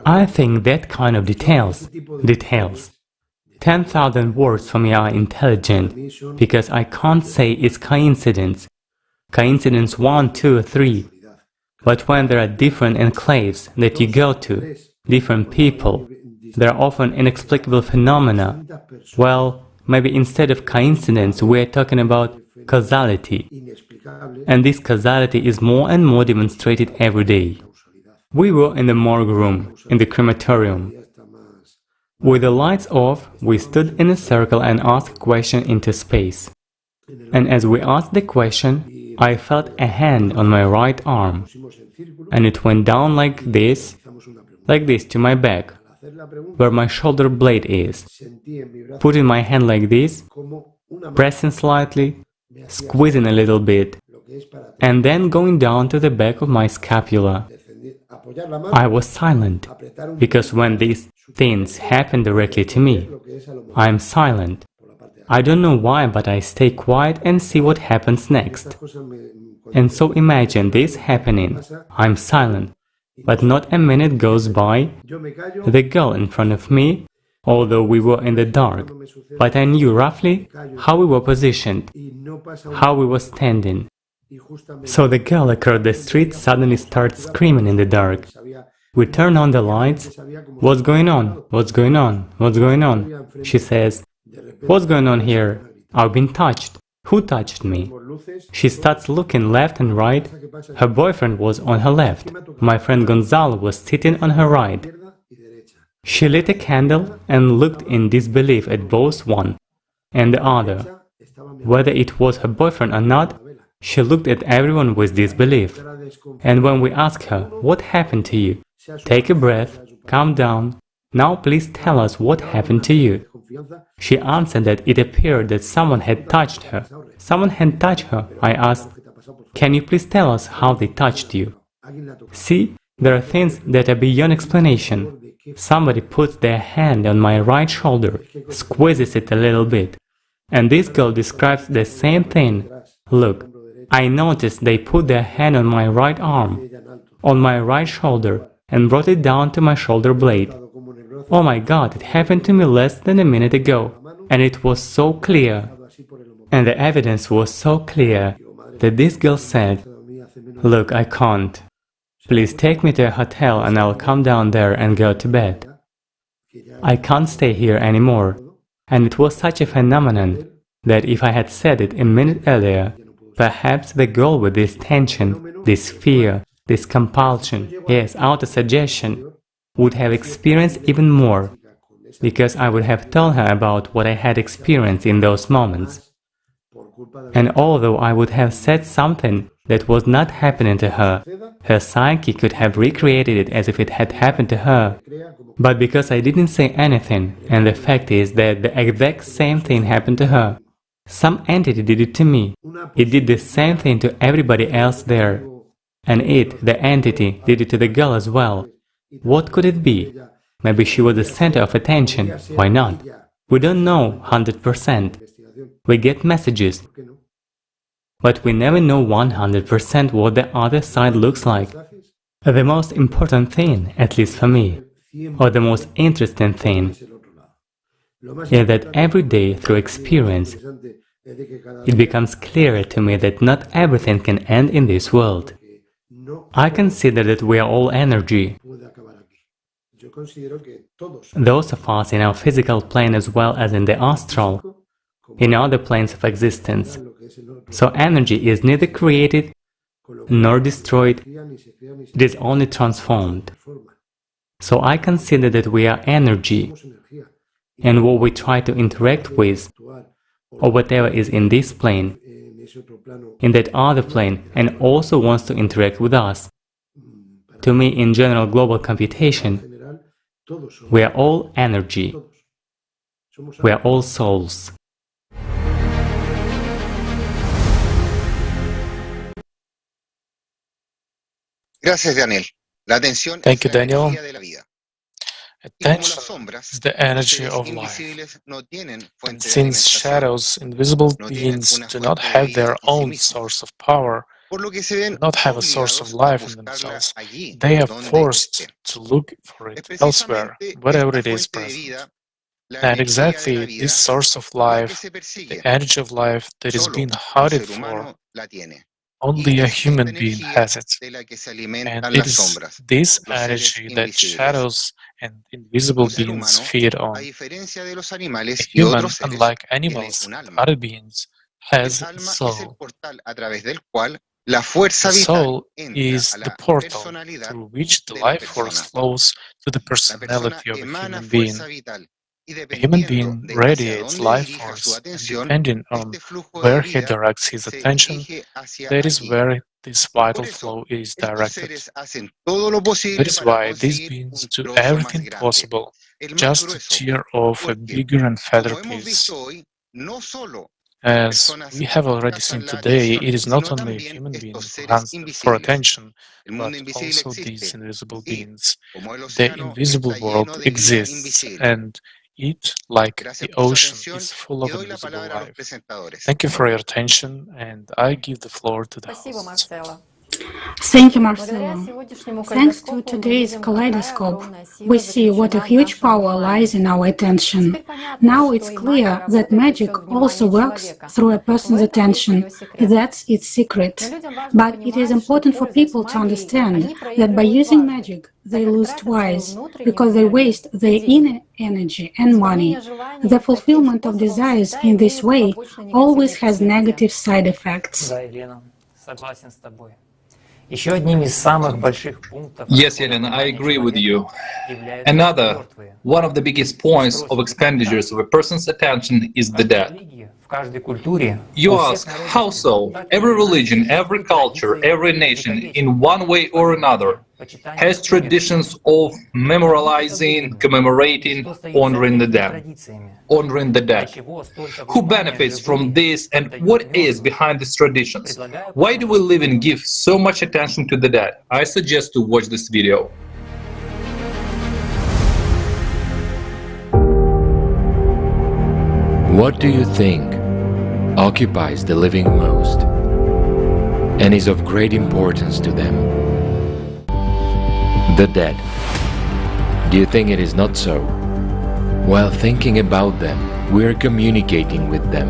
Speaker 13: I think that kind of details. 10,000 words for me are intelligent, because I can't say it's coincidence. Coincidence 1, 2, 3. But when there are different enclaves that you go to, different people, there are often inexplicable phenomena. Well, maybe instead of coincidence, we are talking about causality. And this causality is more and more demonstrated every day. We were in the morgue room, in the crematorium. With the lights off, we stood in a circle and asked a question into space. And as we asked the question, I felt a hand on my right arm. And it went down like this to my back, where my shoulder blade is. Putting my hand like this, pressing slightly, squeezing a little bit, and then going down to the back of my scapula. I was silent, because when these things happen directly to me, I am silent. I don't know why, but I stay quiet and see what happens next. And so imagine this happening. I'm silent, but not a minute goes by. The girl in front of me, although we were in the dark, but I knew roughly how we were positioned, how we were standing. So the girl across the street suddenly starts screaming in the dark. We turn on the lights. What's going on? What's going on? What's going on? She says, what's going on here? I've been touched. Who touched me? She starts looking left and right. Her boyfriend was on her left. My friend Gonzalo was sitting on her right. She lit a candle and looked in disbelief at both one and the other. Whether it was her boyfriend or not, she looked at everyone with disbelief. And when we asked her, what happened to you? Take a breath, calm down. Now please tell us what happened to you. She answered that it appeared that someone had touched her. Someone had touched her. I asked, can you please tell us how they touched you? See, there are things that are beyond explanation. Somebody puts their hand on my right shoulder, squeezes it a little bit. And this girl describes the same thing. Look, I noticed they put their hand on my right arm, on my right shoulder, and brought it down to my shoulder blade. Oh my God, it happened to me less than a minute ago, and it was so clear. And the evidence was so clear that this girl said, look, I can't. Please take me to a hotel and I'll come down there and go to bed. I can't stay here anymore. And it was such a phenomenon that if I had said it a minute earlier, perhaps the girl with this tension, this fear, this compulsion, yes, auto-suggestion, would have experienced even more, because I would have told her about what I had experienced in those moments. And although I would have said something that was not happening to her, her psyche could have recreated it as if it had happened to her. But because I didn't say anything, and the fact is that the exact same thing happened to her, some entity did it to me. It did the same thing to everybody else there. And it, the entity, did it to the girl as well. What could it be? Maybe she was the center of attention. Why not? We don't know 100%. We get messages, but we never know 100% what the other side looks like. The most important thing, at least for me, or the most interesting thing, is that every day through experience, it becomes clearer to me that not everything can end in this world. I consider that we are all energy. Those of us in our physical plane as well as in the astral, in other planes of existence. So energy is neither created nor destroyed, it is only transformed. So I consider that we are energy, and what we try to interact with, or whatever is in this plane, in that other plane, and also wants to interact with us. To me, in general global computation, we are all energy. We are all souls.
Speaker 10: Thank you, Daniel. Attention is the energy of life. And since shadows, invisible beings, do not have their own source of power, do not have a source of life in themselves, they are forced to look for it elsewhere, wherever it is present. And exactly this source of life, the energy of life that is being hunted for, only a human being has it. And it is this energy that shadows and invisible beings feed on. A human, unlike animals and other beings, has a soul. The soul is the portal through which the life force flows to the personality of a human being. A human being radiates life force, and depending on where he directs his attention, that is where this vital flow is directed. That is why these beings do everything possible just to tear off a bigger and fatter piece. As we have already seen today, it is not only a human being who runs for attention, but also these invisible beings. The invisible world exists, and it, like the ocean, is full of invisible life. Thank you for your attention, and I give the floor to the hosts.
Speaker 21: Thank you, Marcelo. Thanks to today's kaleidoscope, we see what a huge power lies in our attention. Now it's clear that magic also works through a person's attention. That's its secret. But it is important for people to understand that by using magic, they lose twice, because they waste their inner energy and money. The fulfillment of desires in this way always has negative side effects.
Speaker 18: Yes, Elena, I agree with you. Another, one of the biggest points of expenditures of a person's attention is the debt. You ask, how so? Every religion, every culture, every nation, in one way or another, has traditions of memorializing, commemorating, honoring the dead. Who benefits from this and what is behind these traditions? Why do we live and give so much attention to the dead? I suggest to watch this video.
Speaker 20: What do you think occupies the living most and is of great importance to them? The dead. Do you think it is not so? While thinking about them, we are communicating with them.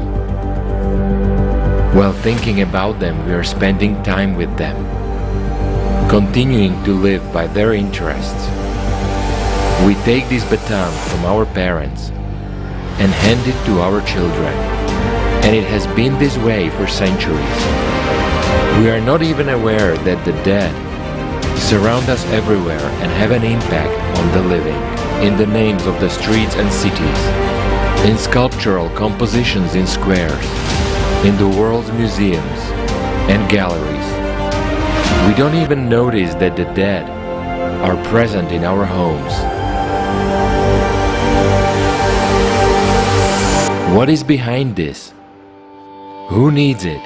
Speaker 20: While thinking about them, we are spending time with them, continuing to live by their interests. We take this baton from our parents and hand it to our children, and it has been this way for centuries. We are not even aware that the dead surround us everywhere and have an impact on the living, in the names of the streets and cities, in sculptural compositions in squares, in the world's museums and galleries. We don't even notice that the dead are present in our homes. What is behind this? Who needs it?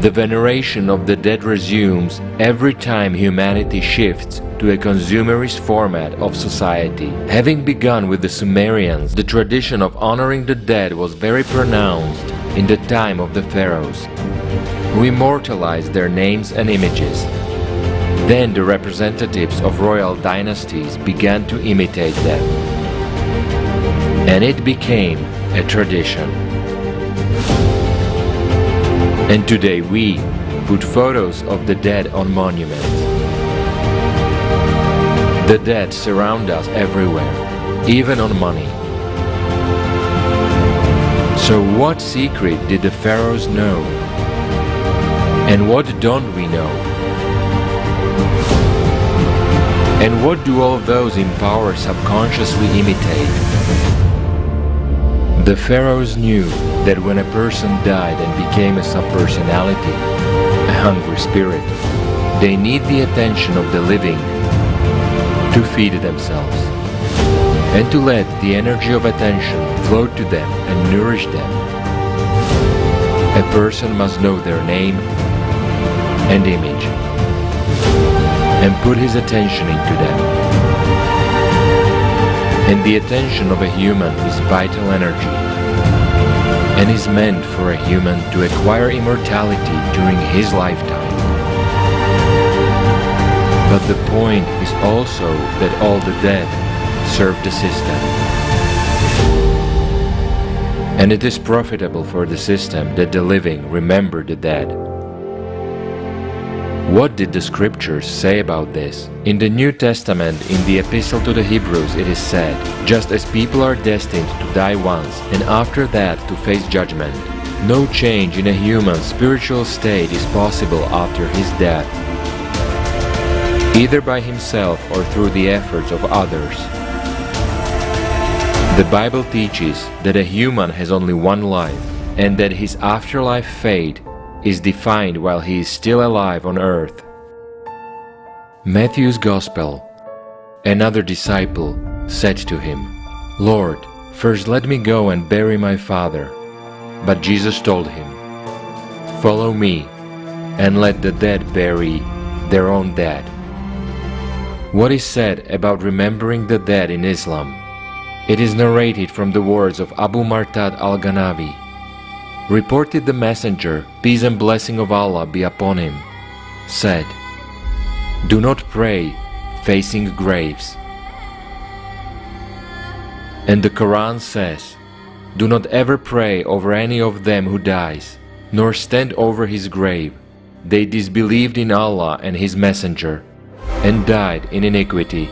Speaker 20: The veneration of the dead resumes every time humanity shifts to a consumerist format of society. Having begun with the Sumerians, the tradition of honoring the dead was very pronounced in the time of the pharaohs, who immortalized their names and images. Then the representatives of royal dynasties began to imitate them, and it became a tradition. And today we put photos of the dead on monuments. The dead surround us everywhere, even on money. So what secret did the pharaohs know? And what don't we know? And what do all those in power subconsciously imitate? The pharaohs knew that when a person died and became a subpersonality, a hungry spirit, they need the attention of the living to feed themselves, and to let the energy of attention flow to them and nourish them. A person must know their name and image, and put his attention into them. And the attention of a human is vital energy, and is meant for a human to acquire immortality during his lifetime. But the point is also that all the dead serve the system. And it is profitable for the system that the living remember the dead. What did the scriptures say about this? In the New Testament, in the Epistle to the Hebrews, it is said, just as people are destined to die once, and after that to face judgment, no change in a human spiritual state is possible after his death, either by himself or through the efforts of others. The Bible teaches that a human has only one life, and that his afterlife fate is defined while he is still alive on earth. Matthew's Gospel. Another disciple said to him, Lord, first let me go and bury my father. But Jesus told him, Follow me, and let the dead bury their own dead. What is said about remembering the dead in Islam? It is narrated from the words of Abu Martad al-Ghanavi. Reported the messenger, peace and blessing of Allah be upon him, said, "Do not pray facing graves." And the Quran says, "Do not ever pray over any of them who dies, nor stand over his grave. They disbelieved in Allah and His Messenger, and died in iniquity."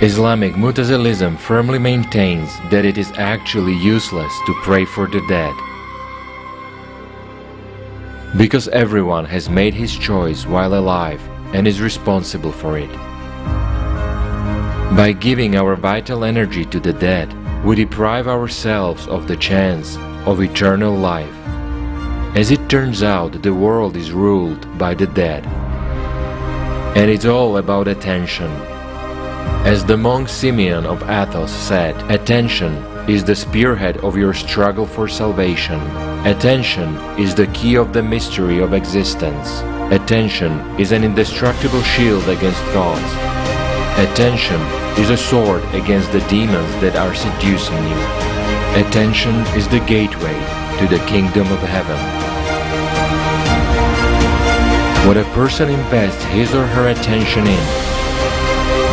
Speaker 20: Islamic Mutazilism firmly maintains that it is actually useless to pray for the dead, because everyone has made his choice while alive and is responsible for it. By giving our vital energy to the dead, we deprive ourselves of the chance of eternal life. As it turns out, the world is ruled by the dead, and it's all about attention. As the monk Simeon of Athos said, "Attention is the spearhead of your struggle for salvation. Attention is the key of the mystery of existence. Attention is an indestructible shield against thoughts. Attention is a sword against the demons that are seducing you. Attention is the gateway to the kingdom of heaven." What a person invests his or her attention in,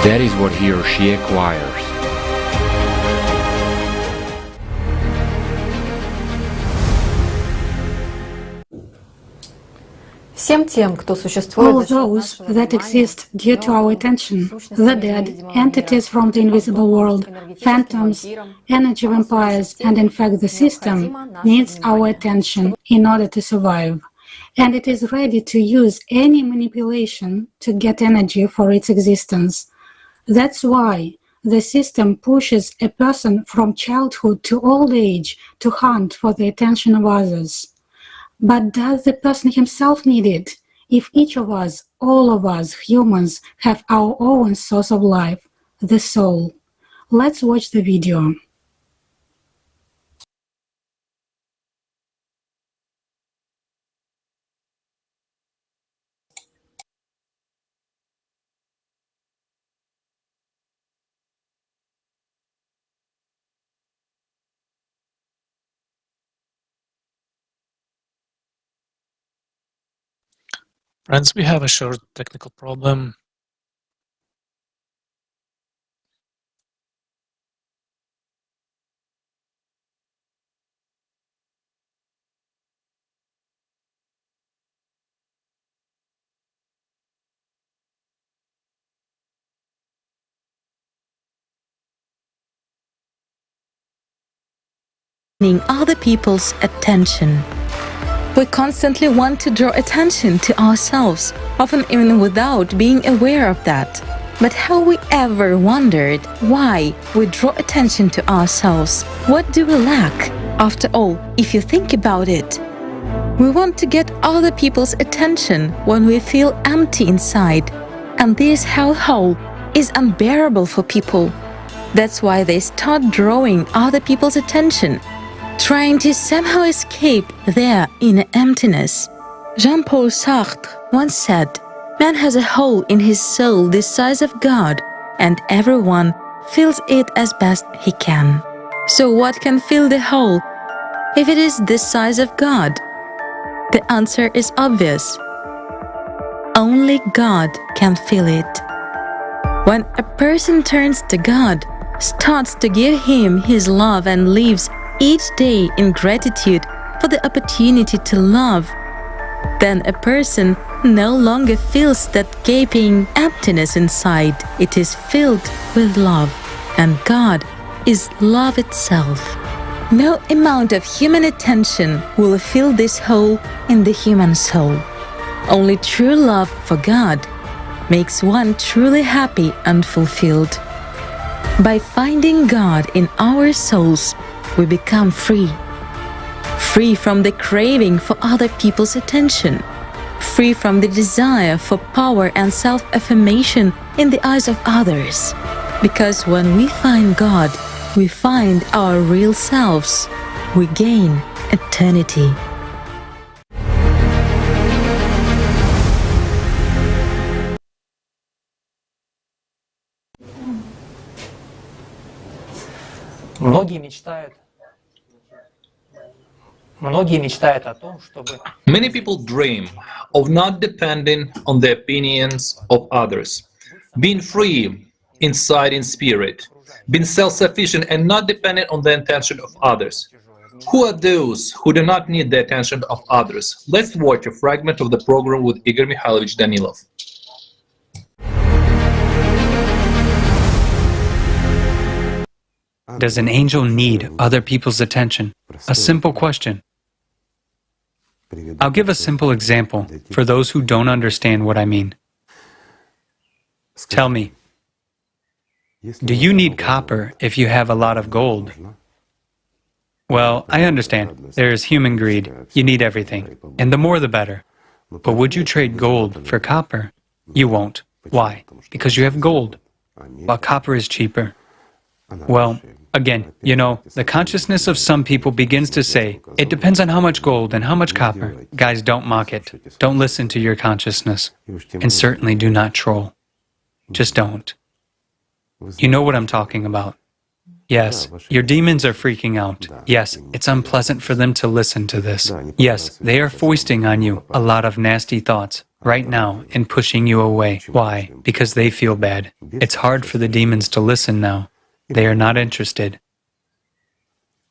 Speaker 20: that is what he or she acquires.
Speaker 21: All those that exist due to our attention, the dead, entities from the invisible world, phantoms, energy vampires, and in fact the system, needs our attention in order to survive. And it is ready to use any manipulation to get energy for its existence. That's why the system pushes a person from childhood to old age to hunt for the attention of others. But does the person himself need it? If each of us, all of us humans, have our own source of life, the soul. Let's watch the video.
Speaker 10: Friends, we have a short technical problem.
Speaker 1: Other people's attention. We constantly want to draw attention to ourselves, often even without being aware of that. But have we ever wondered why we draw attention to ourselves? What do we lack? After all, if you think about it, we want to get other people's attention when we feel empty inside. And this hellhole is unbearable for people. That's why they start drawing other people's attention, trying to somehow escape their inner emptiness. Jean-Paul Sartre once said, "Man has a hole in his soul the size of God, and everyone fills it as best he can." So what can fill the hole if it is the size of God? The answer is obvious. Only God can fill it. When a person turns to God, starts to give Him His love and lives each day in gratitude for the opportunity to love, then a person no longer feels that gaping emptiness inside. It is filled with love, and God is love itself. No amount of human attention will fill this hole in the human soul. Only true love for God makes one truly happy and fulfilled. By finding God in our souls, we become free. Free from the craving for other people's attention. Free from the desire for power and self-affirmation in the eyes of others. Because when we find God, we find our real selves. We gain eternity.
Speaker 18: Many people dream of not depending on the opinions of others, being free inside in spirit, being self-sufficient and not dependent on the attention of others. Who are those who do not need the attention of others? Let's watch a fragment of the program with Igor Mikhailovich Danilov.
Speaker 6: Does an angel need other people's attention? A simple question. I'll give a simple example for those who don't understand what I mean. Tell me, do you need copper if you have a lot of gold? Well, I understand. There is human greed. You need everything. And the more the better. But would you trade gold for copper? You won't. Why? Because you have gold, while copper is cheaper. Well, again, you know, the consciousness of some people begins to say, it depends on how much gold and how much copper. Guys, don't mock it. Don't listen to your consciousness. And certainly do not troll. Just don't. You know what I'm talking about. Yes, your demons are freaking out. Yes, it's unpleasant for them to listen to this. Yes, they are foisting on you a lot of nasty thoughts right now and pushing you away. Why? Because they feel bad. It's hard for the demons to listen now. They are not interested.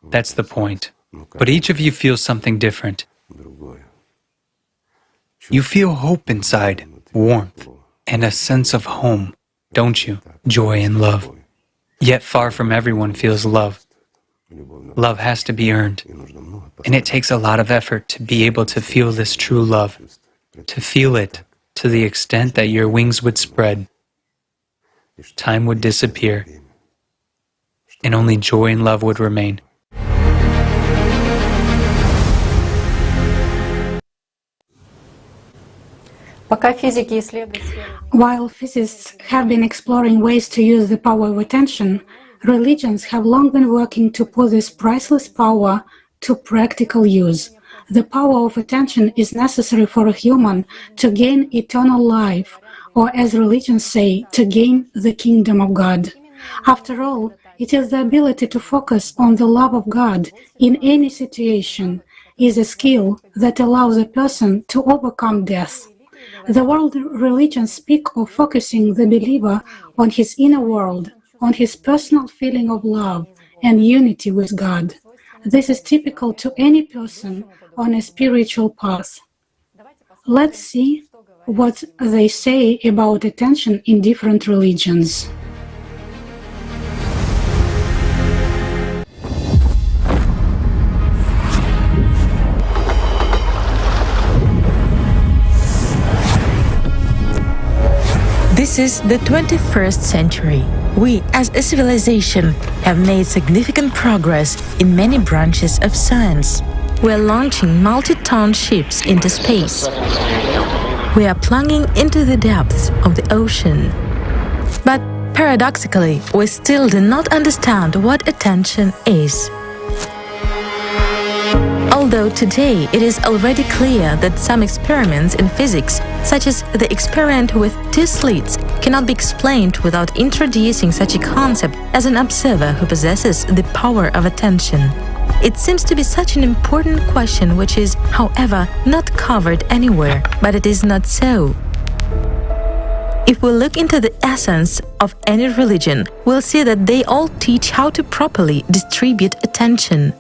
Speaker 6: That's the point. But each of you feels something different. You feel hope inside, warmth, and a sense of home, don't you? Joy and love. Yet far from everyone feels love. Love has to be earned. And it takes a lot of effort to be able to feel this true love, to feel it to the extent that your wings would spread, time would disappear, and only joy and love would remain.
Speaker 21: While physicists have been exploring ways to use the power of attention, religions have long been working to put this priceless power to practical use. The power of attention is necessary for a human to gain eternal life, or as religions say, to gain the kingdom of God. After all, it is the ability to focus on the love of God in any situation, is a skill that allows a person to overcome death. The world religions speak of focusing the believer on his inner world, on his personal feeling of love and unity with God. This is typical to any person on a spiritual path. Let's see what they say about attention in different religions.
Speaker 1: This is the 21st century. We, as a civilization, have made significant progress in many branches of science. We are launching multi-ton ships into space. We are plunging into the depths of the ocean. But paradoxically, we still do not understand what attention is. Although today it is already clear that some experiments in physics, such as the experiment with two slits, cannot be explained without introducing such a concept as an observer who possesses the power of attention. It seems to be such an important question which is, however, not covered anywhere, but it is not so. If we look into the essence of any religion, we'll see that they all teach how to properly distribute attention.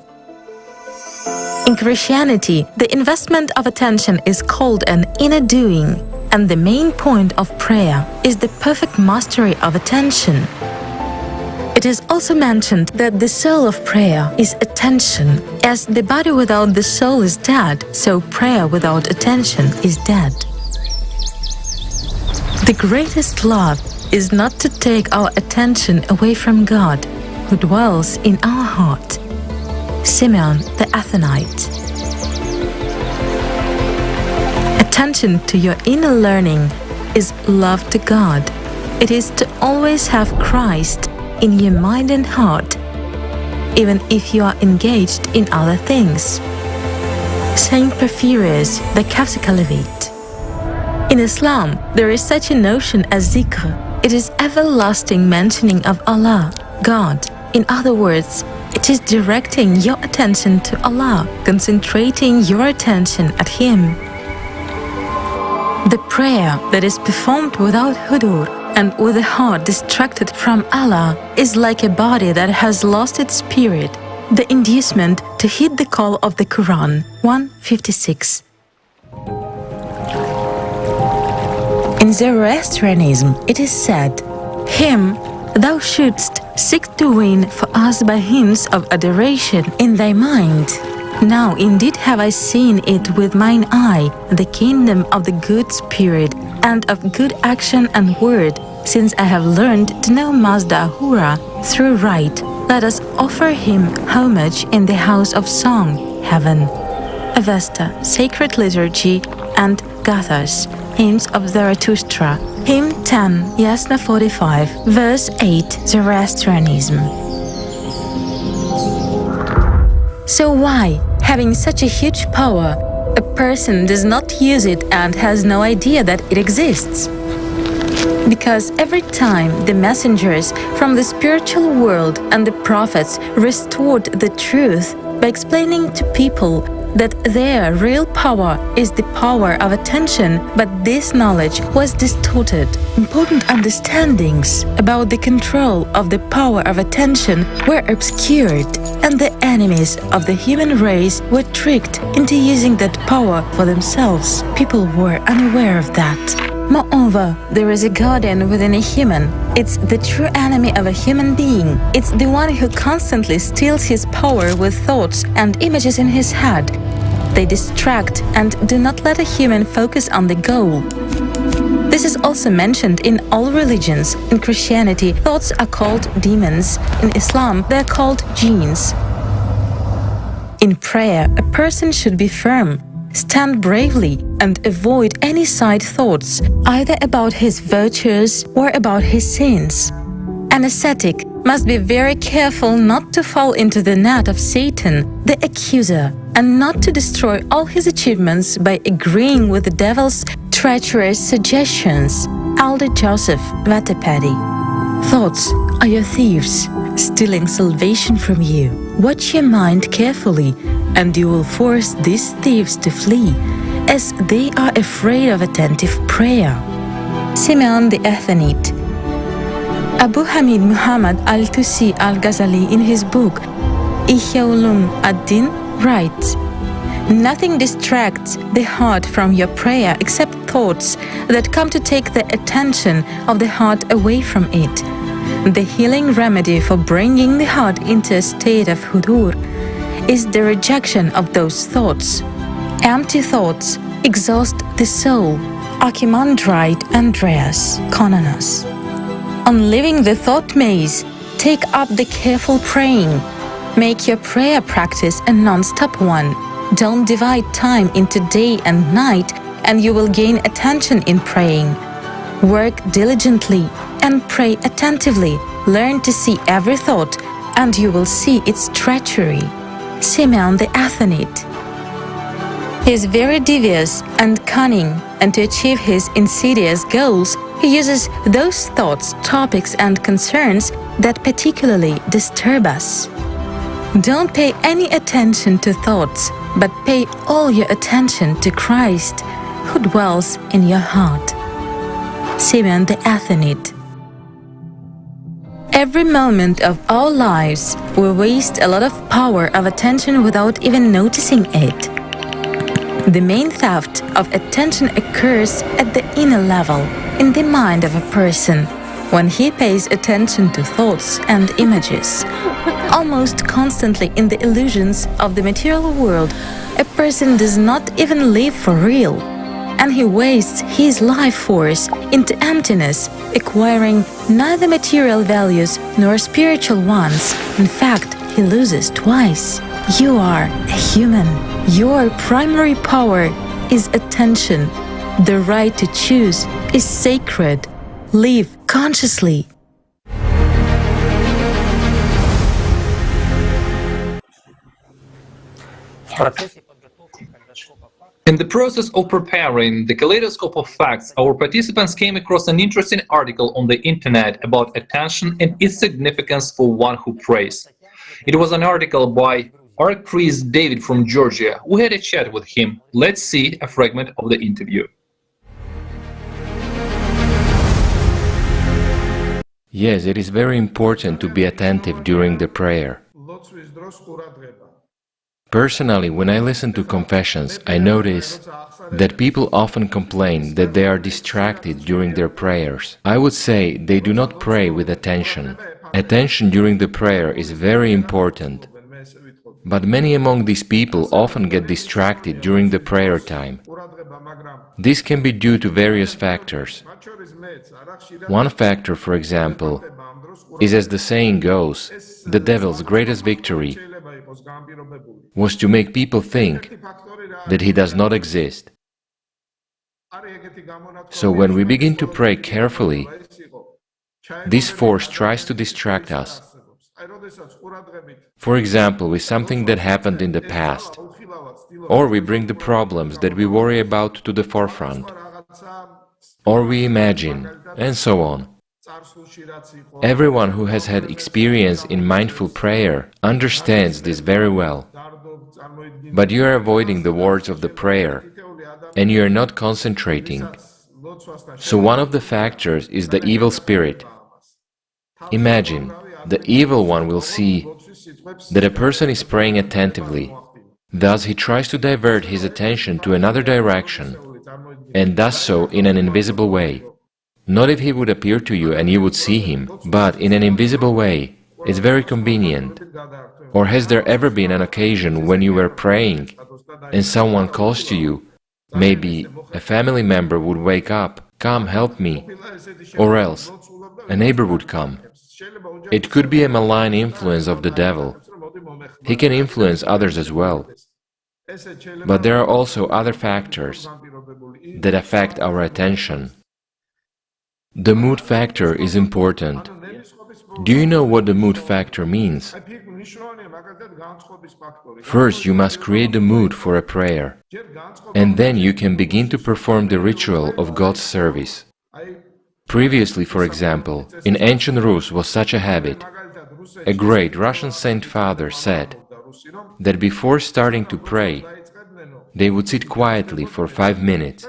Speaker 1: In Christianity, the investment of attention is called an inner doing, and the main point of prayer is the perfect mastery of attention. It is also mentioned that the soul of prayer is attention. As the body without the soul is dead, so prayer without attention is dead. The greatest love is not to take our attention away from God, who dwells in our heart. Simeon the Athonite. Attention to your inner learning is love to God. It is to always have Christ in your mind and heart, even if you are engaged in other things. Saint Porphyrius, the Coptic Levite. In Islam, there is such a notion as zikr. It is everlasting mentioning of Allah, God. In other words, It is directing your attention to Allah, concentrating your attention at Him. The prayer that is performed without hudur and with a heart distracted from Allah is like a body that has lost its spirit. The inducement to heed the call of the Quran, 156. In Zoroastrianism, it is said, "Him thou shouldst seek to win for us by hymns of adoration in thy mind. Now indeed have I seen it with mine eye, the kingdom of the good spirit and of good action and word, since I have learned to know Mazda Ahura through right. Let us offer him homage in the house of song, heaven." Avesta, Sacred Liturgy, and Gathas, Hymns of Zarathustra, Hymn 10, Yasna 45, verse 8, Zoroastrianism. So why, having such a huge power, a person does not use it and has no idea that it exists? Because every time the messengers from the spiritual world and the prophets restored the truth by explaining to people that their real power is the power of attention, but this knowledge was distorted. Important understandings about the control of the power of attention were obscured, and the enemies of the human race were tricked into using that power for themselves. People were unaware of that. Moreover, there is a guardian within a human. It's the true enemy of a human being. It's the one who constantly steals his power with thoughts and images in his head. They distract and do not let a human focus on the goal. This is also mentioned in all religions. In Christianity, thoughts are called demons. In Islam, they are called jinns. In prayer, a person should be firm, stand bravely, and avoid any side thoughts, either about his virtues or about his sins. An ascetic must be very careful not to fall into the net of Satan, the accuser, and not to destroy all his achievements by agreeing with the devil's treacherous suggestions. Elder Joseph Vatapadi. Thoughts are your thieves, stealing salvation from you. Watch your mind carefully, and you will force these thieves to flee, as they are afraid of attentive prayer. Simeon the Athanite. Abu Hamid Muhammad al-Tusi al-Ghazali in his book Ihya Ulum ad-Din writes, "Nothing distracts the heart from your prayer except thoughts that come to take the attention of the heart away from it. The healing remedy for bringing the heart into a state of hudur is the rejection of those thoughts. Empty thoughts exhaust the soul." Archimandrite Andreas Kononos. On leaving the thought maze, take up the careful praying. Make your prayer practice a non-stop one. Don't divide time into day and night, and you will gain attention in praying. Work diligently and pray attentively. Learn to see every thought, and you will see its treachery. Simeon the Athanite. He is very devious and cunning, and to achieve his insidious goals, he uses those thoughts, topics, and concerns that particularly disturb us. Don't pay any attention to thoughts, but pay all your attention to Christ, who dwells in your heart. Simeon the Athanite. Every moment of our lives, we waste a lot of power of attention without even noticing it. The main theft of attention occurs at the inner level, in the mind of a person, when he pays attention to thoughts and images. Almost constantly in the illusions of the material world, a person does not even live for real, and he wastes his life force into emptiness, acquiring neither material values nor spiritual ones. In fact, he loses twice. You are a human. Your primary power is attention. The right to choose is sacred. Live consciously.
Speaker 18: In the process of preparing the kaleidoscope of facts, our participants came across an interesting article on the internet about attention and its significance for one who prays. It was an article by R. Chris David from Georgia. We had a chat with him. Let's see a fragment of the interview.
Speaker 20: Yes, it is very important to be attentive during the prayer. Personally, when I listen to confessions, I notice that people often complain that they are distracted during their prayers. I would say they do not pray with attention. Attention during the prayer is very important. But many among these people often get distracted during the prayer time. This can be due to various factors. One factor, for example, is, as the saying goes, the devil's greatest victory was to make people think that he does not exist. So when we begin to pray carefully, this force tries to distract us. For example, with something that happened in the past, or we bring the problems that we worry about to the forefront, or we imagine, and so on. Everyone who has had experience in mindful prayer understands this very well. But you are avoiding the words of the prayer, and you are not concentrating. So one of the factors is the evil spirit. Imagine, the evil one will see that a person is praying attentively. Thus he tries to divert his attention to another direction, and does so in an invisible way. Not if he would appear to you and you would see him, but in an invisible way. It's very convenient. Or has there ever been an occasion when you were praying and someone calls to you? Maybe a family member would wake up, "Come, help me," or else a neighbor would come. It could be a malign influence of the devil. He can influence others as well. But there are also other factors that affect our attention. The mood factor is important. Do you know what the mood factor means? First, you must create the mood for a prayer, and then you can begin to perform the ritual of God's service. Previously, for example, in ancient Rus was such a habit. A great Russian saint father said that before starting to pray, they would sit quietly for 5 minutes,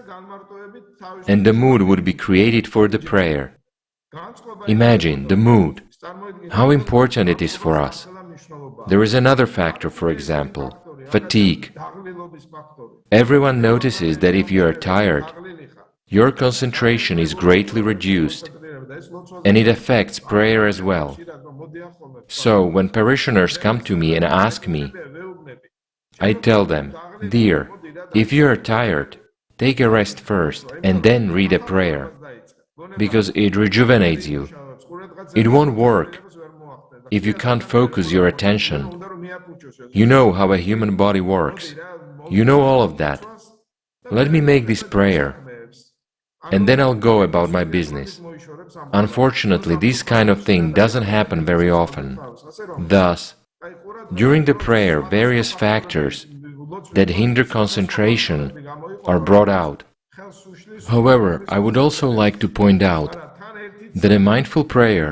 Speaker 20: and the mood would be created for the prayer. Imagine the mood, how important it is for us. There is another factor, for example, fatigue. Everyone notices that if you are tired, your concentration is greatly reduced, and it affects prayer as well. So, when parishioners come to me and ask me, I tell them, "Dear, if you are tired, take a rest first and then read a prayer, because it rejuvenates you. It won't work if you can't focus your attention. You know how a human body works. You know all of that. Let me make this prayer, and then I'll go about my business." Unfortunately, this kind of thing doesn't happen very often. Thus, during the prayer, various factors that hinder concentration are brought out. However, I would also like to point out that a mindful prayer,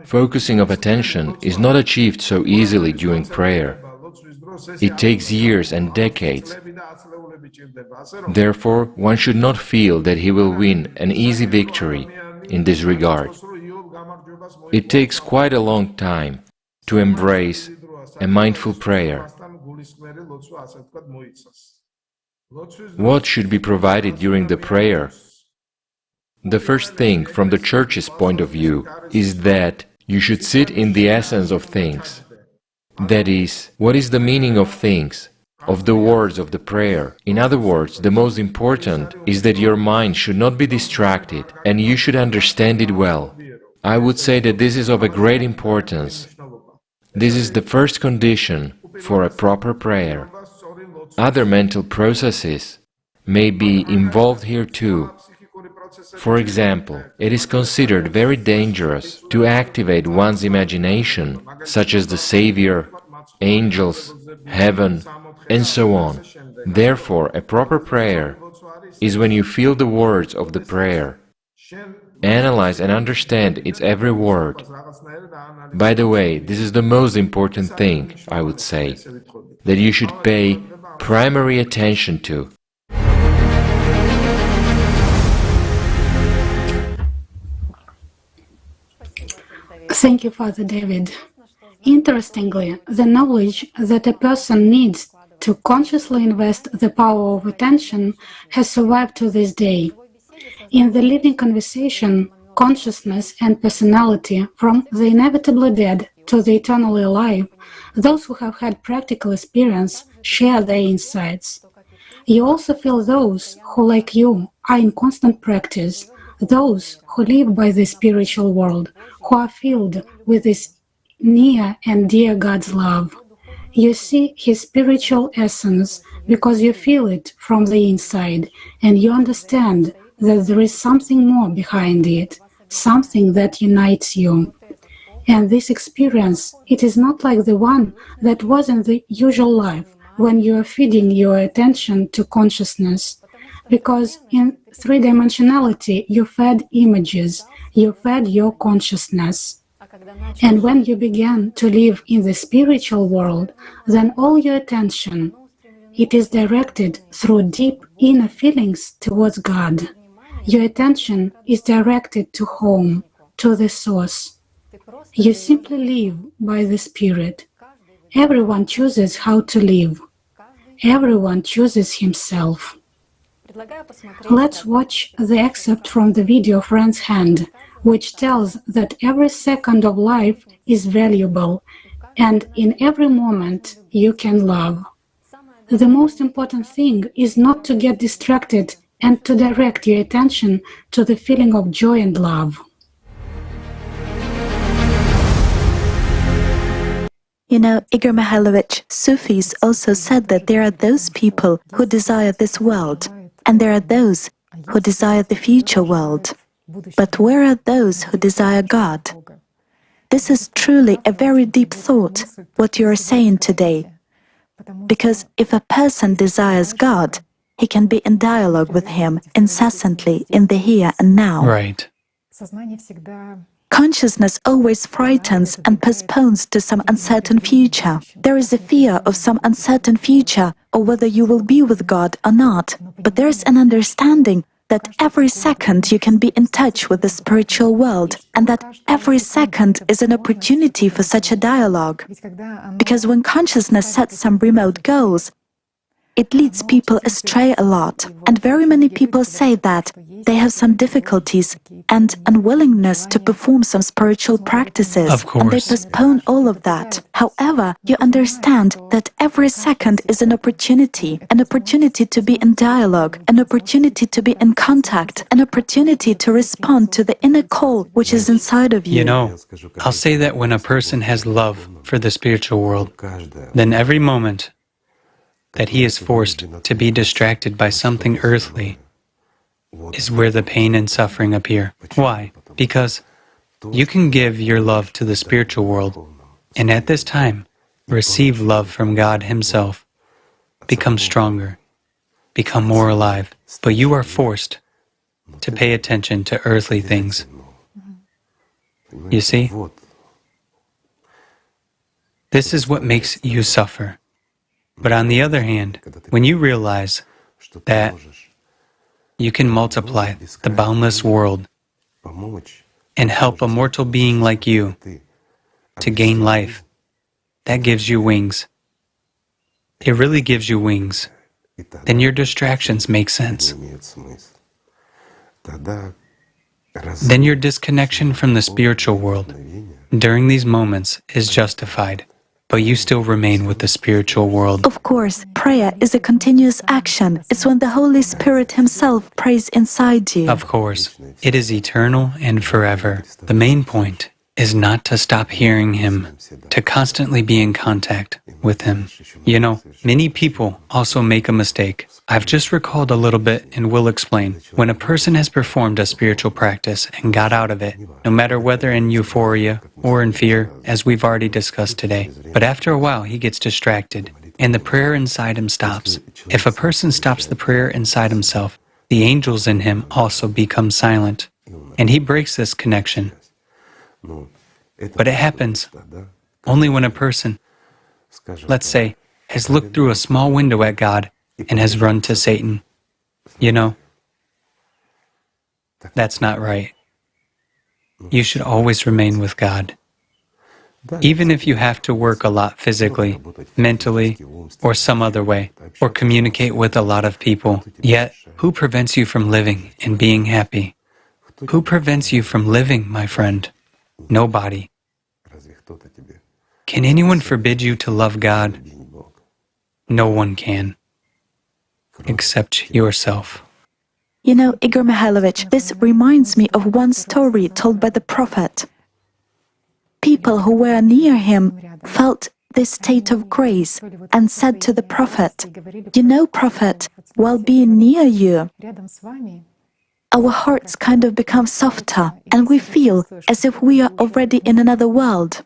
Speaker 20: focusing of attention, is not achieved so easily during prayer. It takes years and decades. Therefore, one should not feel that he will win an easy victory in this regard. It takes quite a long time to embrace a mindful prayer. What should be provided during the prayer? The first thing, from the Church's point of view, is that you should sit in the essence of things. That is, what is the meaning of things, of the words of the prayer? In other words, the most important is that your mind should not be distracted, and you should understand it well. I would say that this is of a great importance. This is the first condition for a proper prayer. Other mental processes may be involved here too. For example, it is considered very dangerous to activate one's imagination, such as the Savior, angels, heaven, and so on. Therefore, a proper prayer is when you feel the words of the prayer, analyze and understand its every word. By the way, this is the most important thing, I would say, that you should pay primary attention to.
Speaker 21: Thank you, Father David. Interestingly, the knowledge that a person needs to consciously invest the power of attention has survived to this day. In the living conversation, consciousness and personality, from the inevitably dead to the eternally alive, those who have had practical experience share their insights. You also feel those who, like you, are in constant practice, those who live by the spiritual world, who are filled with this near and dear God's love. You see His spiritual essence because you feel it from the inside, and you understand that there is something more behind it, something that unites you. And this experience, it is not like the one that was in the usual life when you are feeding your attention to consciousness. Because in three-dimensionality, you fed images, you fed your consciousness. And when you began to live in the spiritual world, then all your attention, it is directed through deep inner feelings towards God. Your attention is directed to home, to the source. You simply live by the Spirit. Everyone chooses how to live. Everyone chooses himself. Let's watch the excerpt from the video Friend's Hand, which tells that every second of life is valuable, and in every moment you can love. The most important thing is not to get distracted and to direct your attention to the feeling of joy and love.
Speaker 9: You know, Igor Mikhailovich, Sufis also said that there are those people who desire this world, and there are those who desire the future world. But where are those who desire God? This is truly a very deep thought, what you are saying today. Because if a person desires God, he can be in dialogue with Him incessantly in the here and now.
Speaker 6: Right.
Speaker 9: Consciousness always frightens and postpones to some uncertain future. There is a fear of some uncertain future, or whether you will be with God or not. But there is an understanding that every second you can be in touch with the spiritual world, and that every second is an opportunity for such a dialogue. Because when consciousness sets some remote goals, it leads people astray a lot, and very many people say that they have some difficulties and unwillingness to perform some spiritual practices, and they postpone all of that. However, you understand that every second is an opportunity to be in dialogue, an opportunity to be in contact, an opportunity to respond to the inner call which is inside of you.
Speaker 6: You know, I'll say that when a person has love for the spiritual world, then every moment that he is forced to be distracted by something earthly is where the pain and suffering appear. Why? Because you can give your love to the spiritual world, and at this time, receive love from God Himself, become stronger, become more alive, but you are forced to pay attention to earthly things. You see? This is what makes you suffer. But on the other hand, when you realize that you can multiply the boundless world and help a mortal being like you to gain life, that gives you wings. It really gives you wings. Then your distractions make sense. Then your disconnection from the spiritual world during these moments is justified. But you still remain with the spiritual world.
Speaker 9: Of course, prayer is a continuous action. It's when the Holy Spirit Himself prays inside you.
Speaker 6: Of course, it is eternal and forever. The main point is not to stop hearing Him, to constantly be in contact with Him. You know, many people also make a mistake. I've just recalled a little bit and will explain. When a person has performed a spiritual practice and got out of it, no matter whether in euphoria or in fear, as we've already discussed today, but after a while he gets distracted and the prayer inside him stops. If a person stops the prayer inside himself, the angels in him also become silent. and he breaks this connection. But it happens only when a person, let's say, has looked through a small window at God and has run to Satan. You know, that's not right. You should always remain with God. Even if you have to work a lot physically, mentally, or some other way, or communicate with a lot of people, yet who prevents you from living and being happy? Who prevents you from living, my friend? Nobody. Can anyone forbid you to love God? No one can, except yourself.
Speaker 9: You know, Igor Mikhailovich, this reminds me of one story told by the prophet. People who were near him felt this state of grace and said to the prophet, "You know, prophet, while being near you, our hearts kind of become softer and we feel as if we are already in another world.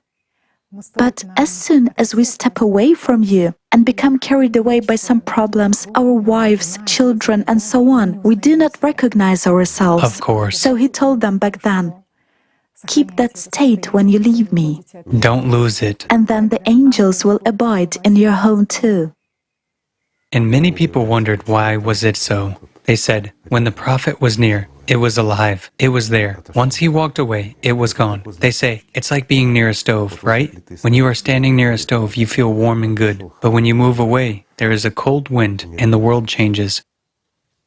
Speaker 9: But as soon as we step away from you and become carried away by some problems, our wives, children, and so on, we do not recognize ourselves."
Speaker 6: Of course.
Speaker 9: So he told them back then, "Keep that state when you leave me.
Speaker 6: Don't lose it.
Speaker 9: And then the angels will abide in your home too."
Speaker 6: And many people wondered why was it so. They said, when the prophet was near, it was alive, it was there. Once he walked away, it was gone. They say, it's like being near a stove, right? When you are standing near a stove, you feel warm and good. But when you move away, there is a cold wind and the world changes.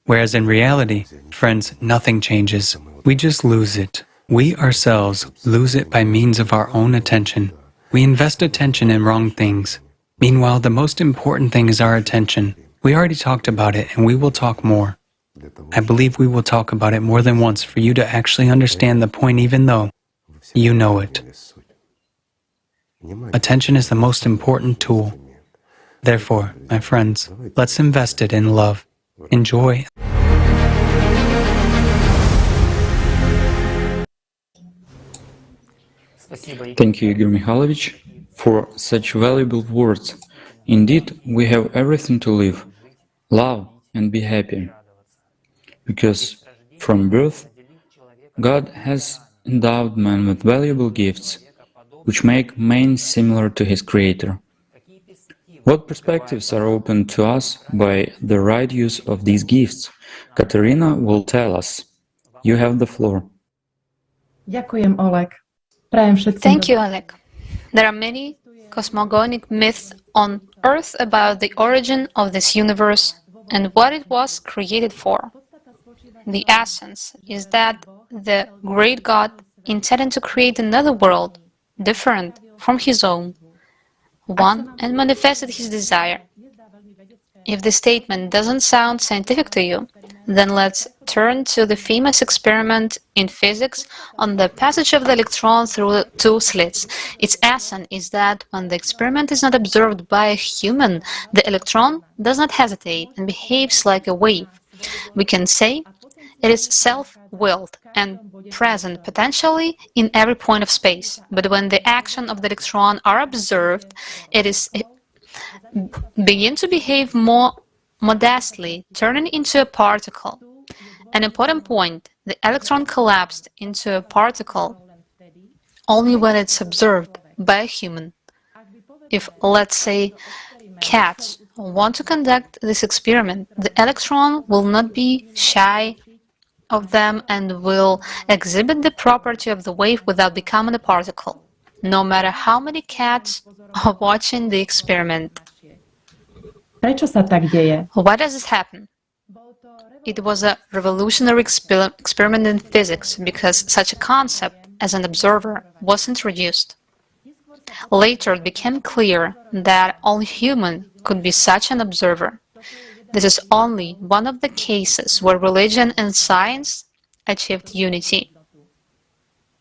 Speaker 6: Whereas in reality, friends, nothing changes. We just lose it. We ourselves lose it by means of our own attention. We invest attention in wrong things. Meanwhile, the most important thing is our attention. We already talked about it, and we will talk more. I believe we will talk about it more than once for you to actually understand the point, even though you know it. Attention is the most important tool. Therefore, my friends, let's invest it in love. Enjoy.
Speaker 4: Thank you, Igor Mikhailovich, for such valuable words. Indeed, we have everything to live, love, and be happy. Because from birth, God has endowed man with valuable gifts, which make man similar to his Creator. What perspectives are opened to us by the right use of these gifts? Katerina will tell us. You have the floor.
Speaker 3: Thank you, Oleg. There are many cosmogonic myths on Earth about the origin of this universe and what it was created for. The essence is that the great God intended to create another world, different from his own, one, and manifested his desire. If the statement doesn't sound scientific to you, then let's turn to the famous experiment in physics on the passage of the electron through two slits. Its essence is that when the experiment is not observed by a human, the electron does not hesitate and behaves like a wave. We can say it is self-willed and present potentially in every point of space. But when the action of the electron are observed, it begin to behave more modestly, turning into a particle. An important point, the electron collapsed into a particle only when it's observed by a human. If, let's say, cats want to conduct this experiment, the electron will not be shy of them and will exhibit the property of the wave without becoming a particle, no matter how many cats are watching the experiment. Why does this happen? It was a revolutionary experiment in physics because such a concept as an observer was introduced. Later it became clear that only human could be such an observer. This is only one of the cases where religion and science achieved unity.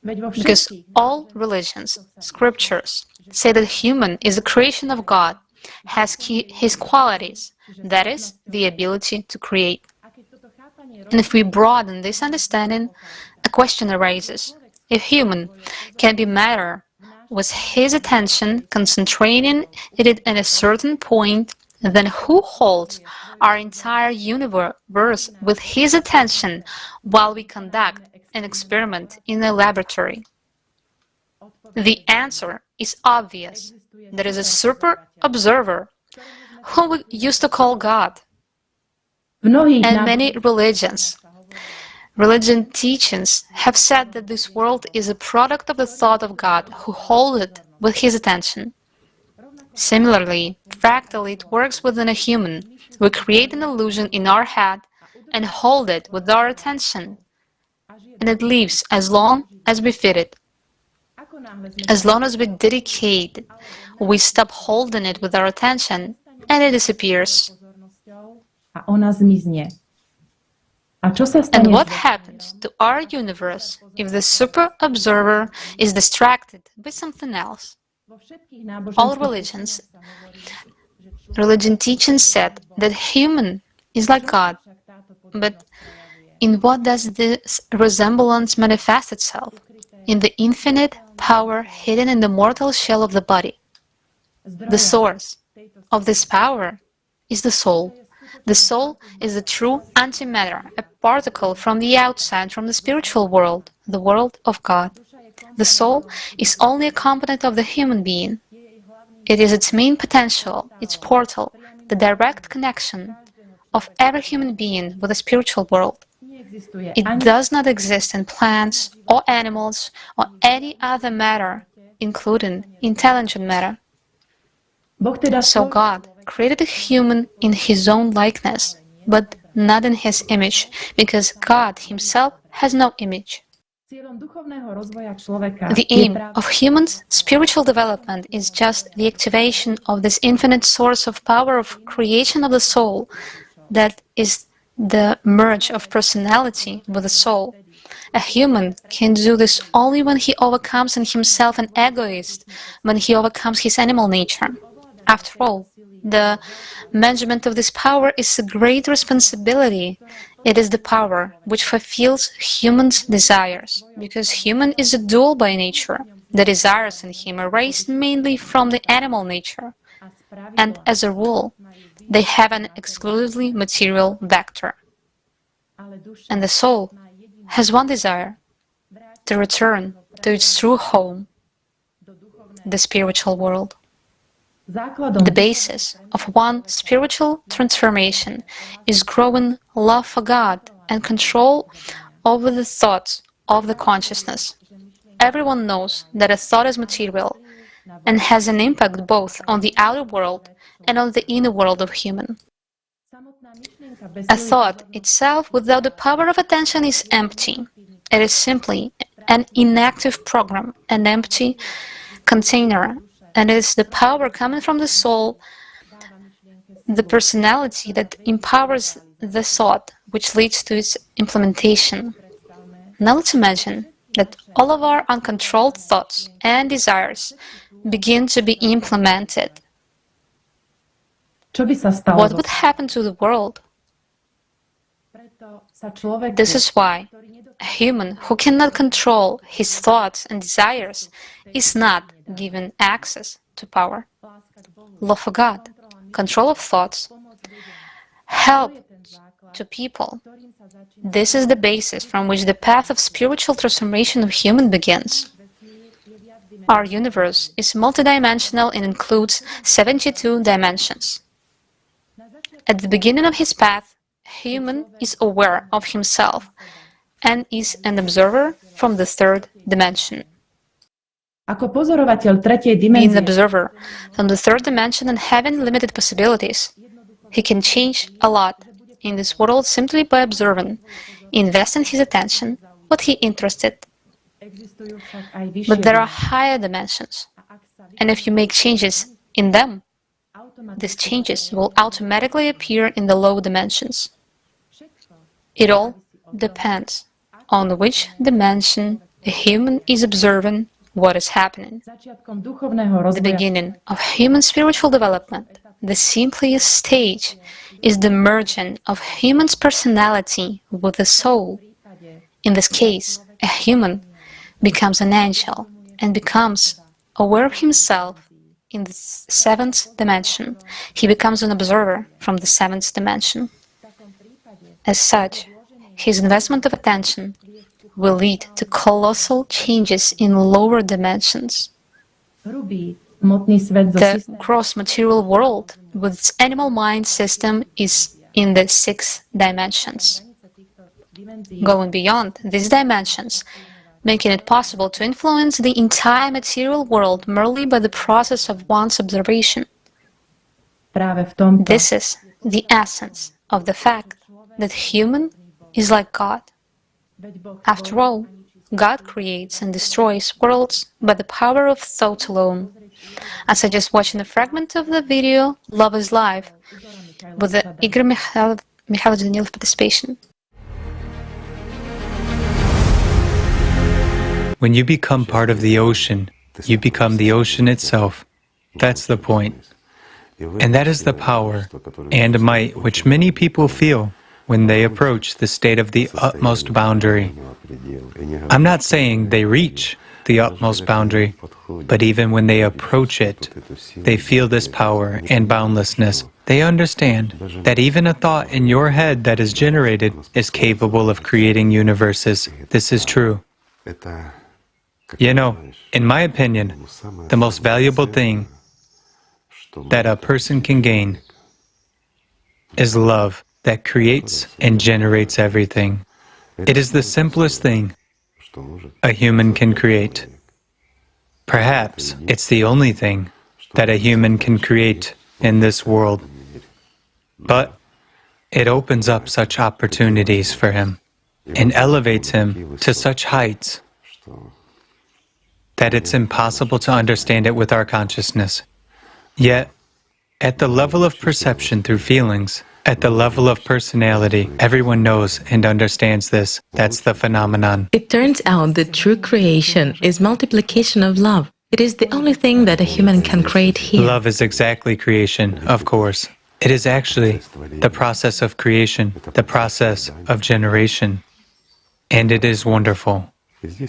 Speaker 3: Because all religions, scriptures, say that human is a creation of God, has his qualities, that is, the ability to create. And if we broaden this understanding, a question arises. If human can be matter with his attention concentrating it in a certain point, then who holds our entire universe with his attention while we conduct an experiment in a laboratory? The answer is obvious. There is a super observer whom we used to call God. And many religion teachings have said that this world is a product of the thought of God who holds it with his attention. Similarly, fractally, it works within a human. We create an illusion in our head and hold it with our attention, and it lives as long as we feed it. As long as we dedicate it, we stop holding it with our attention, and it disappears. And what happens to our universe if the super observer is distracted by something else? All religion teachings said that human is like God, but in what does this resemblance manifest itself? In the infinite power hidden in the mortal shell of the body. The source of this power is the soul. The soul is the true antimatter, a particle from the outside, from the spiritual world, the world of God. The soul is only a component of the human being. It is its main potential, its portal, the direct connection of every human being with the spiritual world. It does not exist in plants or animals or any other matter, including intelligent matter. So God created a human in his own likeness, but not in his image, because God himself has no image. The aim of human's spiritual development is just the activation of this infinite source of power of creation of the soul, that is the merge of personality with the soul. A human can do this only when he overcomes in himself an egoist, when he overcomes his animal nature. After all, the management of this power is a great responsibility. It is the power which fulfills humans' desires, because human is a dual by nature. The desires in him are raised mainly from the animal nature, and as a rule, they have an exclusively material vector. And the soul has one desire: to return to its true home, the spiritual world. The basis of one spiritual transformation is growing love for God and control over the thoughts of the consciousness. Everyone knows that a thought is material and has an impact both on the outer world and on the inner world of human. A thought itself without the power of attention is empty. It is simply an inactive program, an empty container, and it is the power coming from the soul, the personality that empowers the thought, which leads to its implementation. Now let's imagine that all of our uncontrolled thoughts and desires begin to be implemented. What would happen to the world? This is why a human who cannot control his thoughts and desires is not given access to power. Love for God, control of thoughts, help to people. This is the basis from which the path of spiritual transformation of human begins. Our universe is multidimensional and includes 72 dimensions. At the beginning of his path, human is aware of himself and is an observer from the third dimension. Being an observer from the third dimension and having limited possibilities, he can change a lot in this world simply by observing, investing his attention, what he interested. But there are higher dimensions, and if you make changes in them, these changes will automatically appear in the low dimensions. It all depends on which dimension a human is observing what is happening. The beginning of human spiritual development, the simplest stage, is the merging of human's personality with the soul. In this case, a human becomes an angel and becomes aware of himself in the seventh dimension. He becomes an observer from the seventh dimension. As such, his investment of attention will lead to colossal changes in lower dimensions. The gross material world with its animal mind system is in the 6 dimensions. Going beyond these dimensions, making it possible to influence the entire material world merely by the process of one's observation. This is the essence of the fact that human is like God. After all, God creates and destroys worlds by the power of thought alone. I suggest watching a fragment of the video Love is Life with the Igor Mikhailovich participation.
Speaker 6: When you become part of the ocean, you become the ocean itself. That's the point. And that is the power and might which many people feel when they approach the state of the utmost boundary. I'm not saying they reach the utmost boundary, but even when they approach it, they feel this power and boundlessness. They understand that even a thought in your head that is generated is capable of creating universes. This is true. You know, in my opinion, the most valuable thing that a person can gain is love that creates and generates everything. It is the simplest thing a human can create. Perhaps it's the only thing that a human can create in this world. But it opens up such opportunities for him and elevates him to such heights that it's impossible to understand it with our consciousness. Yet, at the level of perception through feelings, at the level of personality, everyone knows and understands this. That's the phenomenon.
Speaker 1: It turns out that true creation is multiplication of love. It is the only thing that a human can create here.
Speaker 6: Love is exactly creation, of course. It is actually the process of creation, the process of generation. And it is wonderful.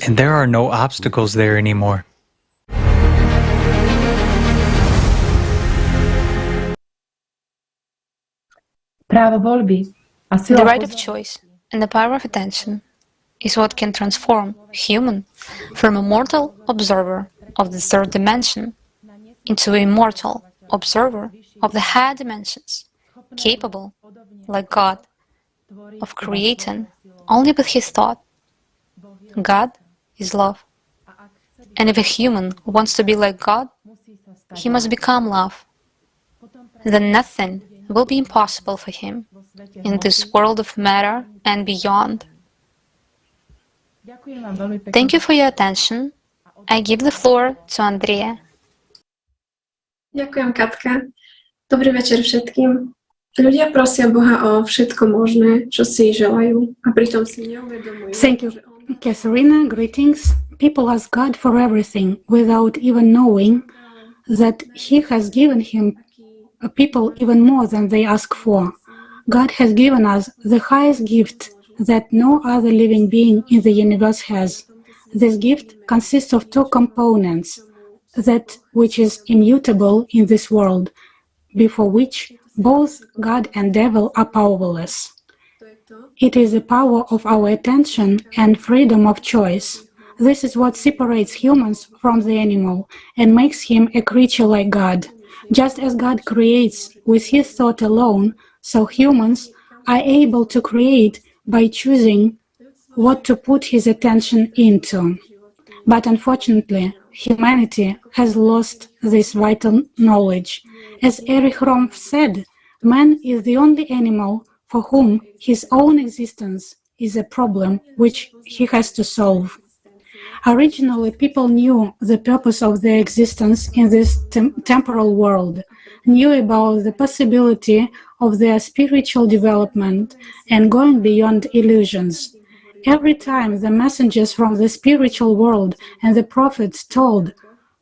Speaker 6: And there are no obstacles there anymore.
Speaker 3: The right of choice and the power of attention is what can transform human from a mortal observer of the third dimension into an immortal observer of the higher dimensions, capable, like God, of creating only with his thought. God is love. And if a human wants to be like God, he must become love. Then nothing will be impossible for him in this world of matter and beyond. Thank you for your attention. I give the floor to Andrea.
Speaker 19: Ďakujem, Katka. Dobrý večer všetkým. Ľudia prosia Boha o všetko možné, čo si želajú, a pritom si neuvedomujú.
Speaker 21: Thank you, Katharina. Greetings. People ask God for everything without even knowing that He has given people even more than they ask for. God has given us the highest gift that no other living being in the universe has. This gift consists of 2 components, that which is immutable in this world, before which both God and devil are powerless. It is the power of our attention and freedom of choice. This is what separates humans from the animal and makes him a creature like God. Just as God creates with his thought alone, so humans are able to create by choosing what to put his attention into. But unfortunately, humanity has lost this vital knowledge. As Erich Fromm said, man is the only animal for whom his own existence is a problem which he has to solve. Originally, people knew the purpose of their existence in this temporal world, knew about the possibility of their spiritual development and going beyond illusions. Every time the messengers from the spiritual world and the prophets told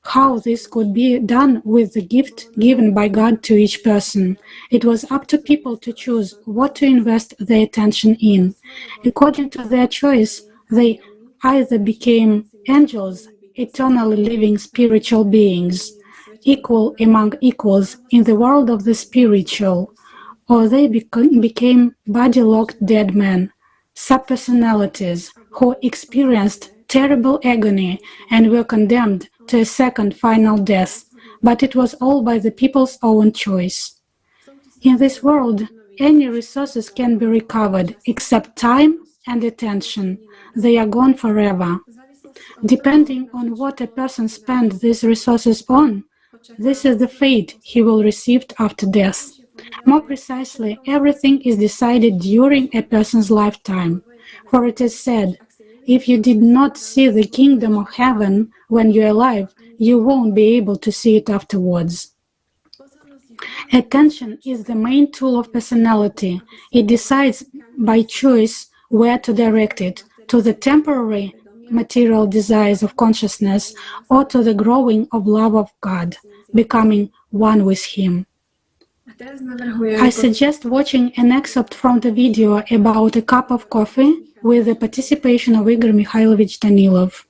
Speaker 21: how this could be done with the gift given by God to each person, it was up to people to choose what to invest their attention in. According to their choice, they either became angels, eternally living spiritual beings, equal among equals in the world of the spiritual, or they became body-locked dead men, subpersonalities, who experienced terrible agony and were condemned to a second final death, but it was all by the people's own choice. In this world, any resources can be recovered except time and attention. They are gone forever. Depending on what a person spends these resources on, this is the fate he will receive after death. More precisely, everything is decided during a person's lifetime. For it is said, if you did not see the kingdom of heaven when you're alive, you won't be able to see it afterwards. Attention is the main tool of personality. It decides by choice where to direct it, to the temporary material desires of consciousness or to the growing of love of God, becoming one with Him. I suggest watching an excerpt from the video about a cup of coffee with the participation of Igor Mikhailovich Danilov.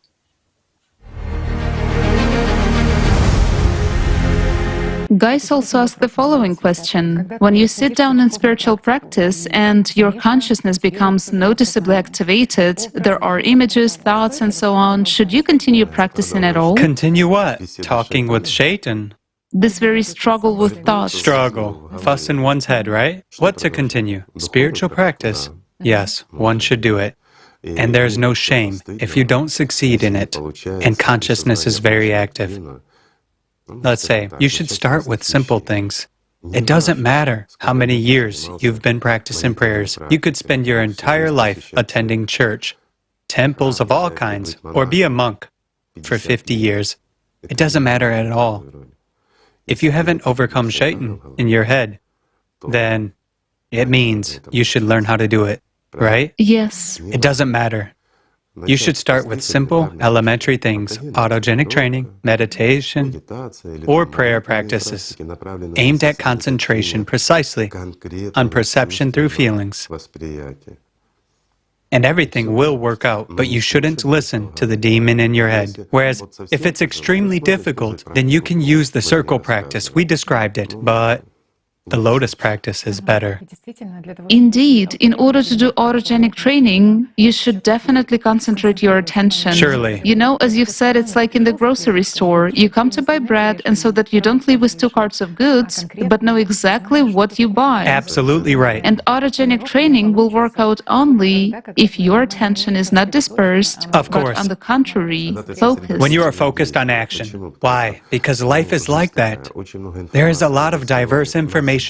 Speaker 14: Guys also ask the following question. When you sit down in spiritual practice and your consciousness becomes noticeably activated, there are images, thoughts, and so on, should you continue practicing at all?
Speaker 6: Continue what? Talking with Shaitan?
Speaker 14: This very struggle with thoughts.
Speaker 6: Struggle. Fuss in one's head, right? What to continue? Spiritual practice? Yes, one should do it. And there's no shame if you don't succeed in it, and consciousness is very active. Let's say, you should start with simple things. It doesn't matter how many years you've been practicing prayers. You could spend your entire life attending church, temples of all kinds, or be a monk for 50 years. It doesn't matter at all. If you haven't overcome Shaitan in your head, then it means you should learn how to do it, right?
Speaker 14: Yes.
Speaker 6: It doesn't matter. You should start with simple, elementary things, autogenic training, meditation, or prayer practices, aimed at concentration precisely on perception through feelings. And everything will work out, but you shouldn't listen to the demon in your head. Whereas, if it's extremely difficult, then you can use the circle practice. We described it, but the lotus practice is better.
Speaker 14: Indeed, in order to do autogenic training, you should definitely concentrate your attention.
Speaker 6: Surely.
Speaker 14: You know, as you've said, it's like in the grocery store. You come to buy bread, and so that you don't leave with 2 carts of goods, but know exactly what you buy.
Speaker 6: Absolutely right.
Speaker 14: And autogenic training will work out only if your attention is not dispersed,
Speaker 6: Of course.
Speaker 14: but on the contrary, focused.
Speaker 6: When you are focused on action. Why? Because life is like that. There is a lot of diverse information.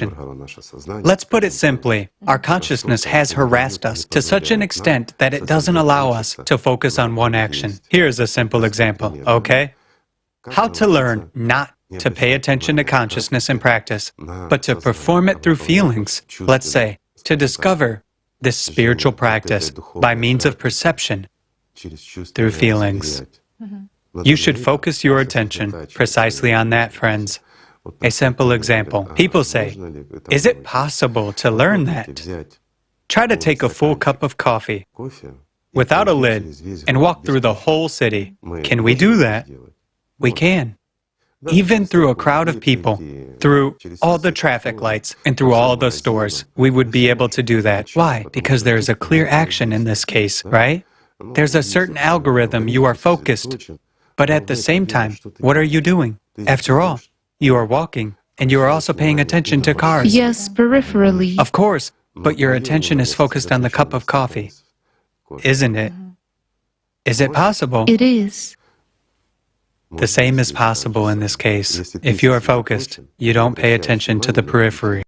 Speaker 6: Let's put it simply, our consciousness has harassed us to such an extent that it doesn't allow us to focus on one action. Here's a simple example, okay? How to learn not to pay attention to consciousness in practice, but to perform it through feelings. Let's say, to discover this spiritual practice by means of perception through feelings. You should focus your attention precisely on that, friends. A simple example. People say, is it possible to learn that? Try to take a full cup of coffee without a lid and walk through the whole city. Can we do that? We can. Even through a crowd of people, through all the traffic lights, and through all the stores, we would be able to do that. Why? Because there's a clear action in this case, right? There's a certain algorithm, you are focused. But at the same time, what are you doing? After all, you are walking, and you are also paying attention to cars.
Speaker 14: Yes, peripherally.
Speaker 6: Of course, but your attention is focused on the cup of coffee, isn't it? Is it possible?
Speaker 14: It is.
Speaker 6: The same is possible in this case. If you are focused, you don't pay attention to the periphery.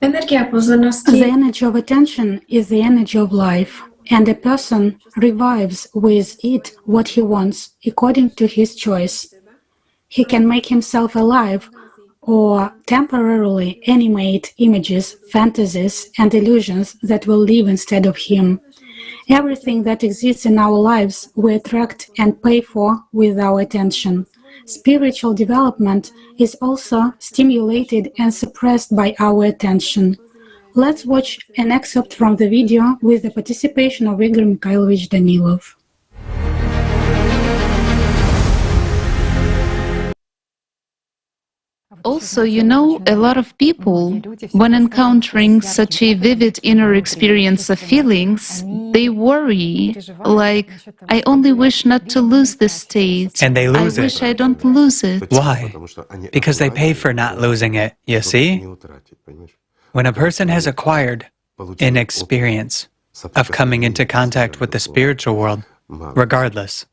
Speaker 21: The energy of attention is the energy of life, and a person revives with it what he wants, according to his choice. He can make himself alive or temporarily animate images, fantasies, and illusions that will live instead of him. Everything that exists in our lives we attract and pay for with our attention. Spiritual development is also stimulated and suppressed by our attention. Let's watch an excerpt from the video with the participation of Igor Mikhailovich Danilov.
Speaker 14: Also, you know, a lot of people, when encountering such a vivid inner experience of feelings, they worry, like, I only wish not to lose this state.
Speaker 6: And they lose
Speaker 14: I wish I don't lose it.
Speaker 6: Why? Because they pay for not losing it, you see? When a person has acquired an experience of coming into contact with the spiritual world, regardless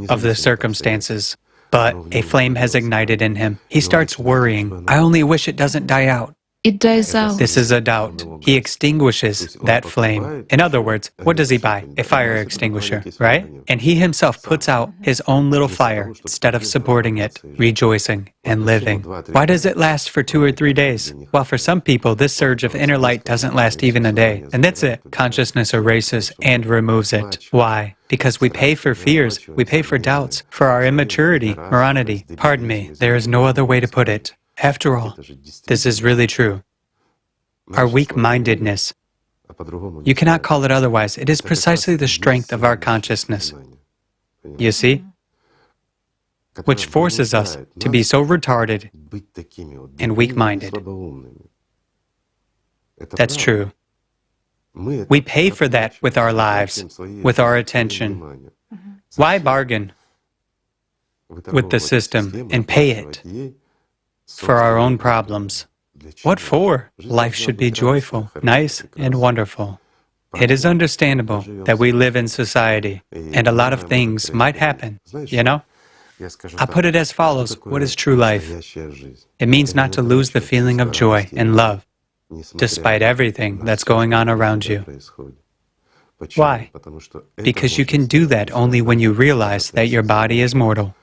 Speaker 6: of the circumstances, but a flame has ignited in him, he starts worrying, I only wish it doesn't die out.
Speaker 14: It dies out.
Speaker 6: This is a doubt. He extinguishes that flame. In other words, what does he buy? A fire extinguisher, right? And he himself puts out his own little fire instead of supporting it, rejoicing, and living. Why does it last for 2 or 3 days? Well, for some people, this surge of inner light doesn't last even a day. And that's it. Consciousness erases and removes it. Why? Because we pay for fears, we pay for doubts, for our immaturity, morality. Pardon me, there is no other way to put it. After all, this is really true. Our weak-mindedness, you cannot call it otherwise, it is precisely the strength of our consciousness, you see, which forces us to be so retarded and weak-minded. That's true. We pay for that with our lives, with our attention. Why bargain with the system and pay it for our own problems? What for? Life should be joyful, nice, and wonderful. It is understandable that we live in society, and a lot of things might happen, you know? I'll put it as follows, what is true life? It means not to lose the feeling of joy and love, despite everything that's going on around you. Why? Because you can do that only when you realize that your body is mortal,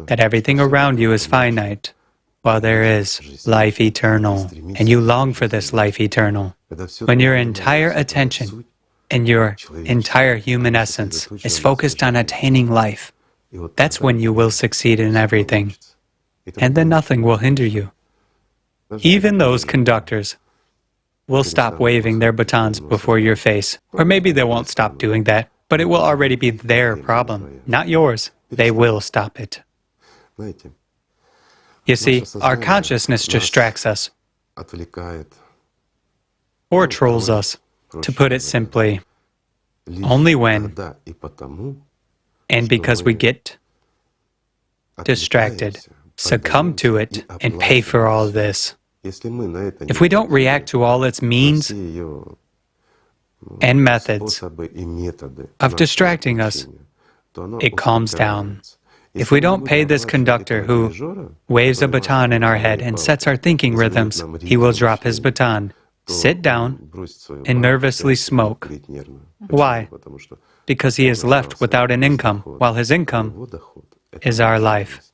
Speaker 6: that everything around you is finite, while there is life eternal, and you long for this life eternal. When your entire attention and your entire human essence is focused on attaining life, that's when you will succeed in everything, and then nothing will hinder you. Even those conductors will stop waving their batons before your face, or maybe they won't stop doing that, but it will already be their problem, not yours. They will stop it. You see, our consciousness distracts us, or trolls us, to put it simply, only when and because we get distracted, succumb to it, and pay for all this. If we don't react to all its means and methods of distracting us, it calms down. If we don't pay this conductor who waves a baton in our head and sets our thinking rhythms, he will drop his baton, sit down, and nervously smoke. Why? Because he is left without an income, while his income is our life.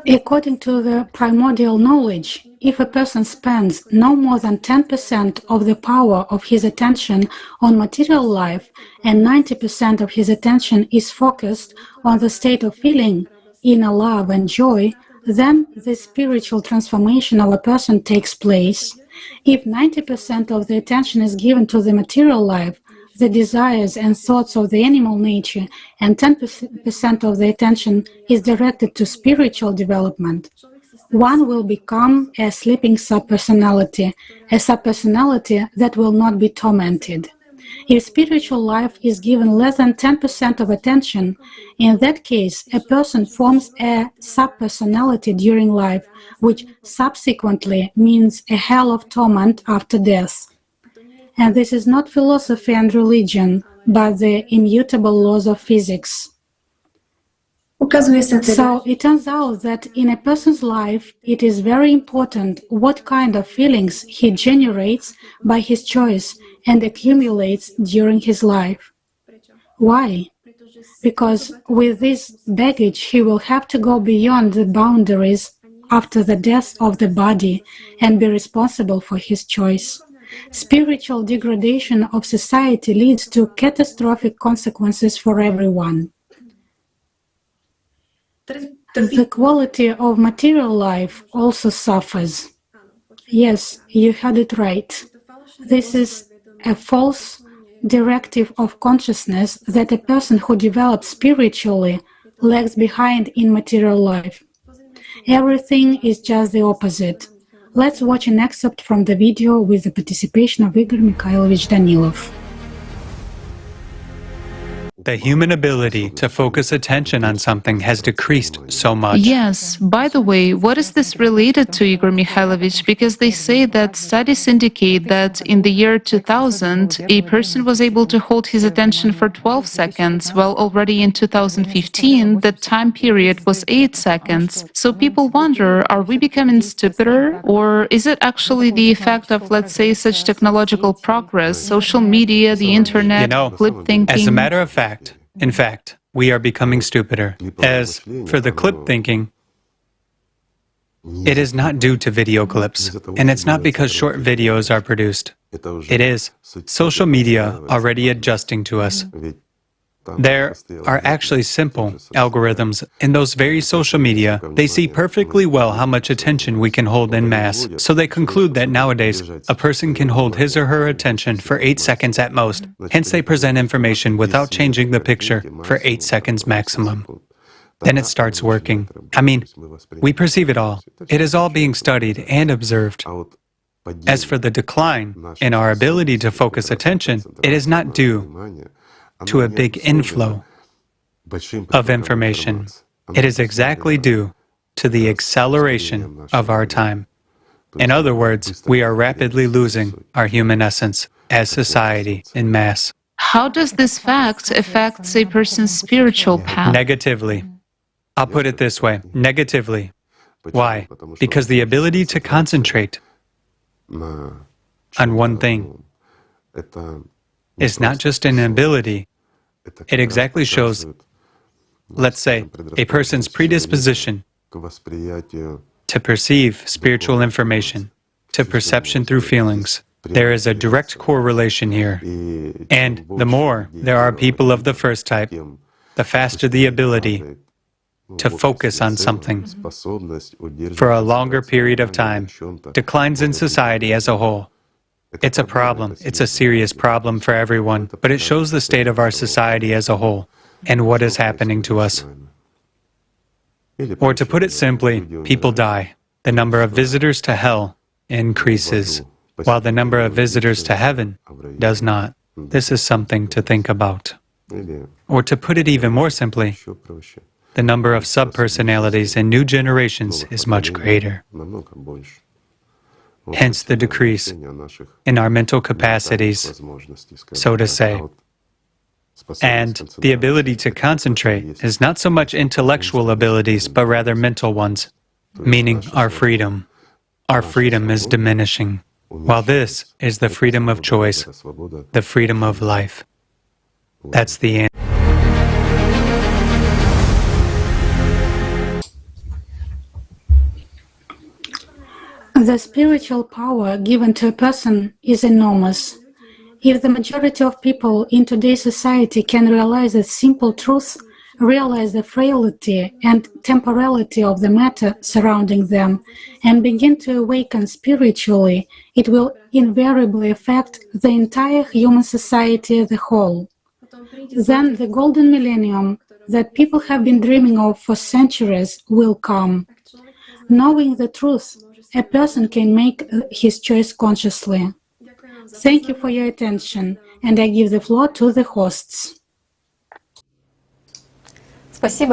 Speaker 21: According to the primordial knowledge, if a person spends no more than 10% of the power of his attention on material life and 90% of his attention is focused on the state of feeling, inner love and joy, then the spiritual transformation of a person takes place. If 90% of the attention is given to the material life, the desires and thoughts of the animal nature, and 10% of the attention is directed to spiritual development, one will become a sleeping subpersonality, a subpersonality that will not be tormented. If spiritual life is given less than 10% of attention, in that case, a person forms a subpersonality during life, which subsequently means a hell of torment after death. And this is not philosophy and religion, but the immutable laws of physics. So it turns out that in a person's life, it is very important what kind of feelings he generates by his choice and accumulates during his life. Why? Because with this baggage, he will have to go beyond the boundaries after the death of the body and be responsible for his choice. Spiritual degradation of society leads to catastrophic consequences for everyone. The quality of material life also suffers. Yes, you had it right. This is a false directive of consciousness that a person who develops spiritually lags behind in material life. Everything is just the opposite. Let's watch an excerpt from the video with the participation of Igor Mikhailovich Danilov.
Speaker 6: The human ability to focus attention on something has decreased so much.
Speaker 14: Yes. By the way, what is this related to, Igor Mikhailovich? Because they say that studies indicate that in the year 2000, a person was able to hold his attention for 12 seconds, while already in 2015, the time period was 8 seconds. So people wonder, are we becoming stupider? Or is it actually the effect of, let's say, such technological progress, social media, the internet, clip thinking?
Speaker 6: As a matter of fact, in fact, we are becoming stupider. As for the clip thinking, it is not due to video clips, and it's not because short videos are produced. It is social media already adjusting to us. There are actually simple algorithms in those very social media. They see perfectly well how much attention we can hold en masse. So they conclude that nowadays, a person can hold his or her attention for 8 seconds at most. Hence they present information without changing the picture for 8 seconds maximum. Then it starts working. I mean, we perceive it all. It is all being studied and observed. As for the decline in our ability to focus attention, it is not due to a big inflow of information. It is exactly due to the acceleration of our time. In other words, we are rapidly losing our human essence as society in mass.
Speaker 14: How does this fact affect a person's spiritual path?
Speaker 6: Negatively. I'll put it this way, negatively. Why? Because the ability to concentrate on one thing is not just an ability, it exactly shows, let's say, a person's predisposition to perceive spiritual information, to perception through feelings. There is a direct correlation here. And the more there are people of the first type, the faster the ability to focus on something for a longer period of time declines in society as a whole. It's a problem. It's a serious problem for everyone, but it shows the state of our society as a whole and what is happening to us. Or to put it simply, people die. The number of visitors to hell increases, while the number of visitors to heaven does not. This is something to think about. Or to put it even more simply, the number of sub-personalities in new generations is much greater. Hence the decrease in our mental capacities, so to say. And the ability to concentrate is not so much intellectual abilities, but rather mental ones, meaning our freedom. Our freedom is diminishing, while this is the freedom of choice, the freedom of life. That's the end.
Speaker 21: The spiritual power given to a person is enormous. If the majority of people in today's society can realize the simple truth, realize the frailty and temporality of the matter surrounding them, and begin to awaken spiritually, it will invariably affect the entire human society as a whole. Then the golden millennium that people have been dreaming of for centuries will come. Knowing the truth, a person can make his choice consciously. Thank you for your attention, and I give the floor to the hosts.
Speaker 3: Thanks to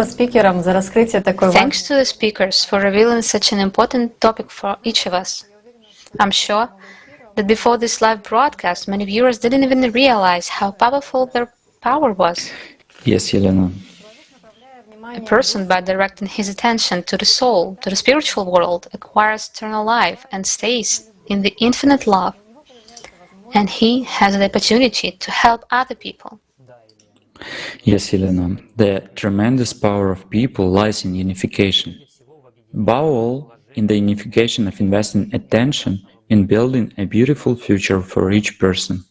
Speaker 3: the speakers for revealing such an important topic for each of us. I'm sure that before this live broadcast, many viewers didn't even realize how powerful their power was.
Speaker 4: Yes, Yelena.
Speaker 3: A person, by directing his attention to the soul, to the spiritual world, acquires eternal life and stays in the infinite love. And he has the opportunity to help other people.
Speaker 4: Yes, Elena. The tremendous power of people lies in unification. Above all, in the unification of investing attention in building a beautiful future for each person.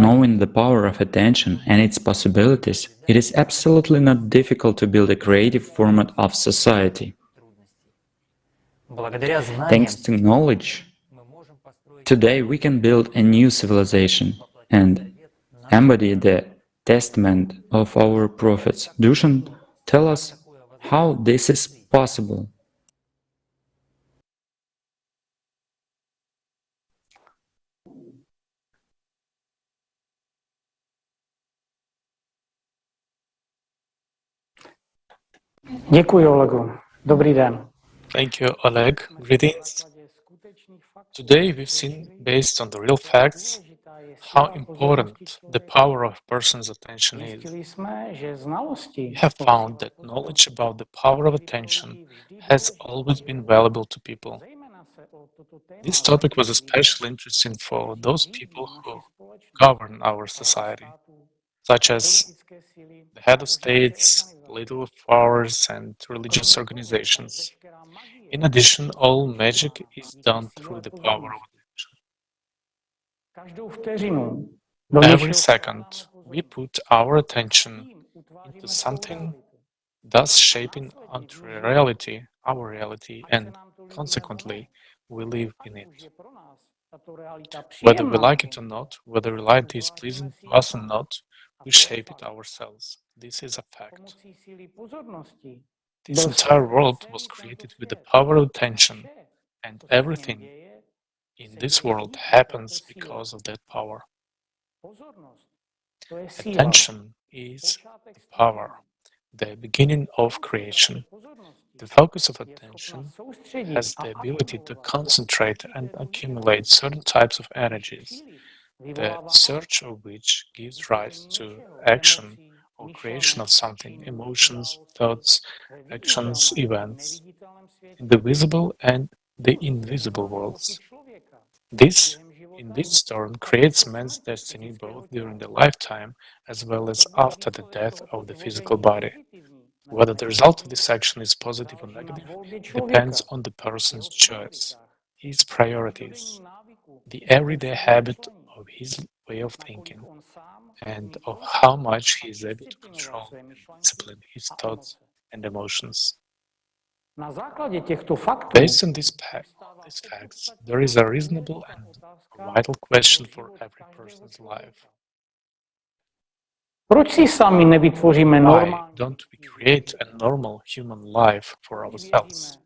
Speaker 4: Knowing the power of attention and its possibilities, it is absolutely not difficult to build a creative format of society. Thanks to knowledge, today we can build a new civilization, and embody the testament of our prophets. Dushan, tell us how this is possible.
Speaker 7: Děkuji, Olego. Dobrý den.
Speaker 10: Thank you, Oleg. Greetings. Today we've seen, based on the real facts, how important the power of a person's attention is. We have found that knowledge about the power of attention has always been valuable to people. This topic was especially interesting for those people who govern our society, such as the head of states, political powers, and religious organizations. In addition, all magic is done through the power of attention. Every second, we put our attention into something, thus shaping our reality, and consequently, we live in it. Whether we like it or not, whether reality is pleasing to us or not, we shape it ourselves. This is a fact. This entire world was created with the power of attention, and everything in this world happens because of that power. Attention is the power, the beginning of creation. The focus of attention has the ability to concentrate and accumulate certain types of energies, the search of which gives rise to action or creation of something, emotions, thoughts, actions, events, in the visible and the invisible worlds. This, in this turn, creates man's destiny both during the lifetime as well as after the death of the physical body. Whether the result of this action is positive or negative depends on the person's choice, his priorities, the everyday habit of his way of thinking, and of how much he is able to control and discipline his thoughts and emotions. Based on these facts, there is a reasonable and vital question for every person's life. Why don't we create a normal human life for ourselves?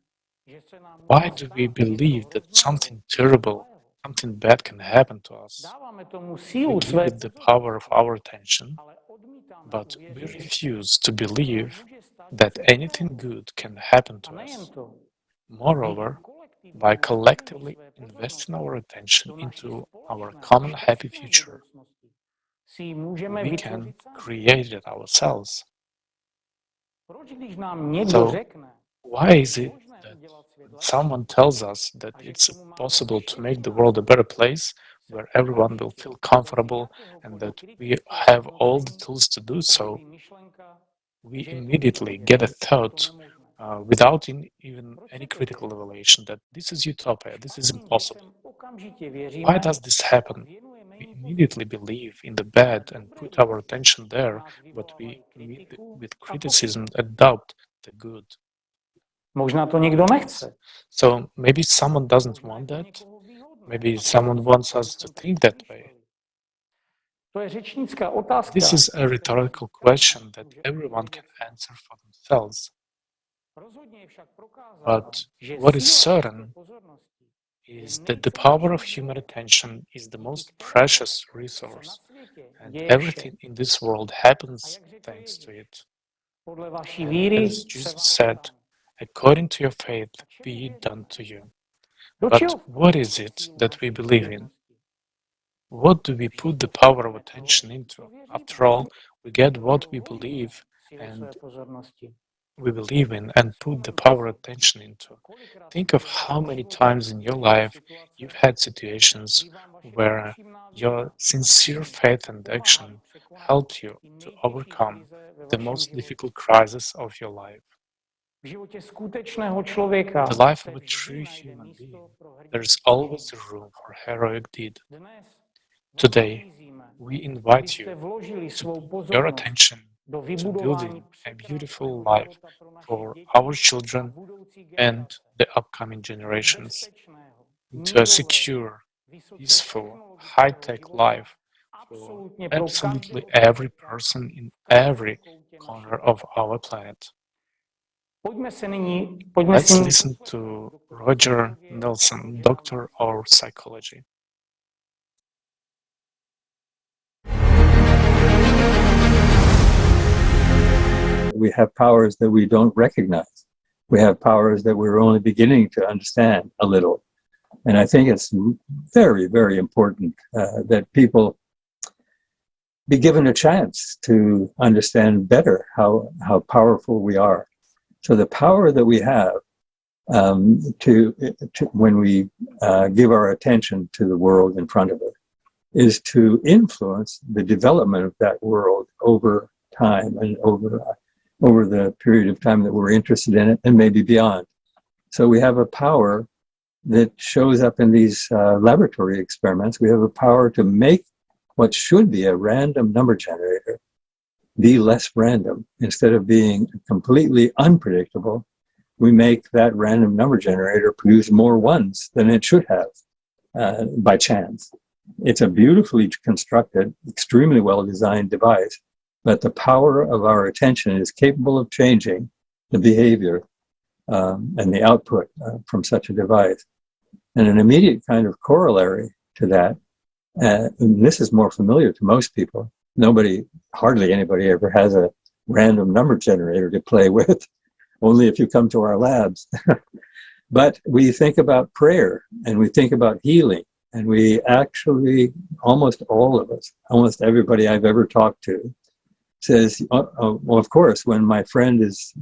Speaker 10: Why do we believe that something terrible, something bad can happen to us? We give it the power of our attention, but we refuse to believe that anything good can happen to us. Moreover, by collectively investing our attention into our common happy future, we can create it ourselves. So, why is it that when someone tells us that it's possible to make the world a better place, where everyone will feel comfortable and that we have all the tools to do so, we immediately get a thought without even any critical evaluation that this is utopia, this is impossible. Why does this happen? We immediately believe in the bad and put our attention there, but we with criticism adopt the good. So maybe someone doesn't want that. Maybe someone wants us to think that way. This is a rhetorical question that everyone can answer for themselves. But what is certain is that the power of human attention is the most precious resource, and everything in this world happens thanks to it. And as Jesus said, according to your faith, be it done to you. But what is it that we believe in? What do we put the power of attention into? After all, we get what we believe in and put the power of attention into. Think of how many times in your life you've had situations where your sincere faith and action helped you to overcome the most difficult crisis of your life. The life of a true human being, there is always room for heroic deed. Today, we invite you to put your attention to building a beautiful life for our children and the upcoming generations, into a secure, peaceful, high-tech life for absolutely every person in every corner of our planet. Let's listen to Roger Nelson, doctor of psychology.
Speaker 8: We have powers that we don't recognize. We have powers that we're only beginning to understand a little. And I think it's very, very important that people be given a chance to understand better how powerful we are. So the power that we have to when we give our attention to the world in front of us is to influence the development of that world over time and over the period of time that we're interested in it and maybe beyond. So we have a power that shows up in these laboratory experiments. We have a power to make what should be a random number generator be less random. Instead of being completely unpredictable, we make that random number generator produce more ones than it should have by chance. It's a beautifully constructed, extremely well-designed device, but the power of our attention is capable of changing the behavior and the output from such a device. And an immediate kind of corollary to that, and this is more familiar to most people, hardly anybody ever has a random number generator to play with, only if you come to our labs. But we think about prayer and we think about healing, and we actually, almost all of us, almost everybody I've ever talked to says, well, of course, when my friend is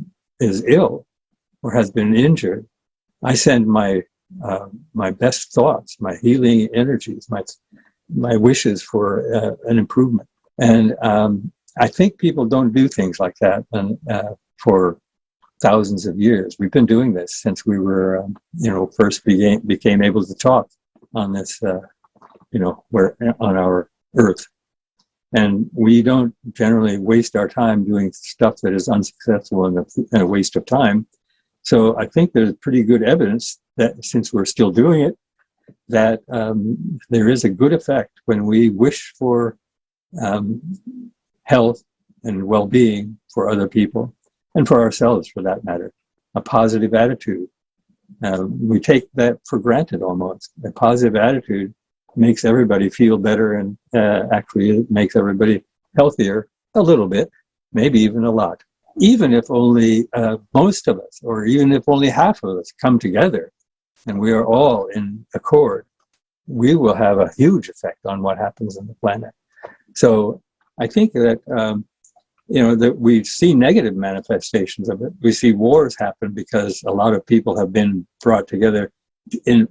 Speaker 8: ill or has been injured, I send my best thoughts, my healing energies, my wishes for an improvement. And I think people don't do things like that for thousands of years. We've been doing this since we were, first became able to talk on this, on our Earth. And we don't generally waste our time doing stuff that is unsuccessful and a waste of time. So I think there's pretty good evidence that since we're still doing it, that there is a good effect when we wish for health and well-being for other people and for ourselves, for that matter. A positive attitude. We take that for granted almost. A positive attitude makes everybody feel better, and actually it makes everybody healthier a little bit, maybe even a lot. Even if only most of us, or even if only half of us come together and we are all in accord, we will have a huge effect on what happens on the planet. So I think that, that we see negative manifestations of it. We see wars happen because a lot of people have been brought together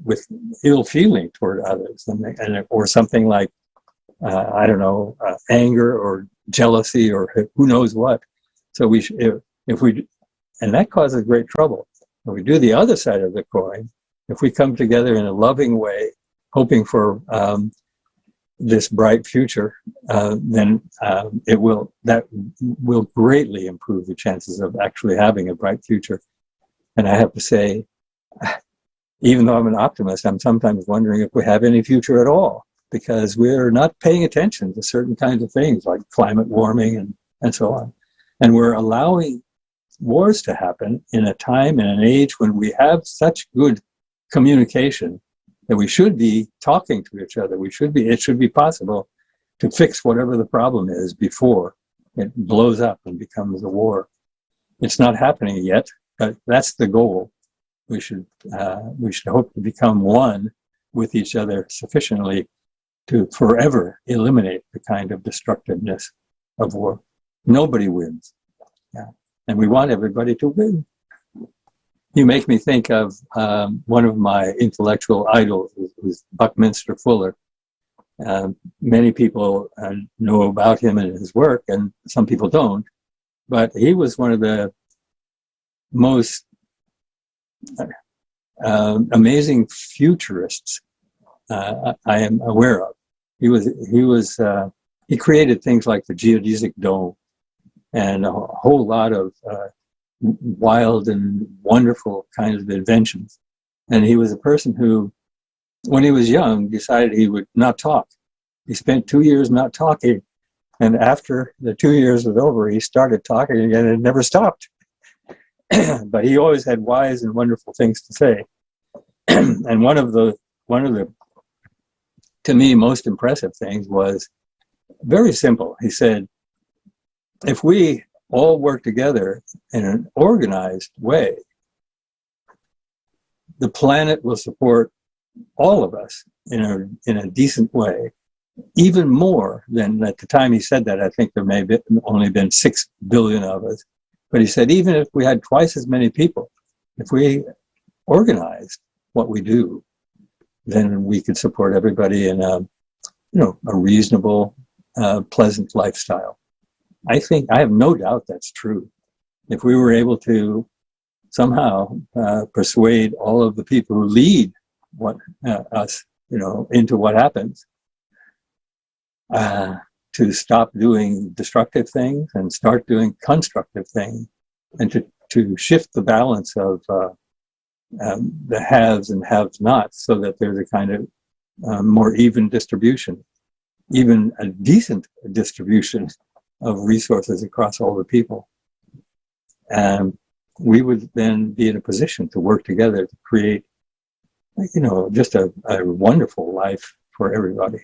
Speaker 8: with ill feeling toward others, or something like, anger or jealousy or who knows what. So and that causes great trouble. When we do the other side of the coin, if we come together in a loving way, hoping for this bright future, then that will greatly improve the chances of actually having a bright future. And I have to say, even though I'm an optimist, I'm sometimes wondering if we have any future at all, because we're not paying attention to certain kinds of things like climate warming and so on. And we're allowing wars to happen in a time and an age when we have such good communication that we should be talking to each other. It should be possible to fix whatever the problem is before it blows up and becomes a war. It's not happening yet, but that's the goal. We should hope to become one with each other sufficiently to forever eliminate the kind of destructiveness of war. Nobody wins. Yeah. And we want everybody to win. You make me think of one of my intellectual idols, who's Buckminster Fuller. Many people know about him and his work, and some people don't. But he was one of the most amazing futurists I am aware of. He created things like the geodesic dome and a whole lot of wild and wonderful kinds of inventions. And he was a person who, when he was young, decided he would not talk He spent 2 years not talking, and after the 2 years was over, he started talking again and it never stopped. But he always had wise and wonderful things to say. And one of the, to me, most impressive things was very simple. He said, if we all work together in an organized way, the planet will support all of us in a decent way, even more than at the time he said that. I think there may have only been 6 billion of us. But he said, even if we had twice as many people, if we organized what we do, then we could support everybody in a reasonable, pleasant lifestyle. I have no doubt that's true. If we were able to somehow persuade all of the people who lead us, into what happens, to stop doing destructive things and start doing constructive things, and to shift the balance of the haves and have-nots so that there's a kind of more even distribution, even a decent distribution of resources across all the people. And we would then be in a position to work together to create, just a wonderful life for everybody.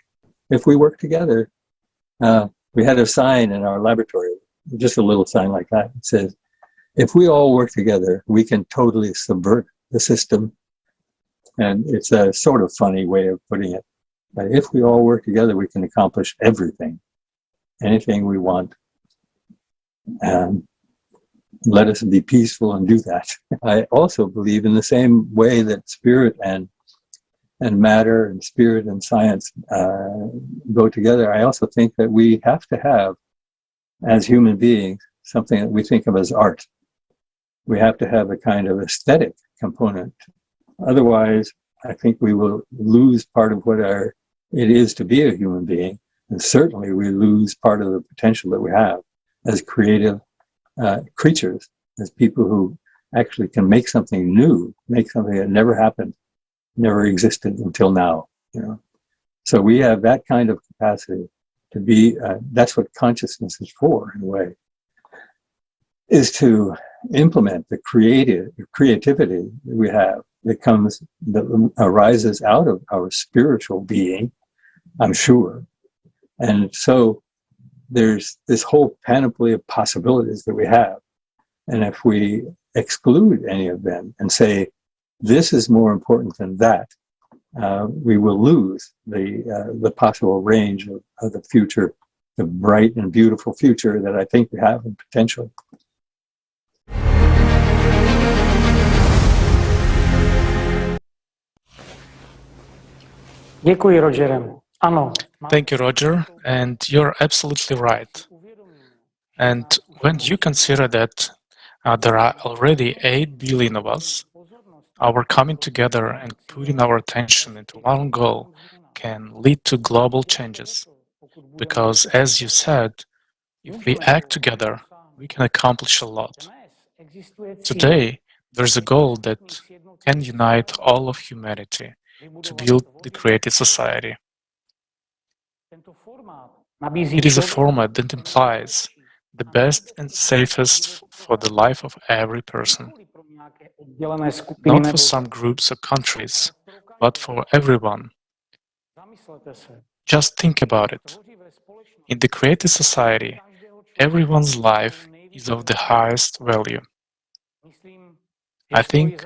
Speaker 8: If we work together, we had a sign in our laboratory, just a little sign like that. It says, if we all work together, we can totally subvert the system. And it's a sort of funny way of putting it. But if we all work together, we can accomplish everything, anything we want. And let us be peaceful and do that. I also believe in the same way that spirit and matter and spirit and science go together. I also think that we have to have, as human beings, something that we think of as art. We have to have a kind of aesthetic component. Otherwise, I think we will lose part of what it is to be a human being. And certainly we lose part of the potential that we have as creative creatures, as people who actually can make something new, make something that never happened, never existed until now. So we have that kind of capacity to be, that's what consciousness is for, in a way, is to implement the creativity that we have that arises out of our spiritual being, I'm sure. And so there's this whole panoply of possibilities that we have. And if we exclude any of them and say, this is more important than that, we will lose the possible range of the future, the bright and beautiful future that I think we have in potential.
Speaker 7: Děkuji, Rogere. Ano.
Speaker 10: Thank you, Roger, and you're absolutely right. And when you consider that there are already 8 billion of us, our coming together and putting our attention into one goal can lead to global changes. Because, as you said, if we act together, we can accomplish a lot. Today, there's a goal that can unite all of humanity to build the creative society. It is a format that implies the best and safest for the life of every person. Not for some groups or countries, but for everyone. Just think about it. In the creative society, everyone's life is of the highest value. I think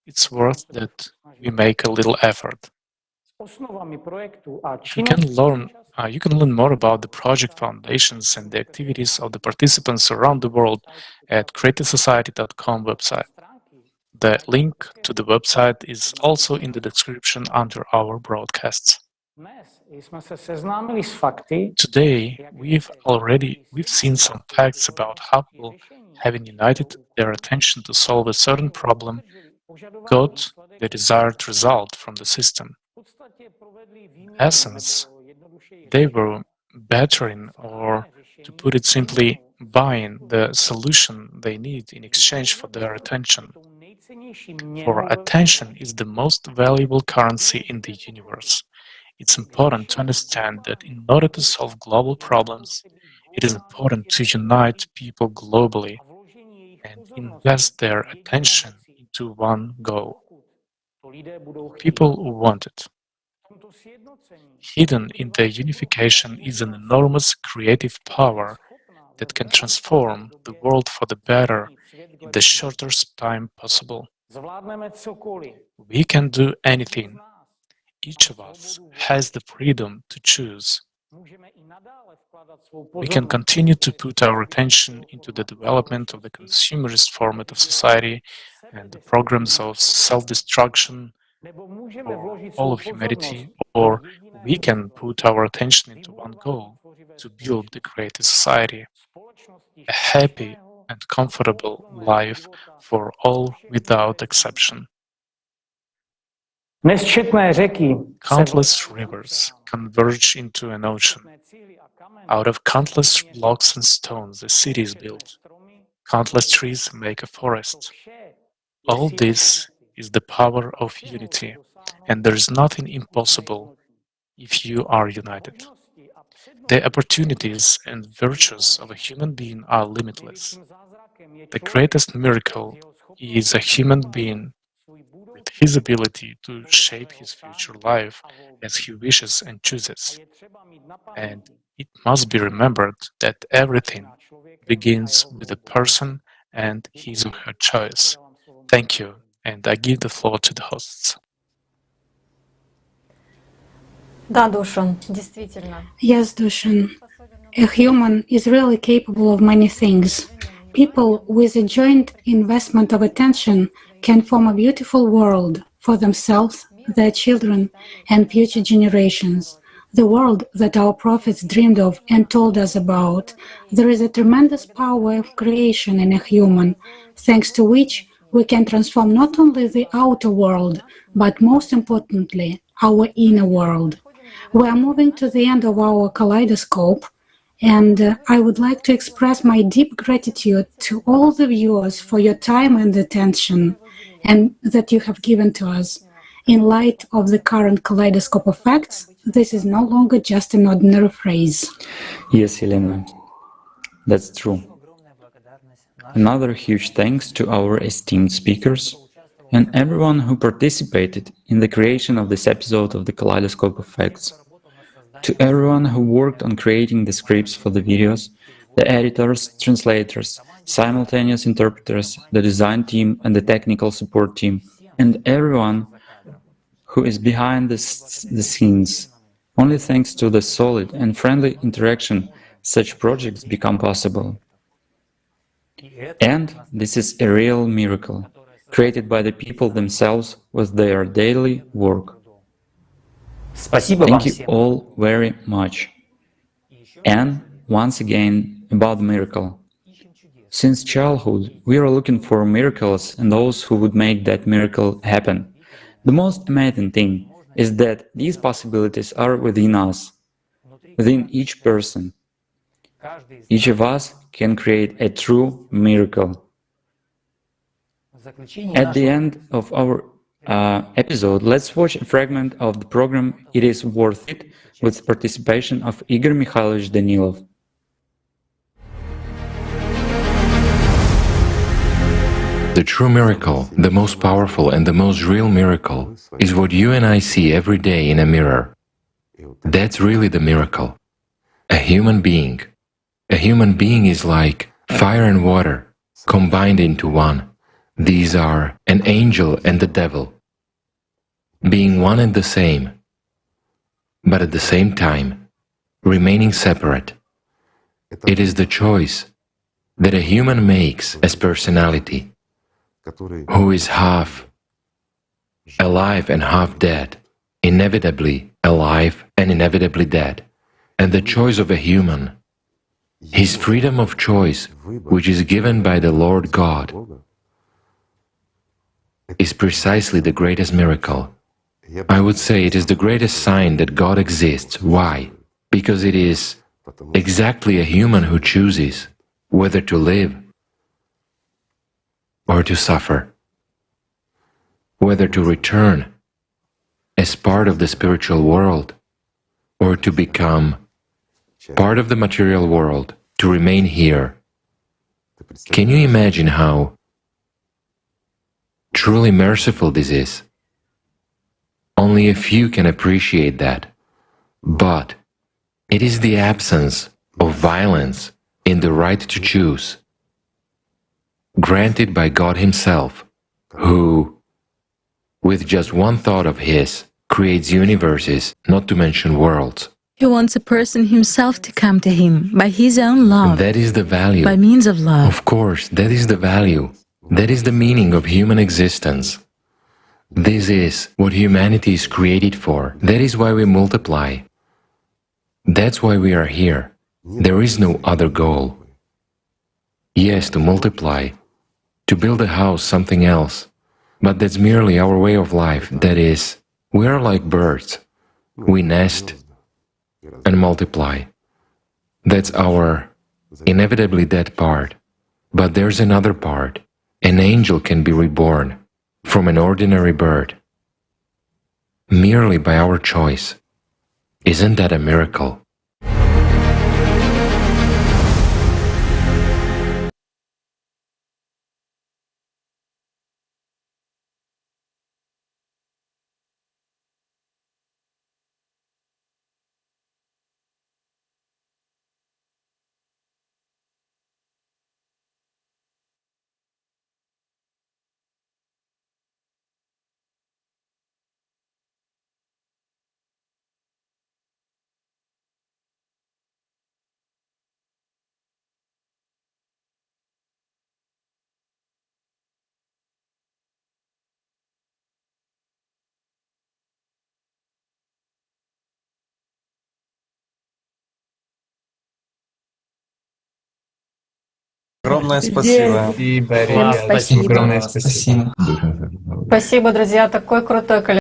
Speaker 10: it's worth that we make a little effort. You can learn more about the project foundations and the activities of the participants around the world at creativesociety.com website. The link to the website is also in the description under our broadcasts. Today, we've seen some facts about how people, having united their attention to solve a certain problem, got the desired result from the system. In essence, they were bettering, or to put it simply, buying the solution they need in exchange for their attention. For attention is the most valuable currency in the universe. it's important to understand that in order to solve global problems, it is important to unite people globally and invest their attention into one goal. People want it. Hidden in their unification is an enormous creative power that can transform the world for the better in the shortest time possible. We can do anything. Each of us has the freedom to choose. We can continue to put our attention into the development of the consumerist format of society and the programs of self-destruction for all of humanity, or we can put our attention into one goal, to build the greatest society, a happy and comfortable life for all without exception. Countless rivers converge into an ocean. Out of countless blocks and stones, a city is built. Countless trees make a forest. All this is the power of unity, and there is nothing impossible if you are united. The opportunities and virtues of a human being are limitless. The greatest miracle is a human being with his ability to shape his future life as he wishes and chooses. And it must be remembered that everything begins with a person and his or her choice. Thank you, and I give the floor to the hosts.
Speaker 21: Yes, Dushan. A human is really capable of many things. People with a joint investment of attention can form a beautiful world for themselves, their children, and future generations. The world that our prophets dreamed of and told us about. There is a tremendous power of creation in a human, thanks to which we can transform not only the outer world, but most importantly, our inner world. We are moving to the end of our kaleidoscope, and I would like to express my deep gratitude to all the viewers for your time and attention and that you have given to us. In light of the current kaleidoscope of facts, this is no longer just an ordinary phrase.
Speaker 4: Yes, Elena, that's true. Another huge thanks to our esteemed speakers and everyone who participated in the creation of this episode of the Kaleidoscope of Facts. To everyone who worked on creating the scripts for the videos, the editors, translators, simultaneous interpreters, the design team and the technical support team, and everyone who is behind the scenes. Only thanks to the solid and friendly interaction such projects become possible. And this is a real miracle, created by the people themselves with their daily work. Thank you all very much. And once again, about the miracle. Since childhood, we are looking for miracles and those who would make that miracle happen. The most amazing thing is that these possibilities are within us, within each person. Each of us can create a true miracle. At the end of our episode, let's watch a fragment of the program It Is Worth It with participation of Igor Mikhailovich Danilov.
Speaker 20: The true miracle, the most powerful and the most real miracle, is what you and I see every day in a mirror. That's really the miracle. A human being. A human being is like fire and water, combined into one. These are an angel and the devil, being one and the same, but at the same time, remaining separate. It is the choice that a human makes as personality, who is half alive and half dead, inevitably alive and inevitably dead. And the choice of a human, his freedom of choice, which is given by the Lord God, is precisely the greatest miracle. I would say it is the greatest sign that God exists. Why? Because it is exactly a human who chooses whether to live or to suffer, whether to return as part of the spiritual world or to become part of the material world, to remain here. Can you imagine how truly merciful this is? Only a few can appreciate that. But it is the absence of violence in the right to choose, granted by God Himself, who, with just one thought of His, creates universes, not to mention worlds.
Speaker 1: He wants a person himself to come to Him by His own love.
Speaker 20: That is the value.
Speaker 1: By means of love.
Speaker 20: Of course, that is the value. That is the meaning of human existence. This is what humanity is created for. That is why we multiply. That's why we are here. There is no other goal. Yes, to multiply, to build a house, something else. But that's merely our way of life. That is, we are like birds. We nest and multiply. That's our inevitably dead part. But there's another part. An angel can be reborn from an ordinary bird, merely by our choice. Isn't that a miracle?
Speaker 11: Огромное спасибо.
Speaker 2: Спасибо.
Speaker 11: Огромное спасибо.
Speaker 2: Спасибо, друзья, такой крутой коллектив.